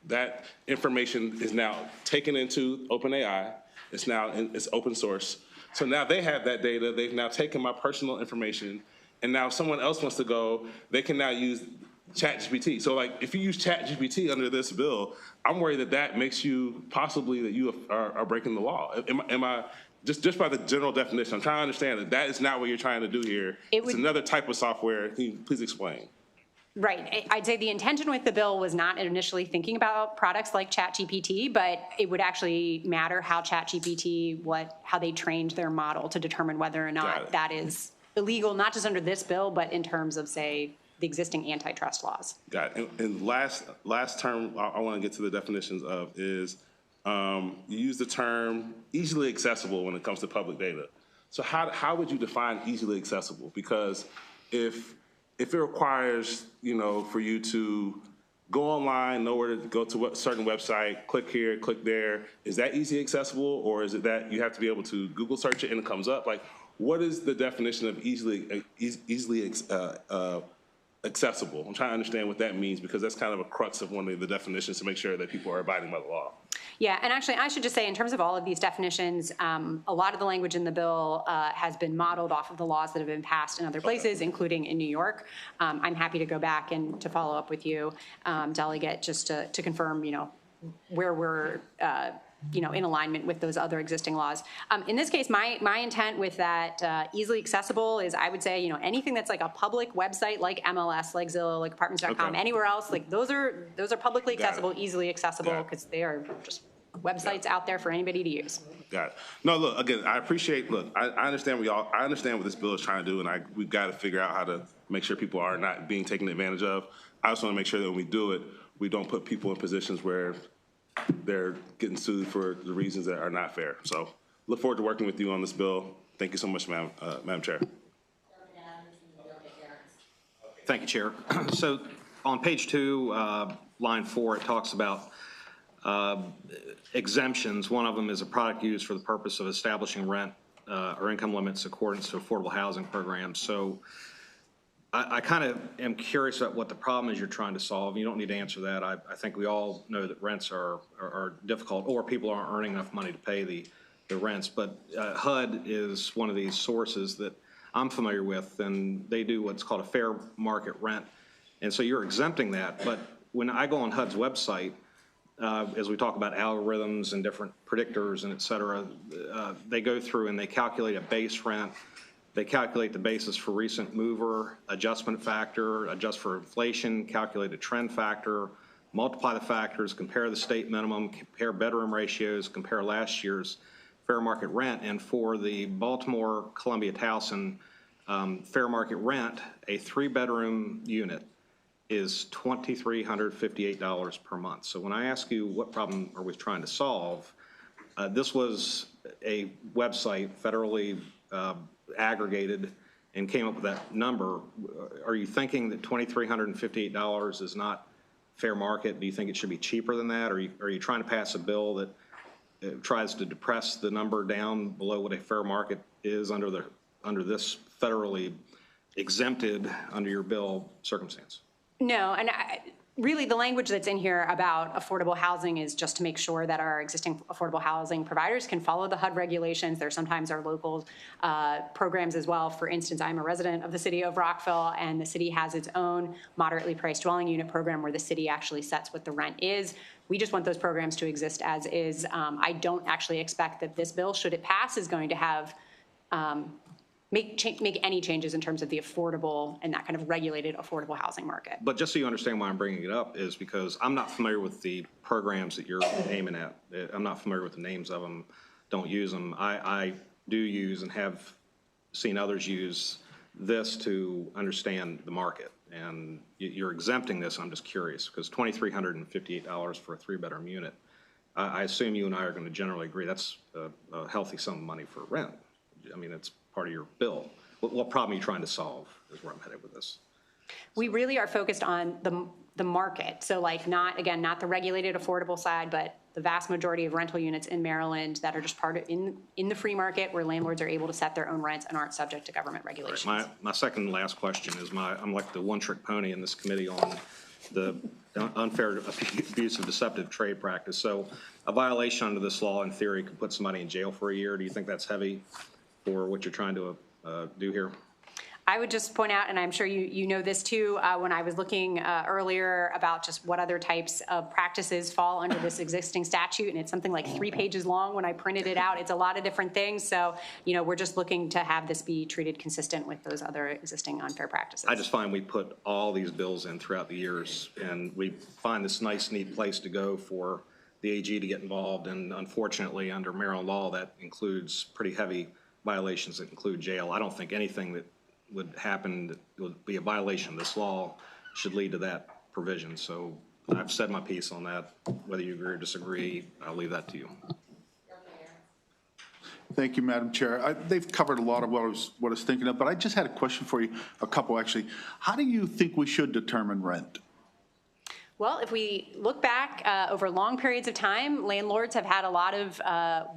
that information is now taken into OpenAI. It's open source. So now they have that data. They've now taken my personal information, and now if someone else wants to go, they can now use ChatGPT. So like if you use ChatGPT under this bill, I'm worried that makes you possibly that you are breaking the law. Am I just by the general definition? I'm trying to understand that is not what you're trying to do here. It's another type of software. Can you please explain? Right. I'd say the intention with the bill was not initially thinking about products like ChatGPT, but it would actually matter how ChatGPT, how they trained their model to determine whether or not that is illegal, not just under this bill, but in terms of, say, the existing antitrust laws. Got it. And last term I want to get to the definitions of is you use the term easily accessible when it comes to public data. So how would you define easily accessible? Because if it requires, for you to go online, know where to go to a certain website, click here, click there, is that easily accessible, or is it that you have to be able to Google search it and it comes up? Like, what is the definition of easily accessible? I'm trying to understand what that means, because that's kind of a crux of one of the definitions to make sure that people are abiding by the law. Yeah, and actually, I should just say, in terms of all of these definitions, a lot of the language in the bill has been modeled off of the laws that have been passed in other places, including in New York. I'm happy to go back and to follow up with you, Delegate, just to confirm, where we're, in alignment with those other existing laws. In this case, my intent with that easily accessible is, I would say, anything that's like a public website, like MLS, like Zillow, like Apartments.com, anywhere else, like those are publicly accessible, easily accessible, because they are just websites out there for anybody to use. Got it. No, look, again, I understand I understand what this bill is trying to do, and we've got to figure out how to make sure people are not being taken advantage of. I just want to make sure that when we do it, we don't put people in positions where they're getting sued for the reasons that are not fair. So look forward to working with you on this bill. Thank you so much, Madam Chair. Thank you, Chair. So on page 2, line 4, it talks about exemptions. One of them is a product used for the purpose of establishing rent or income limits accordance to affordable housing programs. So I kind of am curious about what the problem is you're trying to solve. You don't need to answer that. I think we all know that rents are difficult, or people aren't earning enough money to pay the rents. But HUD is one of these sources that I'm familiar with, and they do what's called a fair market rent. And so you're exempting that. But when I go on HUD's website, as we talk about algorithms and different predictors and et cetera, they go through and they calculate a base rent. They calculate the basis for recent mover, adjustment factor, adjust for inflation, calculate a trend factor, multiply the factors, compare the state minimum, compare bedroom ratios, compare last year's fair market rent. And for the Baltimore Columbia Towson fair market rent, a 3-bedroom unit is $2,358 per month. So when I ask you what problem are we trying to solve, this was a website federally aggregated and came up with that number. Are you thinking that $2,358 is not fair market? Do you think it should be cheaper than that? Or are you trying to pass a bill that tries to depress the number down below what a fair market is under this federally exempted under your bill circumstance? No, and really, the language that's in here about affordable housing is just to make sure that our existing affordable housing providers can follow the HUD regulations. There sometimes are local programs as well. For instance, I'm a resident of the city of Rockville, and the city has its own moderately priced dwelling unit program where the city actually sets what the rent is. We just want those programs to exist as is. I don't actually expect that this bill, should it pass, is going to have make any changes in terms of the affordable and that kind of regulated affordable housing market. But just so you understand why I'm bringing it up is because I'm not familiar with the programs that you're aiming at. I'm not familiar with the names of them, don't use them. I do use and have seen others use this to understand the market. And you're exempting this, I'm just curious, because $2,358 for a 3-bedroom unit, I assume you and I are going to generally agree that's a healthy sum of money for rent. I mean, it's part of your bill. What problem are you trying to solve is where I'm headed with this. We really are focused on the market. So like not the regulated affordable side, but the vast majority of rental units in Maryland that are just part of in the free market where landlords are able to set their own rents and aren't subject to government regulations. Right. My second and last question is I'm like the one-trick pony in this committee on the unfair, abusive, deceptive trade practice. So a violation under this law in theory could put somebody in jail for a year. Do you think that's heavy for what you're trying to do here? I would just point out, and I'm sure you know this too, when I was looking earlier about just what other types of practices fall under this existing statute, and it's something like 3 pages long when I printed it out. It's a lot of different things. So, we're just looking to have this be treated consistent with those other existing unfair practices. I just find we put all these bills in throughout the years, and we find this nice, neat place to go for the AG to get involved. And unfortunately, under Maryland law, that includes pretty heavy violations that include jail. I don't think anything that would happen that would be a violation of this law should lead to that provision. So I've said my piece on that. Whether you agree or disagree, I'll leave that to you. Thank you, Madam Chair. They've covered a lot of what I was thinking of, but I just had a question for you, a couple actually. How do you think we should determine rent? Well, if we look back over long periods of time, landlords have had a lot of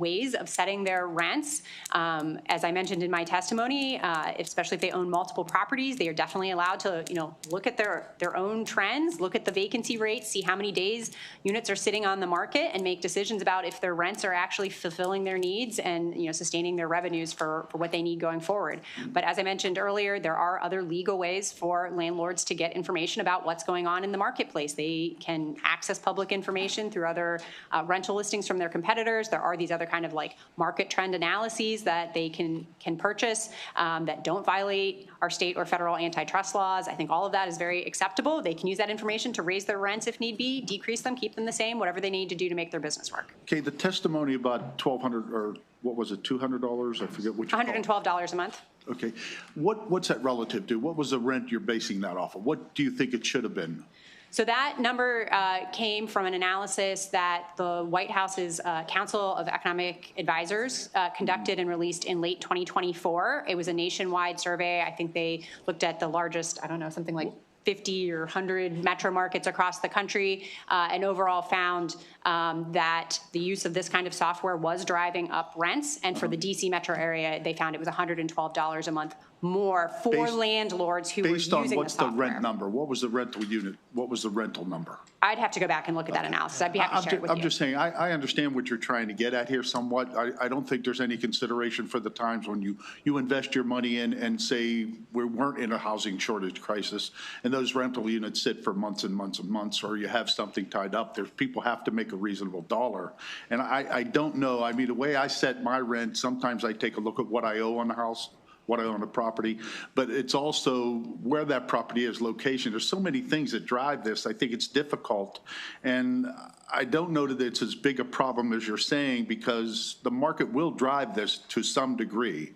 ways of setting their rents. As I mentioned in my testimony, especially if they own multiple properties, they are definitely allowed to, look at their own trends, look at the vacancy rates, see how many days units are sitting on the market, and make decisions about if their rents are actually fulfilling their needs and sustaining their revenues for what they need going forward. But as I mentioned earlier, there are other legal ways for landlords to get information about what's going on in the marketplace. They can access public information through other rental listings from their competitors. There are these other kind of like market trend analyses that they can purchase that don't violate our state or federal antitrust laws. I think all of that is very acceptable. They can use that information to raise their rents if need be, decrease them, keep them the same, whatever they need to do to make their business work. Okay, the testimony about $1,200 or what was it, $200? I forget which. $112 a month. Okay, what's that relative to? What was the rent you're basing that off of? What do you think it should have been? So that number came from an analysis that the White House's Council of Economic Advisors conducted and released in late 2024. It was a nationwide survey. I think they looked at the largest, something like 50 or 100 metro markets across the country, and overall found that the use of this kind of software was driving up rents. And for the DC metro area, they found it was $112 a month more for landlords who were using the software. Based on what's the rent number? What was the rental unit? What was the rental number? I'd have to go back and look at that analysis. I'd be happy to share it with you. I'm just saying, I understand what you're trying to get at here somewhat. I don't think there's any consideration for the times when you invest your money in and say we weren't in a housing shortage crisis and those rental units sit for months and months and months, or you have something tied up. There's people have to make a reasonable dollar. And I don't know. I mean, the way I set my rent, sometimes I take a look at what I owe on the house, what I own on the property, but it's also where that property is, location. There's so many things that drive this. I think it's difficult. And I don't know that it's as big a problem as you're saying, because the market will drive this to some degree.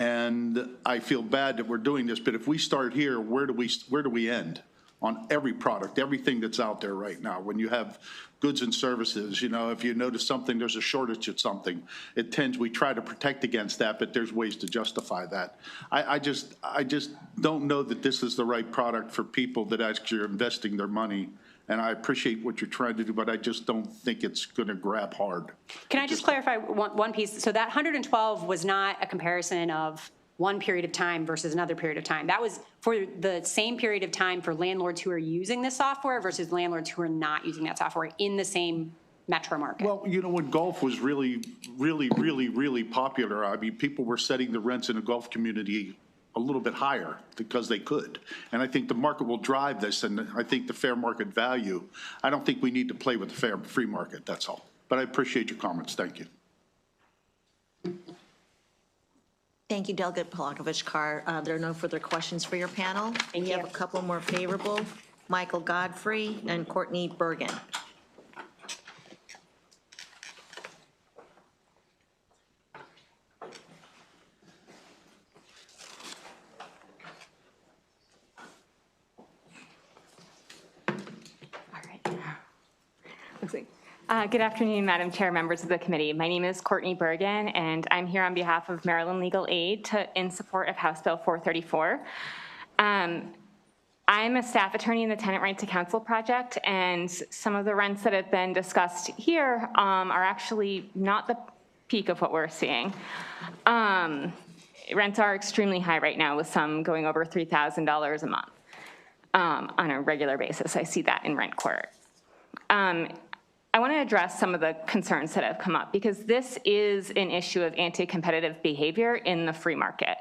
And I feel bad that we're doing this, but if we start here, where do we end on every product, everything that's out there right now? When you have goods and services, if you notice something, there's a shortage of something, we try to protect against that, but there's ways to justify that. I just don't know that this is the right product for people that actually are investing their money. And I appreciate what you're trying to do, but I just don't think it's going to grab hard. Can I just clarify one piece? So that 112 was not a comparison of one period of time versus another period of time. That was for the same period of time for landlords who are using this software versus landlords who are not using that software in the same metro market. Well, you know, when golf was really popular, I mean, people were setting the rents in the golf community a little bit higher because they could. And I think the market will drive this, and I think the fair market value, I don't think we need to play with the free market, that's all. But I appreciate your comments, thank you. Thank you, Delegate Palakovich-Carr. There are no further questions for your panel. We have a couple more favorable, Michael Godfrey and Courtney Bergen. Good afternoon, Madam Chair, members of the committee. My name is Courtney Bergen, and I'm here on behalf of Maryland Legal Aid in support of House Bill 434. I'm a staff attorney in the Tenant Right to Counsel project, and some of the rents that have been discussed here are actually not the peak of what we're seeing. Rents are extremely high right now, with some going over $3,000 a month on a regular basis. I see that in Rent Court. I want to address some of the concerns that have come up, because this is an issue of anti-competitive behavior in the free market.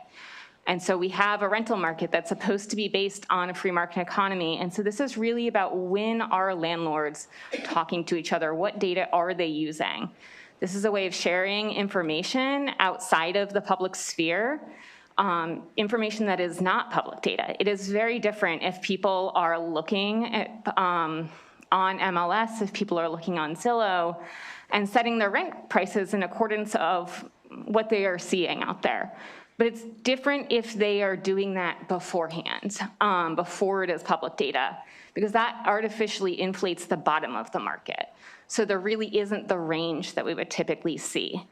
And so we have a rental market that's supposed to be based on a free market economy. And so this is really about, when are landlords talking to each other? What data are they using? This is a way of sharing information outside of the public sphere, information that is not public data. It is very different if people are looking at on MLS, if people are looking on Zillow and setting their rent prices in accordance of what they are seeing out there. But it's different if they are doing that beforehand, before it is public data, because that artificially inflates the bottom of the market. So there really isn't the range that we would typically see.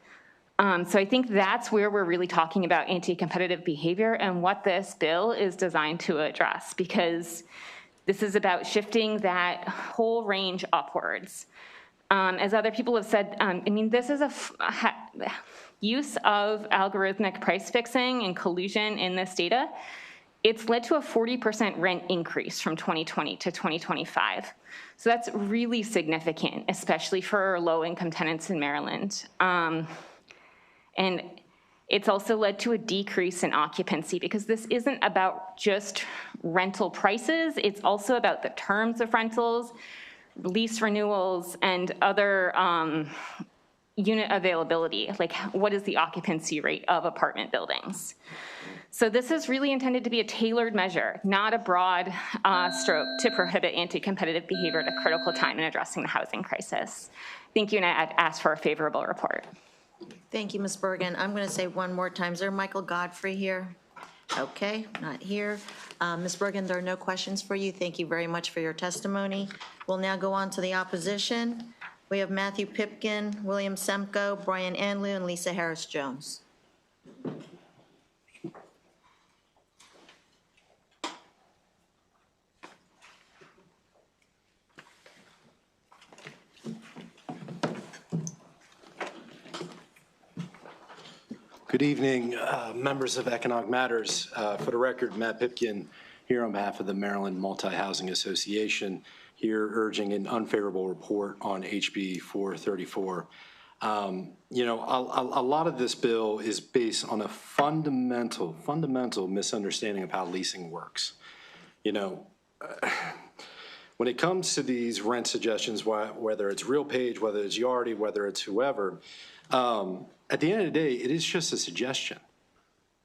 So I think that's where we're really talking about anti-competitive behavior and what this bill is designed to address, because this is about shifting that whole range upwards. As other people have said, I mean, this is a use of algorithmic price fixing and collusion in this data. It's led to a 40% rent increase from 2020 to 2025. So that's really significant, especially for low-income tenants in Maryland. And it's also led to a decrease in occupancy, because this isn't about just rental prices. It's also about the terms of rentals, lease renewals, and other unit availability, like what is the occupancy rate of apartment buildings. So this is really intended to be a tailored measure, not a broad stroke to prohibit anti-competitive behavior at a critical time in addressing the housing crisis. Thank you, and I'd ask for a favorable report. Thank you, Ms. Bergen. I'm going to say one more time. Is there Michael Godfrey here? Okay, not here. Ms. Bergen, there are no questions for you. Thank you very much for your testimony. We'll now go on to the opposition. We have Matthew Pipkin, William Semko, Brian Anlou, and Lisa Harris-Jones. Good evening, members of Economic Matters. For the record, Matt Pipkin here on behalf of the Maryland Multi-Housing Association, here urging an unfavorable report on HB 434. You know, a lot of this bill is based on a fundamental misunderstanding of how leasing works. You know, when it comes to these rent suggestions, whether it's RealPage, whether it's Yardi, whether it's whoever, at the end of the day, it is just a suggestion.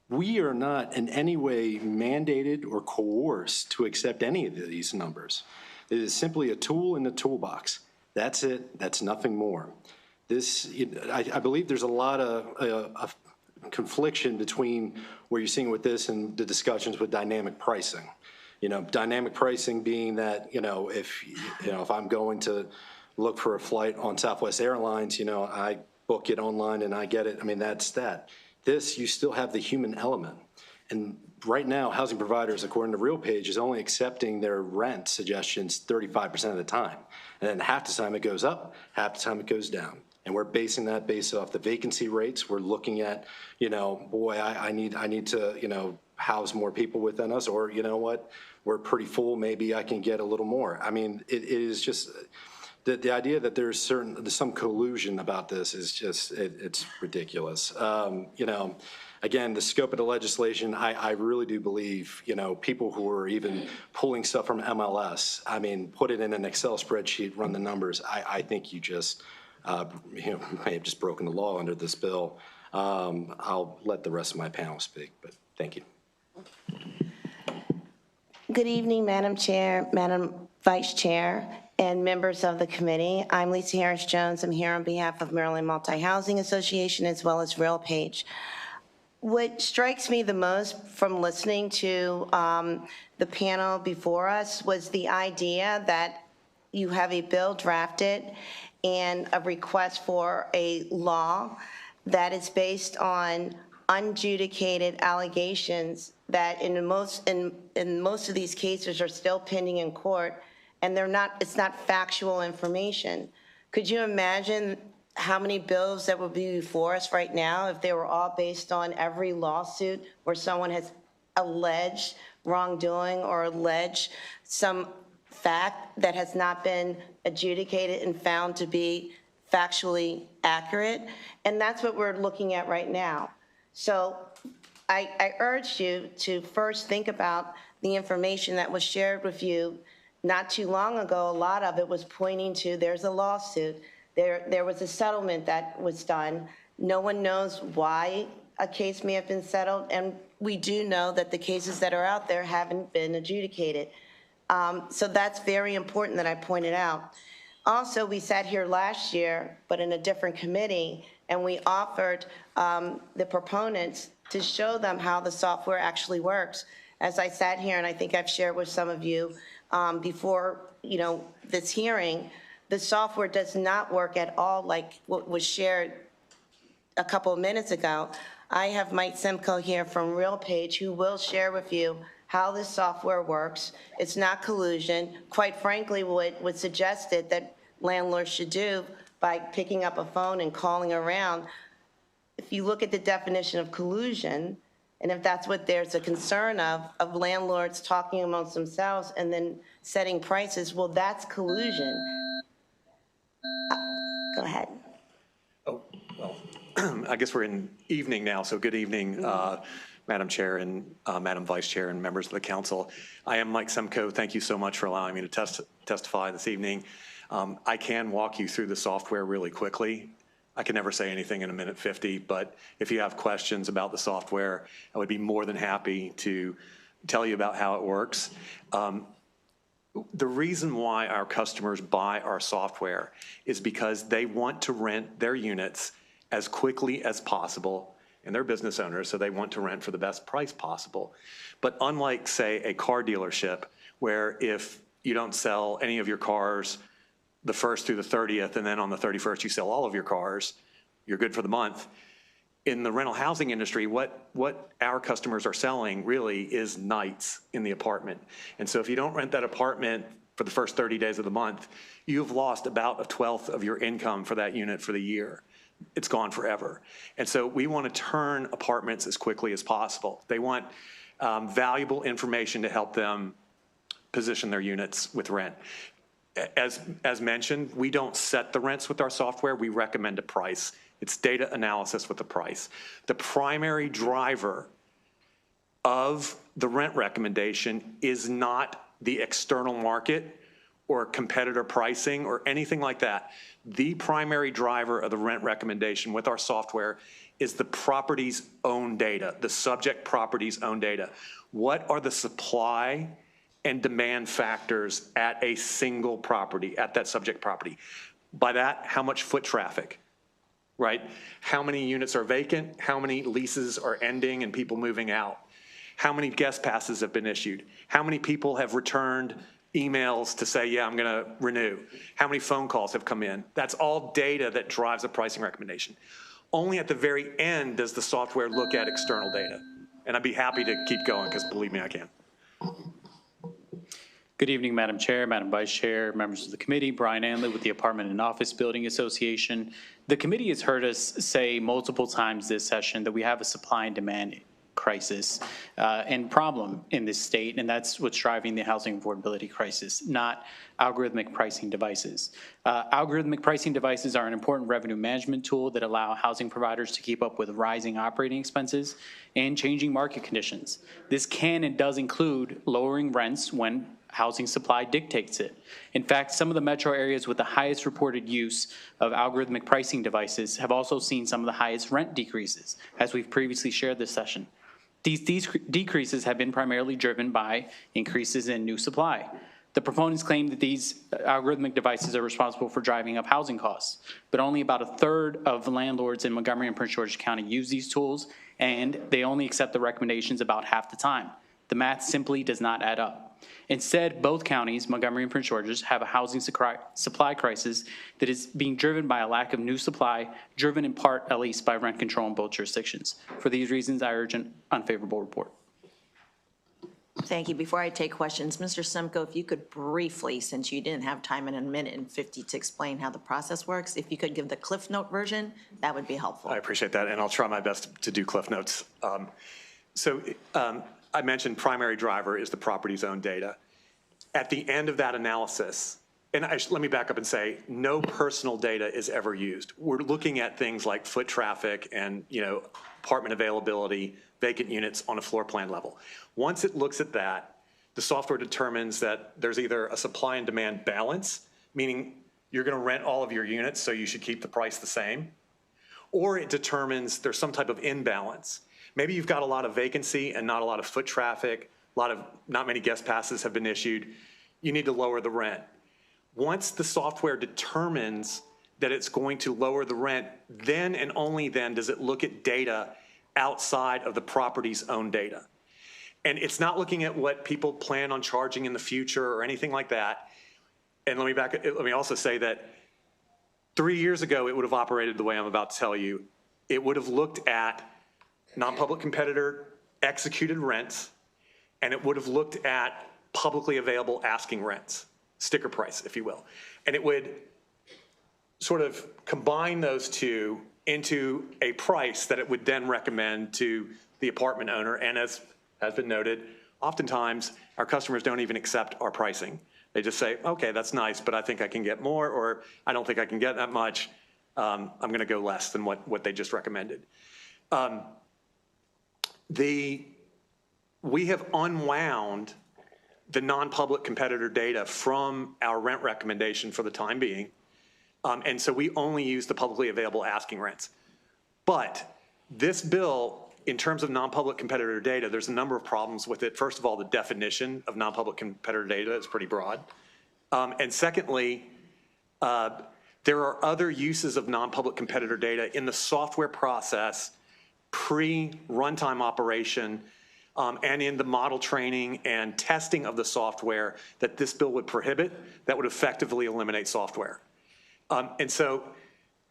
We are not in any way mandated or coerced to accept any of these numbers. It is simply a tool in the toolbox. That's it. That's nothing more. This, I believe there's a lot of confliction between what you're seeing with this and the discussions with dynamic pricing. You know, dynamic pricing being that, if I'm going to look for a flight on Southwest Airlines, I book it online and I get it. I mean, that's that. This, you still have the human element. And right now, housing providers, according to RealPage, is only accepting their rent suggestions 35% of the time. And then half the time it goes up, half the time it goes down. And we're basing that based off the vacancy rates. We're looking at, boy, I need to, house more people within us, or you know what, we're pretty full, maybe I can get a little more. I mean, it is just, the idea that there's some collusion about this is just, it's ridiculous. Again, the scope of the legislation, I really do believe, people who are even pulling stuff from MLS, I mean, put it in an Excel spreadsheet, run the numbers. I think you just, may have just broken the law under this bill. I'll let the rest of my panel speak, but thank you. Good evening, Madam Chair, Madam Vice Chair, and members of the committee. I'm Lisa Harris-Jones. I'm here on behalf of Maryland Multi-Housing Association as well as RealPage. What strikes me the most from listening to the panel before us was the idea that you have a bill drafted and a request for a law that is based on unadjudicated allegations that in most of these cases are still pending in court, and it's not factual information. Could you imagine how many bills that would be before us right now if they were all based on every lawsuit where someone has alleged wrongdoing or alleged some fact that has not been adjudicated and found to be factually accurate? And that's what we're looking at right now. So I urge you to first think about the information that was shared with you not too long ago. A lot of it was pointing to there's a lawsuit. There was a settlement that was done. No one knows why a case may have been settled, and we do know that the cases that are out there haven't been adjudicated. So that's very important that I pointed out. Also, we sat here last year, but in a different committee, and we offered the proponents to show them how the software actually works. As I sat here, and I think I've shared with some of you before, this hearing, the software does not work at all like what was shared a couple of minutes ago. I have Mike Simcoe here from RealPage who will share with you how this software works. It's not collusion. Quite frankly, what was suggested that landlords should do by picking up a phone and calling around, if you look at the definition of collusion, and if that's what there's a concern of landlords talking amongst themselves and then setting prices, well, that's collusion. Go ahead. Oh, well, I guess we're in evening now, so good evening, Madam Chair and Madam Vice Chair and members of the council. I am Mike Simcoe. Thank you so much for allowing me to testify this evening. I can walk you through the software really quickly. I can never say anything in a minute 50, but if you have questions about the software, I would be more than happy to tell you about how it works. The reason why our customers buy our software is because they want to rent their units as quickly as possible, and they're business owners, so they want to rent for the best price possible. But unlike, say, a car dealership, where if you don't sell any of your cars the 1st through the 30th, and then on the 31st you sell all of your cars, you're good for the month. In the rental housing industry, what our customers are selling really is nights in the apartment. And so if you don't rent that apartment for the first 30 days of the month, you've lost about 1/12 of your income for that unit for the year. It's gone forever. And so we want to turn apartments as quickly as possible. They want valuable information to help them position their units with rent. As mentioned, we don't set the rents with our software. We recommend a price. It's data analysis with a price. The primary driver of the rent recommendation is not the external market or competitor pricing or anything like that. The primary driver of the rent recommendation with our software is the property's own data, the subject property's own data. What are the supply and demand factors at a single property, at that subject property? By that, how much foot traffic, right? How many units are vacant? How many leases are ending and people moving out? How many guest passes have been issued? How many people have returned emails to say, yeah, I'm going to renew? How many phone calls have come in? That's all data that drives a pricing recommendation. Only at the very end does the software look at external data. And I'd be happy to keep going, because believe me, I can. Good evening, Madam Chair, Madam Vice Chair, members of the committee. Brian Anley with the Apartment and Office Building Association. The committee has heard us say multiple times this session that we have a supply and demand crisis and problem in this state, and that's what's driving the housing affordability crisis, not algorithmic pricing devices. Algorithmic pricing devices are an important revenue management tool that allow housing providers to keep up with rising operating expenses and changing market conditions. This can and does include lowering rents when housing supply dictates it. In fact, some of the metro areas with the highest reported use of algorithmic pricing devices have also seen some of the highest rent decreases, as we've previously shared this session. These decreases have been primarily driven by increases in new supply. The proponents claim that these algorithmic devices are responsible for driving up housing costs, but only about a third of the landlords in Montgomery and Prince George's County use these tools, and they only accept the recommendations about half the time. The math simply does not add up. Instead, both counties, Montgomery and Prince George's, have a housing supply crisis that is being driven by a lack of new supply, driven in part, at least, by rent control in both jurisdictions. For these reasons, I urge an unfavorable report. Thank you. Before I take questions, Mr. Simko, if you could briefly, since you didn't have time in a minute and 50 to explain how the process works, if you could give the Cliff Note version, that would be helpful. I appreciate that, and I'll try my best to do Cliff Notes. I mentioned primary driver is the property's own data. At the end of that analysis, and let me back up and say, no personal data is ever used. We're looking at things like foot traffic and apartment availability, vacant units on a floor plan level. Once it looks at that, the software determines that there's either a supply and demand balance, meaning you're going to rent all of your units, so you should keep the price the same, or it determines there's some type of imbalance. Maybe you've got a lot of vacancy and not a lot of foot traffic, not many guest passes have been issued. You need to lower the rent. Once the software determines that it's going to lower the rent, then and only then does it look at data outside of the property's own data. And it's not looking at what people plan on charging in the future or anything like that. And let me also say that 3 years ago, it would have operated the way I'm about to tell you. It would have looked at non-public competitor executed rents, and it would have looked at publicly available asking rents, sticker price, if you will. And it would sort of combine those two into a price that it would then recommend to the apartment owner. And as has been noted, oftentimes our customers don't even accept our pricing. They just say, okay, that's nice, but I think I can get more, or I don't think I can get that much. I'm going to go less than what they just recommended. We have unwound the non-public competitor data from our rent recommendation for the time being. And so we only use the publicly available asking rents. But this bill, in terms of non-public competitor data, there's a number of problems with it. First of all, the definition of non-public competitor data is pretty broad. And secondly, there are other uses of non-public competitor data in the software process, pre-runtime operation, and in the model training and testing of the software that this bill would prohibit, that would effectively eliminate software. And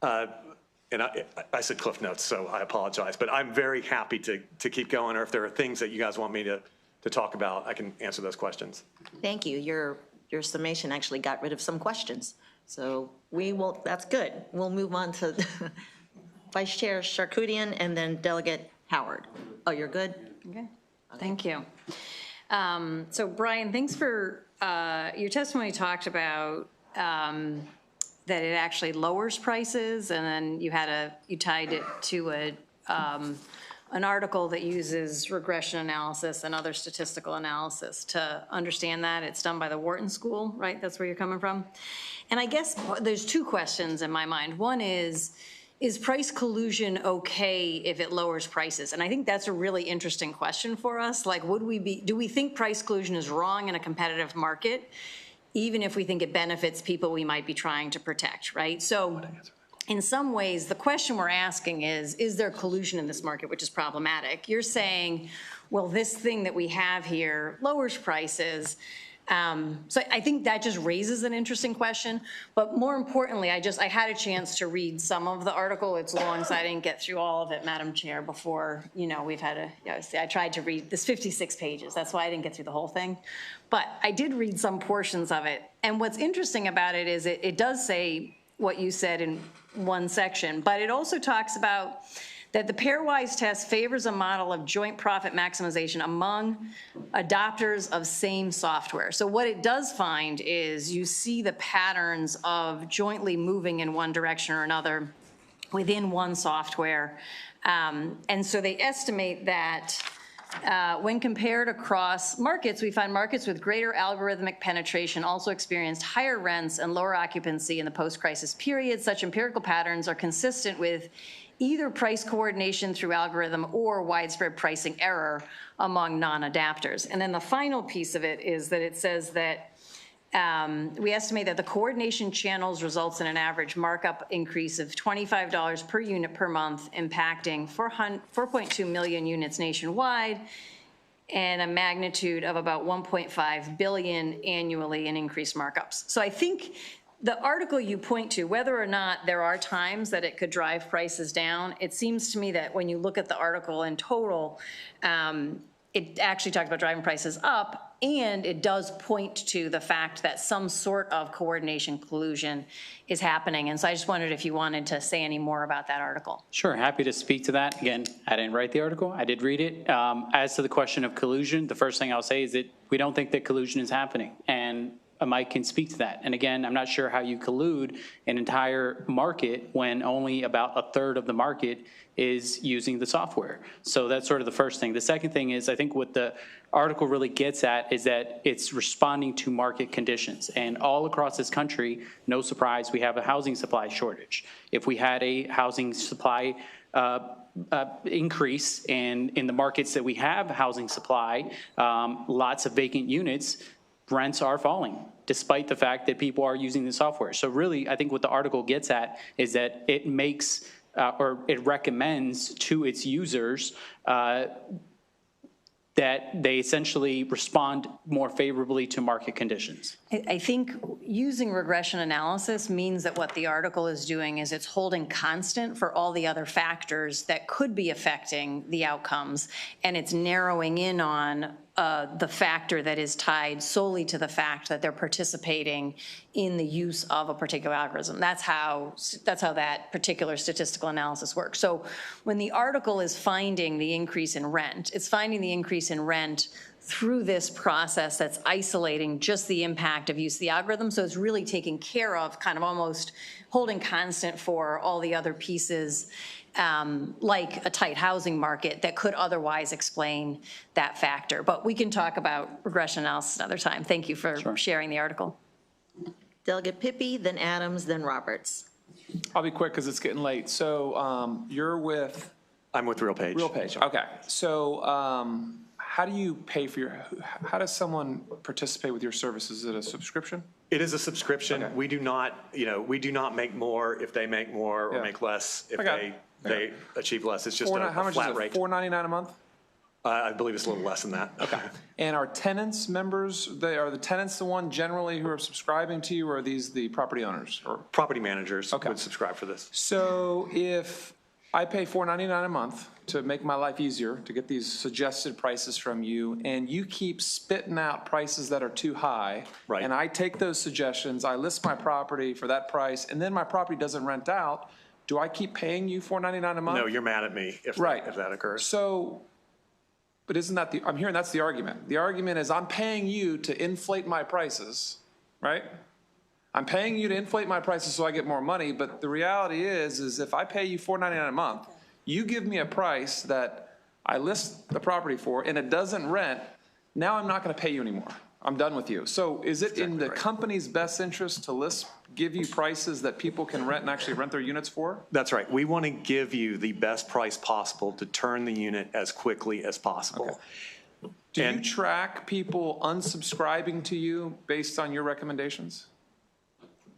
I said Cliff Notes, so I apologize, but I'm very happy to keep going, or if there are things that you guys want me to talk about, I can answer those questions. Thank you. Your summation actually got rid of some questions. So that's good. We'll move on to Vice Chair Charkoudian and then Delegate Howard. Oh, you're good? Okay. Thank you. So Brian, thanks for your testimony talked about that it actually lowers prices, and then you tied it to an article that uses regression analysis and other statistical analysis to understand that. It's done by the Wharton School, right? That's where you're coming from. And I guess there's two questions in my mind. One is price collusion okay if it lowers prices? And I think that's a really interesting question for us. Like, do we think price collusion is wrong in a competitive market, even if we think it benefits people we might be trying to protect, right? So in some ways, the question we're asking is there collusion in this market, which is problematic? You're saying, well, this thing that we have here lowers prices. So I think that just raises an interesting question. But more importantly, I had a chance to read some of the article. It's long, so I didn't get through all of it, Madam Chair, before, we've had I tried to read this 56 pages. That's why I didn't get through the whole thing. But I did read some portions of it. And what's interesting about it is it does say what you said in one section, but it also talks about that the pairwise test favors a model of joint profit maximization among adopters of same software. So what it does find is you see the patterns of jointly moving in one direction or another within one software. And so they estimate that when compared across markets, we find markets with greater algorithmic penetration also experienced higher rents and lower occupancy in the post-crisis period. Such empirical patterns are consistent with either price coordination through algorithm or widespread pricing error among non-adapters. And then the final piece of it is that it says that we estimate that the coordination channels results in an average markup increase of $25 per unit per month, impacting 4.2 million units nationwide, and a magnitude of about 1.5 billion annually in increased markups. So I think the article you point to, whether or not there are times that it could drive prices down, it seems to me that when you look at the article in total, it actually talks about driving prices up, and it does point to the fact that some sort of coordination collusion is happening. And so I just wondered if you wanted to say any more about that article. Sure, happy to speak to that. Again, I didn't write the article, I did read it. As to the question of collusion, the first thing I'll say is that we don't think that collusion is happening. And Mike can speak to that. And again, I'm not sure how you collude an entire market when only about a third of the market is using the software. So that's sort of the first thing. The second thing is, I think what the article really gets at is that it's responding to market conditions. And all across this country, no surprise, we have a housing supply shortage. If we had a housing supply increase in the markets that we have housing supply, lots of vacant units, rents are falling, despite the fact that people are using the software. So really, I think what the article gets at is that it makes, or it recommends to its users that they essentially respond more favorably to market conditions. I think using regression analysis means that what the article is doing is it's holding constant for all the other factors that could be affecting the outcomes, and it's narrowing in on the factor that is tied solely to the fact that they're participating in the use of a particular algorithm. That's how that particular statistical analysis works. So when the article is finding the increase in rent, it's finding the increase in rent through this process that's isolating just the impact of use of the algorithm. So it's really taking care of, kind of almost holding constant for all the other pieces, like a tight housing market that could otherwise explain that factor. But we can talk about regression analysis another time. Thank you for sharing the article. Delegate Pippy, then Adams, then Roberts. I'll be quick because it's getting late. So you're with? I'm with RealPage. RealPage, okay. So how do you pay for how does someone participate with your services? Is it a subscription? It is a subscription. Okay. We do not make more if they make more or make less if they achieve less. It's just a how much flat is it, rate. $4.99 a month? I believe it's a little less than that. Okay. And are tenants members, are the tenants the one generally who are subscribing to you, or are these the property owners? Or property managers would subscribe for this. So if I pay $4.99 a month to make my life easier, to get these suggested prices from you, and you keep spitting out prices that are too high, right, and I take those suggestions, I list my property for that price, and then my property doesn't rent out, do I keep paying you $4.99 a month? No, you're mad at me if that occurs. So, but isn't that I'm hearing that's the argument. The argument is I'm paying you to inflate my prices, right? I'm paying you to inflate my prices so I get more money, but the reality is if I pay you $4.99 a month, you give me a price that I list the property for and it doesn't rent, now I'm not going to pay you anymore. I'm done with you. So is it in the company's best interest to give you prices that people can rent and actually rent their units for? That's right. We want to give you the best price possible to turn the unit as quickly as possible. Okay. Do you track people unsubscribing to you based on your recommendations?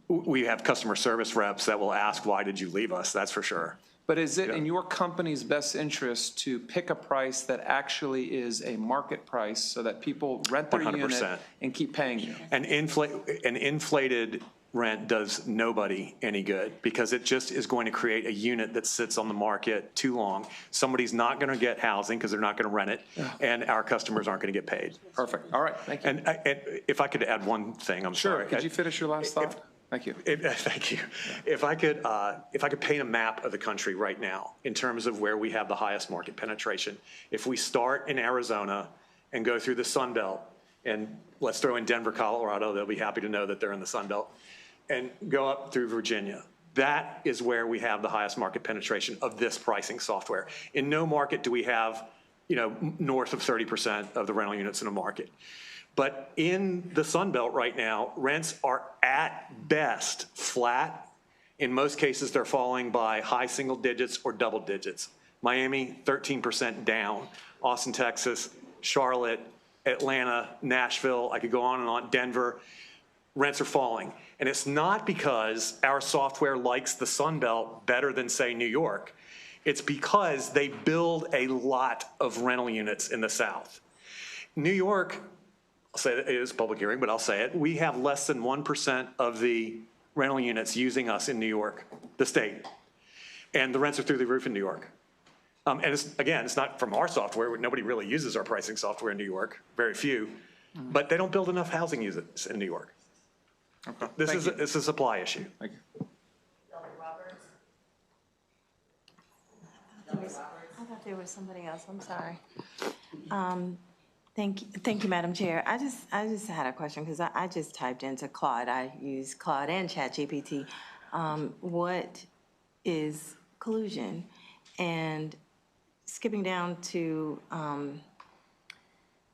We have customer service reps that will ask, why did you leave us? That's for sure. But is it in your company's best interest to pick a price that actually is a market price so that people rent their 100%. unit and keep paying you? An inflated rent does nobody any good because it just is going to create a unit that sits on the market too long. Somebody's not going to get housing because they're not going to rent it, and our customers aren't going to get paid. Perfect. All right. Thank you. And if I could add one thing, I'm sorry. Could you finish your last thought? Thank you. Thank you. If I could paint a map of the country right now in terms of where we have the highest market penetration, if we start in Arizona and go through the Sun Belt, and let's throw in Denver, Colorado, they'll be happy to know that they're in the Sun Belt, and go up through Virginia. That is where we have the highest market penetration of this pricing software. In no market do we have, north of 30% of the rental units in a market. But in the Sun Belt right now, rents are at best flat. In most cases, they're falling by high single digits or double digits. Miami, 13% down. Austin, Texas, Charlotte, Atlanta, Nashville, I could go on and on, Denver, rents are falling. And it's not because our software likes the Sun Belt better than, say, New York. It's because they build a lot of rental units in the South. New York, I'll say that it is a public hearing, but I'll say it. We have less than 1% of the rental units using us in New York, the state. And the rents are through the roof in New York. And it's not from our software. Nobody really uses our pricing software in New York, very few. But they don't build enough housing units in New York. Okay. This is a supply issue. Thank you. I thought there was somebody else. I'm sorry. Thank you, Madam Chair. I just had a question because I just typed into Claude. I use Claude and ChatGPT. What is collusion? And skipping down to,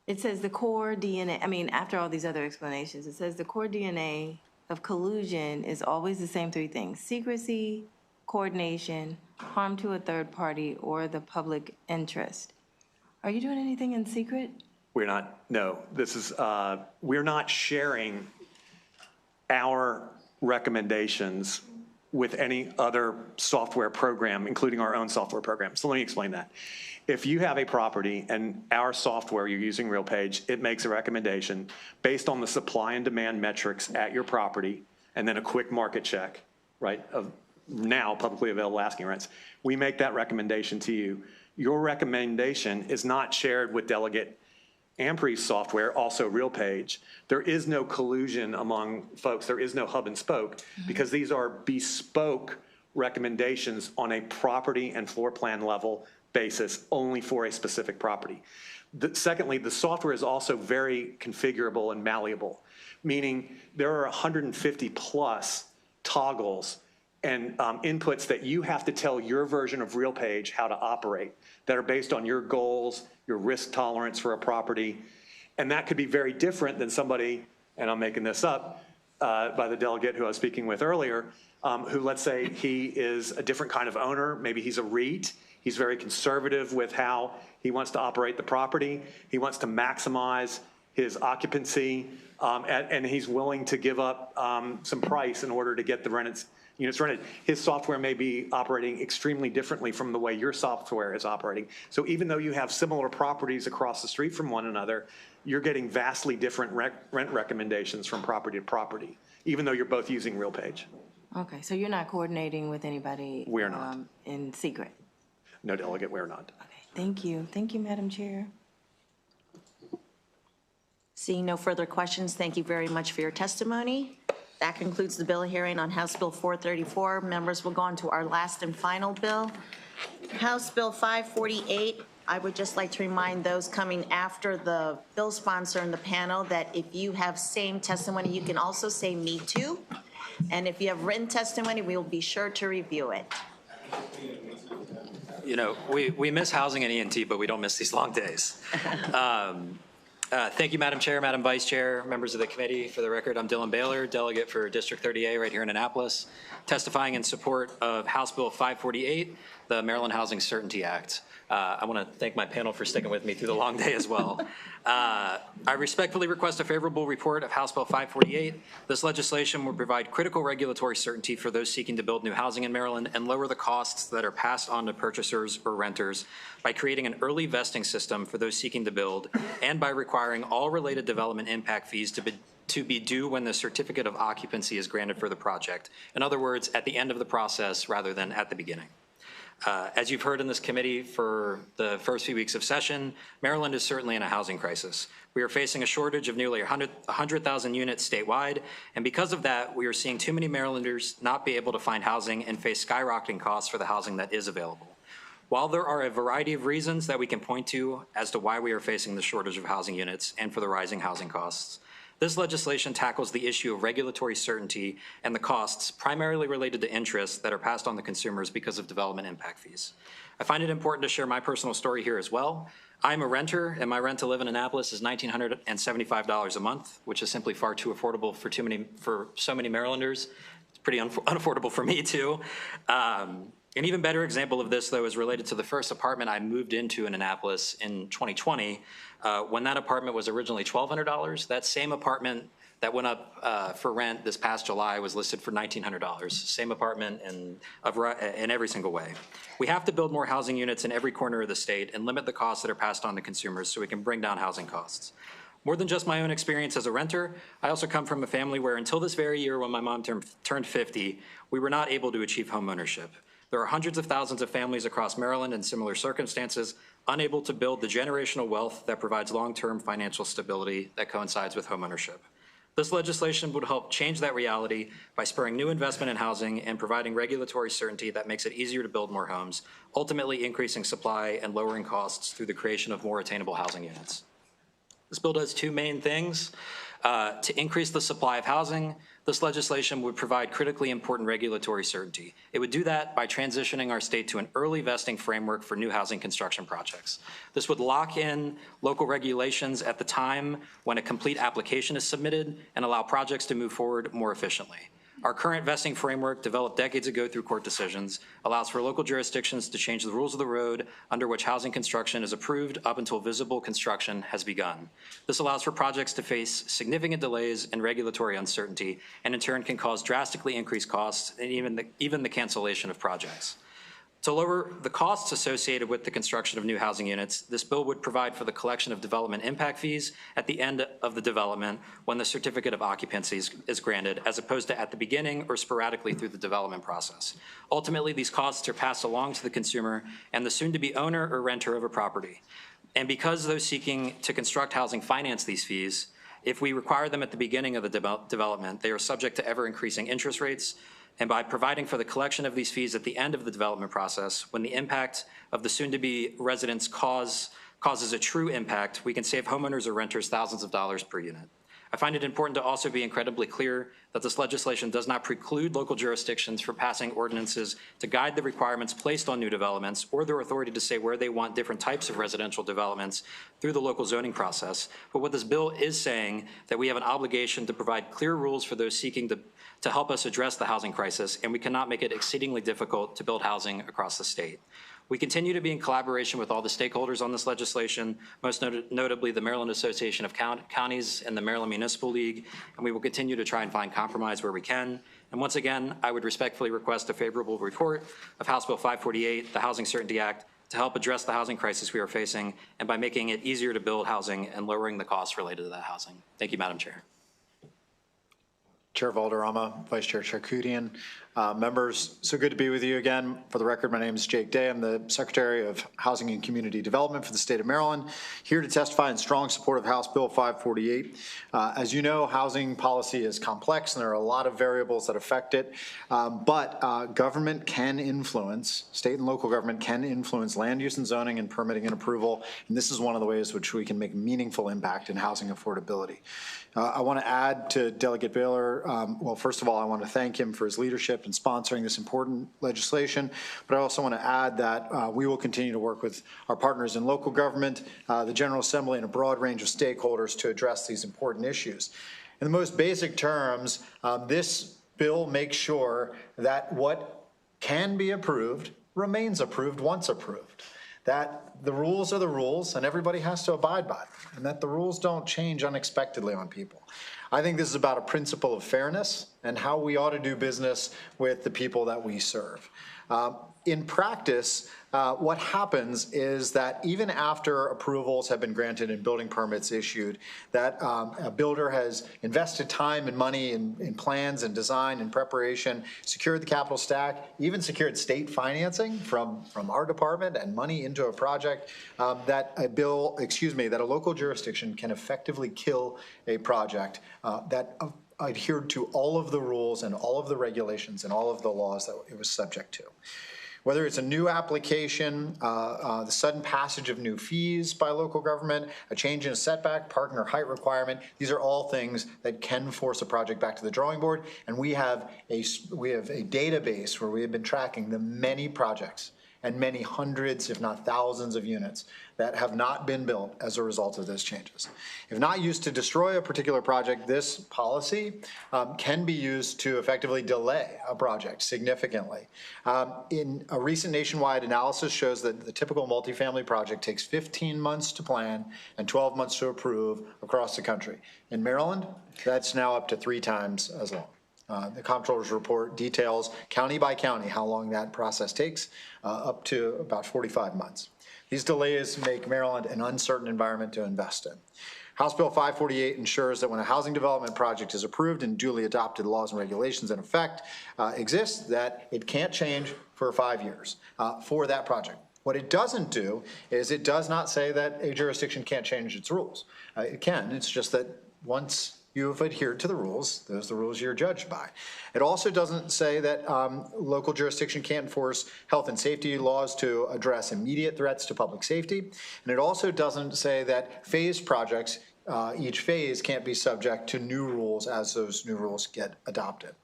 it says the core DNA, after all these other explanations, it says the core DNA of collusion is always the same three things: secrecy, coordination, harm to a third party, or the public interest. Are you doing anything in secret? We're not, no. We're not sharing our recommendations with any other software program, including our own software program. So let me explain that. If you have a property and our software, you're using RealPage, it makes a recommendation based on the supply and demand metrics at your property, and then a quick market check, right, of now publicly available asking rents. We make that recommendation to you. Your recommendation is not shared with Delegate Ampri's software, also RealPage. There is no collusion among folks. There is no hub and spoke because these are bespoke recommendations on a property and floor plan level basis only for a specific property. Secondly, the software is also very configurable and malleable, meaning there are 150 plus toggles and inputs that you have to tell your version of RealPage how to operate that are based on your goals, your risk tolerance for a property. And that could be very different than somebody, and I'm making this up, by the delegate who I was speaking with earlier, who, let's say he is a different kind of owner. Maybe he's a REIT. He's very conservative with how he wants to operate the property. He wants to maximize his occupancy, and he's willing to give up some price in order to get the units rented. His software may be operating extremely differently from the way your software is operating. So even though you have similar properties across the street from one another, you're getting vastly different rent recommendations from property to property, even though you're both using RealPage. Okay, so you're not coordinating with anybody? We're not. In secret? No, Delegate, we're not. Okay, thank you. Thank you, Madam Chair. Seeing no further questions, thank you very much for your testimony. That concludes the bill hearing on House Bill 434. Members will go on to our last and final bill. House Bill 548, I would just like to remind those coming after the bill sponsor in the panel that if you have same testimony, you can also say me too. And if you have written testimony, we will be sure to review it. We miss housing and ENT, but we don't miss these long days. Thank you, Madam Chair, Madam Vice Chair, members of the committee. For the record, I'm Dylan Baylor, delegate for District 30A right here in Annapolis, testifying in support of House Bill 548, the Maryland Housing Certainty Act. I want to thank my panel for sticking with me through the long day as well. I respectfully request a favorable report of House Bill 548. This legislation will provide critical regulatory certainty for those seeking to build new housing in Maryland and lower the costs that are passed on to purchasers or renters by creating an early vesting system for those seeking to build and by requiring all related development impact fees to be due when the certificate of occupancy is granted for the project. In other words, at the end of the process rather than at the beginning. As you've heard in this committee for the first few weeks of session, Maryland is certainly in a housing crisis. We are facing a shortage of nearly 100,000 units statewide, and because of that, we are seeing too many Marylanders not be able to find housing and face skyrocketing costs for the housing that is available. While there are a variety of reasons that we can point to as to why we are facing the shortage of housing units and for the rising housing costs, this legislation tackles the issue of regulatory certainty and the costs primarily related to interests that are passed on to consumers because of development impact fees. I find it important to share my personal story here as well. I'm a renter, and my rent to live in Annapolis is $1,975 a month, which is simply far too affordable for so many Marylanders. It's pretty unaffordable for me too. An even better example of this, though, is related to the first apartment I moved into in Annapolis in 2020. When that apartment was originally $1,200, that same apartment that went up for rent this past July was listed for $1,900. Same apartment in every single way. We have to build more housing units in every corner of the state and limit the costs that are passed on to consumers so we can bring down housing costs. More than just my own experience as a renter, I also come from a family where until this very year when my mom turned 50, we were not able to achieve home ownership. There are hundreds of thousands of families across Maryland in similar circumstances unable to build the generational wealth that provides long-term financial stability that coincides with homeownership. This legislation would help change that reality by spurring new investment in housing and providing regulatory certainty that makes it easier to build more homes, ultimately increasing supply and lowering costs through the creation of more attainable housing units. This bill does two main things. To increase the supply of housing, this legislation would provide critically important regulatory certainty. It would do that by transitioning our state to an early vesting framework for new housing construction projects. This would lock in local regulations at the time when a complete application is submitted and allow projects to move forward more efficiently. Our current vesting framework, developed decades ago through court decisions, allows for local jurisdictions to change the rules of the road under which housing construction is approved up until visible construction has begun. This allows for projects to face significant delays and regulatory uncertainty, and in turn can cause drastically increased costs and even the cancellation of projects. To lower the costs associated with the construction of new housing units, this bill would provide for the collection of development impact fees at the end of the development when the certificate of occupancy is granted, as opposed to at the beginning or sporadically through the development process. Ultimately, these costs are passed along to the consumer and the soon-to-be owner or renter of a property. And because those seeking to construct housing finance these fees, if we require them at the beginning of the development, they are subject to ever-increasing interest rates. And by providing for the collection of these fees at the end of the development process, when the impact of the soon-to-be residents causes a true impact, we can save homeowners or renters thousands of dollars per unit. I find it important to also be incredibly clear that this legislation does not preclude local jurisdictions from passing ordinances to guide the requirements placed on new developments or their authority to say where they want different types of residential developments through the local zoning process. But what this bill is saying, that we have an obligation to provide clear rules for those seeking to help us address the housing crisis, and we cannot make it exceedingly difficult to build housing across the state. We continue to be in collaboration with all the stakeholders on this legislation, most notably the Maryland Association of Counties and the Maryland Municipal League, and we will continue to try and find compromise where we can. And once again, I would respectfully request a favorable report of House Bill 548, the Housing Certainty Act, to help address the housing crisis we are facing and by making it easier to build housing and lowering the costs related to that housing. Thank you, Madam Chair. Chair Valderrama, Vice Chair Charkoudian, members, so good to be with you again. For the record, my name is Jake Day. I'm the Secretary of Housing and Community Development for the state of Maryland, here to testify in strong support of House Bill 548. As you know, housing policy is complex and there are a lot of variables that affect it, but government can influence, state and local government can influence land use and zoning and permitting and approval, and this is one of the ways which we can make meaningful impact in housing affordability. I want to add to Delegate Baylor well, first of all, I want to thank him for his leadership in sponsoring this important legislation, but I also want to add that we will continue to work with our partners in local government, the General Assembly, and a broad range of stakeholders to address these important issues. In the most basic terms, this bill makes sure that what can be approved remains approved once approved, that the rules are the rules and everybody has to abide by them, and that the rules don't change unexpectedly on people. I think this is about a principle of fairness and how we ought to do business with the people that we serve. In practice, what happens is that even after approvals have been granted and building permits issued, that a builder has invested time and money in plans and design and preparation, secured the capital stack, even secured state financing from our department and money into a project, that a local jurisdiction can effectively kill a project that adhered to all of the rules and all of the regulations and all of the laws that it was subject to. Whether it's a new application, the sudden passage of new fees by local government, a change in a setback, parking or height requirement, these are all things that can force a project back to the drawing board. And we have a database where we have been tracking the many projects and many hundreds, if not thousands of units that have not been built as a result of those changes. If not used to destroy a particular project, this policy can be used to effectively delay a project significantly. In a recent nationwide analysis shows that the typical multifamily project takes 15 months to plan and 12 months to approve across the country. In Maryland, that's now up to 3 times as long. The comptroller's report details county by county how long that process takes, up to about 45 months. These delays make Maryland an uncertain environment to invest in. House Bill 548 ensures that when a housing development project is approved and duly adopted laws and regulations in effect exist, that it can't change for 5 years for that project. What it doesn't do is it does not say that a jurisdiction can't change its rules. It can, it's just that once you have adhered to the rules, those are the rules you're judged by. It also doesn't say that local jurisdiction can't enforce health and safety laws to address immediate threats to public safety. And it also doesn't say that phased projects, each phase can't be subject to new rules as those new rules get adopted.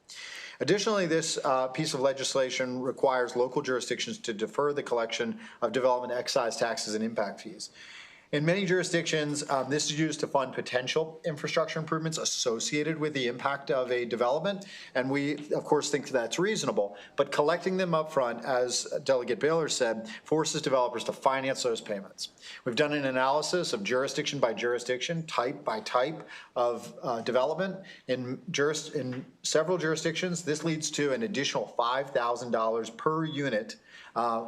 Additionally, this piece of legislation requires local jurisdictions to defer the collection of development excise taxes and impact fees. In many jurisdictions, this is used to fund potential infrastructure improvements associated with the impact of a development, and we, of course, think that's reasonable. But collecting them up front, as Delegate Baylor said, forces developers to finance those payments. We've done an analysis of jurisdiction by jurisdiction, type by type of development. In several jurisdictions, this leads to an additional $5,000 per unit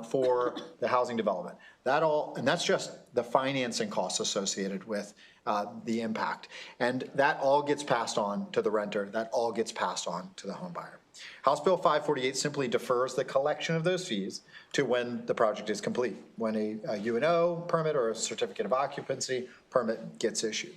for the housing development. And that's just the financing costs associated with the impact. And that all gets passed on to the renter. That all gets passed on to the home buyer. House Bill 548 simply defers the collection of those fees to when the project is complete, when a UNO permit or a certificate of occupancy permit gets issued.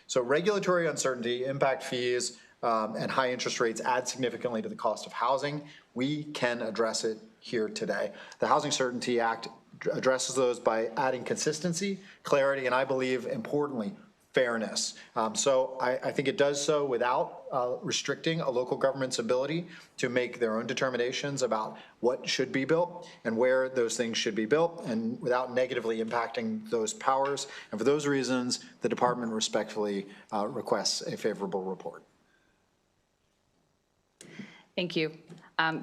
So regulatory uncertainty, impact fees, and high interest rates add significantly to the cost of housing. We can address it here today. The Housing Certainty Act addresses those by adding consistency, clarity, and I believe, importantly, fairness. So I think it does so without restricting a local government's ability to make their own determinations about what should be built and where those things should be built, and without negatively impacting those powers. And for those reasons, the department respectfully requests a favorable report. Thank you.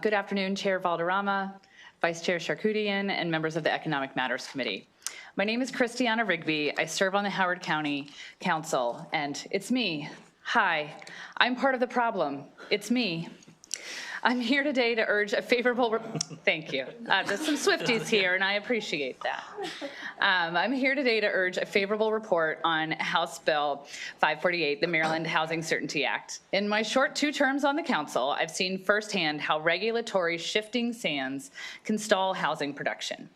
Good afternoon, Chair Valderrama, Vice Chair Charkoudian, and members of the Economic Matters Committee. My name is Christiana Rigby. I serve on the Howard County Council, and it's me. Hi, I'm part of the problem. It's me. I'm here today to urge a favorable, thank you. There's some Swifties here, and I appreciate that. I'm here today to urge a favorable report on House Bill 548, the Maryland Housing Certainty Act. In my short 2 terms on the council, I've seen firsthand how regulatory shifting sands can stall housing production.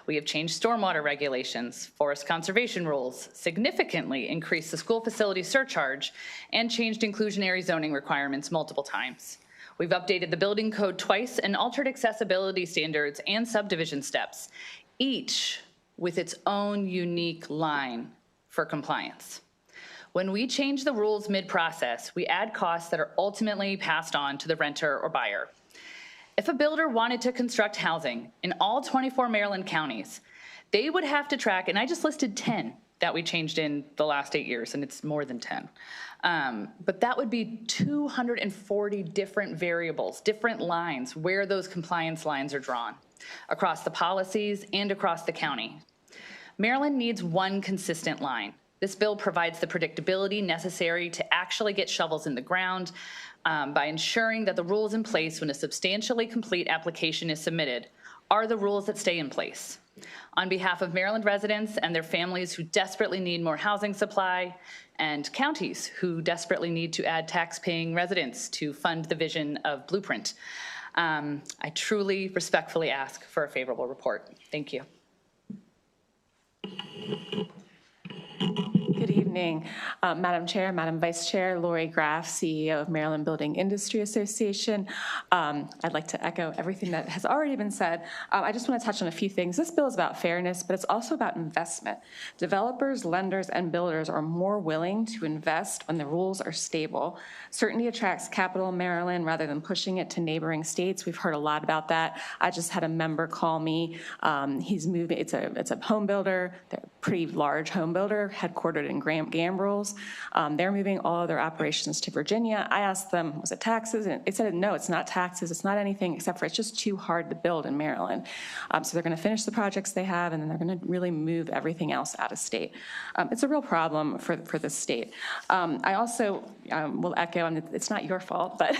We have changed stormwater regulations, forest conservation rules, significantly increased the school facility surcharge, and changed inclusionary zoning requirements multiple times. We've updated the building code twice and altered accessibility standards and subdivision steps, each with its own unique line for compliance. When we change the rules mid-process, we add costs that are ultimately passed on to the renter or buyer. If a builder wanted to construct housing in all 24 Maryland counties, they would have to track, and I just listed 10 that we changed in the last 8 years, and it's more than 10. But that would be 240 different variables, different lines where those compliance lines are drawn across the policies and across the county. Maryland needs one consistent line. This bill provides the predictability necessary to actually get shovels in the ground by ensuring that the rules in place when a substantially complete application is submitted are the rules that stay in place. On behalf of Maryland residents and their families who desperately need more housing supply, and counties who desperately need to add tax-paying residents to fund the vision of Blueprint, I truly, respectfully ask for a favorable report. Thank you. Good evening, Madam Chair, Madam Vice Chair, Lori Graff, CEO of Maryland Building Industry Association. I'd like to echo everything that has already been said. I just want to touch on a few things. This bill is about fairness, but it's also about investment. Developers, lenders, and builders are more willing to invest when the rules are stable. Certainty attracts capital in Maryland rather than pushing it to neighboring states. We've heard a lot about that. I just had a member call me. He's moving. It's a home builder. They're a pretty large home builder, headquartered in Gambrels. They're moving all of their operations to Virginia. I asked them, was it taxes? And they said, no, it's not taxes. It's not anything except for it's just too hard to build in Maryland. So they're going to finish the projects they have, and then they're going to really move everything else out of state. It's a real problem for the state. I also will echo, and it's not your fault, but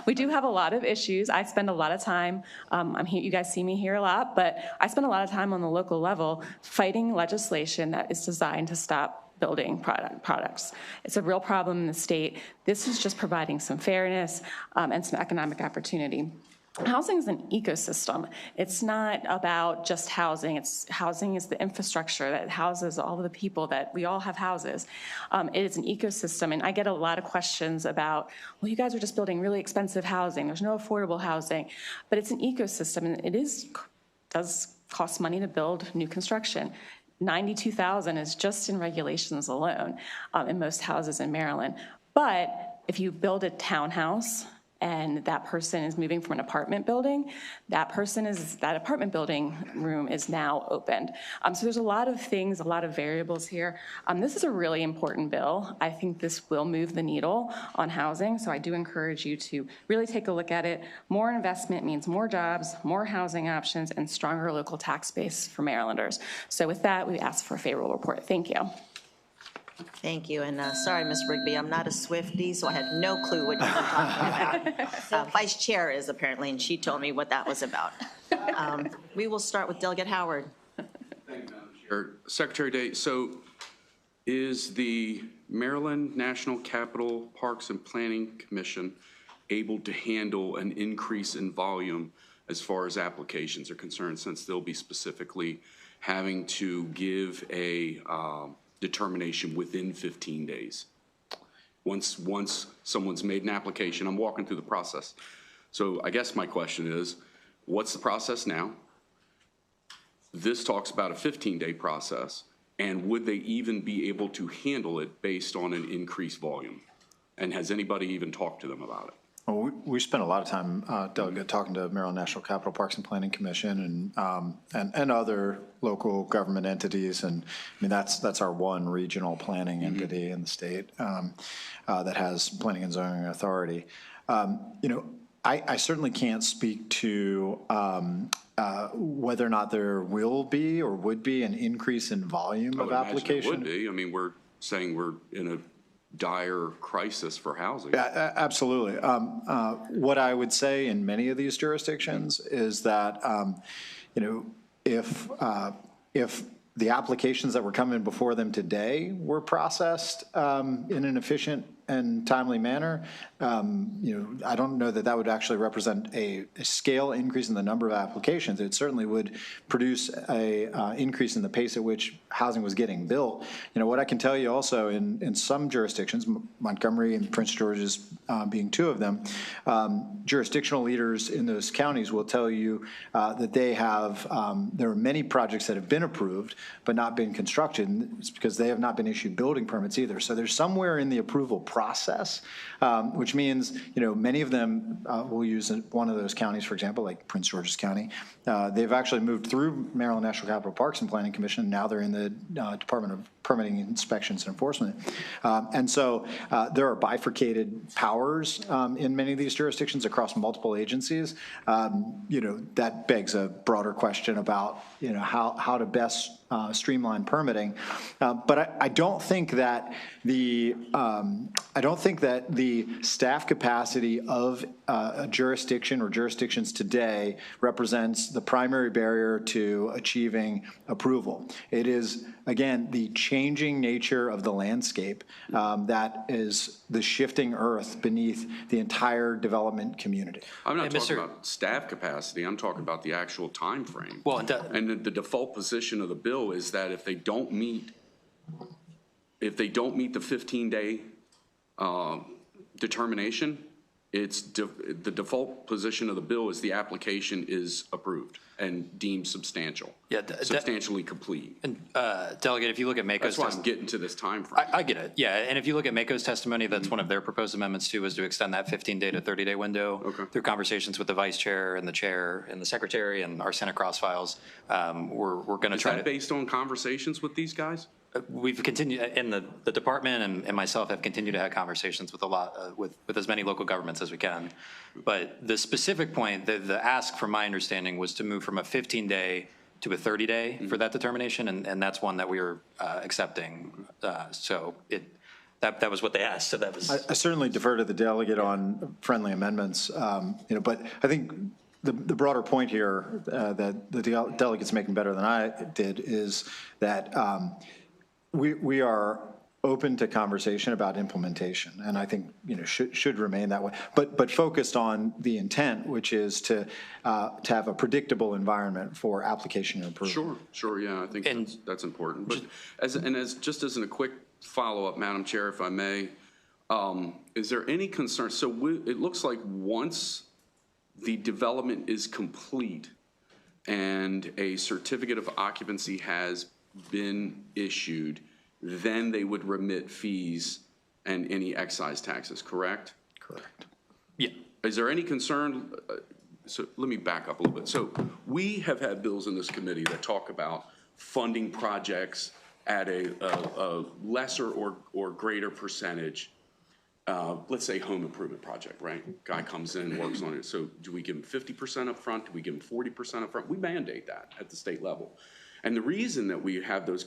we do have a lot of issues. I spend a lot of time, I'm here, you guys see me here a lot, but I spend a lot of time on the local level fighting legislation that is designed to stop building products. It's a real problem in the state. This is just providing some fairness and some economic opportunity. Housing is an ecosystem. It's not about just housing. Housing is the infrastructure that houses all of the people that we all have houses. It is an ecosystem, and I get a lot of questions about, well, you guys are just building really expensive housing. There's no affordable housing, but it's an ecosystem, and it does cost money to build new construction. $92,000 is just in regulations alone in most houses in Maryland. But if you build a townhouse and that person is moving from an apartment building, that apartment building room is now opened. So there's a lot of things, a lot of variables here. This is a really important bill. I think this will move the needle on housing, so I do encourage you to really take a look at it. More investment means more jobs, more housing options, and stronger local tax base for Marylanders. So with that, we ask for a favorable report. Thank you. Thank you, and sorry, Ms. Rigby, I'm not a Swiftie, so I had no clue what you were talking about. Vice Chair is apparently, and she told me what that was about. We will start with Delegate Howard. Thank you, Madam Chair. Secretary Day, so is the Maryland National Capital Parks and Planning Commission able to handle an increase in volume as far as applications are concerned, since they'll be specifically having to give a determination within 15 days. Once someone's made an application, I'm walking through the process. So I guess my question is, what's the process now? This talks about a 15-day process, and would they even be able to handle it based on an increased volume? And has anybody even talked to them about it? Well, we spent a lot of time, Delegate, talking to Maryland National Capital Parks and Planning Commission and other local government entities, and I mean that's our one regional planning entity in the state that has planning and zoning authority. I certainly can't speak to whether or not there will be or would be an increase in volume of application. It would be. I mean, we're saying we're in a dire crisis for housing. Yeah, absolutely. What I would say in many of these jurisdictions is that, if the applications that were coming before them today were processed in an efficient and timely manner, I don't know that that would actually represent a scale increase in the number of applications. It certainly would produce a increase in the pace at which housing was getting built. What I can tell you also in some jurisdictions, Montgomery and Prince George's being two of them, jurisdictional leaders in those counties will tell you that they have, there are many projects that have been approved but not been constructed. It's because they have not been issued building permits either. So there's somewhere in the approval process, which means, many of them will use one of those counties, for example, like Prince George's County. They've actually moved through Maryland National Capital Parks and Planning Commission. Now they're in the Department of Permitting, Inspections, and Enforcement. And so there are bifurcated powers in many of these jurisdictions across multiple agencies. That begs a broader question about, how to best streamline permitting. But I don't think that the staff capacity of a jurisdiction or jurisdictions today represents the primary barrier to achieving approval. It is, again, the changing nature of the landscape that is the shifting earth beneath the entire development community. I'm not talking about staff capacity. I'm talking about the actual time frame. Well, and the default position of the bill is that if they don't meet the 15-day determination, the default position of the bill is the application is approved and deemed substantial. Yeah, substantially complete. And Delegate, if you look at Mako's, that's why I'm getting to this time frame. I get it. Yeah, and if you look at Mako's testimony, that's one of their proposed amendments too, is to extend that 15-day to 30-day window through conversations with the vice chair and the chair and the secretary and our Senate cross files. We're going to try to. Is that based on conversations with these guys? We've continued, in the department and myself have continued to have conversations with a lot, with as many local governments as we can. But the specific point, the ask from my understanding was to move from a 15-day to a 30-day for that determination, and that's one that we were accepting. So that was what they asked, so that was. I certainly defer to the delegate on friendly amendments, but I think the broader point here that the delegate's making better than I did is that we are open to conversation about implementation, and I think should remain that way. But focused on the intent, which is to have a predictable environment for application and approval. Sure, yeah, I think that's important. But just as a quick follow-up, Madam Chair, if I may, is there any concern? So it looks like once the development is complete and a certificate of occupancy has been issued, then they would remit fees and any excise taxes, correct? Correct. Yeah. Is there any concern? So let me back up a little bit. So we have had bills in this committee that talk about funding projects at a lesser or greater percentage. Let's say home improvement project, right? Guy comes in and works on it. So do we give him 50% up front? Do we give him 40% up front? We mandate that at the state level. And the reason that we have those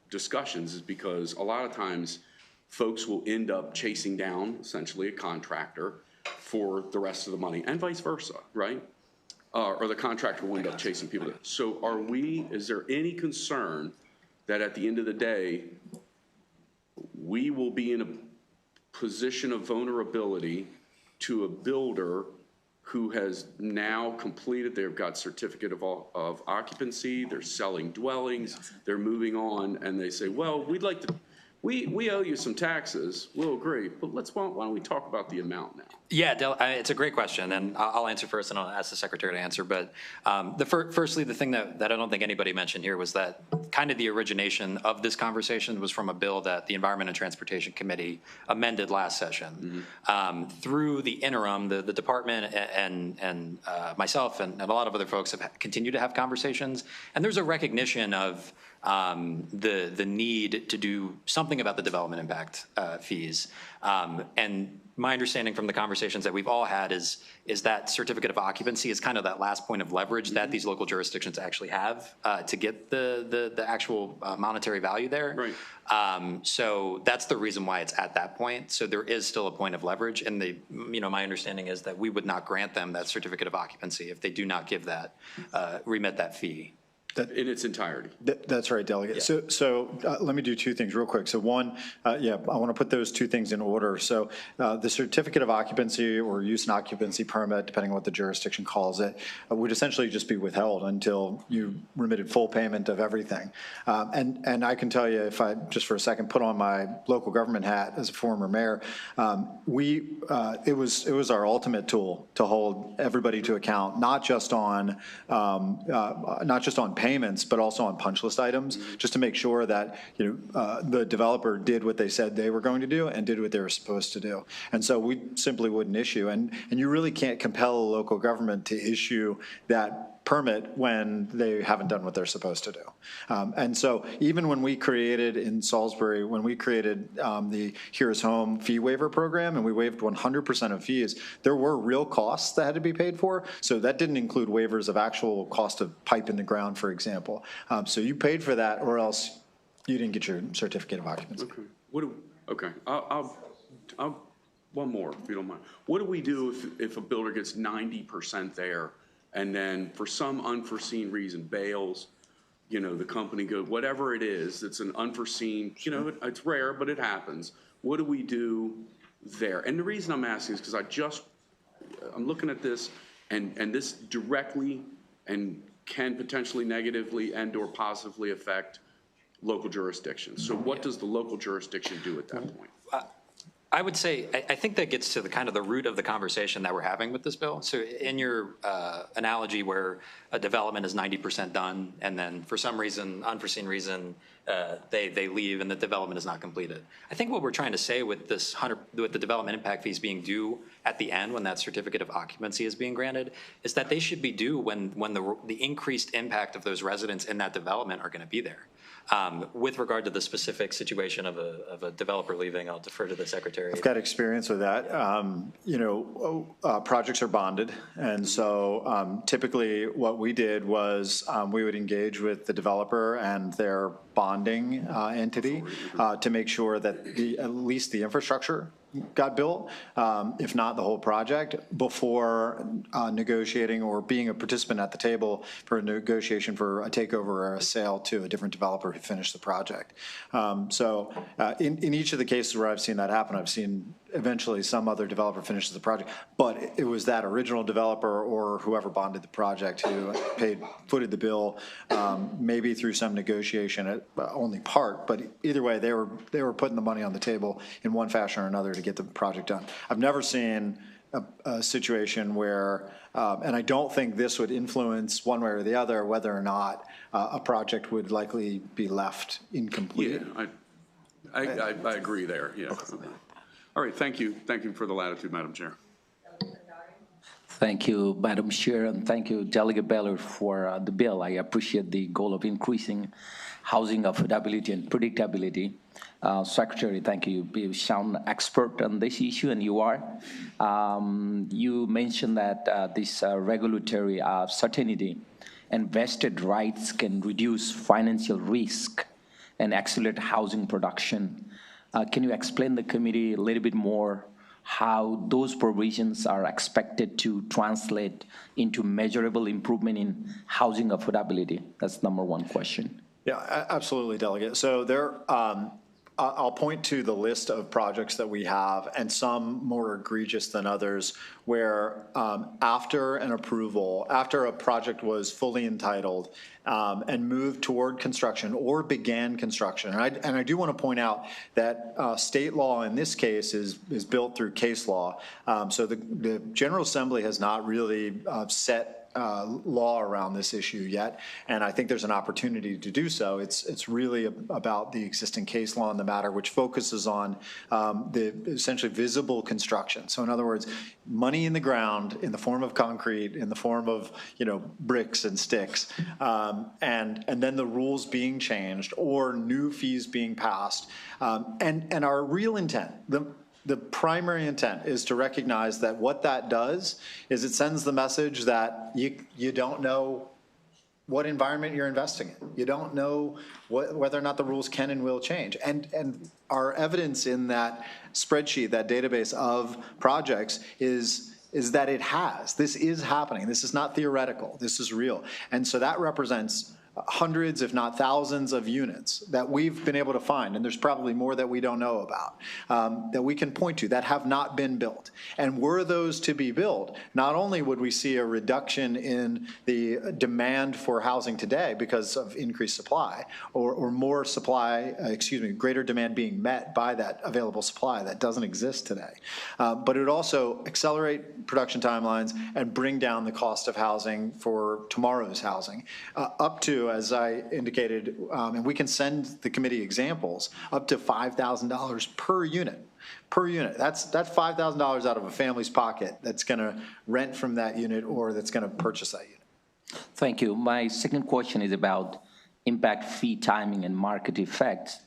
discussions is because a lot of times folks will end up chasing down essentially a contractor for the rest of the money and vice versa, right? Or the contractor will end up chasing people. So is there any concern that at the end of the day, we will be in a position of vulnerability to a builder who has now completed, they've got certificate of occupancy, they're selling dwellings, they're moving on, and they say, well, we owe you some taxes, we'll agree, but why don't we talk about the amount now? Yeah, it's a great question, and I'll answer first, and I'll ask the secretary to answer. But firstly, the thing that I don't think anybody mentioned here was that kind of the origination of this conversation was from a bill that the Environment and Transportation Committee amended last session. Through the interim, the department and myself and a lot of other folks have continued to have conversations, and there's a recognition of the need to do something about the development impact fees. And my understanding from the conversations that we've all had is that certificate of occupancy is kind of that last point of leverage that these local jurisdictions actually have to get the actual monetary value there. Right. So that's the reason why it's at that point. So there is still a point of leverage, and my understanding is that we would not grant them that certificate of occupancy if they do not give that remit that fee. in its entirety. That's right, Delegate. Yeah. So let me do two things real quick. So one, I want to put those two things in order. So the certificate of occupancy or use and occupancy permit, depending on what the jurisdiction calls it, would essentially just be withheld until you remitted full payment of everything. And I can tell you, if I just for a second put on my local government hat as a former mayor, it was our ultimate tool to hold everybody to account, not just on payments, but also on punch list items, just to make sure that the developer did what they said they were going to do and did what they were supposed to do. And so we simply wouldn't issue. And you really can't compel a local government to issue that permit when they haven't done what they're supposed to do. And so even when we created in Salisbury, when we created the Here's Home fee waiver program, and we waived 100% of fees, there were real costs that had to be paid for. So that didn't include waivers of actual cost of pipe in the ground, for example. So you paid for that, or else you didn't get your certificate of occupancy. Okay. I'll one more, if you don't mind. What do we do if a builder gets 90% there, and then for some unforeseen reason bails, the company goes, whatever it is, it's an unforeseen, it's rare, but it happens. What do we do there? And the reason I'm asking is because I'm looking at this, and this directly and can potentially negatively and or positively affect local jurisdictions. So what does the local jurisdiction do at that point? I would say, I think that gets to the kind of the root of the conversation that we're having with this bill. So in your analogy where a development is 90% done, and then for some reason, unforeseen reason, they leave and the development is not completed. I think what we're trying to say with this with the development impact fees being due at the end when that certificate of occupancy is being granted is that they should be due when the increased impact of those residents in that development are going to be there. With regard to the specific situation of a developer leaving, I'll defer to the Secretary. I've got experience with that. Projects are bonded. And so typically what we did was we would engage with the developer and their bonding entity to make sure that at least the infrastructure got built, if not the whole project, before negotiating or being a participant at the table for a negotiation for a takeover or a sale to a different developer who finished the project. So in each of the cases where I've seen that happen, I've seen eventually some other developer finishes the project, but it was that original developer or whoever bonded the project who footed the bill, maybe through some negotiation, only part, but either way, they were putting the money on the table in one fashion or another to get the project done. I've never seen a situation where, and I don't think this would influence one way or the other whether or not a project would likely be left incomplete. Yeah, I agree there, yeah. Okay. All right, thank you. Thank you for the latitude, Madam Chair. Thank you, Madam Chair, and thank you, Delegate Beller, for the bill. I appreciate the goal of increasing housing affordability and predictability. Secretary, thank you. You sound expert on this issue, and you are. You mentioned that this regulatory certainty and vested rights can reduce financial risk and accelerate housing production. Can you explain the committee a little bit more how those provisions are expected to translate into measurable improvement in housing affordability? That's number one question. Yeah, absolutely, Delegate. So I'll point to the list of projects that we have, and some more egregious than others, where after an approval, after a project was fully entitled and moved toward construction or began construction, and I do want to point out that state law in this case is built through case law. So the General Assembly has not really set law around this issue yet, and I think there's an opportunity to do so. It's really about the existing case law in the matter, which focuses on the essentially visible construction. So in other words, money in the ground in the form of concrete, in the form of bricks and sticks, and then the rules being changed or new fees being passed, and our real intent, the primary intent is to recognize that what that does is it sends the message that you don't know what environment you're investing in. You don't know whether or not the rules can and will change. And our evidence in that spreadsheet, that database of projects is that it has. This is happening. This is not theoretical. This is real. And so that represents hundreds, if not thousands of units that we've been able to find, and there's probably more that we don't know about, that we can point to that have not been built. And were those to be built, not only would we see a reduction in the demand for housing today because of increased supply, or more supply, greater demand being met by that available supply that doesn't exist today, but it would also accelerate production timelines and bring down the cost of housing for tomorrow's housing, up to, as I indicated, and we can send the committee examples, up to $5,000 per unit. Per unit. That's $5,000 out of a family's pocket that's going to rent from that unit or that's going to purchase that unit. Thank you. My second question is about impact fee timing and market effects.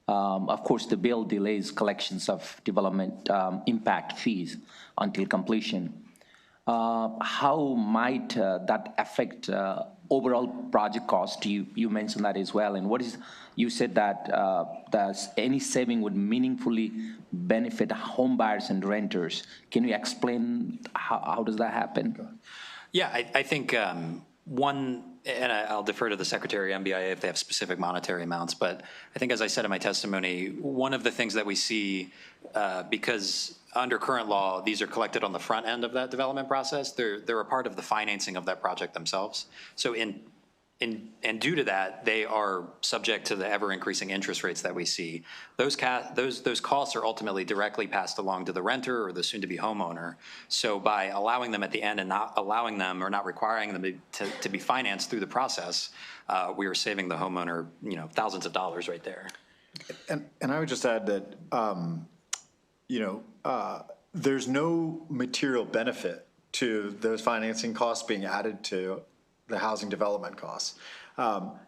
Of course, the bill delays collections of development impact fees until completion. How might that affect overall project cost? You mentioned that as well. And you said that any saving would meaningfully benefit home buyers and renters. Can you explain how does that happen? Yeah, I think one, and I'll defer to the Secretary of MBIA if they have specific monetary amounts, but I think, as I said in my testimony, one of the things that we see, because under current law, these are collected on the front end of that development process, they're a part of the financing of that project themselves. So and due to that, they are subject to the ever-increasing interest rates that we see. Those costs are ultimately directly passed along to the renter or the soon-to-be homeowner. So by allowing them at the end and not allowing them or not requiring them to be financed through the process, we are saving the homeowner, thousands of dollars right there. And I would just add that, there's no material benefit to those financing costs being added to the housing development costs.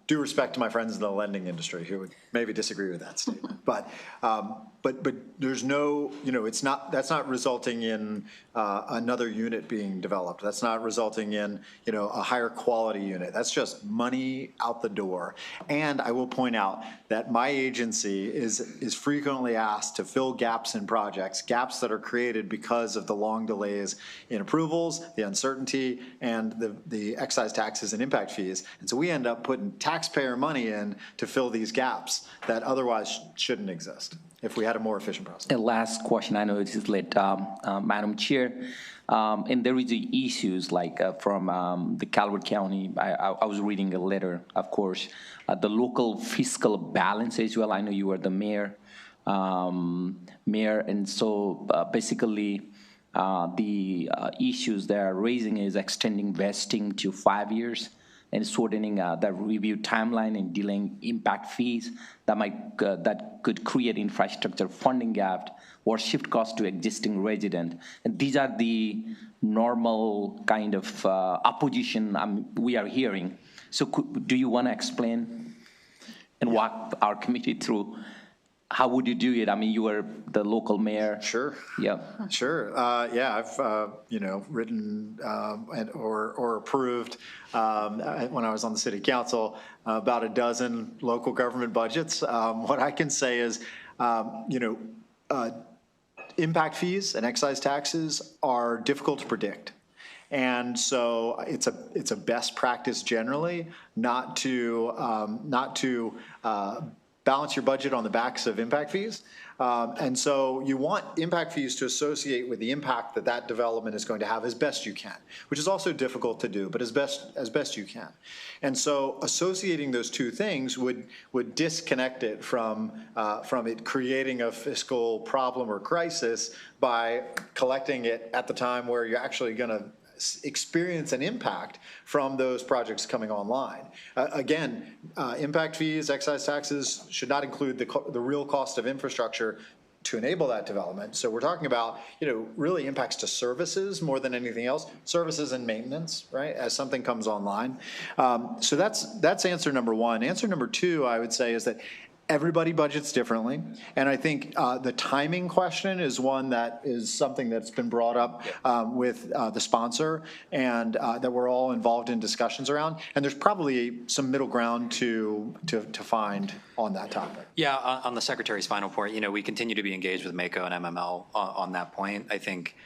Due respect to my friends in the lending industry who would maybe disagree with that statement, but there's no, that's not resulting in another unit being developed. That's not resulting in, a higher quality unit. That's just money out the door. And I will point out that my agency is frequently asked to fill gaps in projects, gaps that are created because of the long delays in approvals, the uncertainty, and the excise taxes and impact fees. And so we end up putting taxpayer money in to fill these gaps that otherwise shouldn't exist if we had a more efficient process. The last question, I know it is late, Madam Chair, and there is the issues like from the Calvert County. I was reading a letter, of course, the local fiscal balance as well. I know you are the mayor, and so basically the issues they are raising is extending vesting to 5 years and shortening the review timeline and delaying impact fees that could create infrastructure funding gap or shift costs to existing resident. And these are the normal kind of opposition we are hearing. So do you want to explain and walk our committee through? How would you do it? I mean, you were the local mayor. Sure. Yeah. Sure. Yeah, I've written or approved when I was on the city council about a dozen local government budgets. What I can say is, impact fees and excise taxes are difficult to predict. And so it's a best practice generally not to balance your budget on the backs of impact fees. And so you want impact fees to associate with the impact that development is going to have as best you can, which is also difficult to do, but as best you can. And so associating those two things would disconnect it from it creating a fiscal problem or crisis by collecting it at the time where you're actually going to experience an impact from those projects coming online. Again, impact fees, excise taxes should not include the real cost of infrastructure to enable that development. So we're talking about, really impacts to services more than anything else, services and maintenance, right, as something comes online. So that's answer number one. Answer number two, I would say, is that everybody budgets differently, and I think the timing question is one that is something that's been brought up with the sponsor, and that we're all involved in discussions around. And there's probably some middle ground to find on that topic. Yeah, on the Secretary's final point, we continue to be engaged with MACO and MML on that point. I think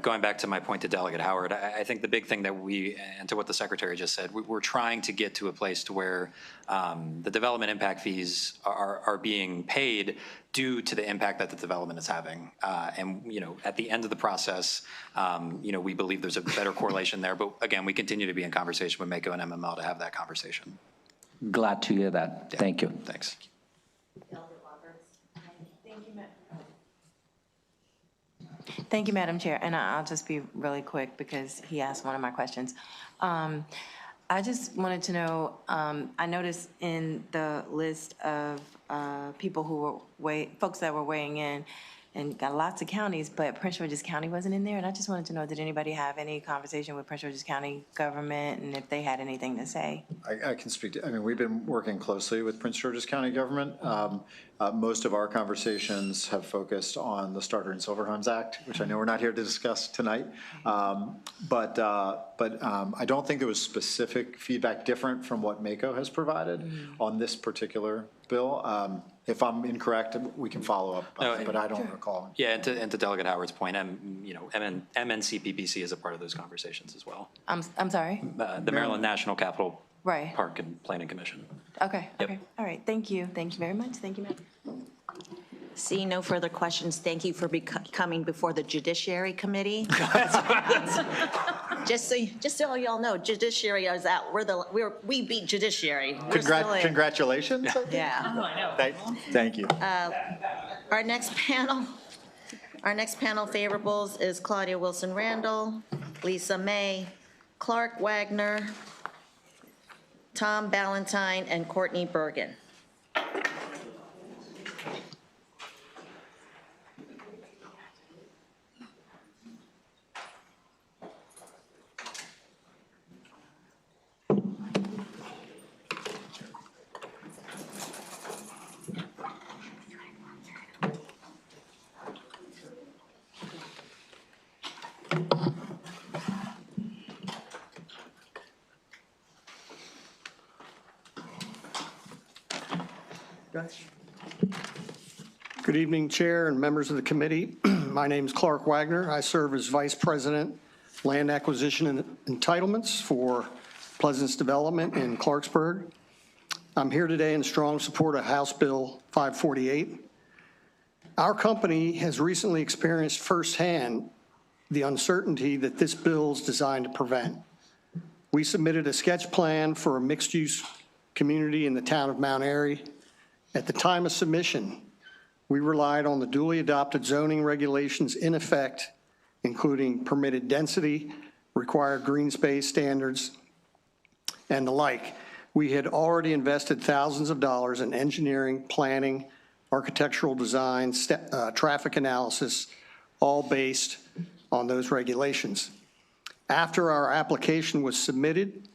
going back to my point to Delegate Howard, I think the big thing that and to what the Secretary just said, we're trying to get to a place to where the development impact fees are being paid due to the impact that the development is having. And, at the end of the process, we believe there's a better correlation there. But again, we continue to be in conversation with MACO and MML to have that conversation. Glad to hear that. Yeah. Thank you. Thanks. Thank you, Madam Chair, and I'll just be really quick because he asked one of my questions. I just wanted to know, I noticed in the list of people who were folks that were weighing in, and got lots of counties, but Prince George's County wasn't in there, and I just wanted to know, did anybody have any conversation with Prince George's County government, and if they had anything to say? I can speak to, we've been working closely with Prince George's County government. Most of our conversations have focused on the Starter and Silver Homes Act, which I know we're not here to discuss tonight. But I don't think there was specific feedback different from what MACO has provided on this particular bill. If I'm incorrect, we can follow up, but I don't recall. Yeah, and to Delegate Howard's point, MNCPPC is a part of those conversations as well. I'm sorry? The Maryland National Capital Right. Park and Planning Commission. Okay, okay, all right, thank you. Thank you very much. Thank you, ma'am. See no further questions. Thank you for coming before the Judiciary Committee. Just so y'all know, Judiciary is out. We beat Judiciary. Congratulations. Yeah. Oh, I know. Thank you. Our next panel favorables is Claudia Wilson Randall, Lisa May, Clark Wagner, Tom Ballantyne, and Courtney Bergen. Good evening, Chair and members of the committee. My name is Clark Wagner. I serve as Vice President, Land Acquisition and Entitlements for Pleasance Development in Clarksburg. I'm here today in strong support of House Bill 548. Our company has recently experienced firsthand the uncertainty that this bill is designed to prevent. We submitted a sketch plan for a mixed-use community in the town of Mount Airy. At the time of submission, we relied on the duly adopted zoning regulations in effect, including permitted density, required green space standards, and the like. We had already invested thousands of dollars in engineering, planning, architectural design, traffic analysis, all based on those regulations. After our application was submitted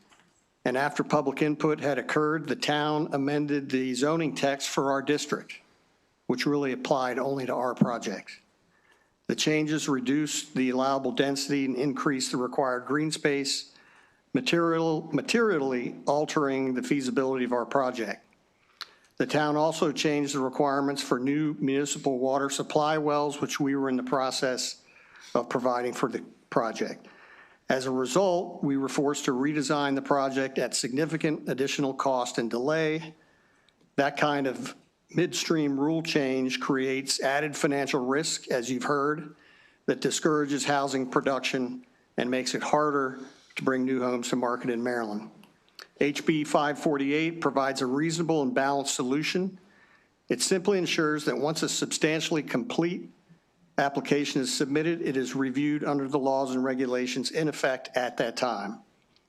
and after public input had occurred, the town amended the zoning text for our district, which really applied only to our project. The changes reduced the allowable density and increased the required green space, materially altering the feasibility of our project. The town also changed the requirements for new municipal water supply wells, which we were in the process of providing for the project. As a result, we were forced to redesign the project at significant additional cost and delay. That kind of midstream rule change creates added financial risk, as you've heard, that discourages housing production and makes it harder to bring new homes to market in Maryland. HB 548 provides a reasonable and balanced solution. It simply ensures that once a substantially complete application is submitted, it is reviewed under the laws and regulations in effect at that time.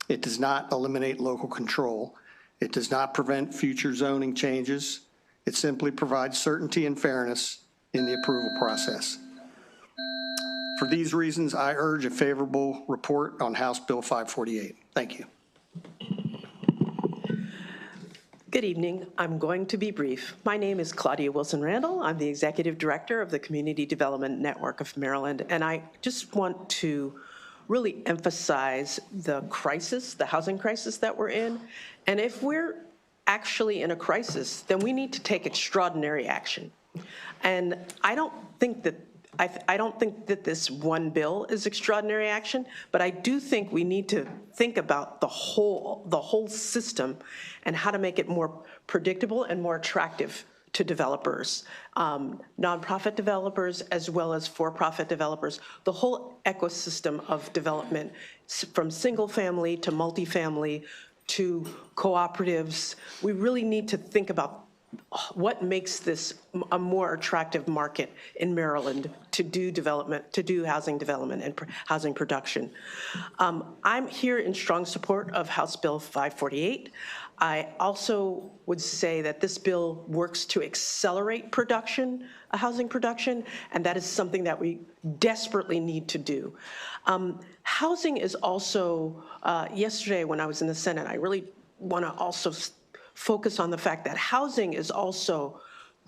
It does not eliminate local control. It does not prevent future zoning changes. It simply provides certainty and fairness in the approval process. For these reasons, I urge a favorable report on House Bill 548. Thank you. Good evening. I'm going to be brief. My name is Claudia Wilson Randall. I'm the Executive Director of the Community Development Network of Maryland, and I just want to really emphasize the crisis, the housing crisis that we're in. And if we're actually in a crisis, then we need to take extraordinary action. And I don't think that I don't think that this one bill is extraordinary action, but I do think we need to think about the whole system and how to make it more predictable and more attractive to developers, nonprofit developers as well as for-profit developers, the whole ecosystem of development from single family to multifamily to cooperatives. We really need to think about what makes this a more attractive market in Maryland to do development, to do housing development and housing production. I'm here in strong support of House Bill 548. I also would say that this bill works to accelerate production, housing production, and that is something that we desperately need to do. Housing is also, yesterday when I was in the Senate, I really want to also focus on the fact that housing is also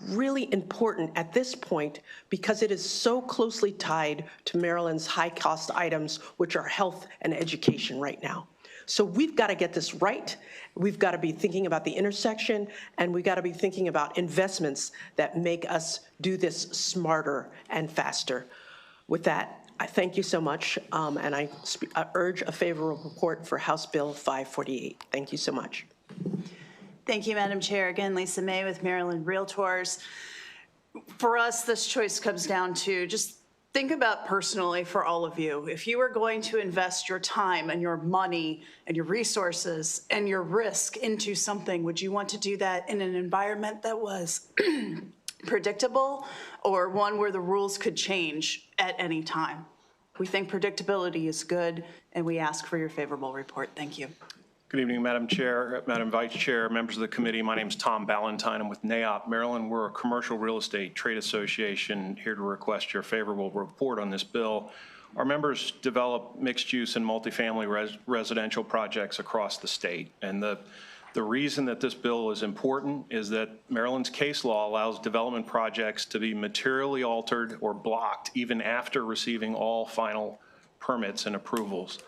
really important at this point because it is so closely tied to Maryland's high-cost items, which are health and education right now. So we've got to get this right. We've got to be thinking about the intersection, and we've got to be thinking about investments that make us do this smarter and faster. With that, I thank you so much, and I urge a favorable report for House Bill 548. Thank you so much. Thank you, Madam Chair. Again, Lisa May with Maryland Realtors. For us, this choice comes down to just think about personally for all of you. If you were going to invest your time and your money and your resources and your risk into something, would you want to do that in an environment that was predictable or one where the rules could change at any time? We think predictability is good, and we ask for your favorable report. Thank you. Good evening, Madam Chair, Madam Vice Chair, members of the committee. My name is Tom Ballantyne. I'm with NAIOP Maryland. We're a commercial real estate trade association here to request your favorable report on this bill. Our members develop mixed-use and multifamily residential projects across the state. And the reason that this bill is important is that Maryland's case law allows development projects to be materially altered or blocked even after receiving all final permits and approvals.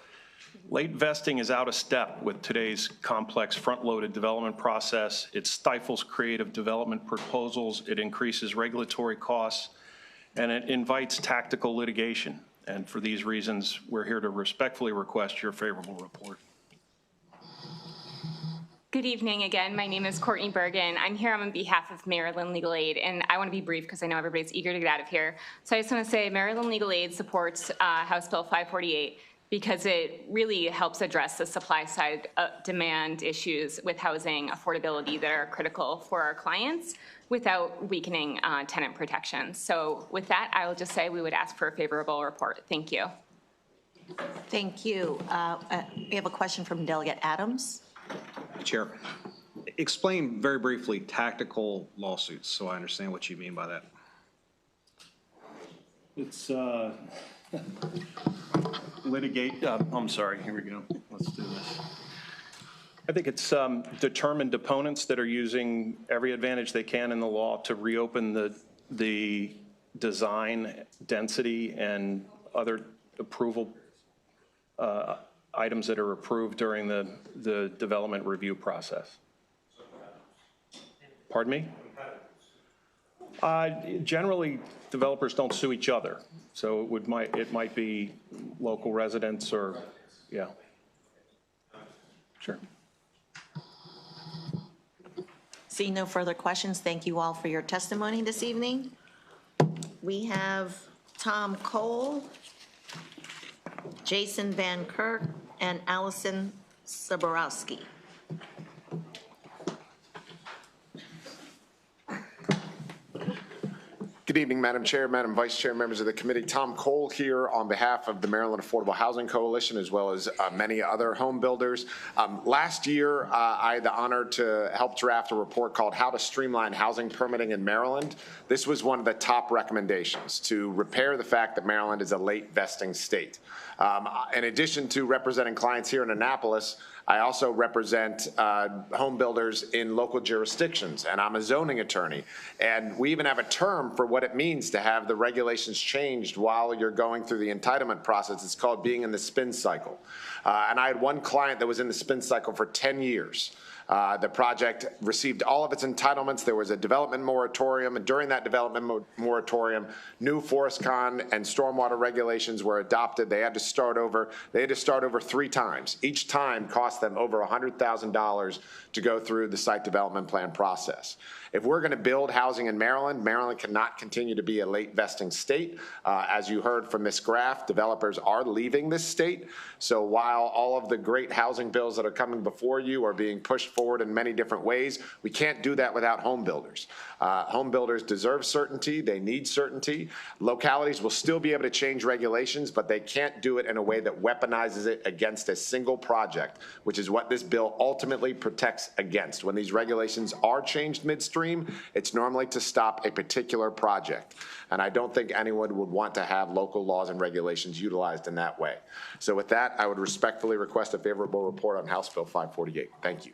Late vesting is out of step with today's complex front-loaded development process. It stifles creative development proposals, it increases regulatory costs, and it invites tactical litigation. And for these reasons, we're here to respectfully request your favorable report. Good evening again. My name is Courtney Bergen. I'm here on behalf of Maryland Legal Aid, and I want to be brief because I know everybody's eager to get out of here. So I just want to say Maryland Legal Aid supports House Bill 548. Because it really helps address the supply side demand issues with housing affordability that are critical for our clients without weakening tenant protections. So with that, I will just say we would ask for a favorable report. Thank you. Thank you. We have a question from Delegate Adams. Chair, explain very briefly tactical lawsuits so I understand what you mean by that. It's litigate, I'm sorry, here we go. Let's do this. I think it's determined opponents that are using every advantage they can in the law to reopen the design, density, and other approval items that are approved during the development review process. Pardon me? Generally, developers don't sue each other. So it might be local residents or, yeah. Sure. Seeing no further questions, thank you all for your testimony this evening. We have Tom Cole, Jason Van Kirk, and Allison Saborowski. Good evening, Madam Chair, Madam Vice Chair, members of the committee. Tom Cole here on behalf of the Maryland Affordable Housing Coalition, as well as many other home builders. Last year, I had the honor to help draft a report called How to Streamline Housing Permitting in Maryland. This was one of the top recommendations to repair the fact that Maryland is a late vesting state. In addition to representing clients here in Annapolis, I also represent home builders in local jurisdictions, and I'm a zoning attorney. And we even have a term for what it means to have the regulations changed while you're going through the entitlement process. It's called being in the spin cycle. And I had one client that was in the spin cycle for 10 years. The project received all of its entitlements. There was a development moratorium, and during that development moratorium, new forest con and stormwater regulations were adopted. They had to start over. They had to start over 3 times. Each time cost them over $100,000 to go through the site development plan process. If we're going to build housing in Maryland, Maryland cannot continue to be a late vesting state. As you heard from Ms. Graff, developers are leaving this state. So while all of the great housing bills that are coming before you are being pushed forward in many different ways, we can't do that without home builders. Home builders deserve certainty. They need certainty. Localities will still be able to change regulations, but they can't do it in a way that weaponizes it against a single project, which is what this bill ultimately protects against. When these regulations are changed midstream, it's normally to stop a particular project. And I don't think anyone would want to have local laws and regulations utilized in that way. So with that, I would respectfully request a favorable report on House Bill 548. Thank you.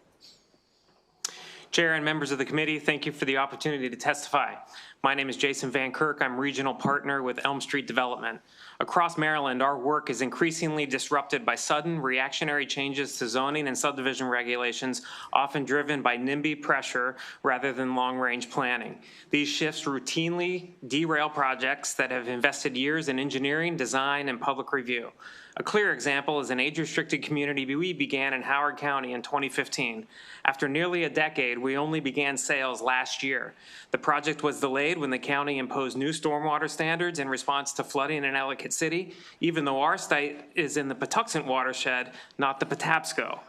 Chair and members of the committee, thank you for the opportunity to testify. My name is Jason Van Kirk. I'm regional partner with Elm Street Development. Across Maryland, our work is increasingly disrupted by sudden reactionary changes to zoning and subdivision regulations, often driven by NIMBY pressure rather than long-range planning. These shifts routinely derail projects that have invested years in engineering, design, and public review. A clear example is an age-restricted community we began in Howard County in 2015. After nearly a decade, we only began sales last year. The project was delayed when the county imposed new stormwater standards in response to flooding in Ellicott City, even though our site is in the Patuxent watershed, not the Patapsco.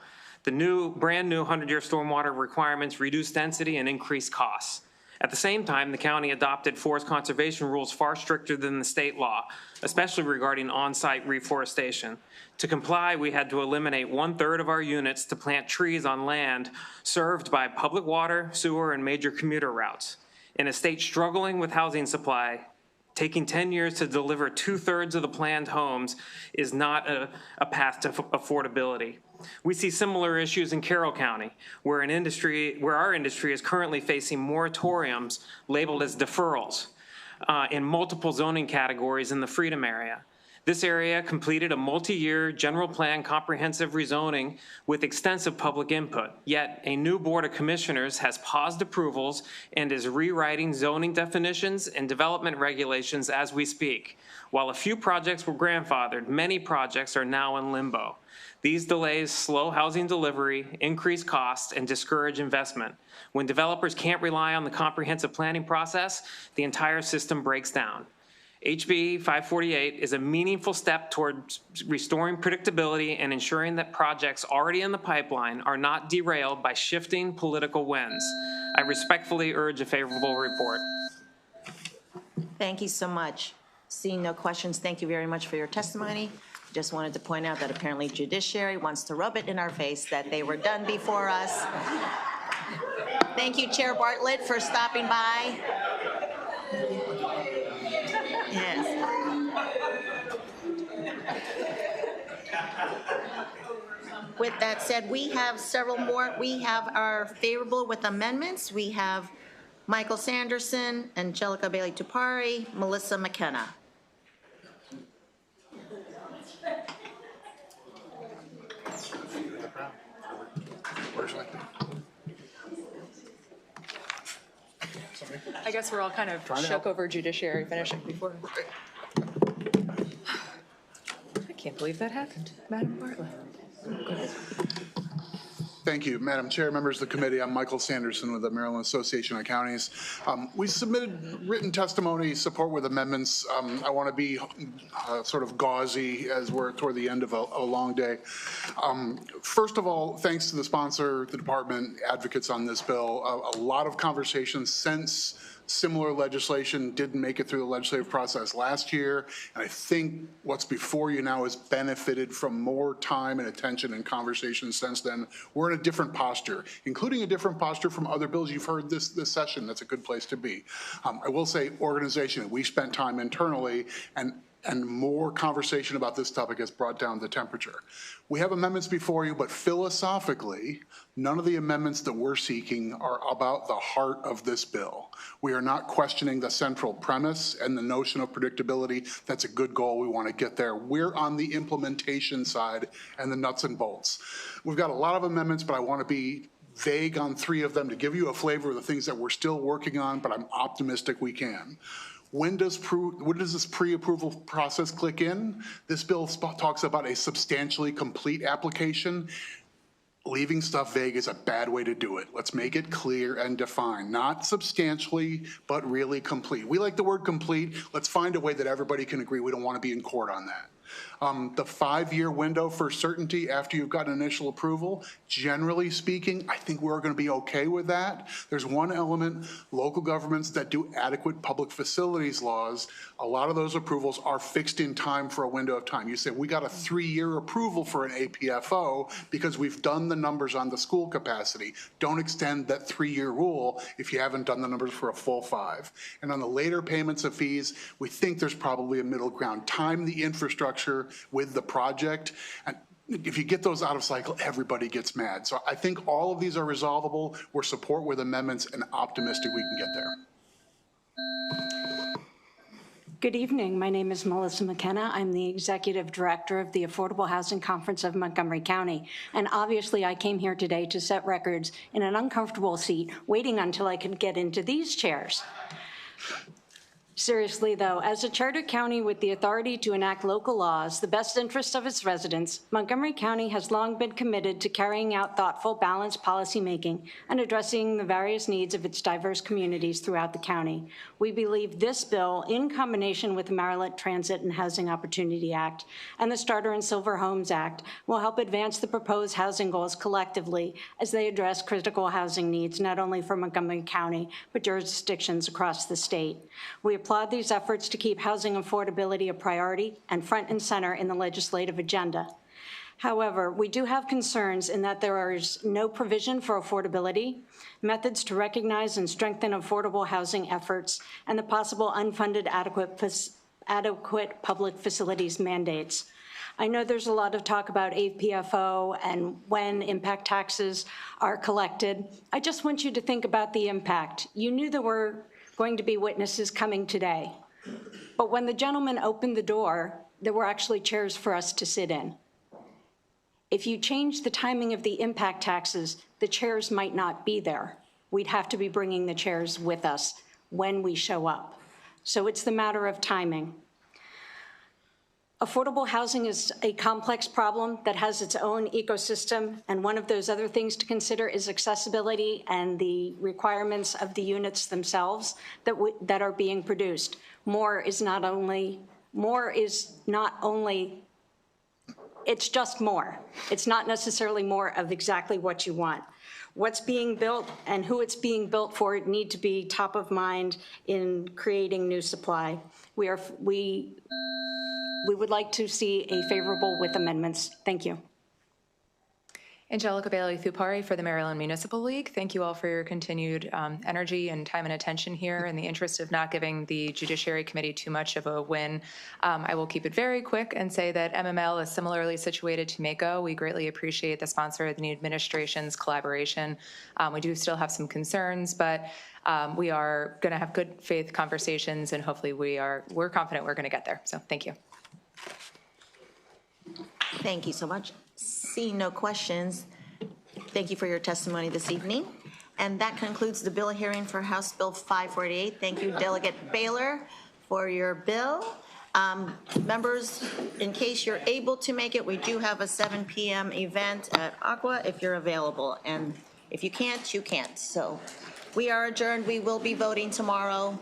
The brand new 100-year stormwater requirements reduce density and increase costs. At the same time, the county adopted forest conservation rules far stricter than the state law, especially regarding on-site reforestation. To comply, we had to eliminate 1/3 of our units to plant trees on land served by public water, sewer, and major commuter routes. In a state struggling with housing supply, taking 10 years to deliver 2/3 of the planned homes is not a path to affordability. We see similar issues in Carroll County, where our industry is currently facing moratoriums labeled as deferrals in multiple zoning categories in the Freedom area. This area completed a multi-year general plan comprehensive rezoning with extensive public input, yet a new Board of Commissioners has paused approvals and is rewriting zoning definitions and development regulations as we speak. While a few projects were grandfathered, many projects are now in limbo. These delays slow housing delivery, increase costs, and discourage investment. When developers can't rely on the comprehensive planning process, the entire system breaks down. HB 548 is a meaningful step towards restoring predictability and ensuring that projects already in the pipeline are not derailed by shifting political winds. I respectfully urge a favorable report. Thank you so much. Seeing no questions, thank you very much for your testimony. Just wanted to point out that apparently judiciary wants to rub it in our face that they were done before us. Thank you, Chair Bartlett, for stopping by. Yes. With that said, we have several more. We have our favorable with amendments. We have Michael Sanderson, Angelica Bailey Tupari, Melissa McKenna. I guess we're all kind of shook over judiciary finishing before. I can't believe that happened, Madam Bartlett. Thank you, Madam Chair, members of the committee. I'm Michael Sanderson with the Maryland Association of Counties. We submitted written testimony support with amendments. I want to be sort of gauzy as we're toward the end of a long day. First of all, thanks to the sponsor, the department, advocates on this bill. A lot of conversations since similar legislation didn't make it through the legislative process last year, and I think what's before you now has benefited from more time and attention and conversation since then. We're in a different posture, including a different posture from other bills you've heard this session. That's a good place to be. I will say organization, we spent time internally and more conversation about this topic has brought down the temperature. We have amendments before you, but philosophically, none of the amendments that we're seeking are about the heart of this bill. We are not questioning the central premise and the notion of predictability. That's a good goal. We want to get there. We're on the implementation side and the nuts and bolts. We've got a lot of amendments, but I want to be vague on 3 of them to give you a flavor of the things that we're still working on, but I'm optimistic we can. When does this pre-approval process click in? This bill talks about a substantially complete application. Leaving stuff vague is a bad way to do it. Let's make it clear and defined, not substantially, but really complete. We like the word complete. Let's find a way that everybody can agree. We don't want to be in court on that. The 5-year window for certainty after you've got initial approval, generally speaking, I think we're going to be okay with that. There's one element, local governments that do adequate public facilities laws, a lot of those approvals are fixed in time for a window of time. You say, we got a 3-year approval for an APFO because we've done the numbers on the school capacity. Don't extend that 3-year rule if you haven't done the numbers for a full 5. And on the later payments of fees, we think there's probably a middle ground. Time the infrastructure with the project. And if you get those out of cycle, everybody gets mad. So I think all of these are resolvable. We're support with amendments and optimistic we can get there. Good evening. My name is Melissa McKenna. I'm the Executive Director of the Affordable Housing Conference of Montgomery County. And obviously I came here today to set records in an uncomfortable seat, waiting until I could get into these chairs. Seriously, though, as a charter county with the authority to enact local laws, the best interest of its residents, Montgomery County has long been committed to carrying out thoughtful, balanced policymaking and addressing the various needs of its diverse communities throughout the county. We believe this bill, in combination with the Maryland Transit and Housing Opportunity Act and the Starter and Silver Homes Act, will help advance the proposed housing goals collectively as they address critical housing needs, not only for Montgomery County, but jurisdictions across the state. We applaud these efforts to keep housing affordability a priority and front and center in the legislative agenda. However, we do have concerns in that there is no provision for affordability, methods to recognize and strengthen affordable housing efforts, and the possible unfunded adequate public facilities mandates. I know there's a lot of talk about APFO and when impact taxes are collected. I just want you to think about the impact. You knew there were going to be witnesses coming today. But when the gentleman opened the door, there were actually chairs for us to sit in. If you change the timing of the impact taxes, the chairs might not be there. We'd have to be bringing the chairs with us when we show up. So it's the matter of timing. Affordable housing is a complex problem that has its own ecosystem, and one of those other things to consider is accessibility and the requirements of the units themselves that are being produced. It's just more. It's not necessarily more of exactly what you want. What's being built and who it's being built for need to be top of mind in creating new supply. We would like to see a favorable with amendments. Thank you. Angelica Bailey-Thupari for the Maryland Municipal League. Thank you all for your continued energy and time and attention here. In the interest of not giving the Judiciary Committee too much of a win, I will keep it very quick and say that MML is similarly situated to MACO. We greatly appreciate the sponsor and the administration's collaboration. We do still have some concerns, but we are going to have good faith conversations, and hopefully we're confident we're going to get there. So thank you. Thank you so much. Seeing no questions, thank you for your testimony this evening. And that concludes the bill hearing for House Bill 548. Thank you, Delegate Baylor, for your bill. Members, in case you're able to make it, we do have a 7 p.m. event at Aqua if you're available. And if you can't, you can't. So we are adjourned. We will be voting tomorrow.